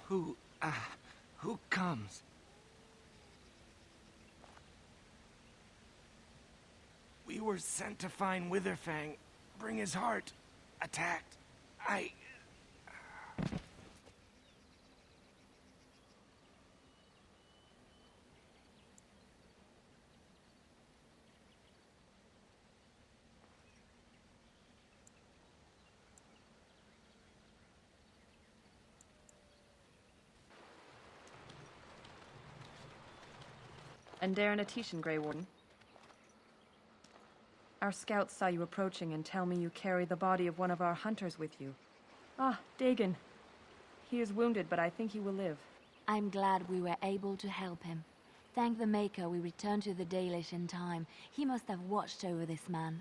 Who comes? We were sent to find Witherfang, bring his heart. Attacked. And Darren Atishan, Grey Warden. Our scouts saw you approaching and tell me you carry the body of one of our hunters with you. Ah, Dagon. He is wounded, but I think he will live. I'm glad we were able to help him. Thank the Maker we returned to the Dalish in time. He must have watched over this man.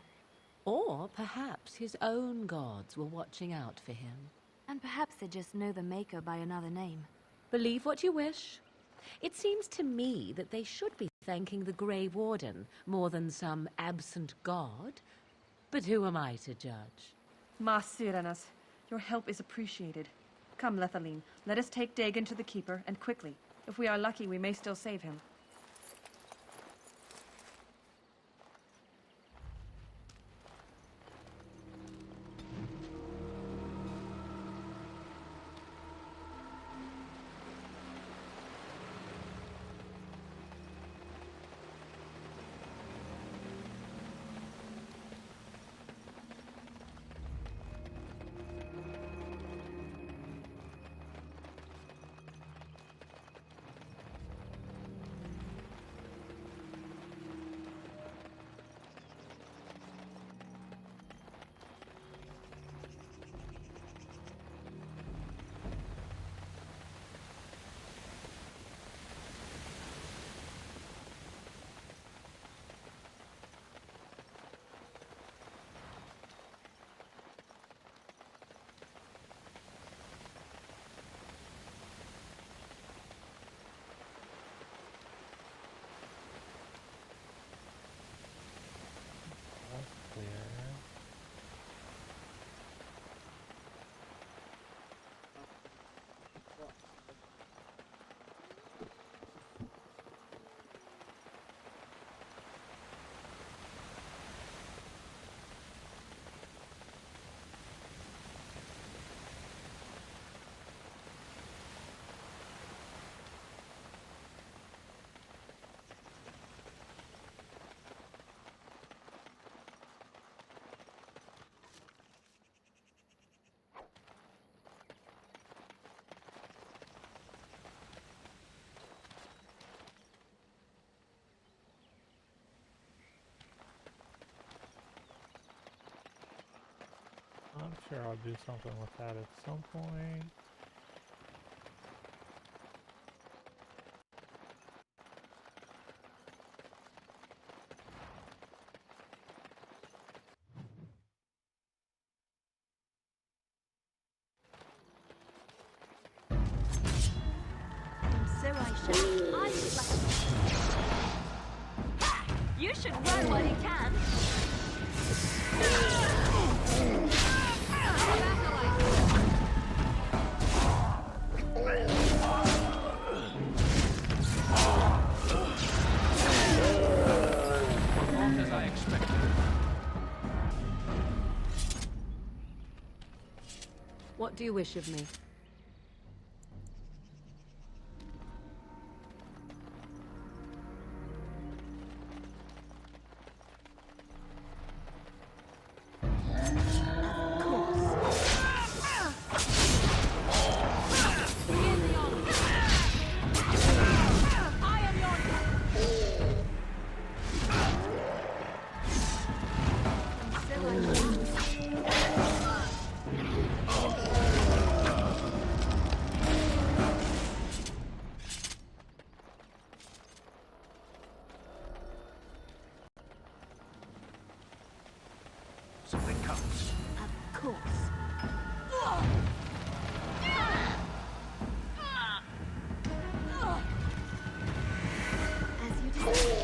Or perhaps his own gods were watching out for him. And perhaps they just know the Maker by another name. Believe what you wish. It seems to me that they should be thanking the Grey Warden more than some absent god. But who am I to judge? Ma Sirenas, your help is appreciated. Come, Lethaline, let us take Dagon to the Keeper, and quickly. If we are lucky, we may still save him. I'm sure I'll do something with that at some point. And so I shall. I would like... You should run while you can. As I expected. What do you wish of me? Something comes. Of course. As you decide.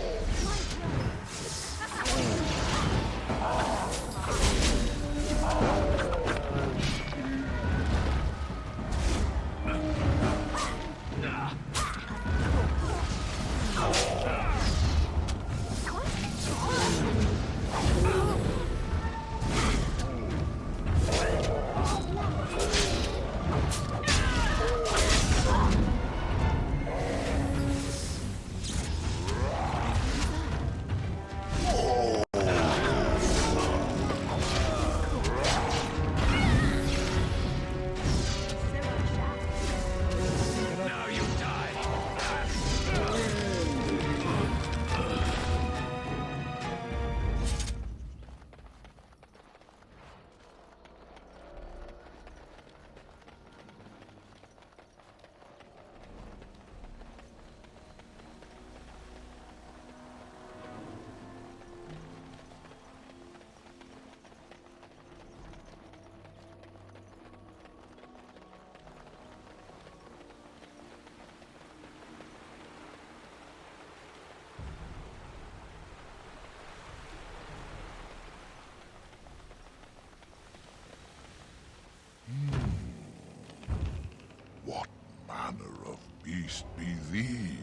beast be thee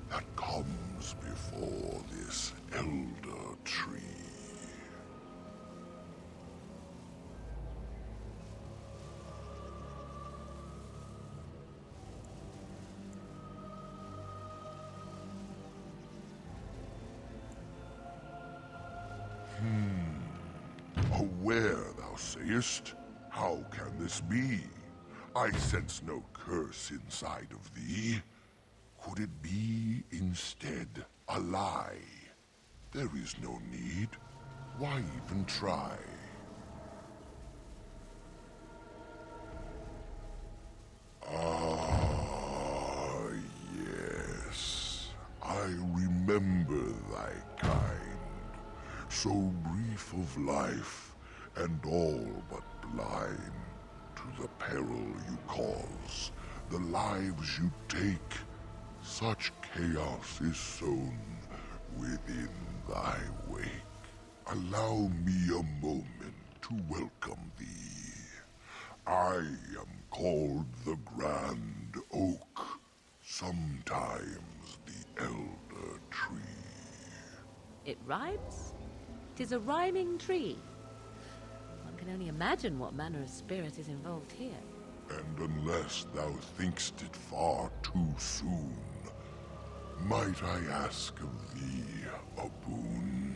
that comes before this elder tree? Aware, thou sayest? How can this be? I sense no curse inside of thee. Could it be, instead, a lie? There is no need. Why even try? Ah, yes. I remember thy kind. So brief of life, and all but blind to the peril you cause, the lives you take. Such chaos is sown within thy wake. Allow me a moment to welcome thee. I am called the Grand Oak, sometimes the Elder Tree. It rhymes? 'Tis a rhyming tree. One can only imagine what manner of spirit is involved here. And unless thou think'st it far too soon, might I ask of thee a boon?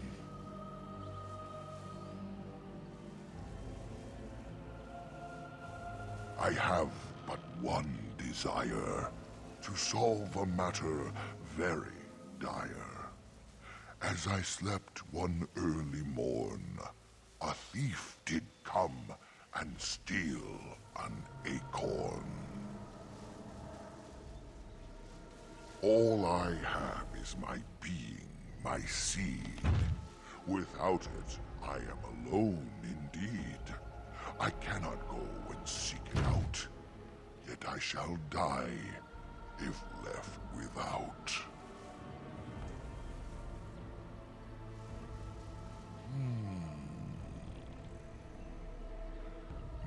I have but one desire, to solve a matter very dire. As I slept one early morn, a thief did come and steal an acorn. All I have is my being, my seed. Without it, I am alone indeed. I cannot go and seek it out, yet I shall die if left without.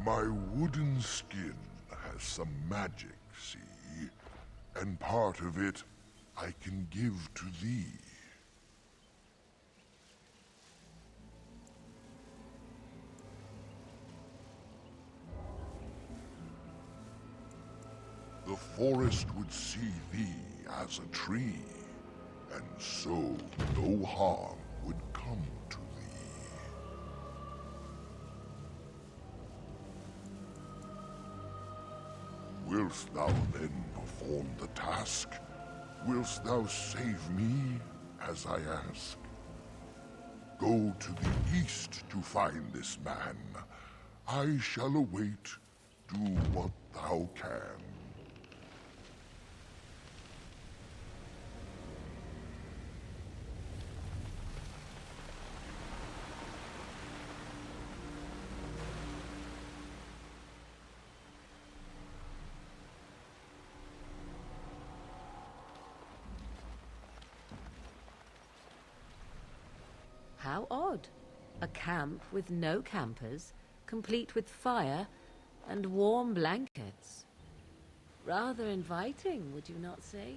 My wooden skin has some magic, see? And part of it I can give to thee. The forest would see thee as a tree, and so no harm would come to thee. Wilt thou then perform the task? Wilt thou save me, as I ask? Go to the east to find this man. I shall await. Do what thou can. How odd. A camp with no campers, complete with fire and warm blankets. Rather inviting, would you not say?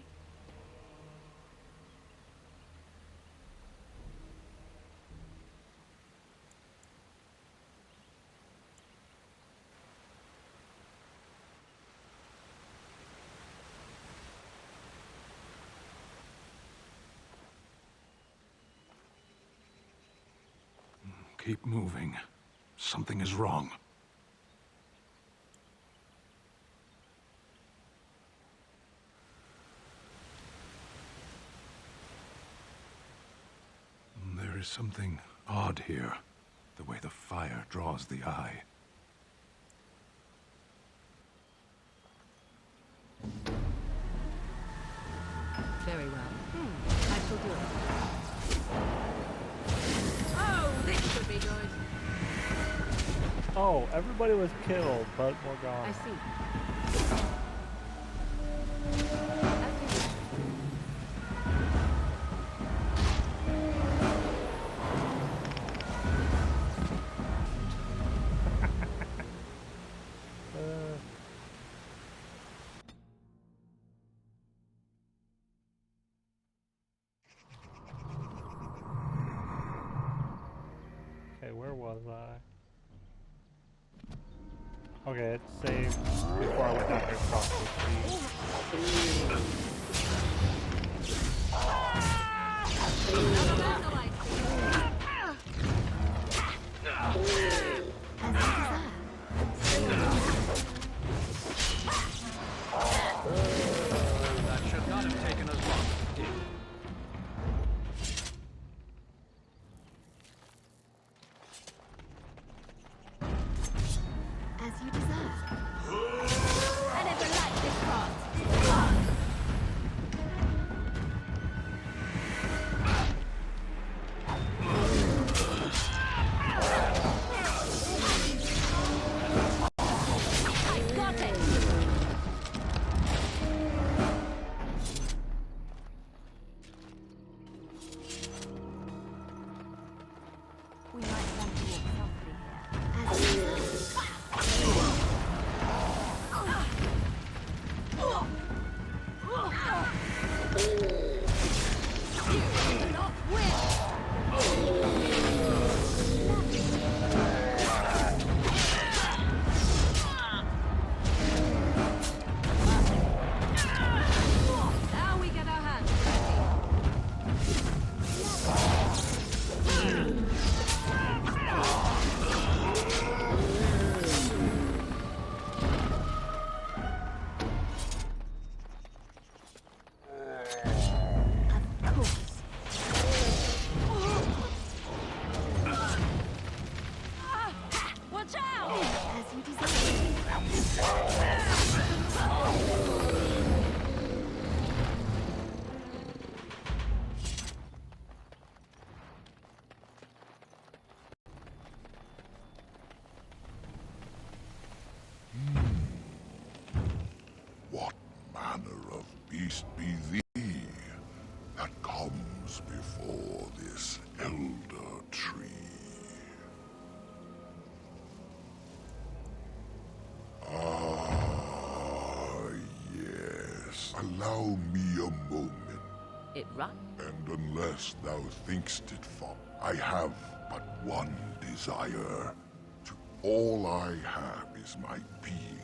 Keep moving. Something is wrong. There is something odd here. The way the fire draws the eye. Very well. I shall do it. Oh, this could be good. Oh, everybody was killed, but we're gone. I see. Okay, where was I? Okay, it's saved before I went down here across the That should not have taken as long as it did. As you desire. I never liked this part. I got it! We might want to walk softly here. As you desire. Not win! Now we get our hands Of course. Watch out! As you desire. What manner of beast be thee that comes before this elder tree? Ah, yes. Allow me a moment. It run. And unless thou think'st it far, I have but one desire. To all I have is my being,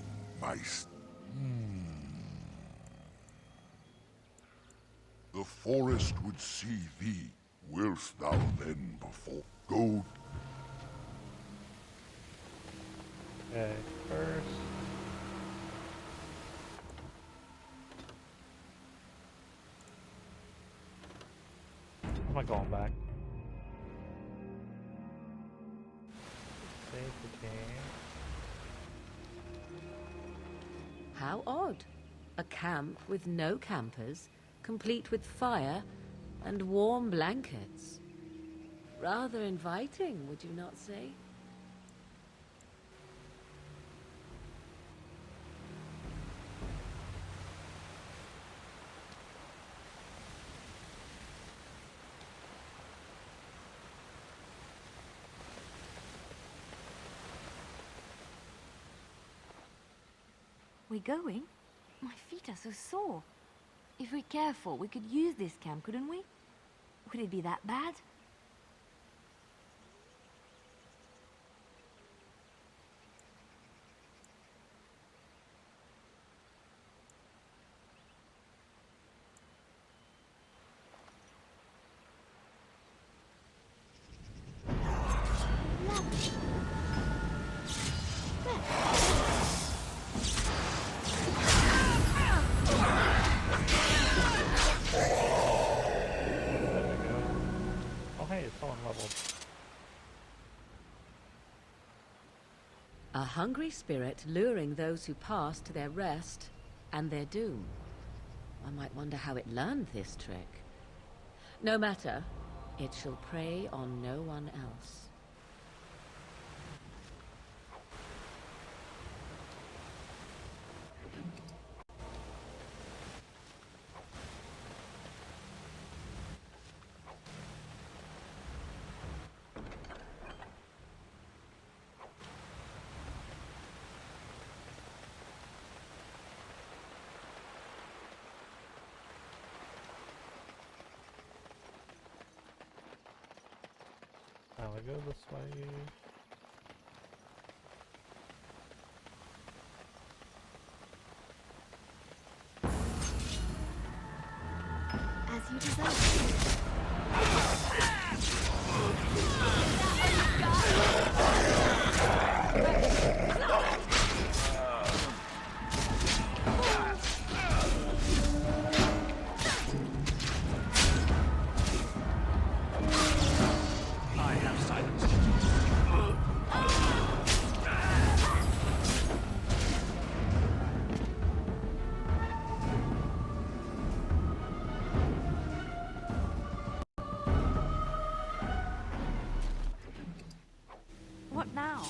The forest would see thee. Willst thou then before go? Okay, first. Am I going back? Save the game. How odd. A camp with no campers, complete with fire and warm blankets. Rather inviting, would you not say? We going? My feet are so sore. If we're careful, we could use this camp, couldn't we? Would it be that bad? A hungry spirit luring those who pass to their rest and their doom. I might wonder how it learned this trick. No matter, it shall prey on no one else. Now I go this way. As you desire. I have silenced. What now?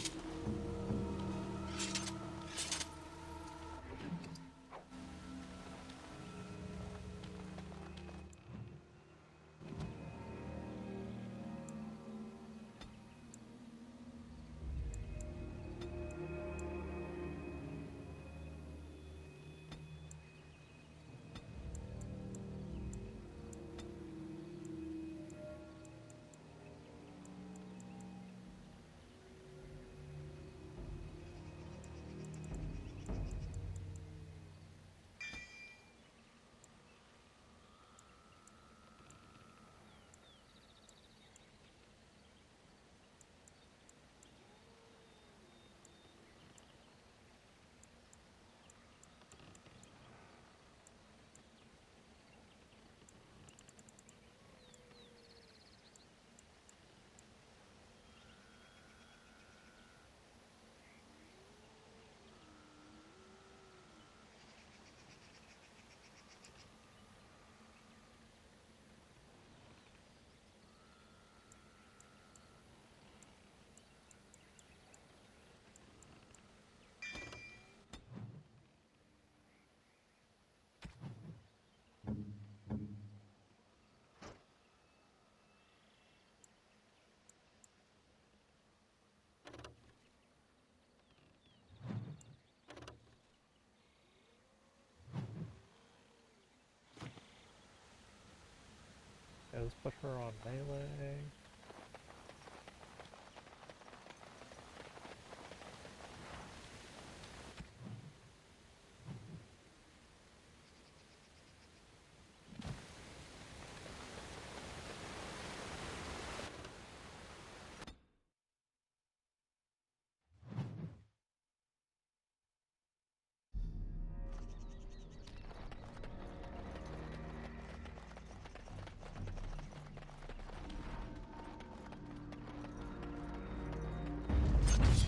Okay, let's put her on melee.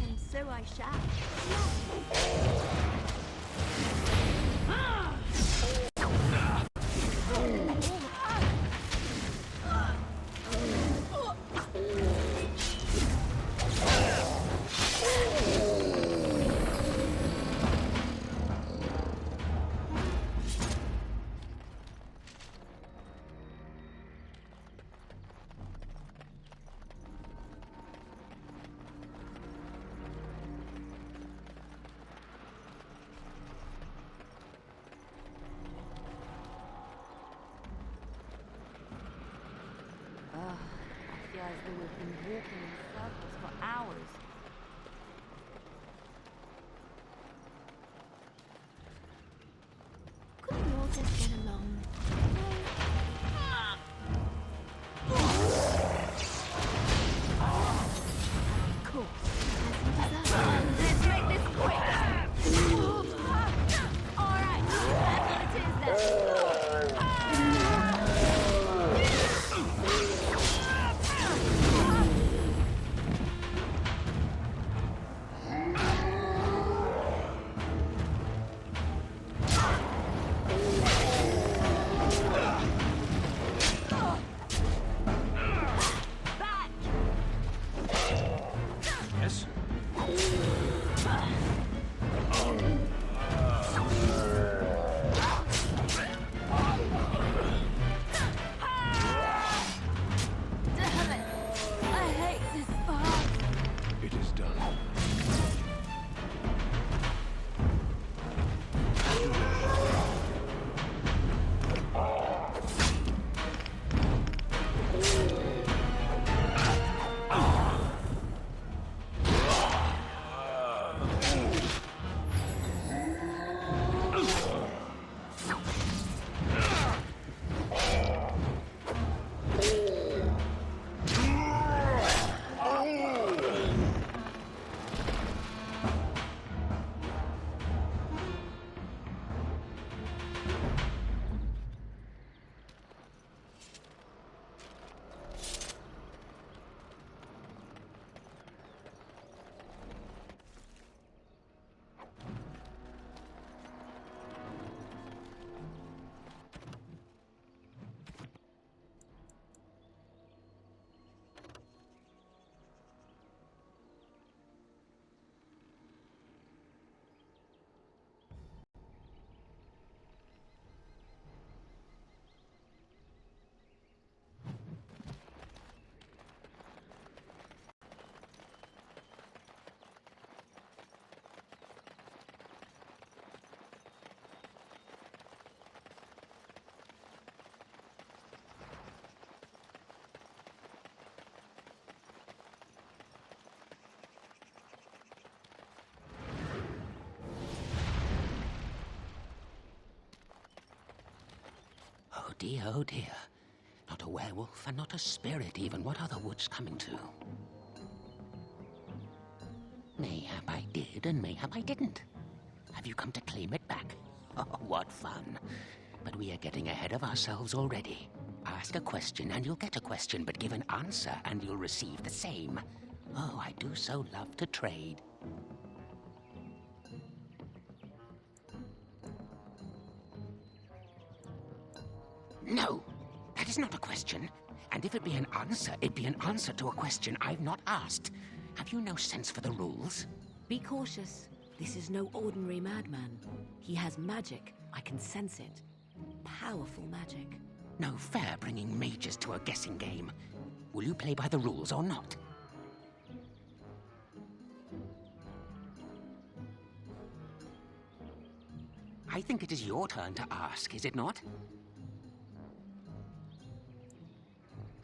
And so I shall. I feel as though we've been walking in circles for hours. Couldn't we all just get along? Cool. As you desire. Let's make this quick! Alright, that's what it is then. dear, oh dear. Not a werewolf and not a spirit even. What are the woods coming to? Mayhap I did and mayhap I didn't. Have you come to claim it back? Oh, what fun. But we are getting ahead of ourselves already. Ask a question and you'll get a question, but give an answer and you'll receive the same. Oh, I do so love to trade. No, that is not a question. And if it be an answer, it be an answer to a question I've not asked. Have you no sense for the rules? Be cautious. This is no ordinary madman. He has magic. I can sense it. Powerful magic. No fair bringing mages to a guessing game. Will you play by the rules or not? I think it is your turn to ask, is it not?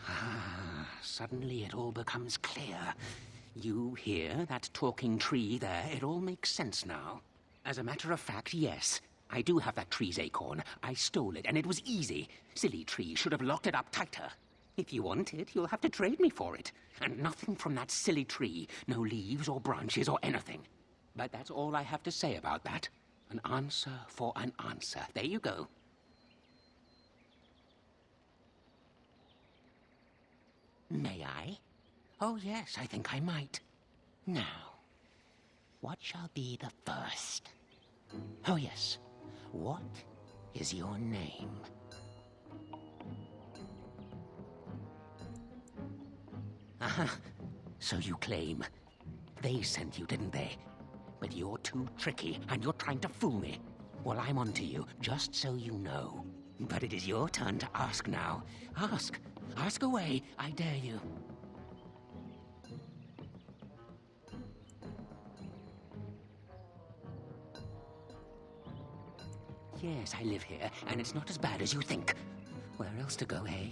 Ah, suddenly it all becomes clear. You hear that talking tree there? It all makes sense now. As a matter of fact, yes. I do have that tree's acorn. I stole it, and it was easy. Silly tree should have locked it up tighter. If you want it, you'll have to trade me for it. And nothing from that silly tree. No leaves or branches or anything. But that's all I have to say about that. An answer for an answer. There you go. May I? Oh, yes, I think I might. Now, what shall be the first? Oh, yes. What is your name? Aha, so you claim. They sent you, didn't they? But you're too tricky, and you're trying to fool me. Well, I'm onto you, just so you know. But it is your turn to ask now. Ask. Ask away, I dare you. Yes, I live here, and it's not as bad as you think. Where else to go, eh?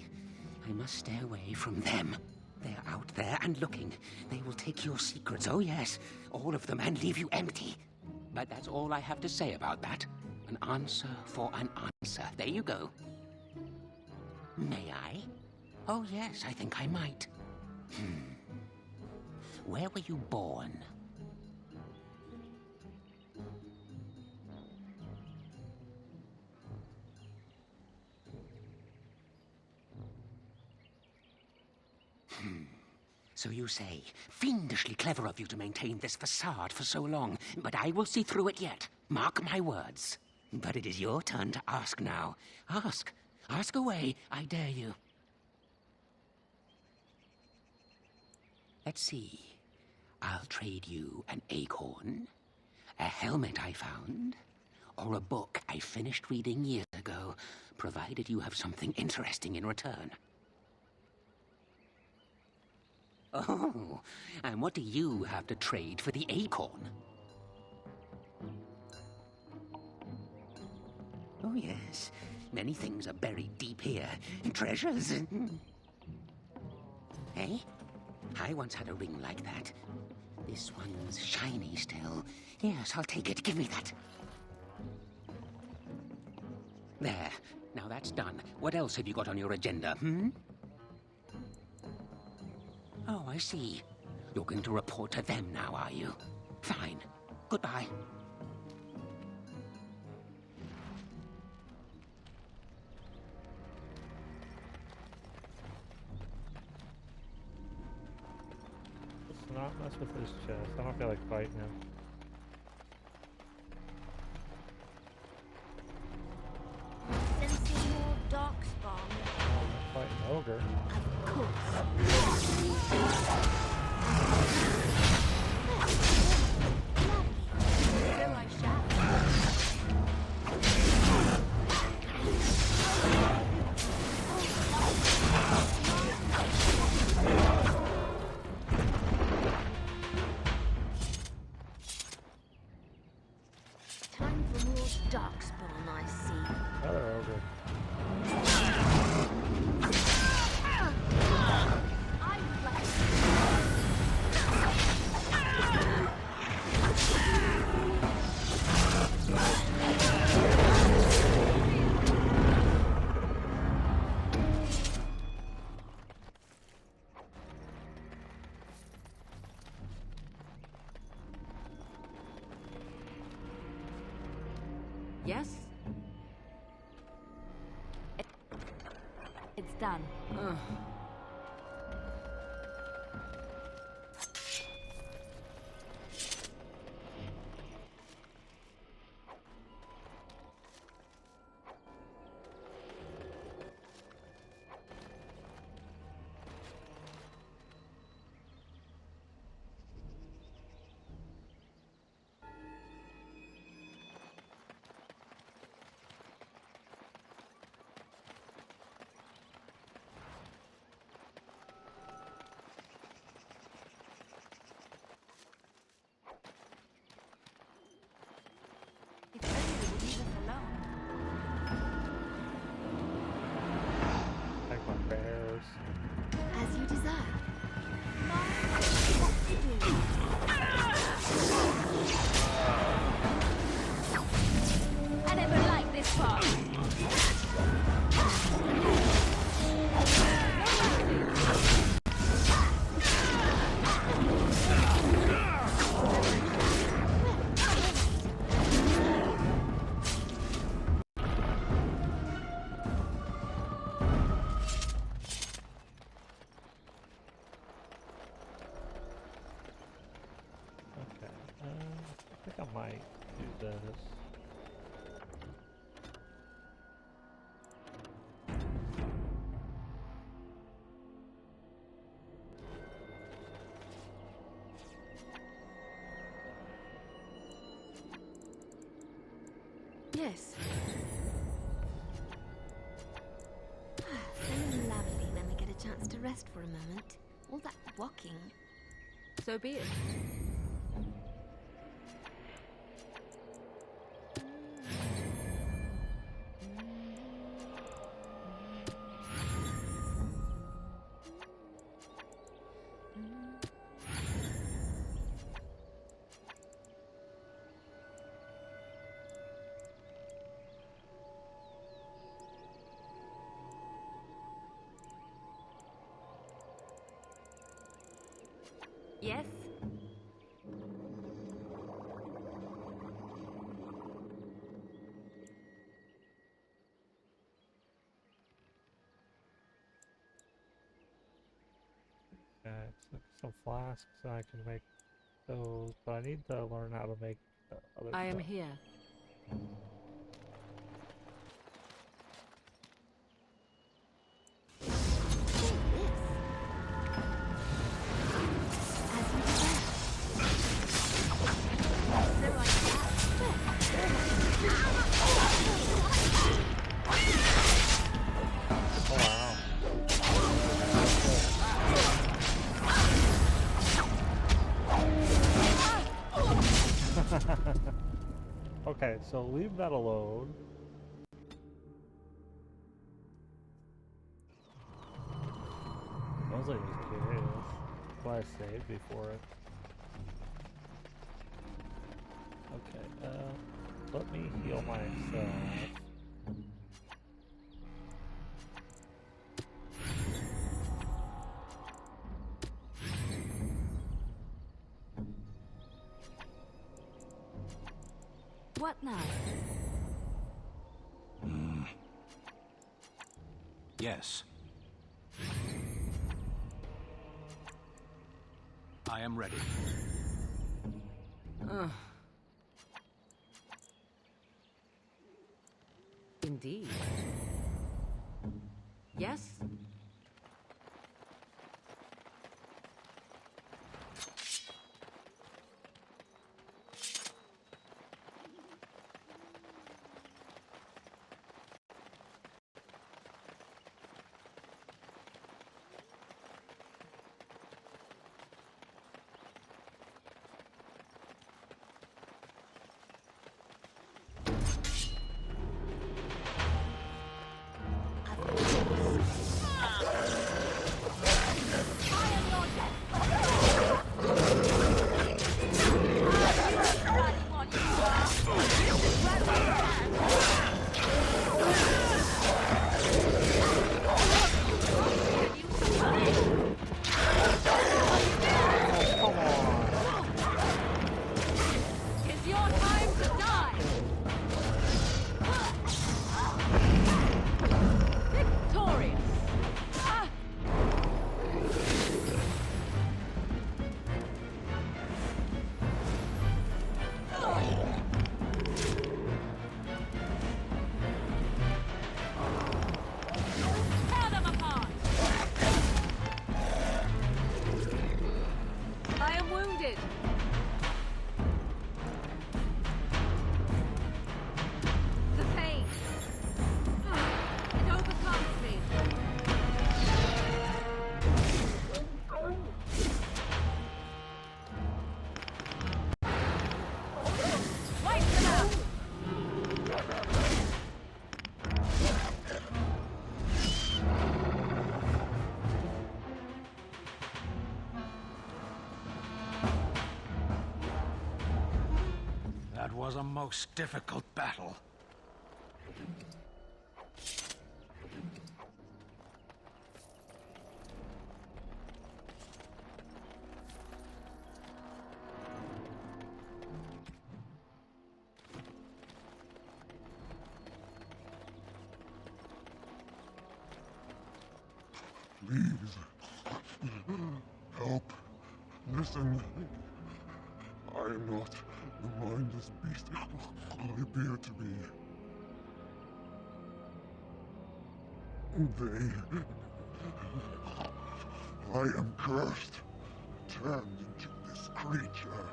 I must stay away from them. They're out there and looking. They will take your secrets, oh yes, all of them, and leave you empty. But that's all I have to say about that. An answer for an answer. There you go. May I? Oh yes, I think I might. Where were you born? So you say. Fiendishly clever of you to maintain this facade for so long, but I will see through it yet. Mark my words. But it is your turn to ask now. Ask. Ask away, I dare you. Let's see. I'll trade you an acorn, a helmet I found, or a book I finished reading years ago, provided you have something interesting in return. Oh, and what do you have to trade for the acorn? Oh, yes. Many things are buried deep here. Treasures. Eh? I once had a ring like that. This one's shiny still. Yes, I'll take it. Give me that. There. Now that's done. What else have you got on your agenda, Oh, I see. You're going to report to them now, are you? Fine. Goodbye. Let's not mess with his chest. I don't feel like fighting him. Sensing more darkspawn. Fight an ogre. Of course. Still I shall. Time for more darkspawn, I see. Another ogre. I It's done. Like my bears. As you desire. I never liked this part. Okay, I think I might do this. Yes. So lovely when we get a chance to rest for a moment. All that walking. So be it. Yes? Some flasks, and I can make those, but I need to learn how to make other I am stuff. here. Okay, so leave that alone. I was just curious why I saved before it. Okay, let me heal myself. What now? Yes. I am ready. Indeed. Yes? was a most difficult battle. Please, help. Listen. I am not the mindless beast I appear to be. I am cursed, turned into this creature.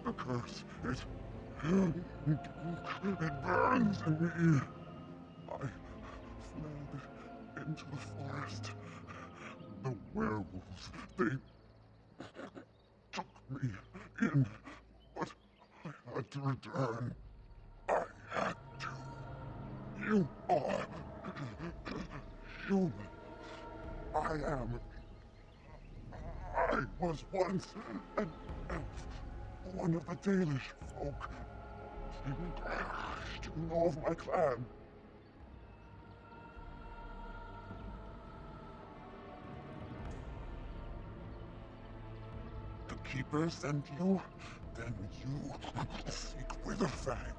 The curse, it burns in me. I fled into the forest. The werewolves, they took me in, but I had to return. I had to. You are human. I am. I was once an elf, one of the Dalish folk. Do you know of my clan? The Keeper sent you? Then you seek Witherfang.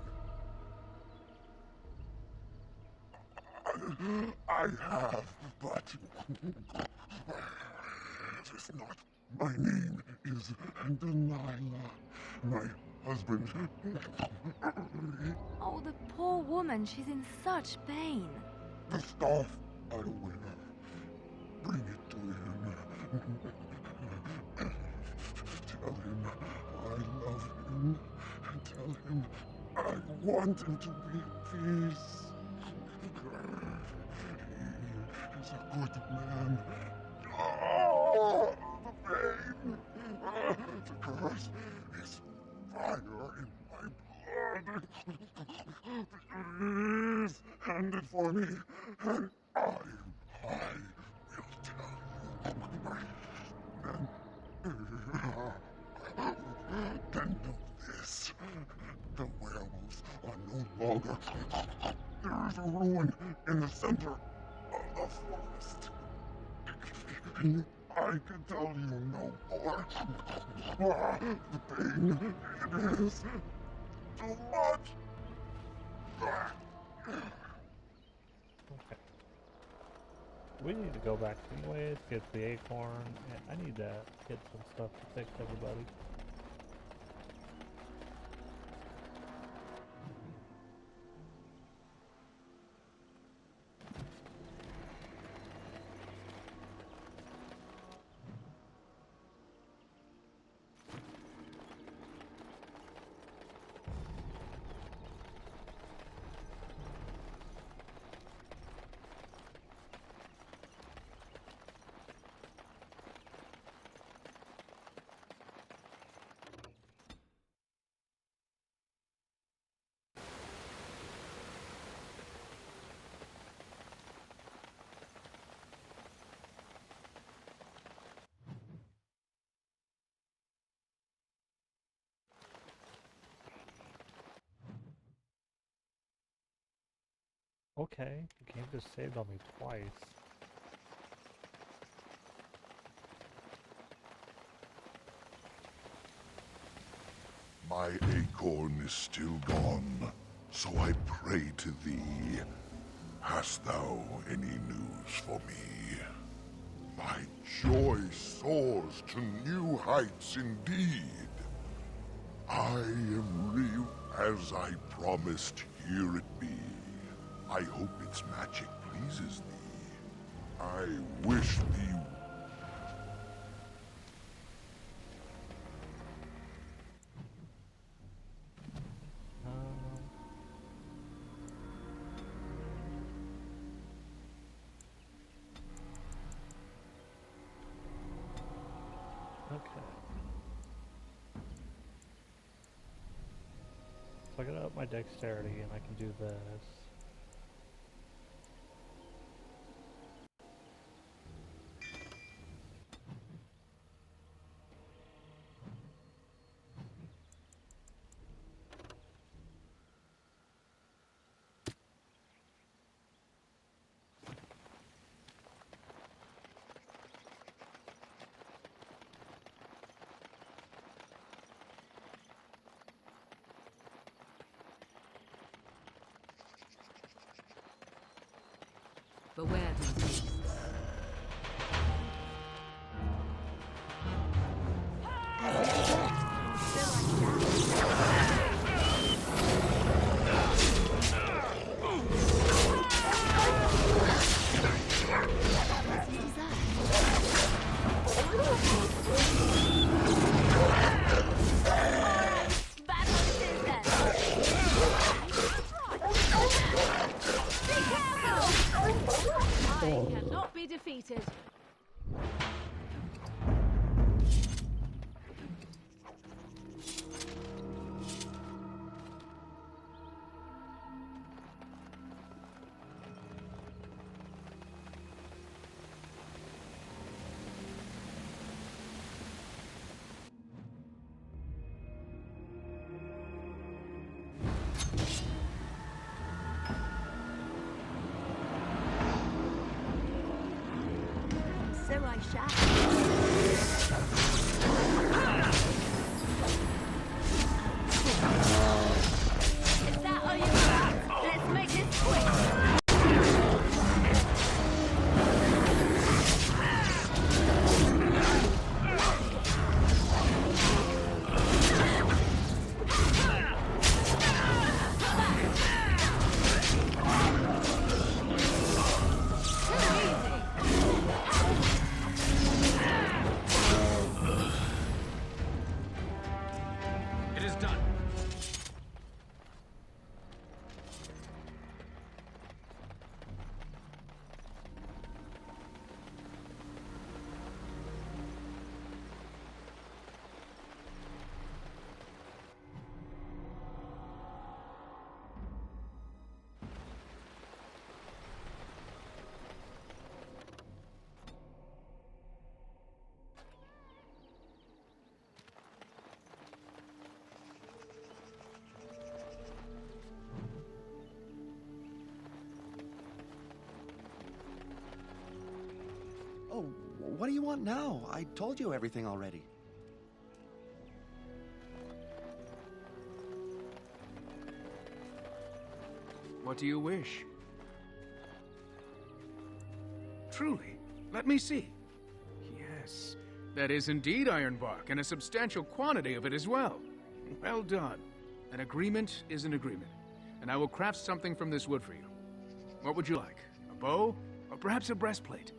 I have, but it is not. My name is Delilah. My husband. Oh, the poor woman. She's in such pain. The staff I wear. Bring it to him. Tell him I love him. Tell him I want him to be at peace. He is a good man. Oh, the pain! The curse is fire in my blood. Please, hand it for me, and I will tell you. Then know this. The werewolves are no longer. There is a ruin in the center of the forest. I can tell you no more. The pain, it is too much. Okay. We need to go back anyways, get the acorn, and I need to get some stuff to fix everybody. Okay, the game just saved on me twice. My acorn is still gone, so I pray to thee. Hast thou any news for me? My joy soars to new heights indeed. I am real as I promised, here it be. I hope its magic pleases thee. I wish thee... Okay. So I gotta up my dexterity and I can do this. Beware these beasts. I cannot be defeated. So I Is that all you got? Let's make this quick. It is done. Oh, what do you want now? I told you everything already. What do you wish? Truly, let me see. Yes, that is indeed iron bark, and a substantial quantity of it as well. Well done. An agreement is an agreement, and I will craft something from this wood for you. What would you like? A bow, or perhaps a breastplate?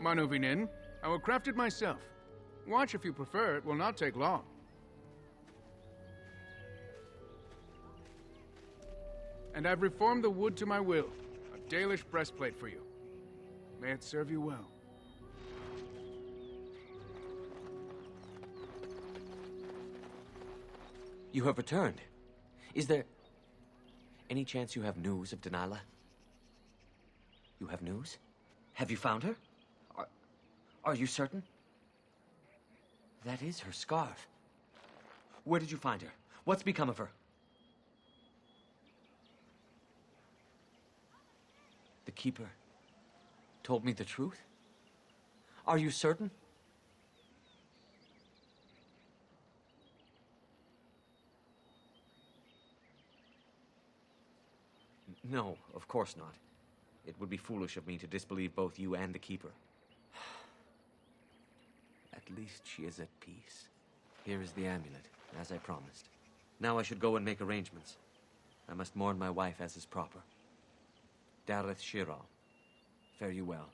Manuvinin, I will craft it myself. Watch if you prefer, it will not take long. And I've reformed the wood to my will. A Dalish breastplate for you. May it serve you well. You have returned. Is there any chance you have news of Delilah? You have news? Have you found her? Are you certain? That is her scarf. Where did you find her? What's become of her? The Keeper told me the truth? Are you certain? No, of course not. It would be foolish of me to disbelieve both you and the Keeper. At least she is at peace. Here is the amulet, as I promised. Now I should go and make arrangements. I must mourn my wife as is proper. Dareth Shiral, fare you well.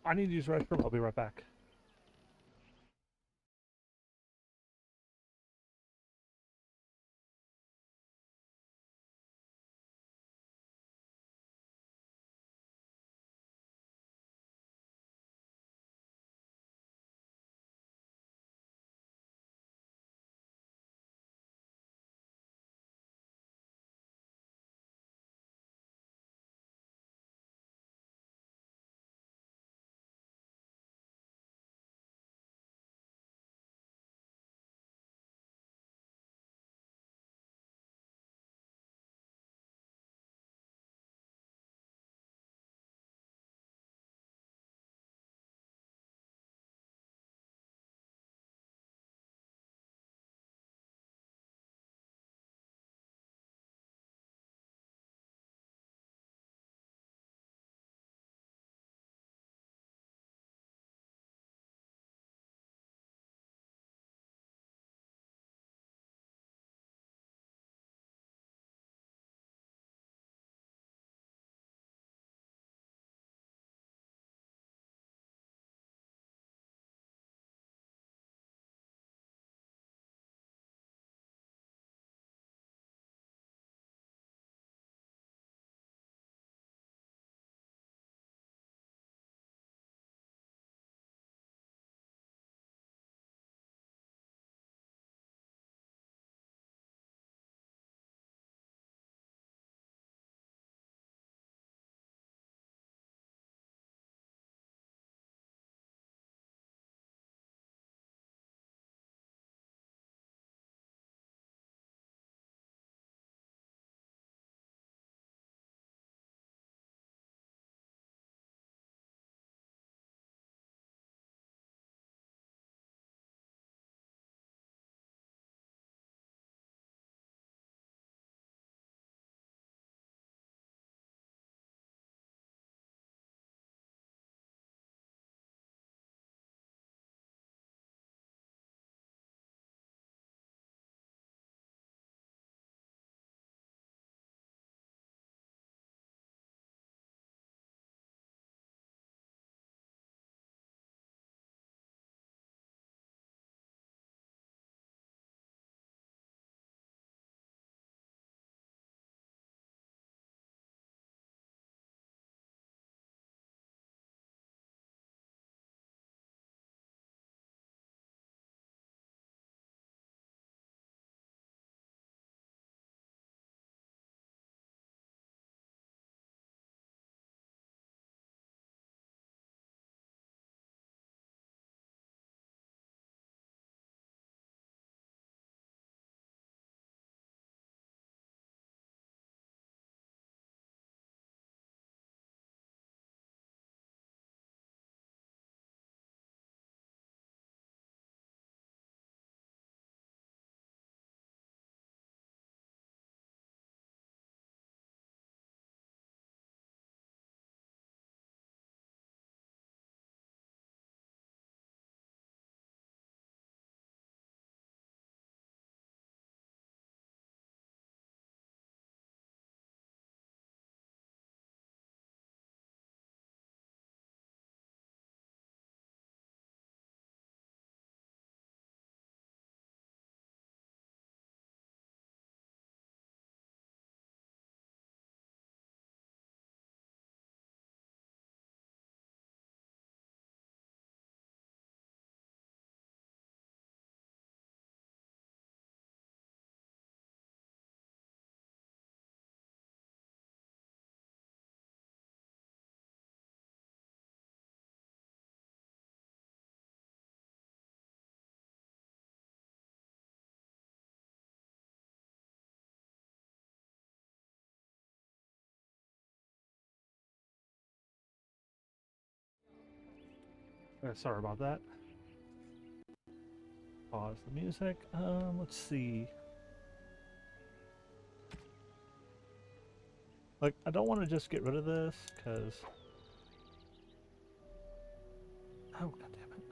I need to use the restroom. I'll be right back. Sorry about that. Pause the music. Let's see. Like, I don't want to just get rid of this, because... Oh, god damn it.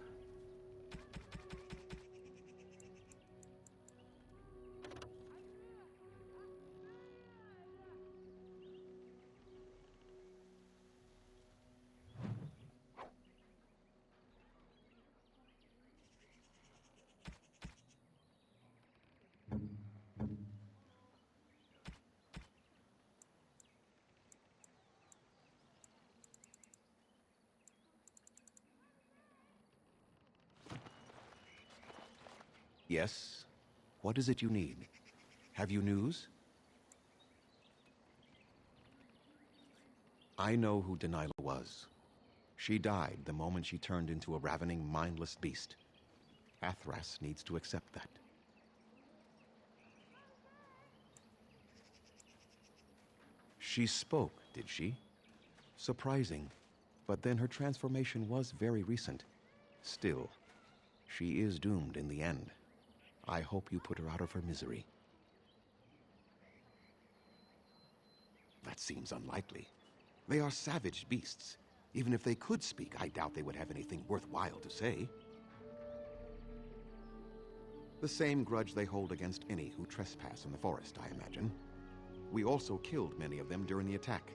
Yes? What is it you need? Have you news? I know who Delilah was. She died the moment she turned into a ravening, mindless beast. Athras needs to accept that. She spoke, did she? Surprising. But then her transformation was very recent. Still, she is doomed in the end. I hope you put her out of her misery. That seems unlikely. They are savage beasts. Even if they could speak, I doubt they would have anything worthwhile to say. The same grudge they hold against any who trespass in the forest, I imagine. We also killed many of them during the attack.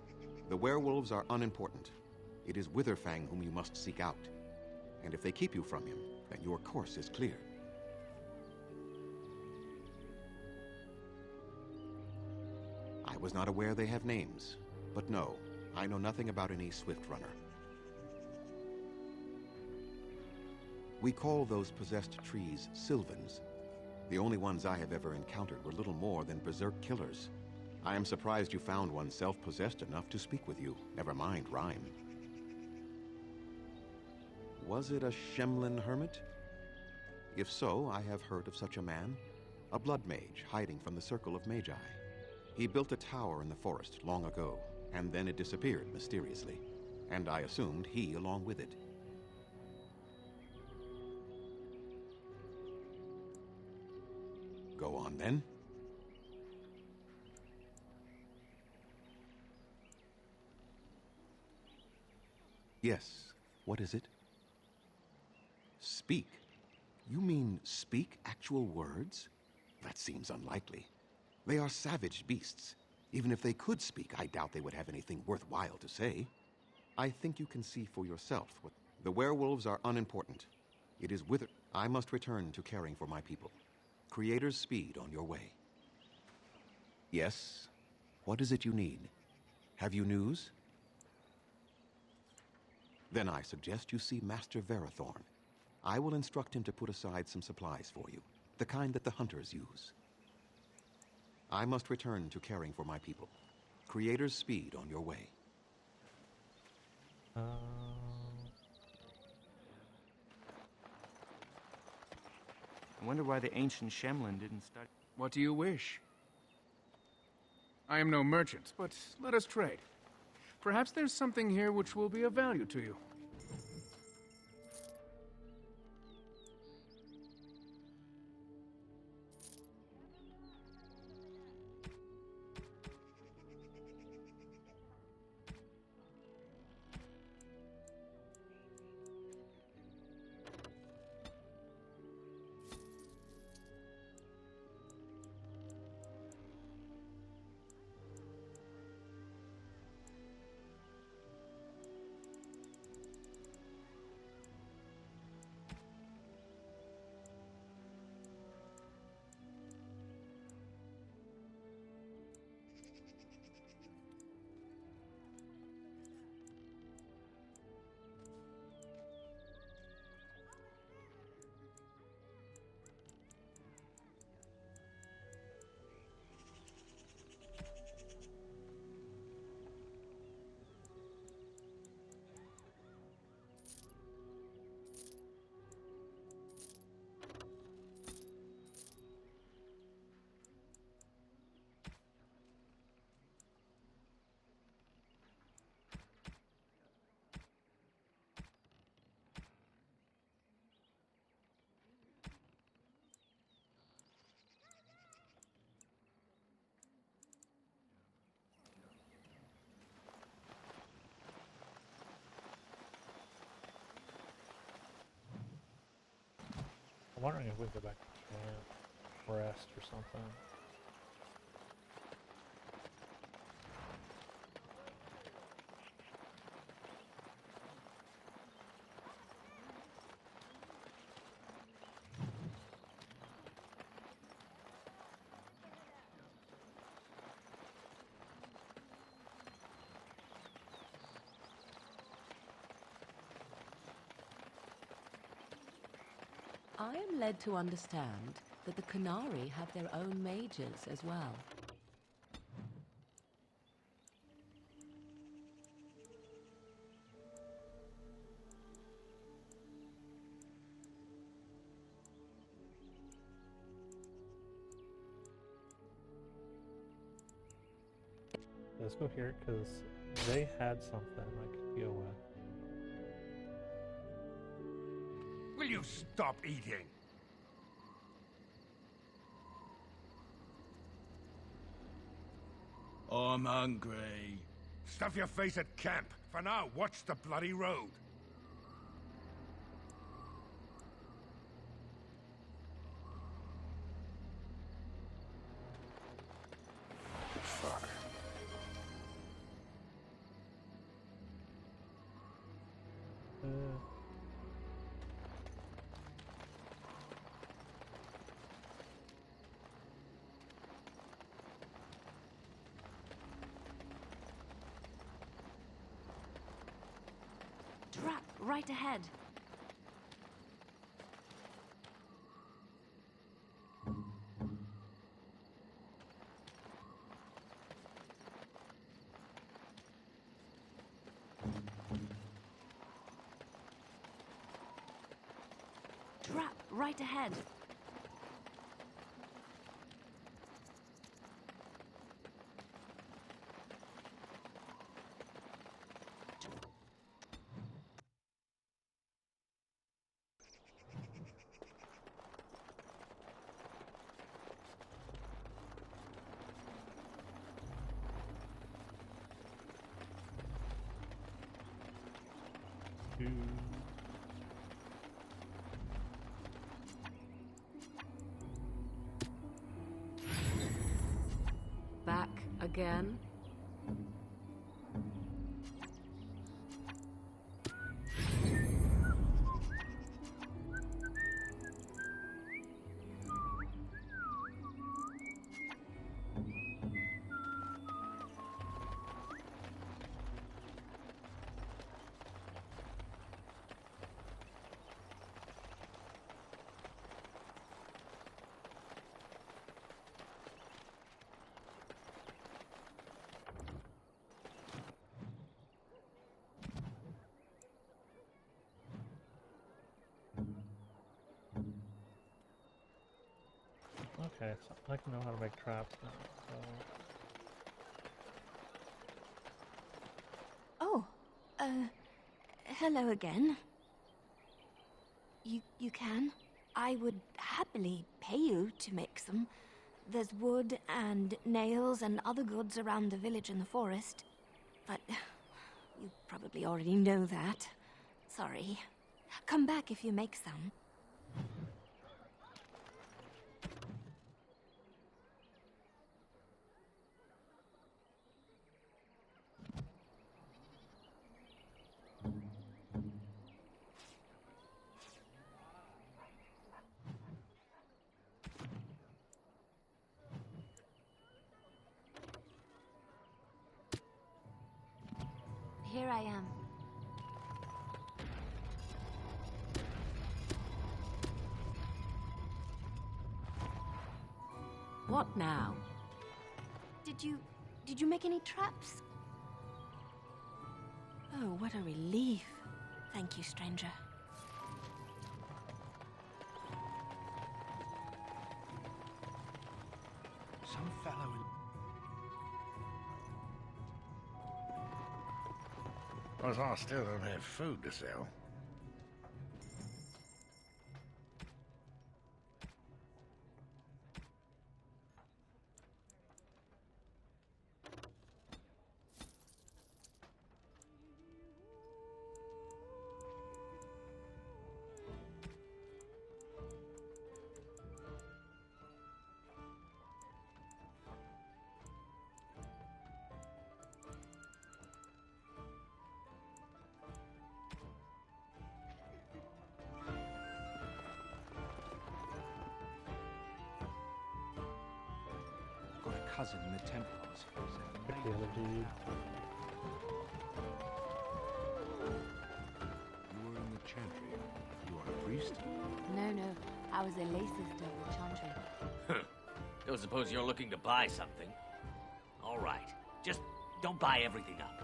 The werewolves are unimportant. It is Witherfang whom you must seek out. And if they keep you from him, then your course is clear. I was not aware they have names. But no, I know nothing about any swift runner. We call those possessed trees Sylvans. The only ones I have ever encountered were little more than berserk killers. I am surprised you found one self-possessed enough to speak with you, never mind rhyme. Was it a Shemlin hermit? If so, I have heard of such a man. A blood mage hiding from the circle of magi. He built a tower in the forest long ago, and then it disappeared mysteriously. And I assumed he along with it. Go on then. Yes, what is it? Speak? You mean speak actual words? That seems unlikely. They are savage beasts. Even if they could speak, I doubt they would have anything worthwhile to say. I think you can see for yourself what... The werewolves are unimportant. It is Wither... I must return to caring for my people. Creator's speed on your way. Yes? What is it you need? Have you news? Then I suggest you see Master Verathorn. I will instruct him to put aside some supplies for you, the kind that the hunters use. I must return to caring for my people. Creator's speed on your way. I wonder why the ancient Shemlin didn't study. What do you wish? I am no merchant, but let us trade. Perhaps there's something here which will be of value to you. I'm wondering if we can go back to camp, rest or something. I am led to understand that the Canari have their own mages as well. Let's go here because they had something I could go with. Will you stop eating? I'm hungry. Stuff your face at camp. For now, watch the bloody road. Fuck. Trap right ahead. Trap right ahead. Back again? Okay, so I can know how to make traps now, so... Oh, hello again. You can? I would happily pay you to make some. There's wood and nails and other goods around the village and the forest. But you probably already know that. Sorry. Come back if you make some. Here I am. What now? Did you make any traps? Oh, what a relief. Thank you, stranger. Some fellow in... Because I still don't have food to sell. Got a cousin in the Templars. Pick the other dude. You were in the Chantry. You are priest? No, I was a lay sister with Chantry. Don't suppose you're looking to buy something? All right. Just don't buy everything up.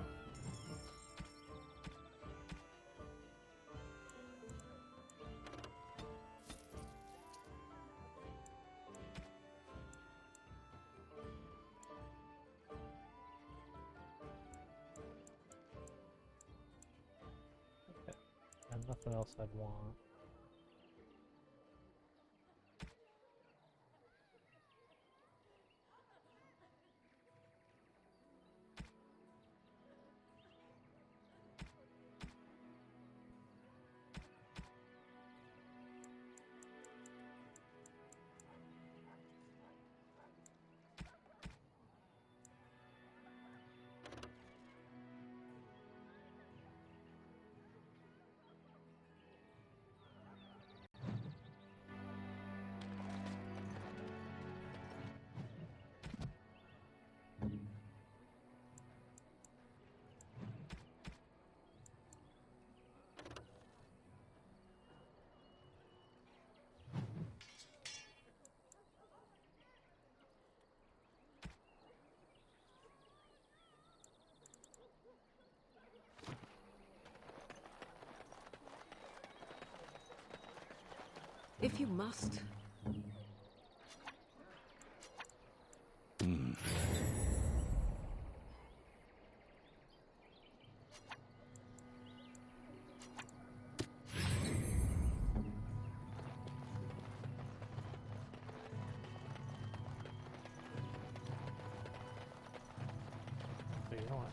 And nothing else I'd want. If you must. So you know what?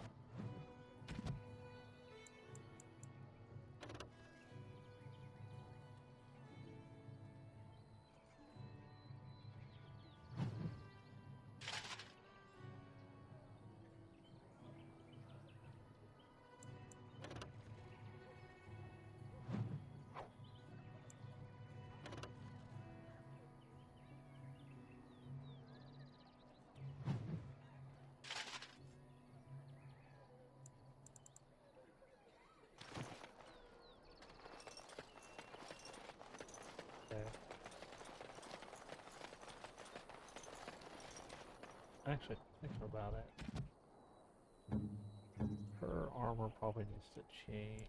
Actually, thinking about it, her armor probably needs to change.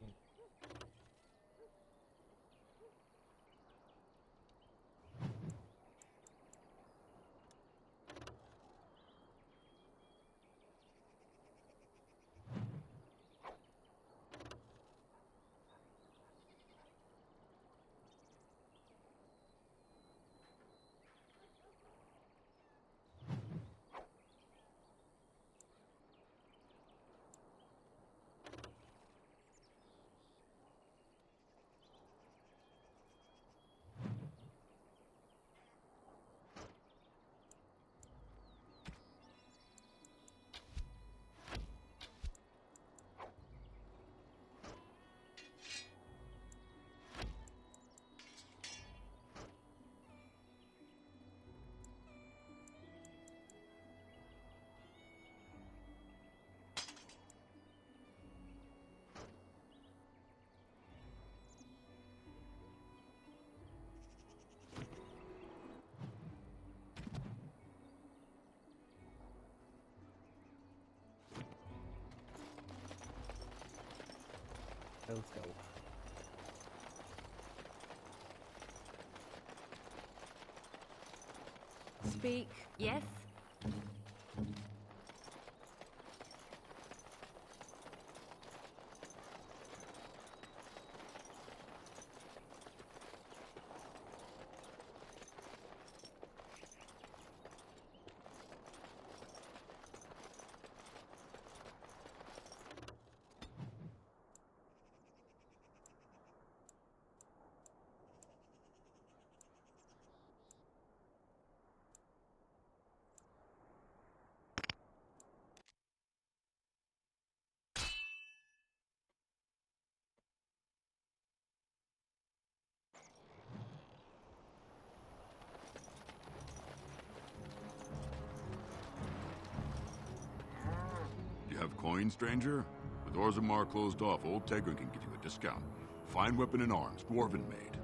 Let's go. Speak. Yes? You have coin, stranger? With Orzammar closed off, old Tegrin can give you a discount. Fine weapon and arms, dwarven made.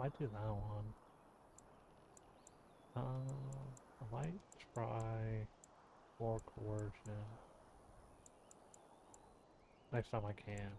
Why do that one? I might try more coercion. Next time I can.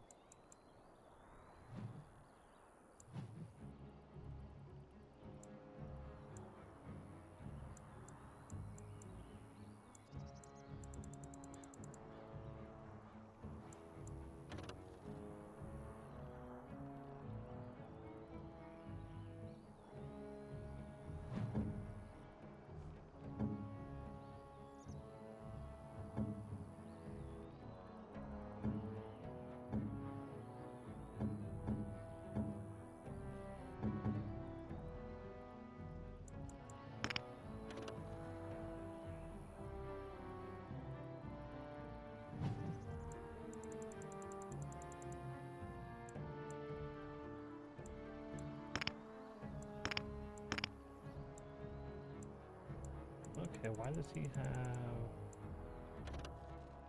Okay, why does he have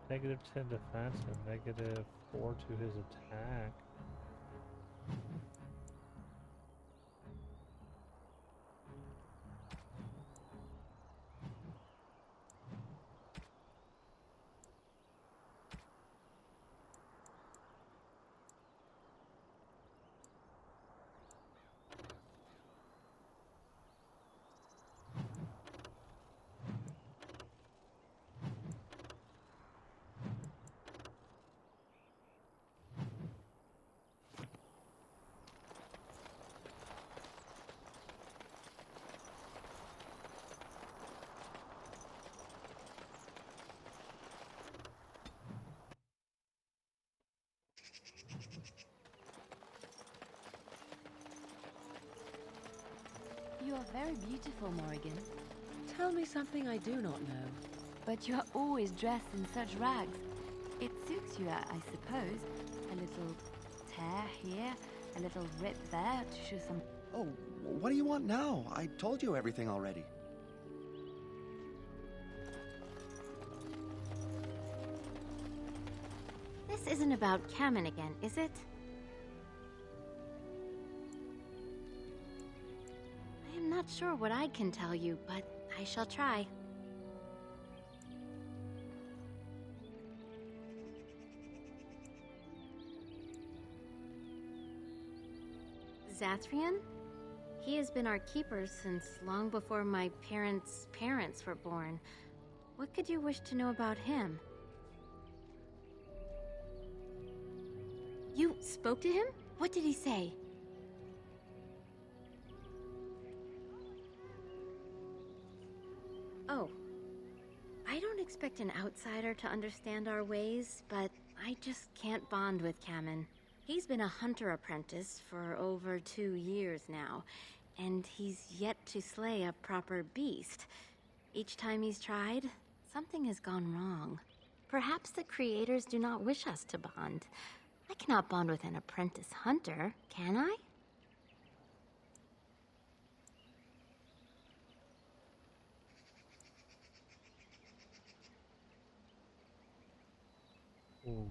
-10 defense and -4 to his attack? You are very beautiful, Morrigan. Tell me something I do not know. But you are always dressed in such rags. It suits you, I suppose. A little tear here, a little rip there to show some... Oh, what do you want now? I told you everything already. This isn't about Kamen again, is it? I am not sure what I can tell you, but I shall try. Zathrian? He has been our keeper since long before my parents' parents were born. What could you wish to know about him? You spoke to him? What did he say? Oh. I don't expect an outsider to understand our ways, but I just can't bond with Kamen. He's been a hunter apprentice for over 2 years now, and he's yet to slay a proper beast. Each time he's tried, something has gone wrong. Perhaps the creators do not wish us to bond. I cannot bond with an apprentice hunter, can I? Ooh.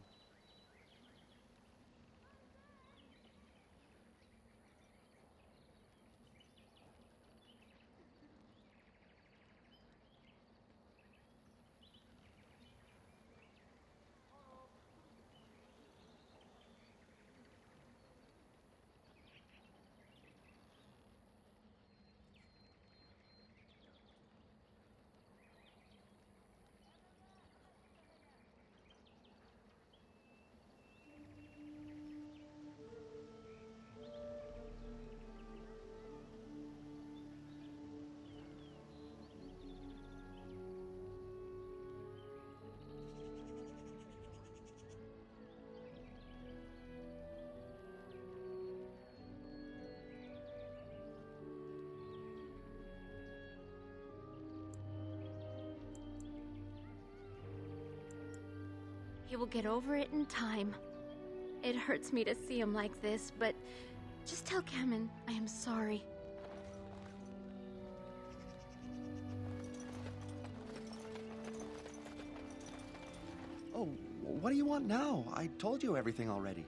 He will get over it in time. It hurts me to see him like this, but just tell Kamen I am sorry. Oh, what do you want now? I told you everything already.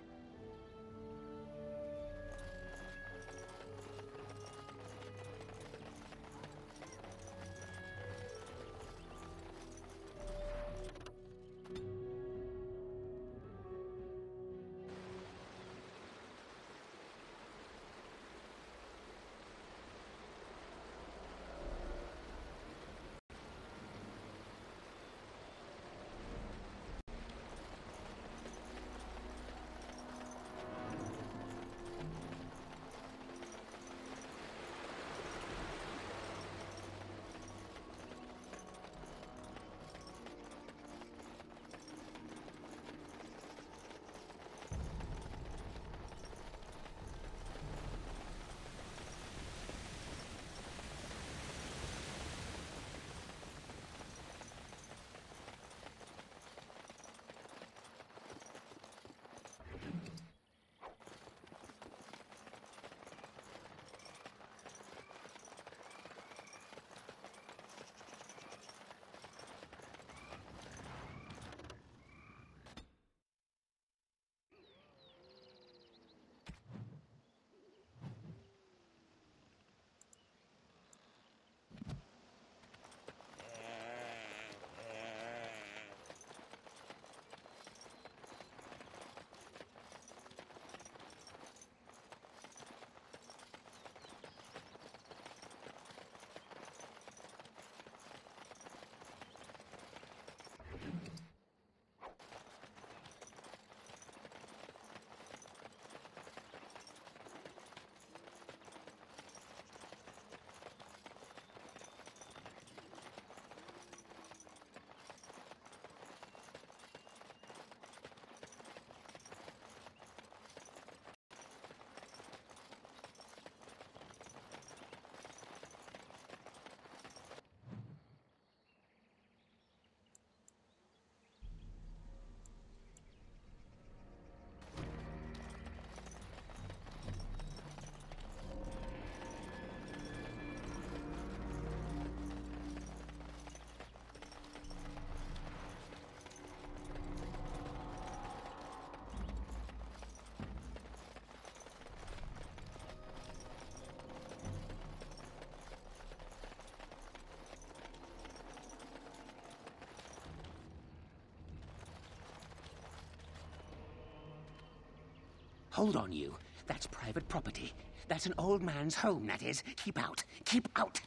Hold on, you. That's private property. That's an old man's home, that is. Keep out. Keep out!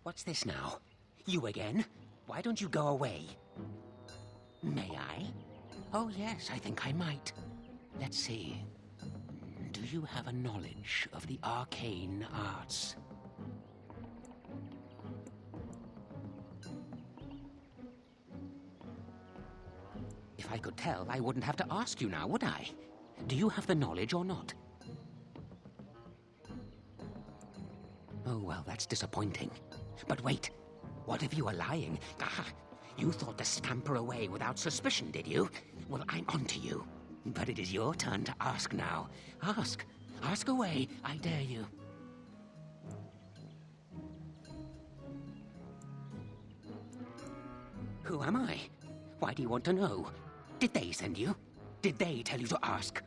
What's this now? You again? Why don't you go away? May I? Oh, yes, I think I might. Let's see. Do you have a knowledge of the arcane arts? If I could tell, I wouldn't have to ask you now, would I? Do you have the knowledge or not? Oh, well, that's disappointing. But wait, what if you are lying? Ah, you thought to scamper away without suspicion, did you? Well, I'm onto you. But it is your turn to ask now. Ask. Ask away, I dare you. Who am I? Why do you want to know? Did they send you? Did they tell you to ask?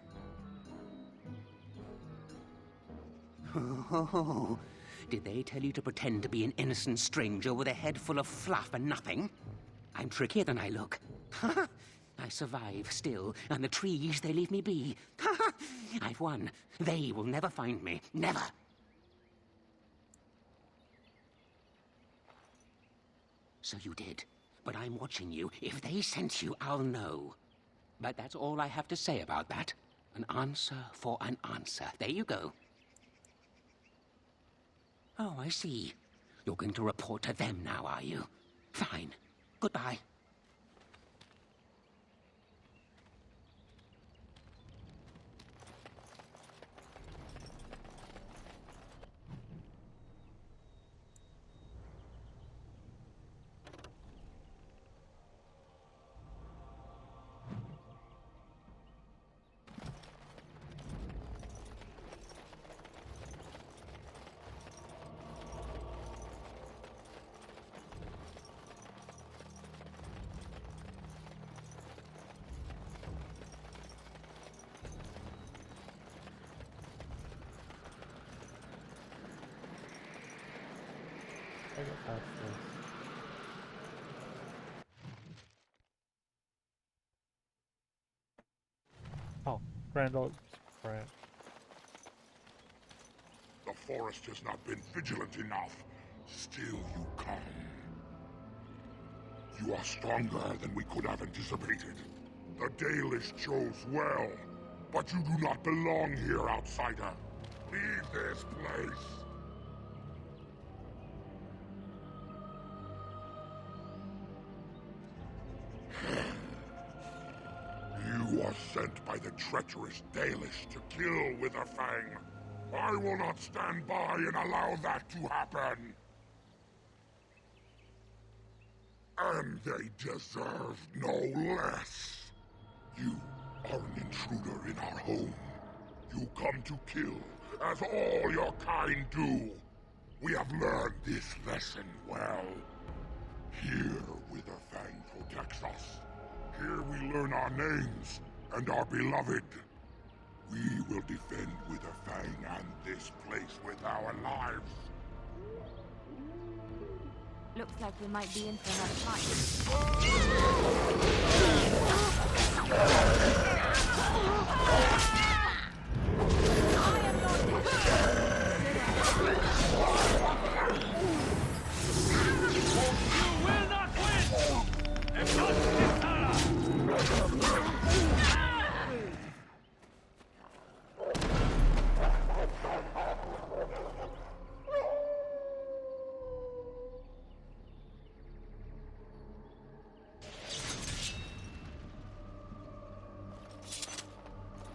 Oh, did they tell you to pretend to be an innocent stranger with a head full of fluff and nothing? I'm trickier than I look. I survive still, and the trees, they leave me be. I've won. They will never find me. Never. So you did. But I'm watching you. If they sent you, I'll know. But that's all I have to say about that. An answer for an answer. There you go. Oh, I see. You're going to report to them now, are you? Fine. Goodbye. I get past this. Oh, Grand Old Branch. The forest has not been vigilant enough. Still you come. You are stronger than we could have anticipated. The Dalish chose well, but you do not belong here, outsider. Leave this place. You are sent by the treacherous Dalish to kill Witherfang. I will not stand by and allow that to happen. And they deserve no less. You are an intruder in our home. You come to kill, as all your kind do. We have learned this lesson well. Here, Witherfang protects us. Here we learn our names and are beloved. We will defend Witherfang and this place with our lives. Looks like we might be in for another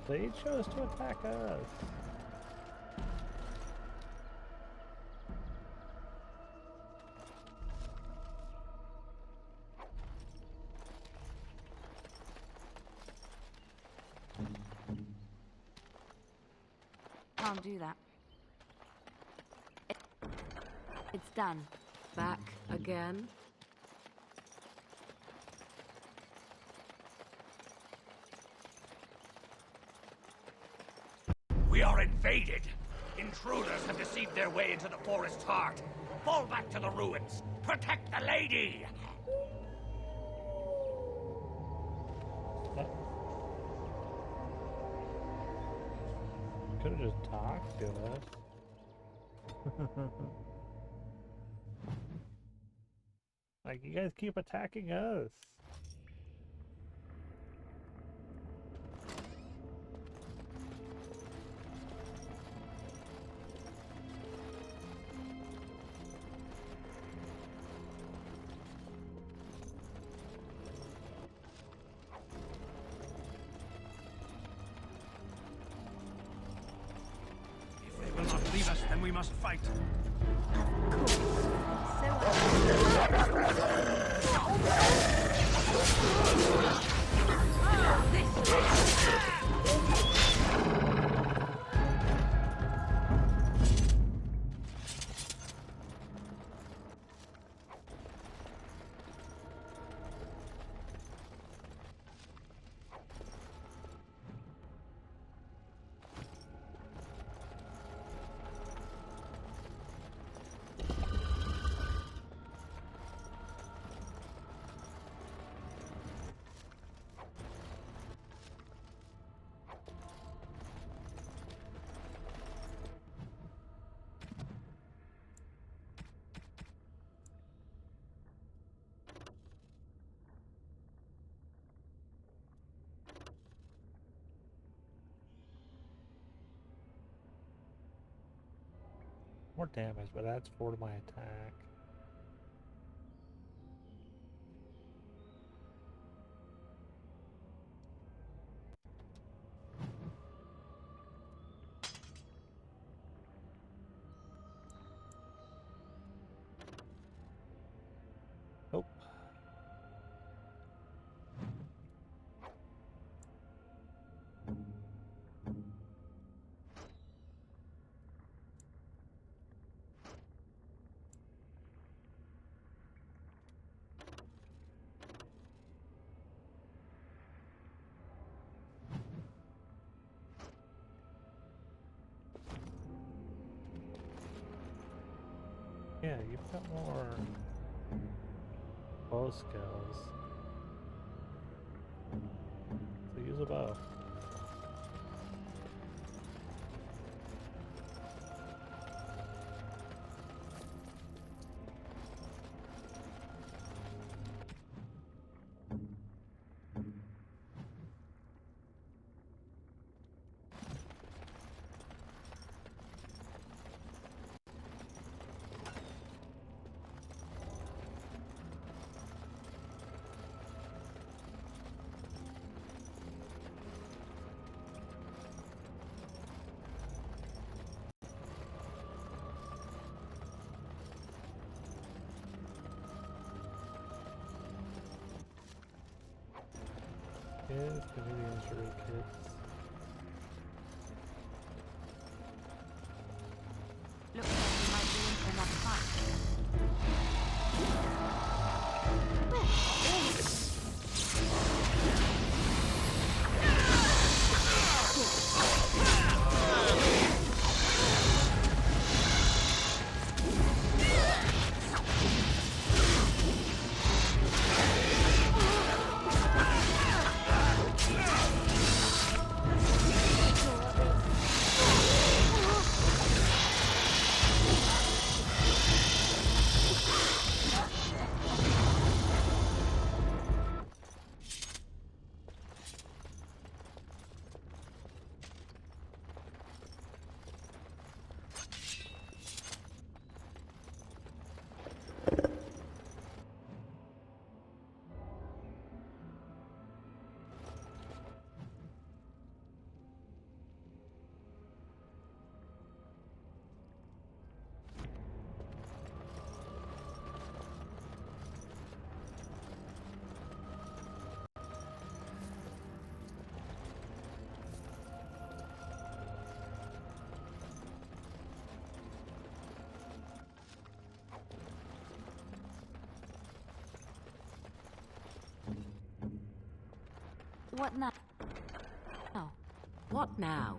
They chose to attack us. Can't do that. It's done. Back again? We are invaded! Intruders have deceived their way into the forest's heart. Fall back to the ruins. Protect the lady. Could have just talked to us. Like, you guys keep attacking us. If they will not leave us, then we must fight. More damage, but that's 4 to my attack. Oh. Yeah, you've got more bow skills. So use a bow. Yes, community injury kits. Looks like we might be in for another fight. What now? Oh. What now?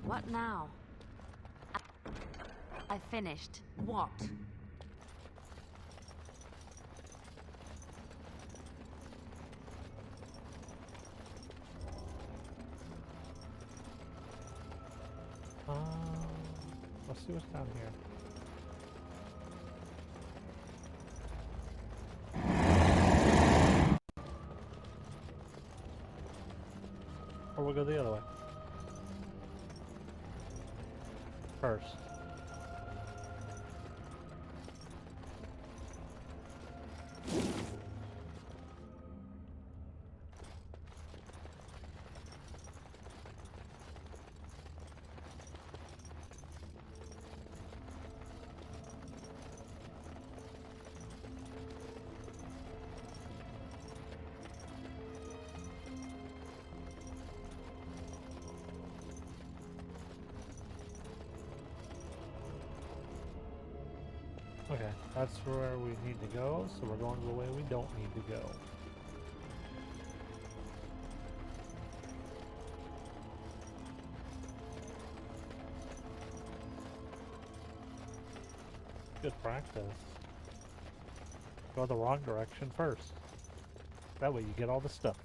What now? I finished. What? Let's see what's down here. Or we'll go the other way. First. Okay, that's where we need to go, so we're going the way we don't need to go. Good practice. Go the wrong direction first. That way you get all the stuff.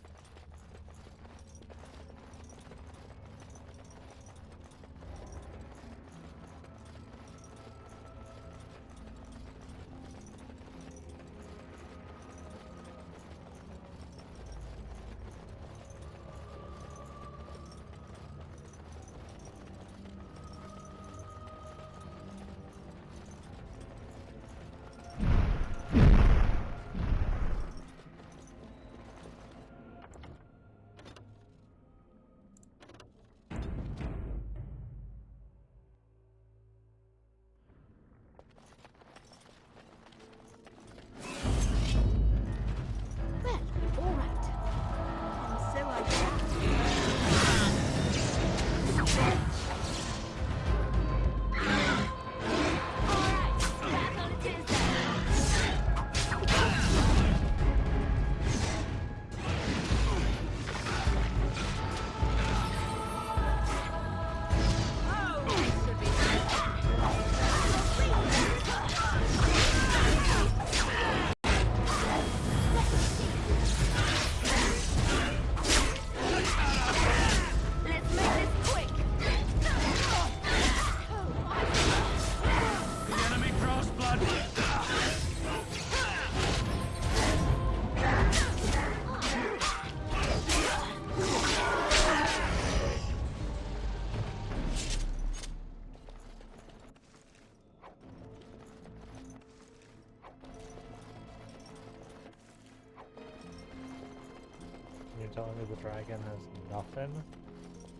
You're telling me the dragon has nothing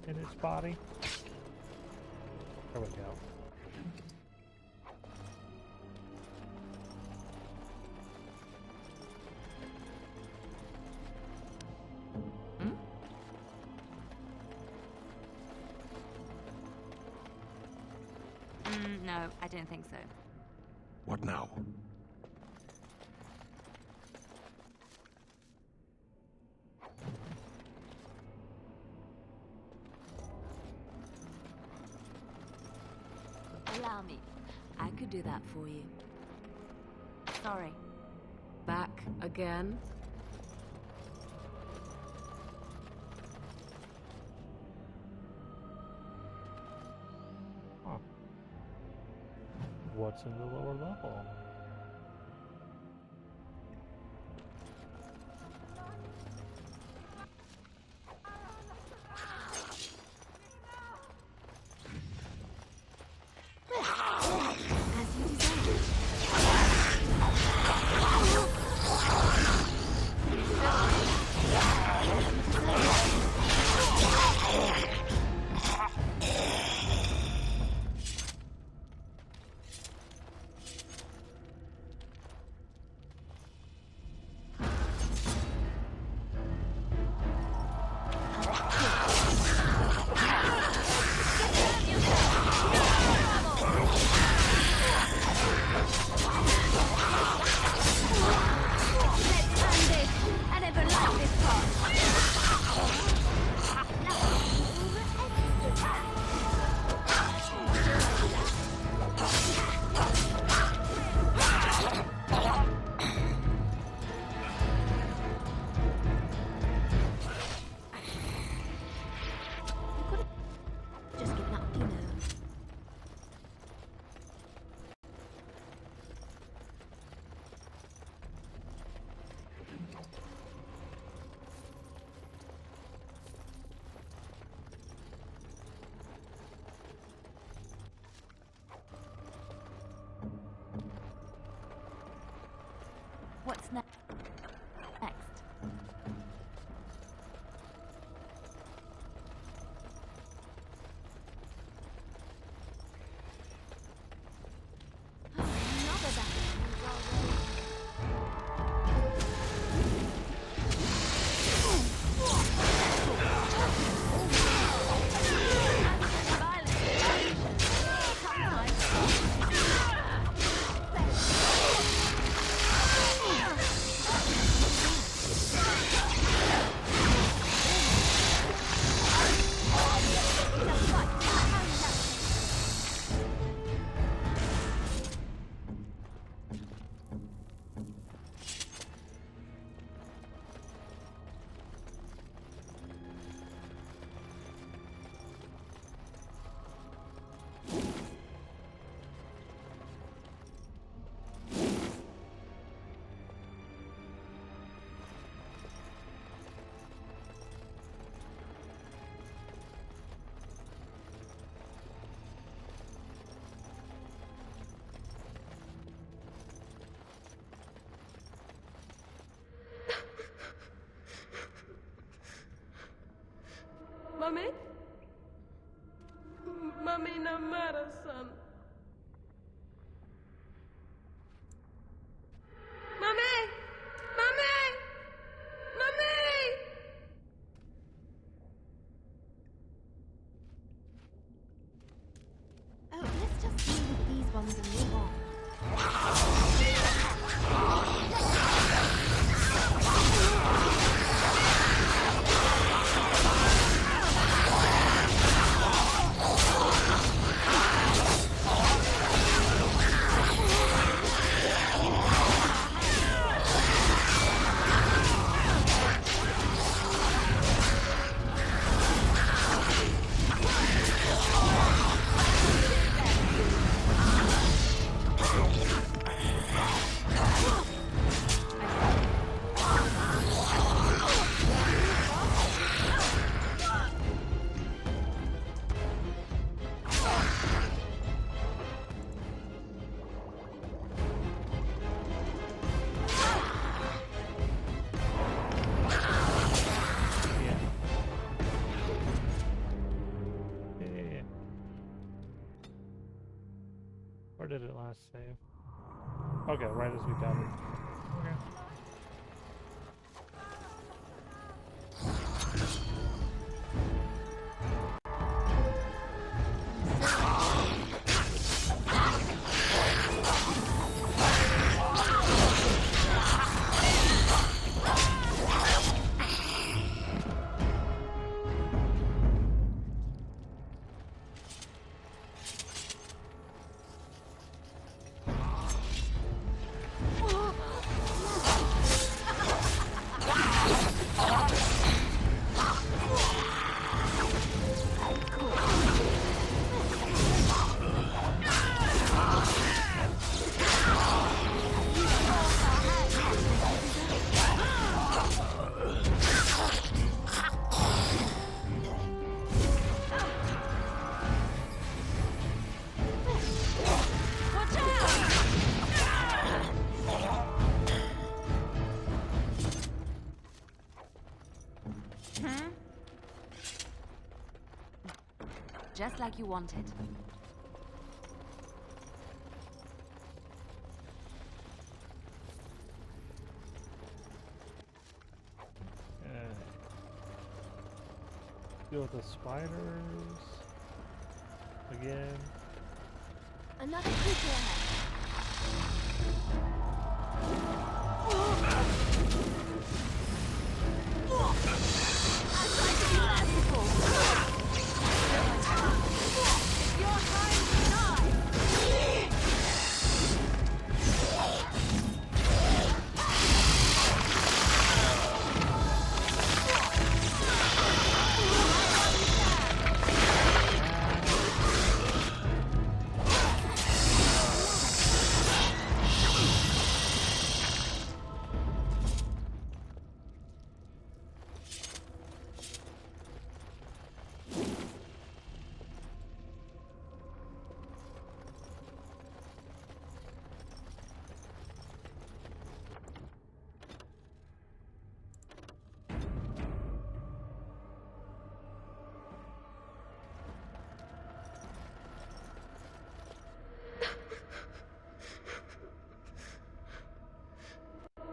in its body? There we go. No, I don't think so. What now? Allow me. I could do that for you. Sorry. Back again? Huh. What's in the lower level? no matter, son. Mummy! Mummy! Mummy! Oh, let's just deal with these ones and move on. Where did it last save? Okay, right as we got it. Okay. Just like you wanted. Deal with the spiders again. Another creature ahead.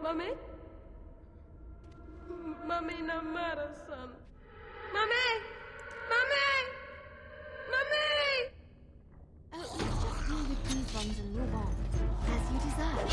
Mummy? Mummy, no matter, son. Mummy! Mummy! Mummy! Oh, let's just deal with these ones and move on. As you desire.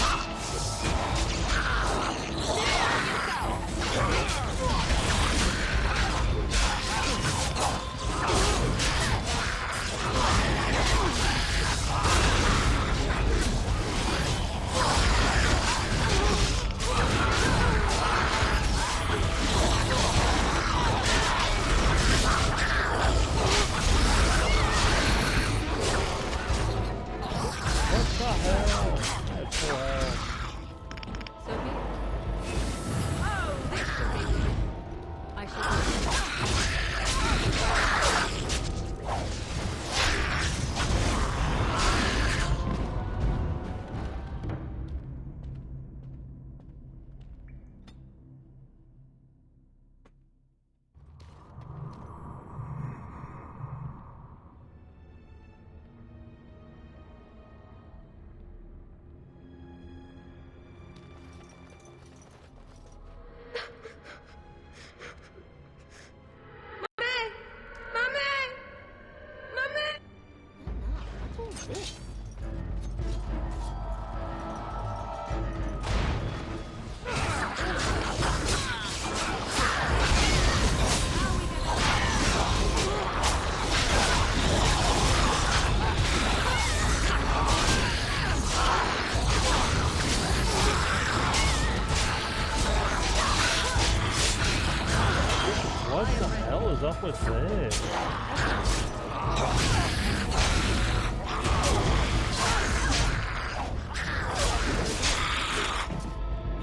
What the hell is up with this?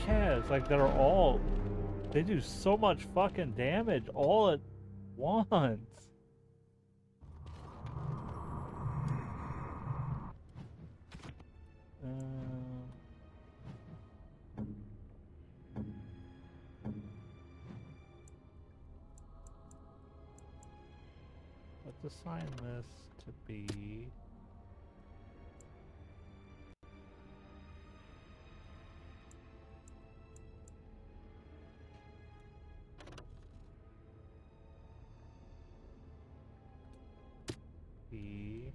Yeah, it's like they're all... They do so much fucking damage all at once. Let's assign this to be... B.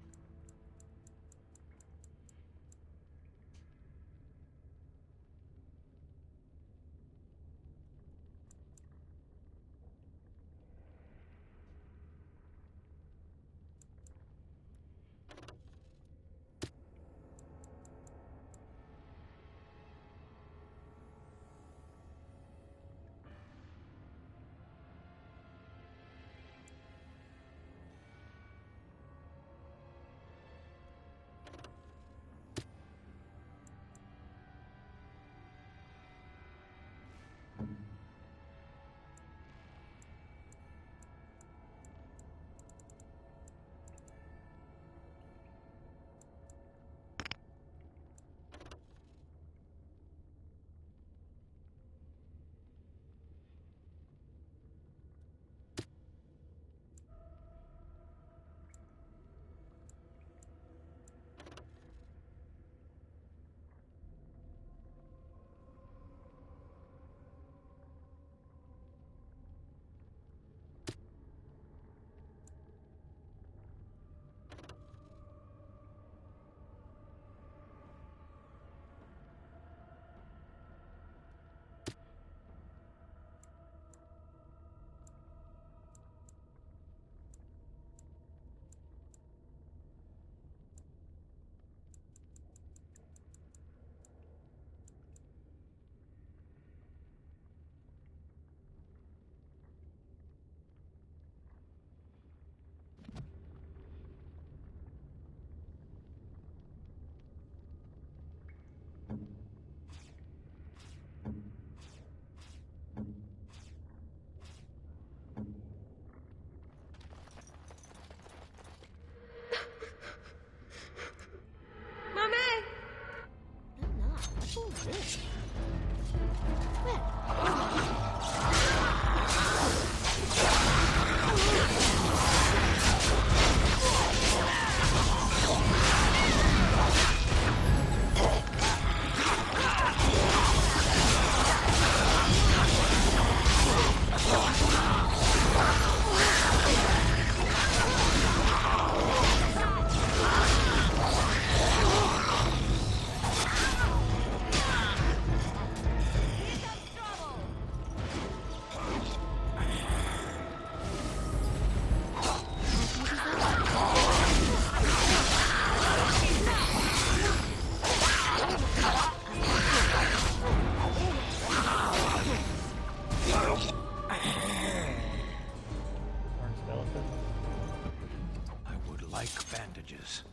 Bandages.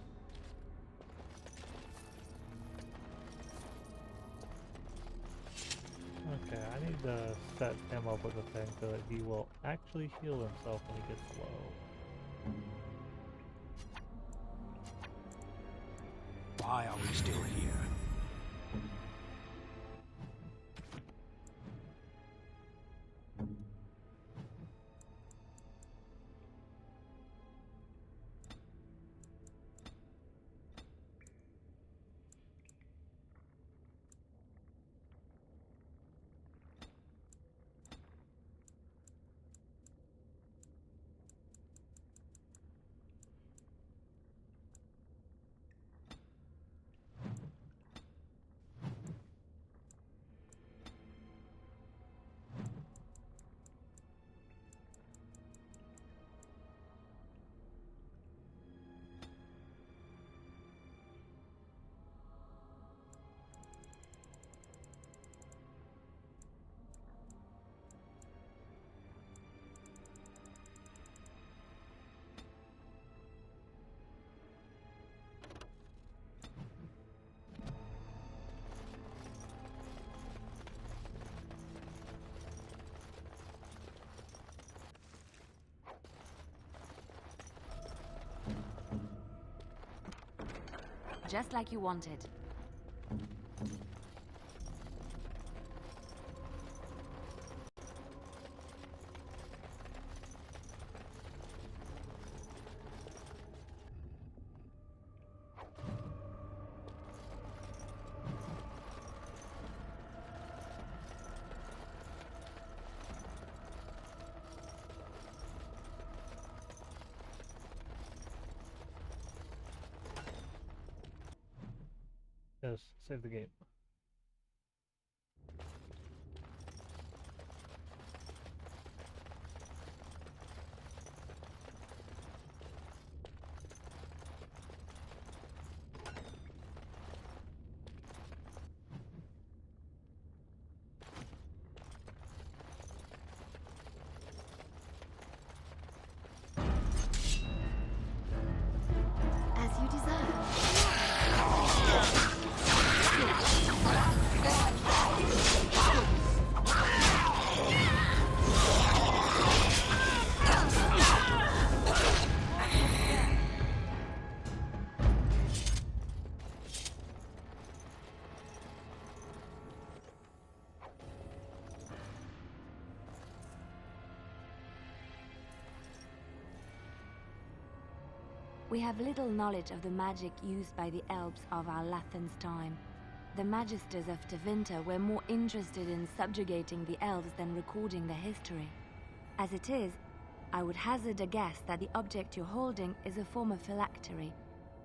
Okay, I need to set him up with a thing so that he will actually heal himself when he gets low. Why are we still here? just like you wanted. Yes, save the game. As you desire. We have little knowledge of the magic used by the elves of our Lathan's time. The Magisters of Tevinter were more interested in subjugating the elves than recording their history. As it is, I would hazard a guess that the object you're holding is a form of phylactery,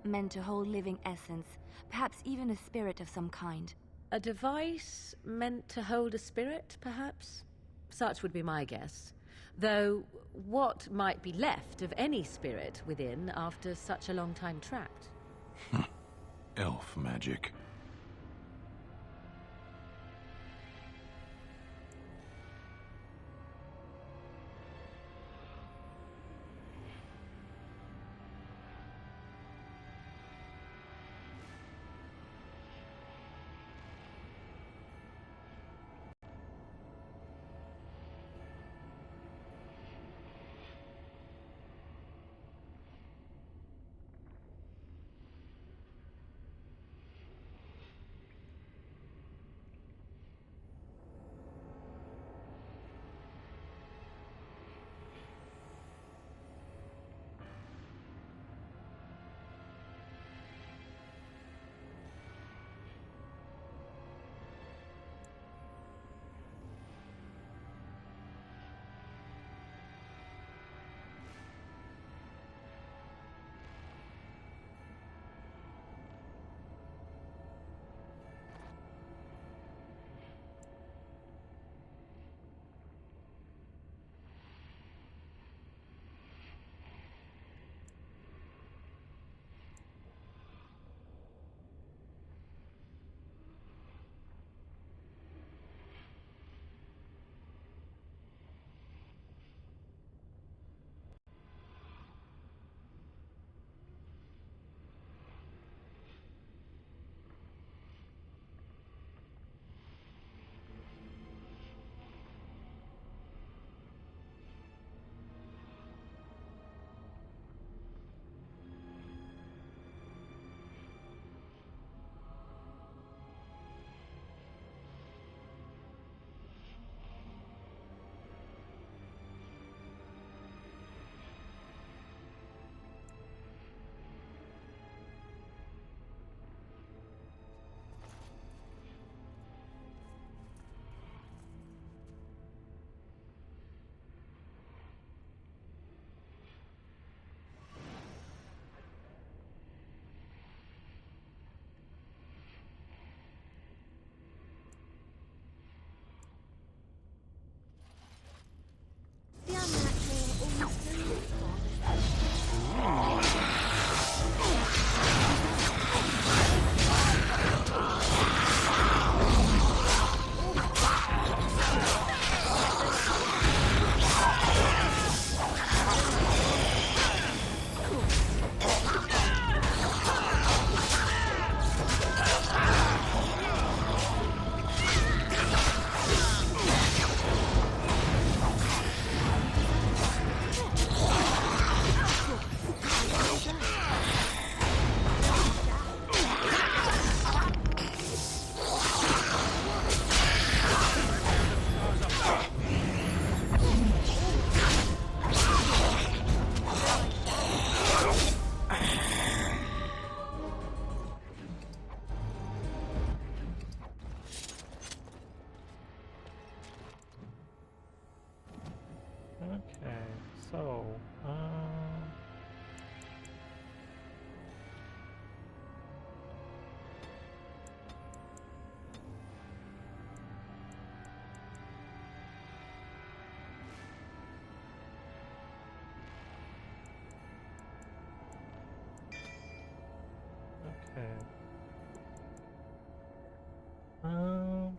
meant to hold living essence, perhaps even a spirit of some kind. A device meant to hold a spirit, perhaps? Such would be my guess. Though, what might be left of any spirit within after such a long time trapped? Elf magic. Okay, so, okay. Um,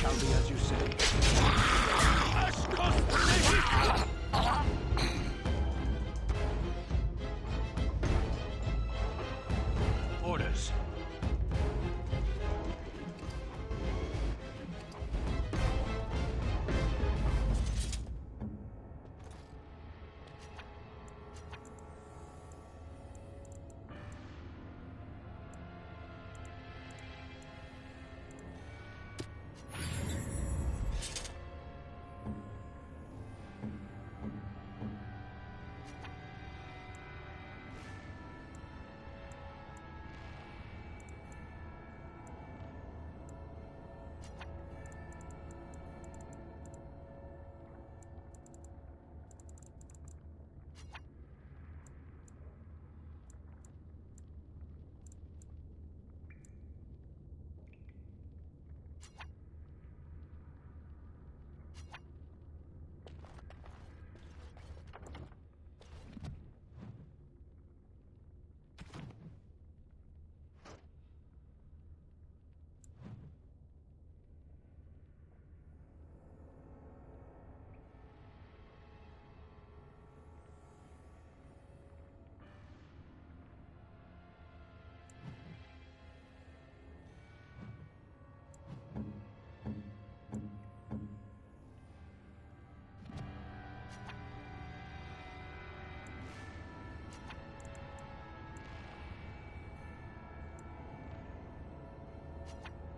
Shall be as you say. Orders.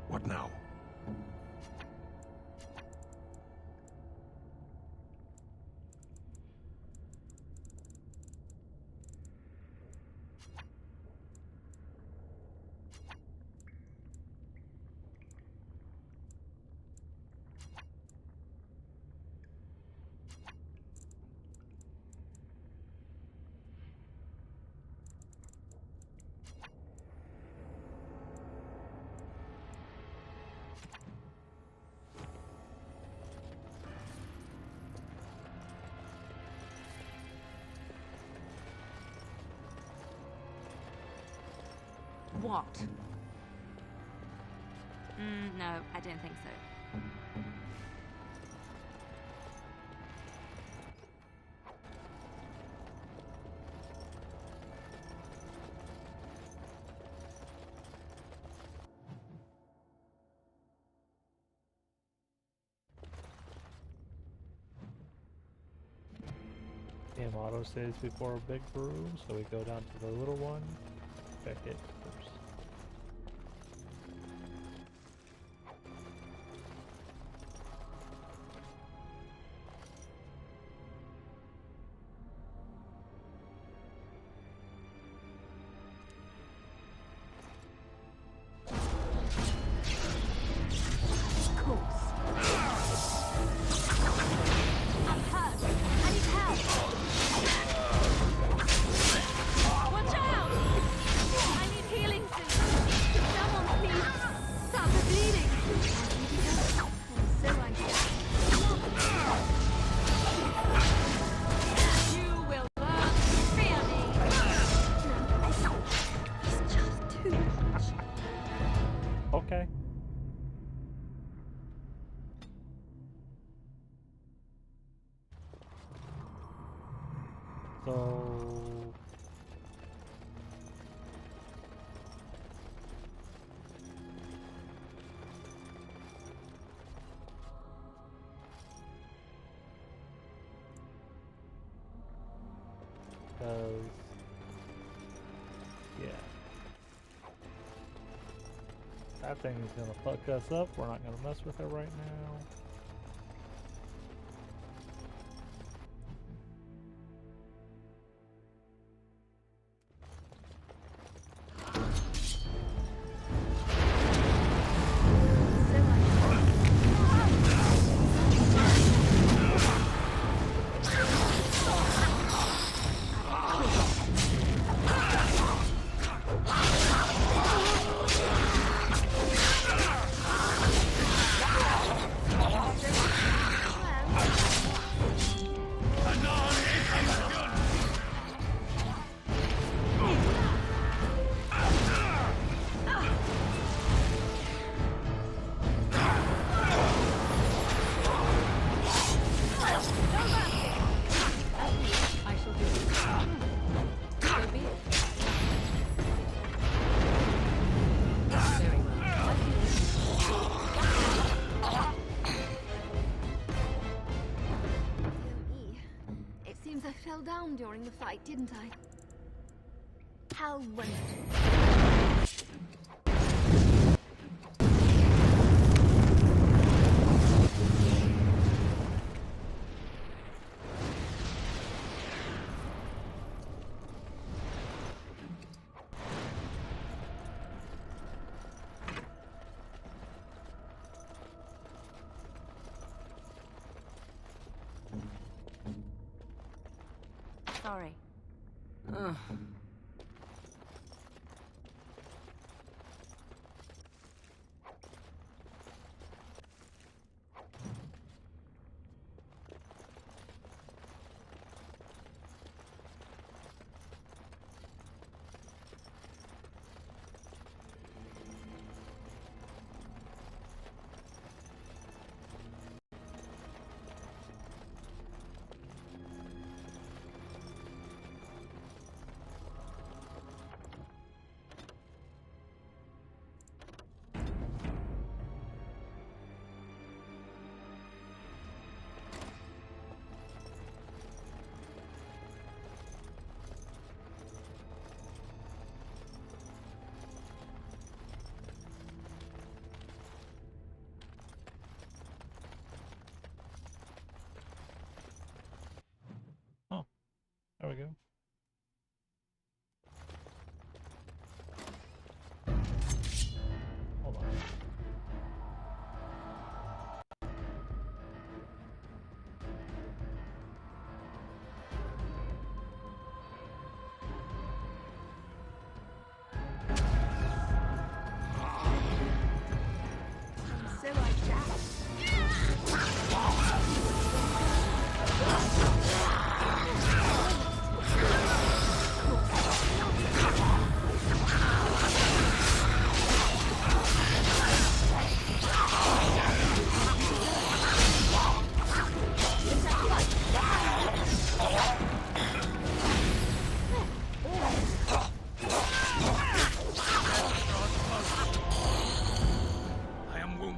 What now? what? No, I don't think so. Game auto saves before a big brew, so we go down to the little one, check it first. Okay. So yeah. That thing is gonna fuck us up. We're not gonna mess with it right now. Down during the fight, didn't I? How wonderful. Sorry.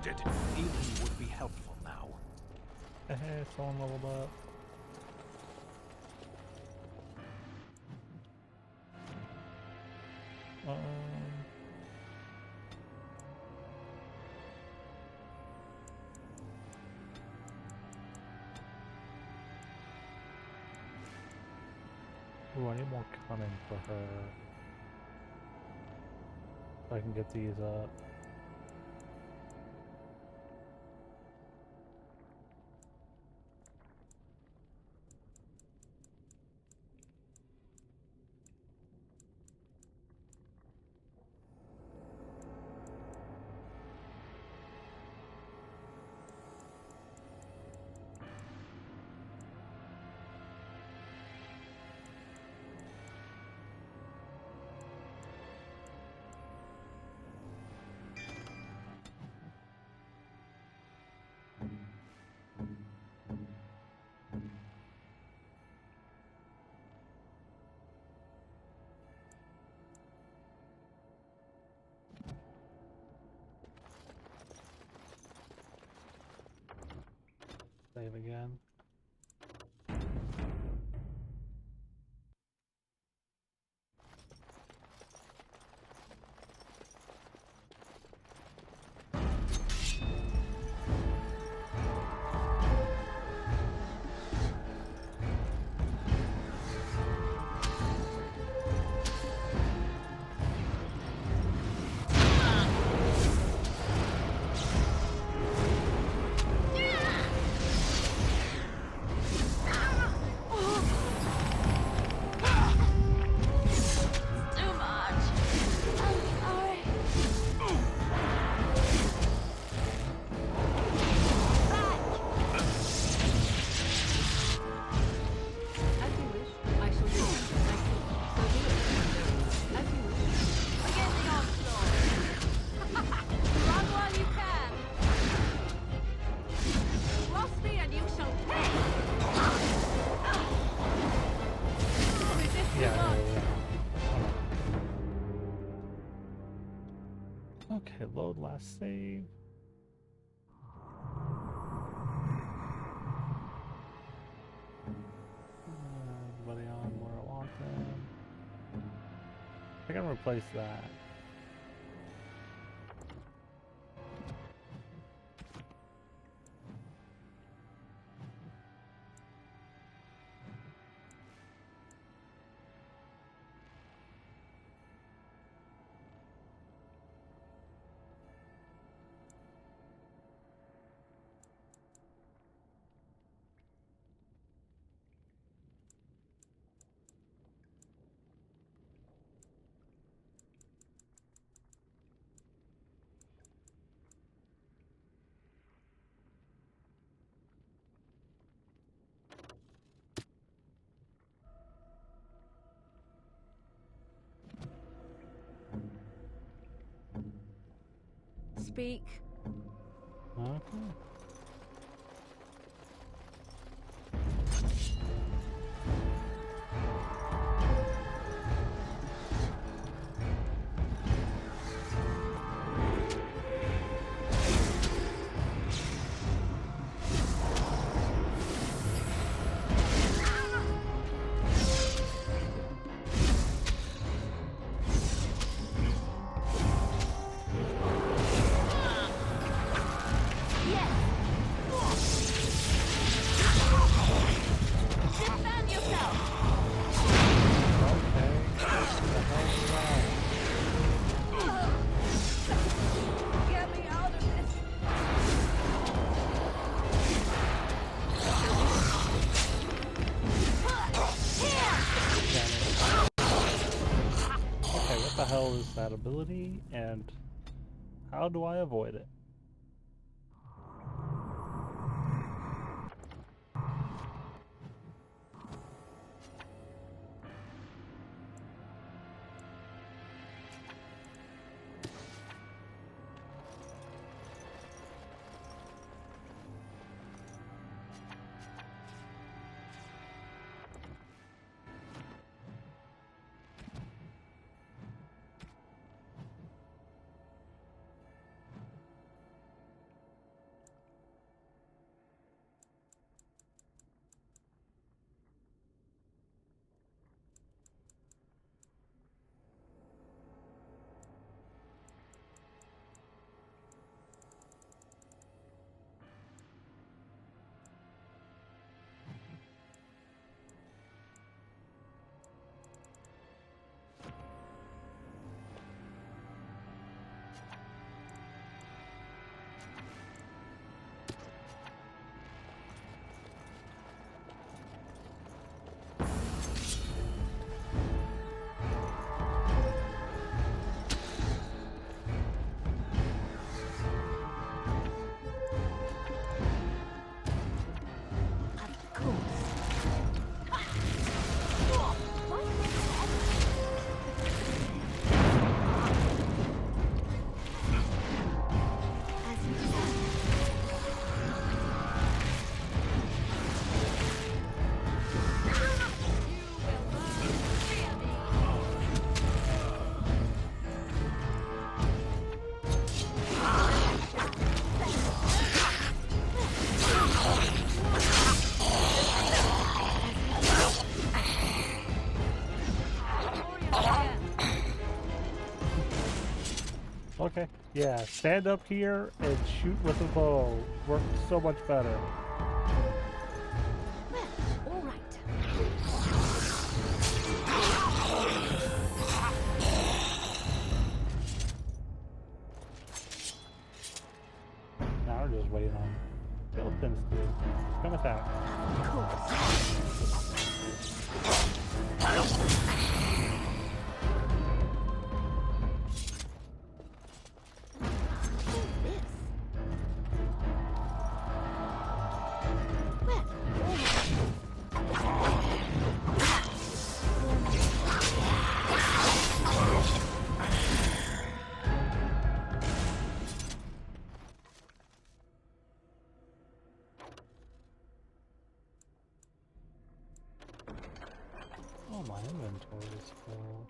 loaded. Healing would be helpful now. Hey, someone leveled up. Ooh, I need more cunning for her. So I can get these up. Save again. Okay, load last save. Everybody on where I want them. I can replace that. Speak. Okay. What the hell is that ability, and how do I avoid it? Okay. Yeah, stand up here and shoot with a bow. Works so much better. All right. Now we're just waiting on Philippines to come attack. Oh, my inventory is full.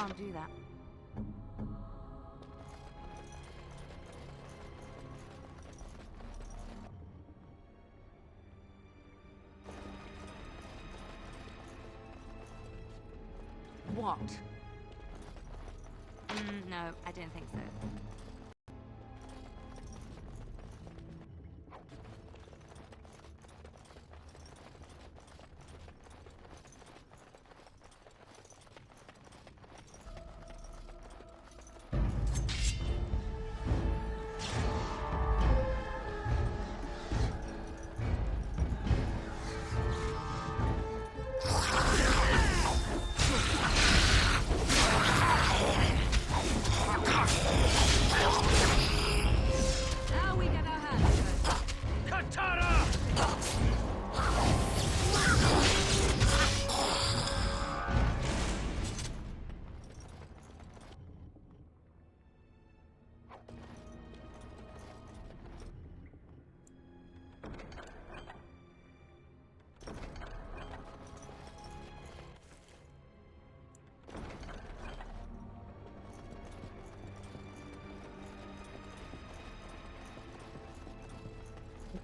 can't do that. What? No, I don't think so. Now we get our hands dirty. Katana!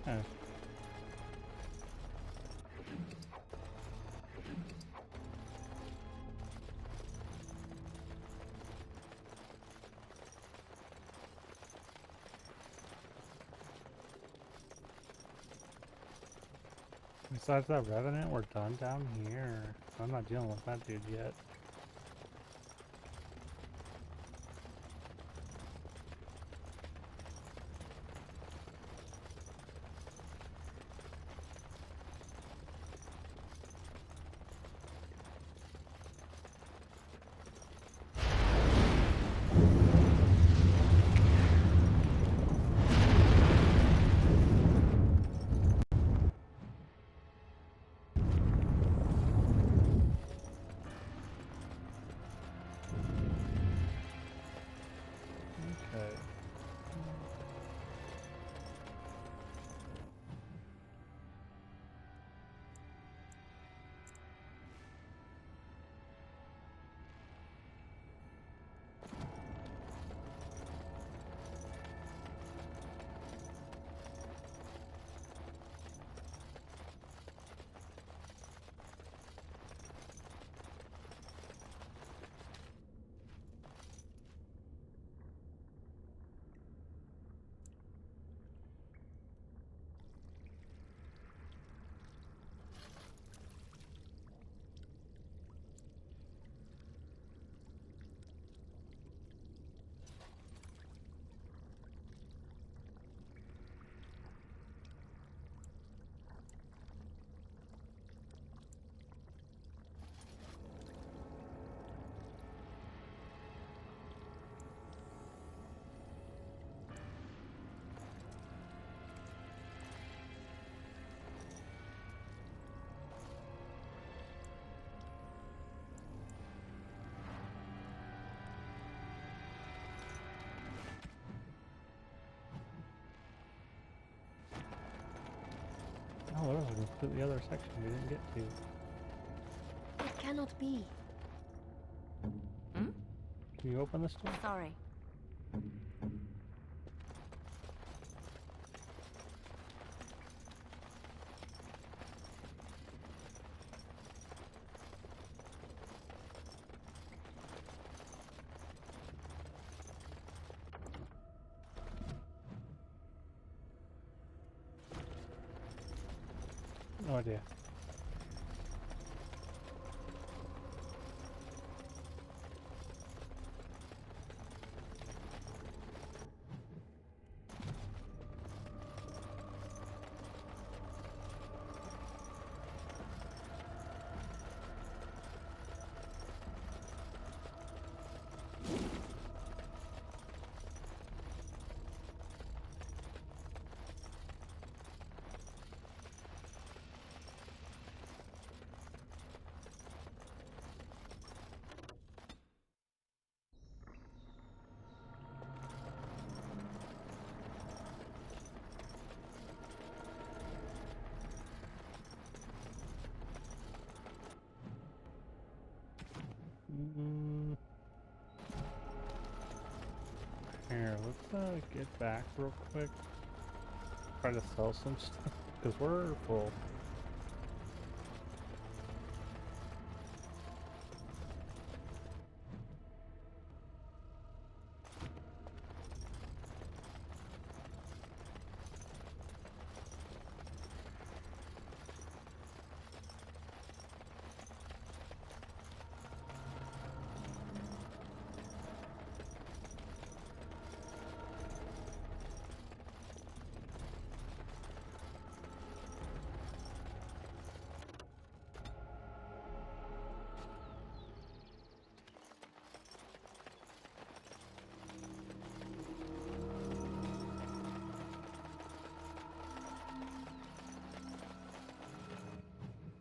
Okay. Besides that Revenant, we're done down here. I'm not dealing with that dude yet. Okay. Oh, there was a completely other section we didn't get to. It cannot be. Hmm? Can you open this door? Sorry. No idea. let's get back real quick. Try to sell some stuff, because we're full.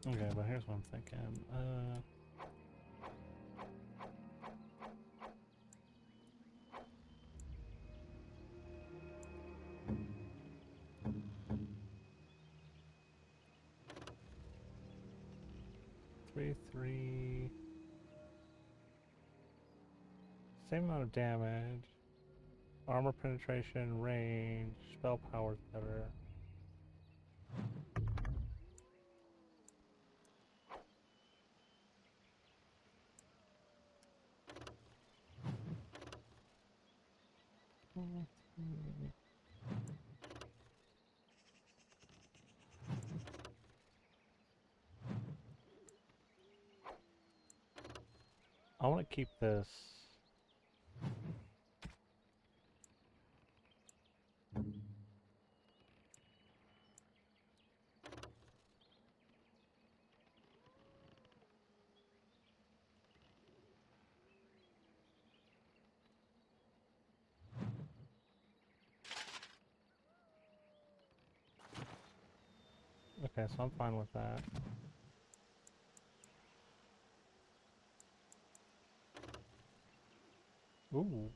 Okay, but here's what I'm thinking. 3. Same amount of damage. Armor penetration, range, spell power's better. I want to keep this. Okay, so I'm fine with that. Ooh.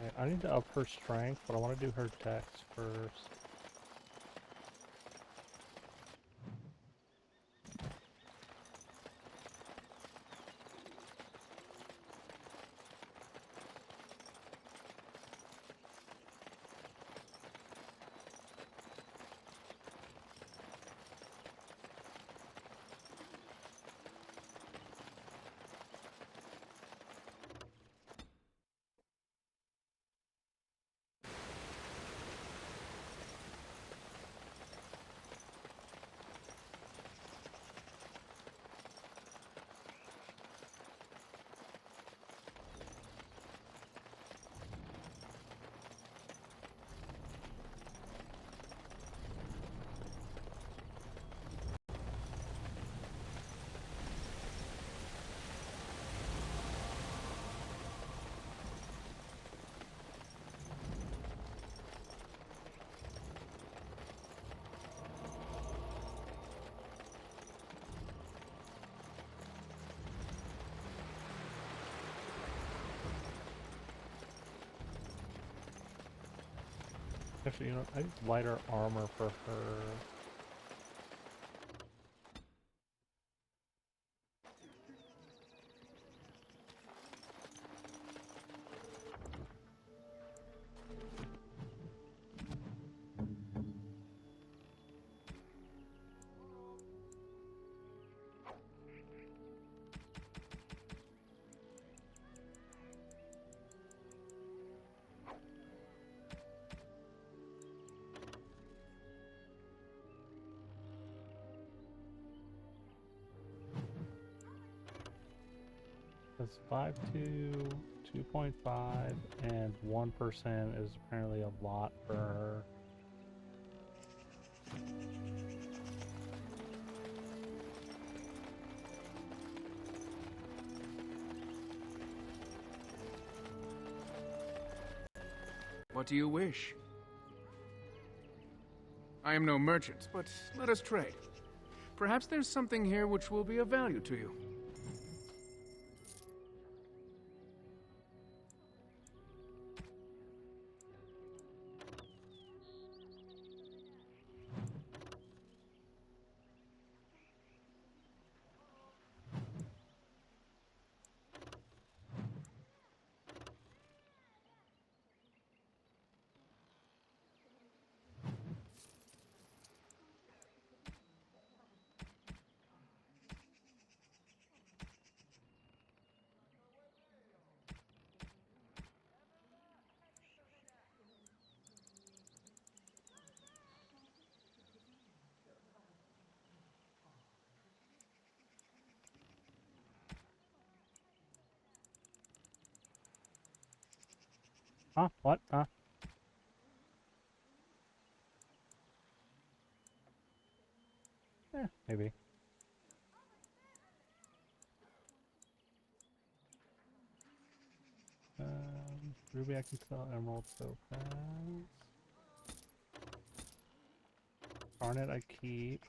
Okay, I need to up her strength, but I want to do her dex first. Actually, you know, I need lighter armor for her. That's 5.2, 2.5, and 1% is apparently a lot for her. What do you wish? I am no merchant, but let us trade. Perhaps there's something here which will be of value to you. Huh? What? Maybe. Ruby, I can sell emerald so fast. Garnet, I keep.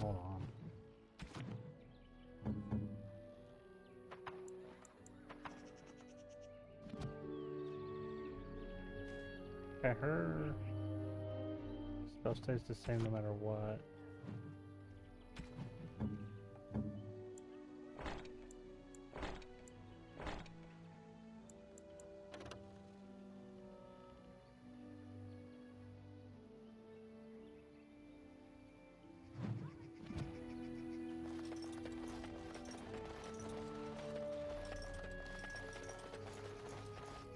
Hold on. Okay, her spell stays the same no matter what.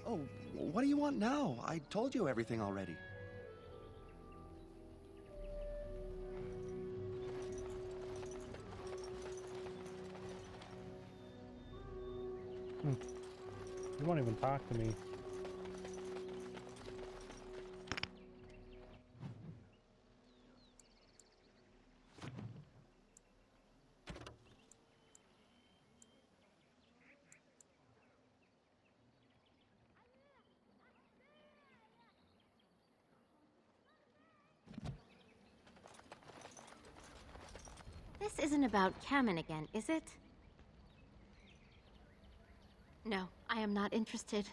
Oh, what do you want now? I told you everything already. You won't even talk to me. This isn't about Kamen again, is it? No, I am not interested.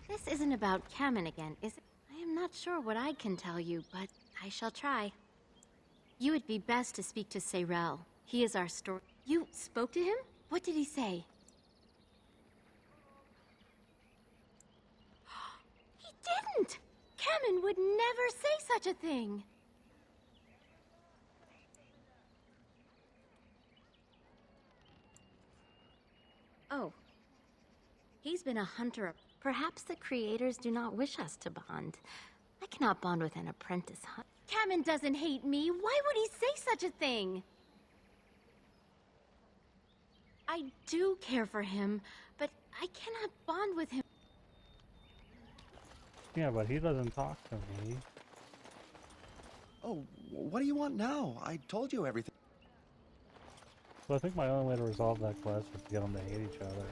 This isn't about Kamen again, is it? I am not sure what I can tell you, but I shall try. You would be best to speak to Seirel. He is our story. You spoke to him? What did he say? He didn't! Kamen would never say such a thing! Oh. He's been a hunter. Perhaps the creators do not wish us to bond. I cannot bond with an apprentice hunter. Kamen doesn't hate me. Why would he say such a thing? I do care for him, but I cannot bond with him. Yeah, but he doesn't talk to me. Oh, what do you want now? I told you everything. So I think my only way to resolve that quest is to get them to hate each other.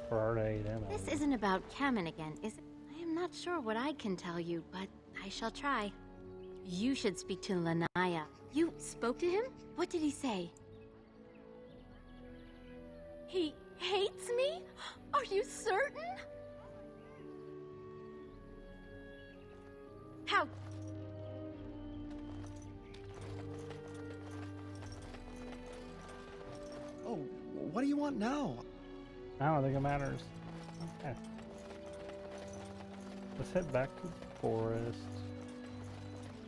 For her to hate him. This isn't about Kamen again, is it? I am not sure what I can tell you, but I shall try. You should speak to Lanaya. You spoke to him? What did he say? He hates me? Are you certain? How? Oh, what do you want now? I don't think it matters. Okay. Let's head back to the forest.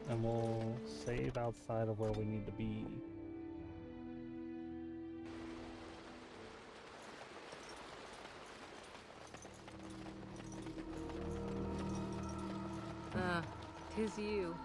And we'll save outside of where we need to be. Ah, 'tis you.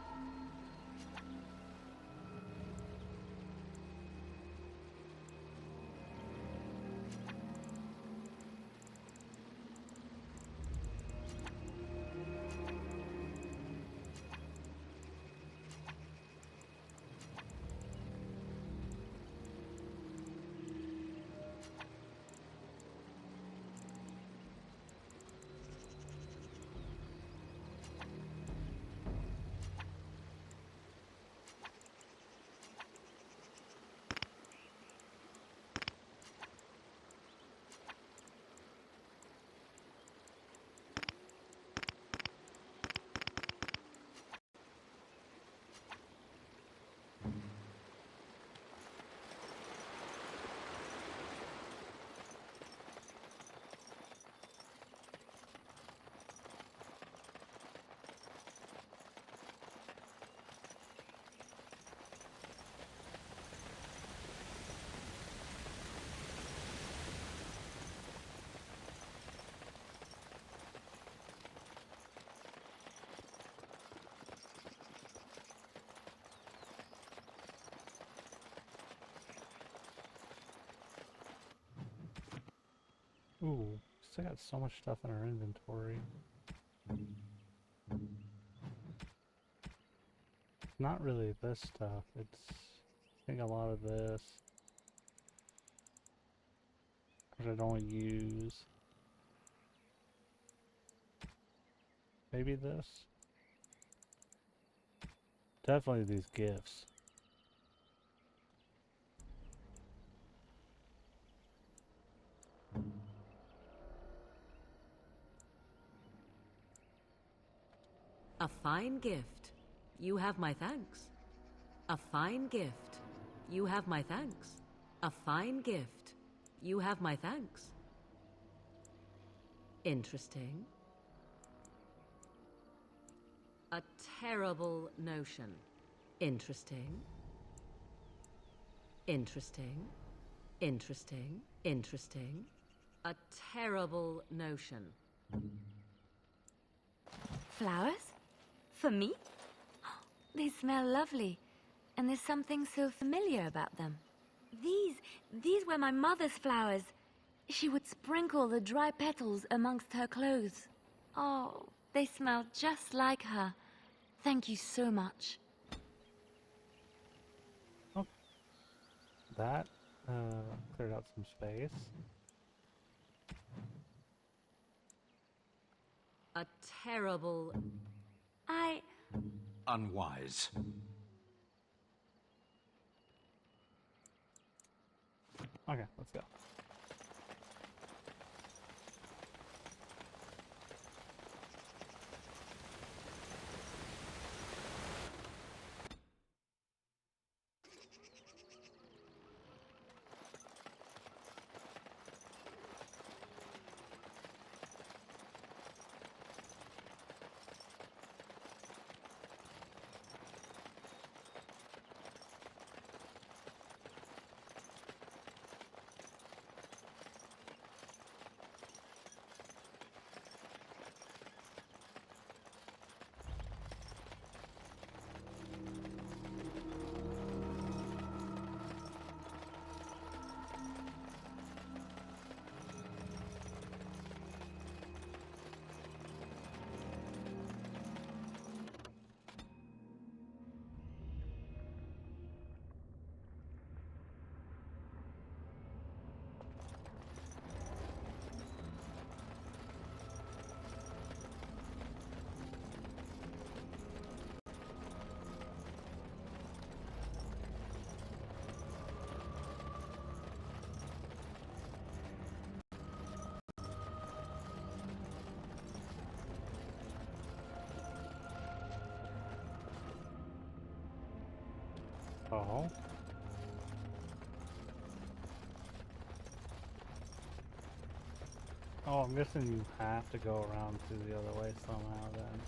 Ooh, still got so much stuff in our inventory. Not really this stuff, it's I think a lot of this. Which I don't use. Maybe this? Definitely these gifts. A fine gift. You have my thanks. A fine gift. You have my thanks. A fine gift. You have my thanks. Interesting. A terrible notion. Interesting. Interesting. Interesting. Interesting. A terrible notion. Flowers? For me? They smell lovely, and there's something so familiar about them. These were my mother's flowers. She would sprinkle the dry petals amongst her clothes. Oh, they smell just like her. Thank you so much. Oh, that cleared out some space. A terrible... Unwise. Okay, let's go. Oh. Oh, I'm guessing you have to go around to the other way somehow then.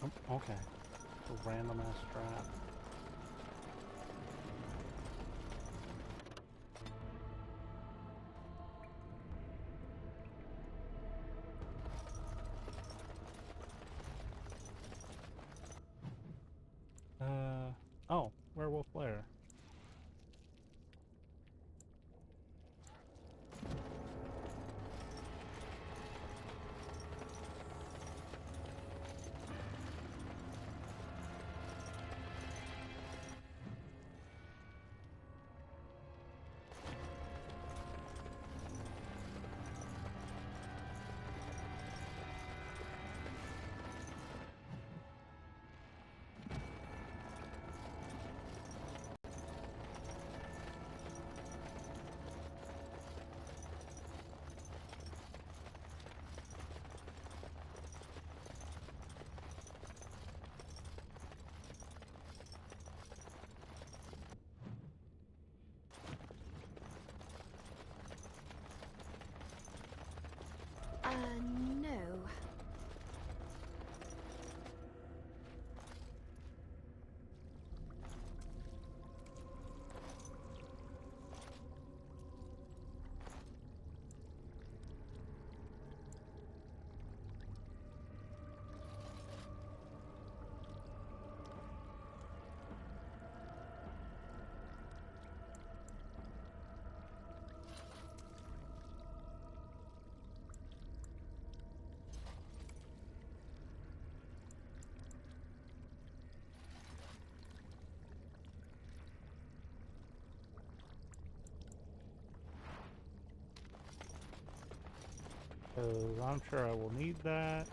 Oh, okay. A random ass trap. Oh, werewolf lair. No. I'm sure I will need that.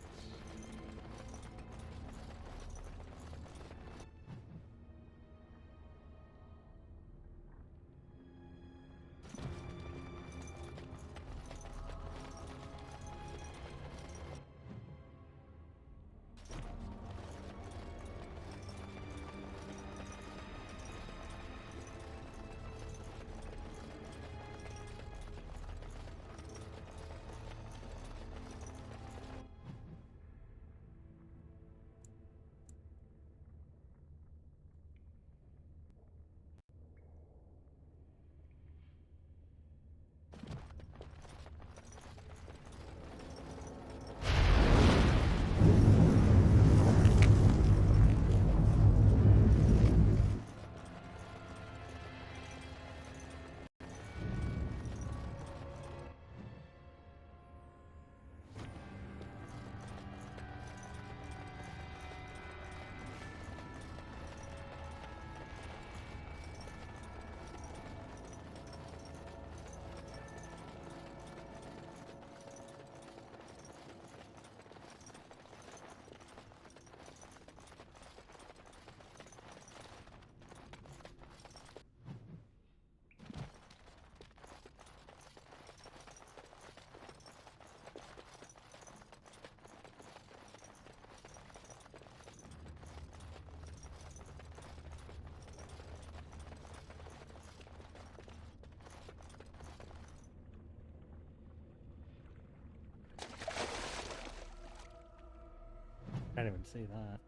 I didn't even see that.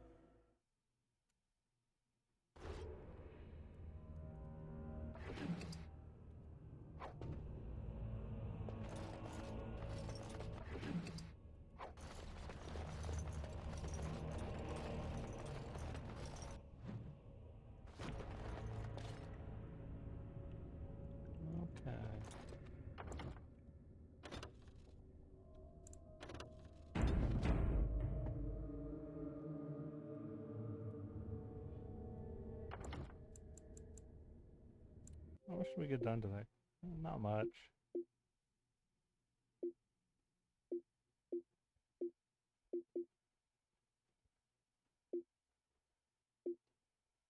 should we get done today? Not much.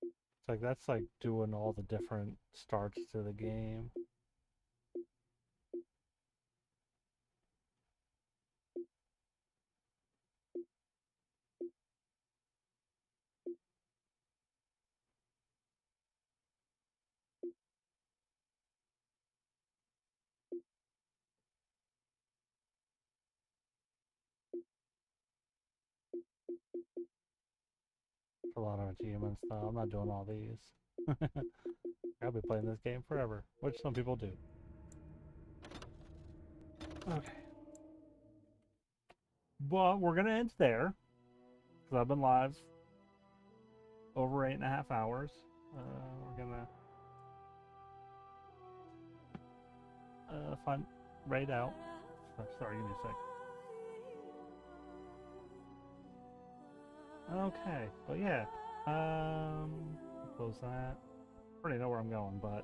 It's like that's like doing all the different starts to the game. For a lot of achievements though. I'm not doing all these. I'll be playing this game forever, which some people do. Okay. Well, we're gonna end there because I've been live over 8.5 hours. We're gonna find Raid out. Oh, sorry, give me a sec. Okay, but yeah, close that. Already know where I'm going, but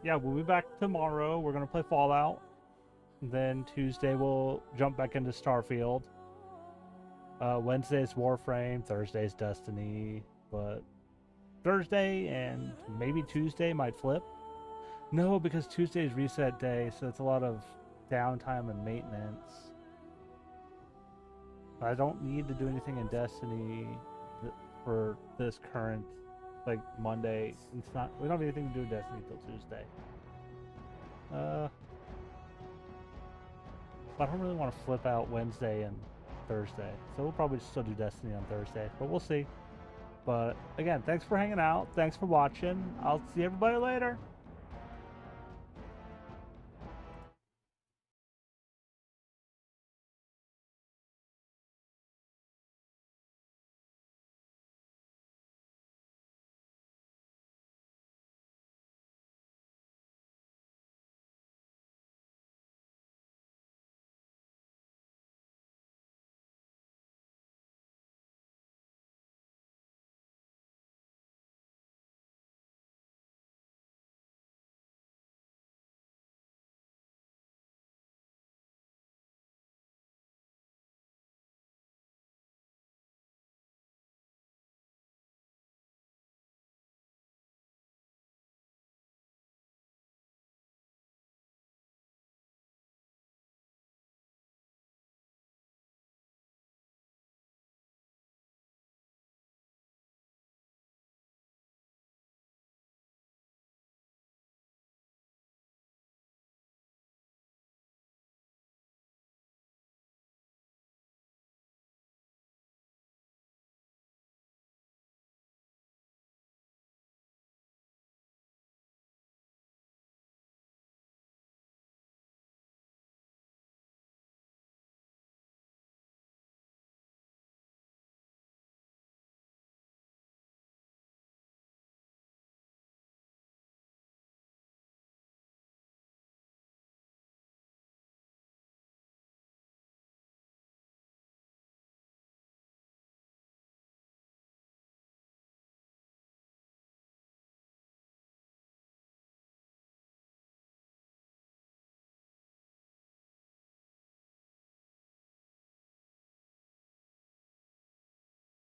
yeah, we'll be back tomorrow. We're gonna play Fallout. Then Tuesday we'll jump back into Starfield. Wednesday's Warframe. Thursday's Destiny. But Thursday and maybe Tuesday might flip. No, because Tuesday's reset day, so it's a lot of downtime and maintenance. I don't need to do anything in Destiny for this current, like, Monday. It's not. We don't have anything to do in Destiny until Tuesday. I don't really want to flip out Wednesday and Thursday, so we'll probably still do Destiny on Thursday, but we'll see. But again, thanks for hanging out. Thanks for watching. I'll see everybody later.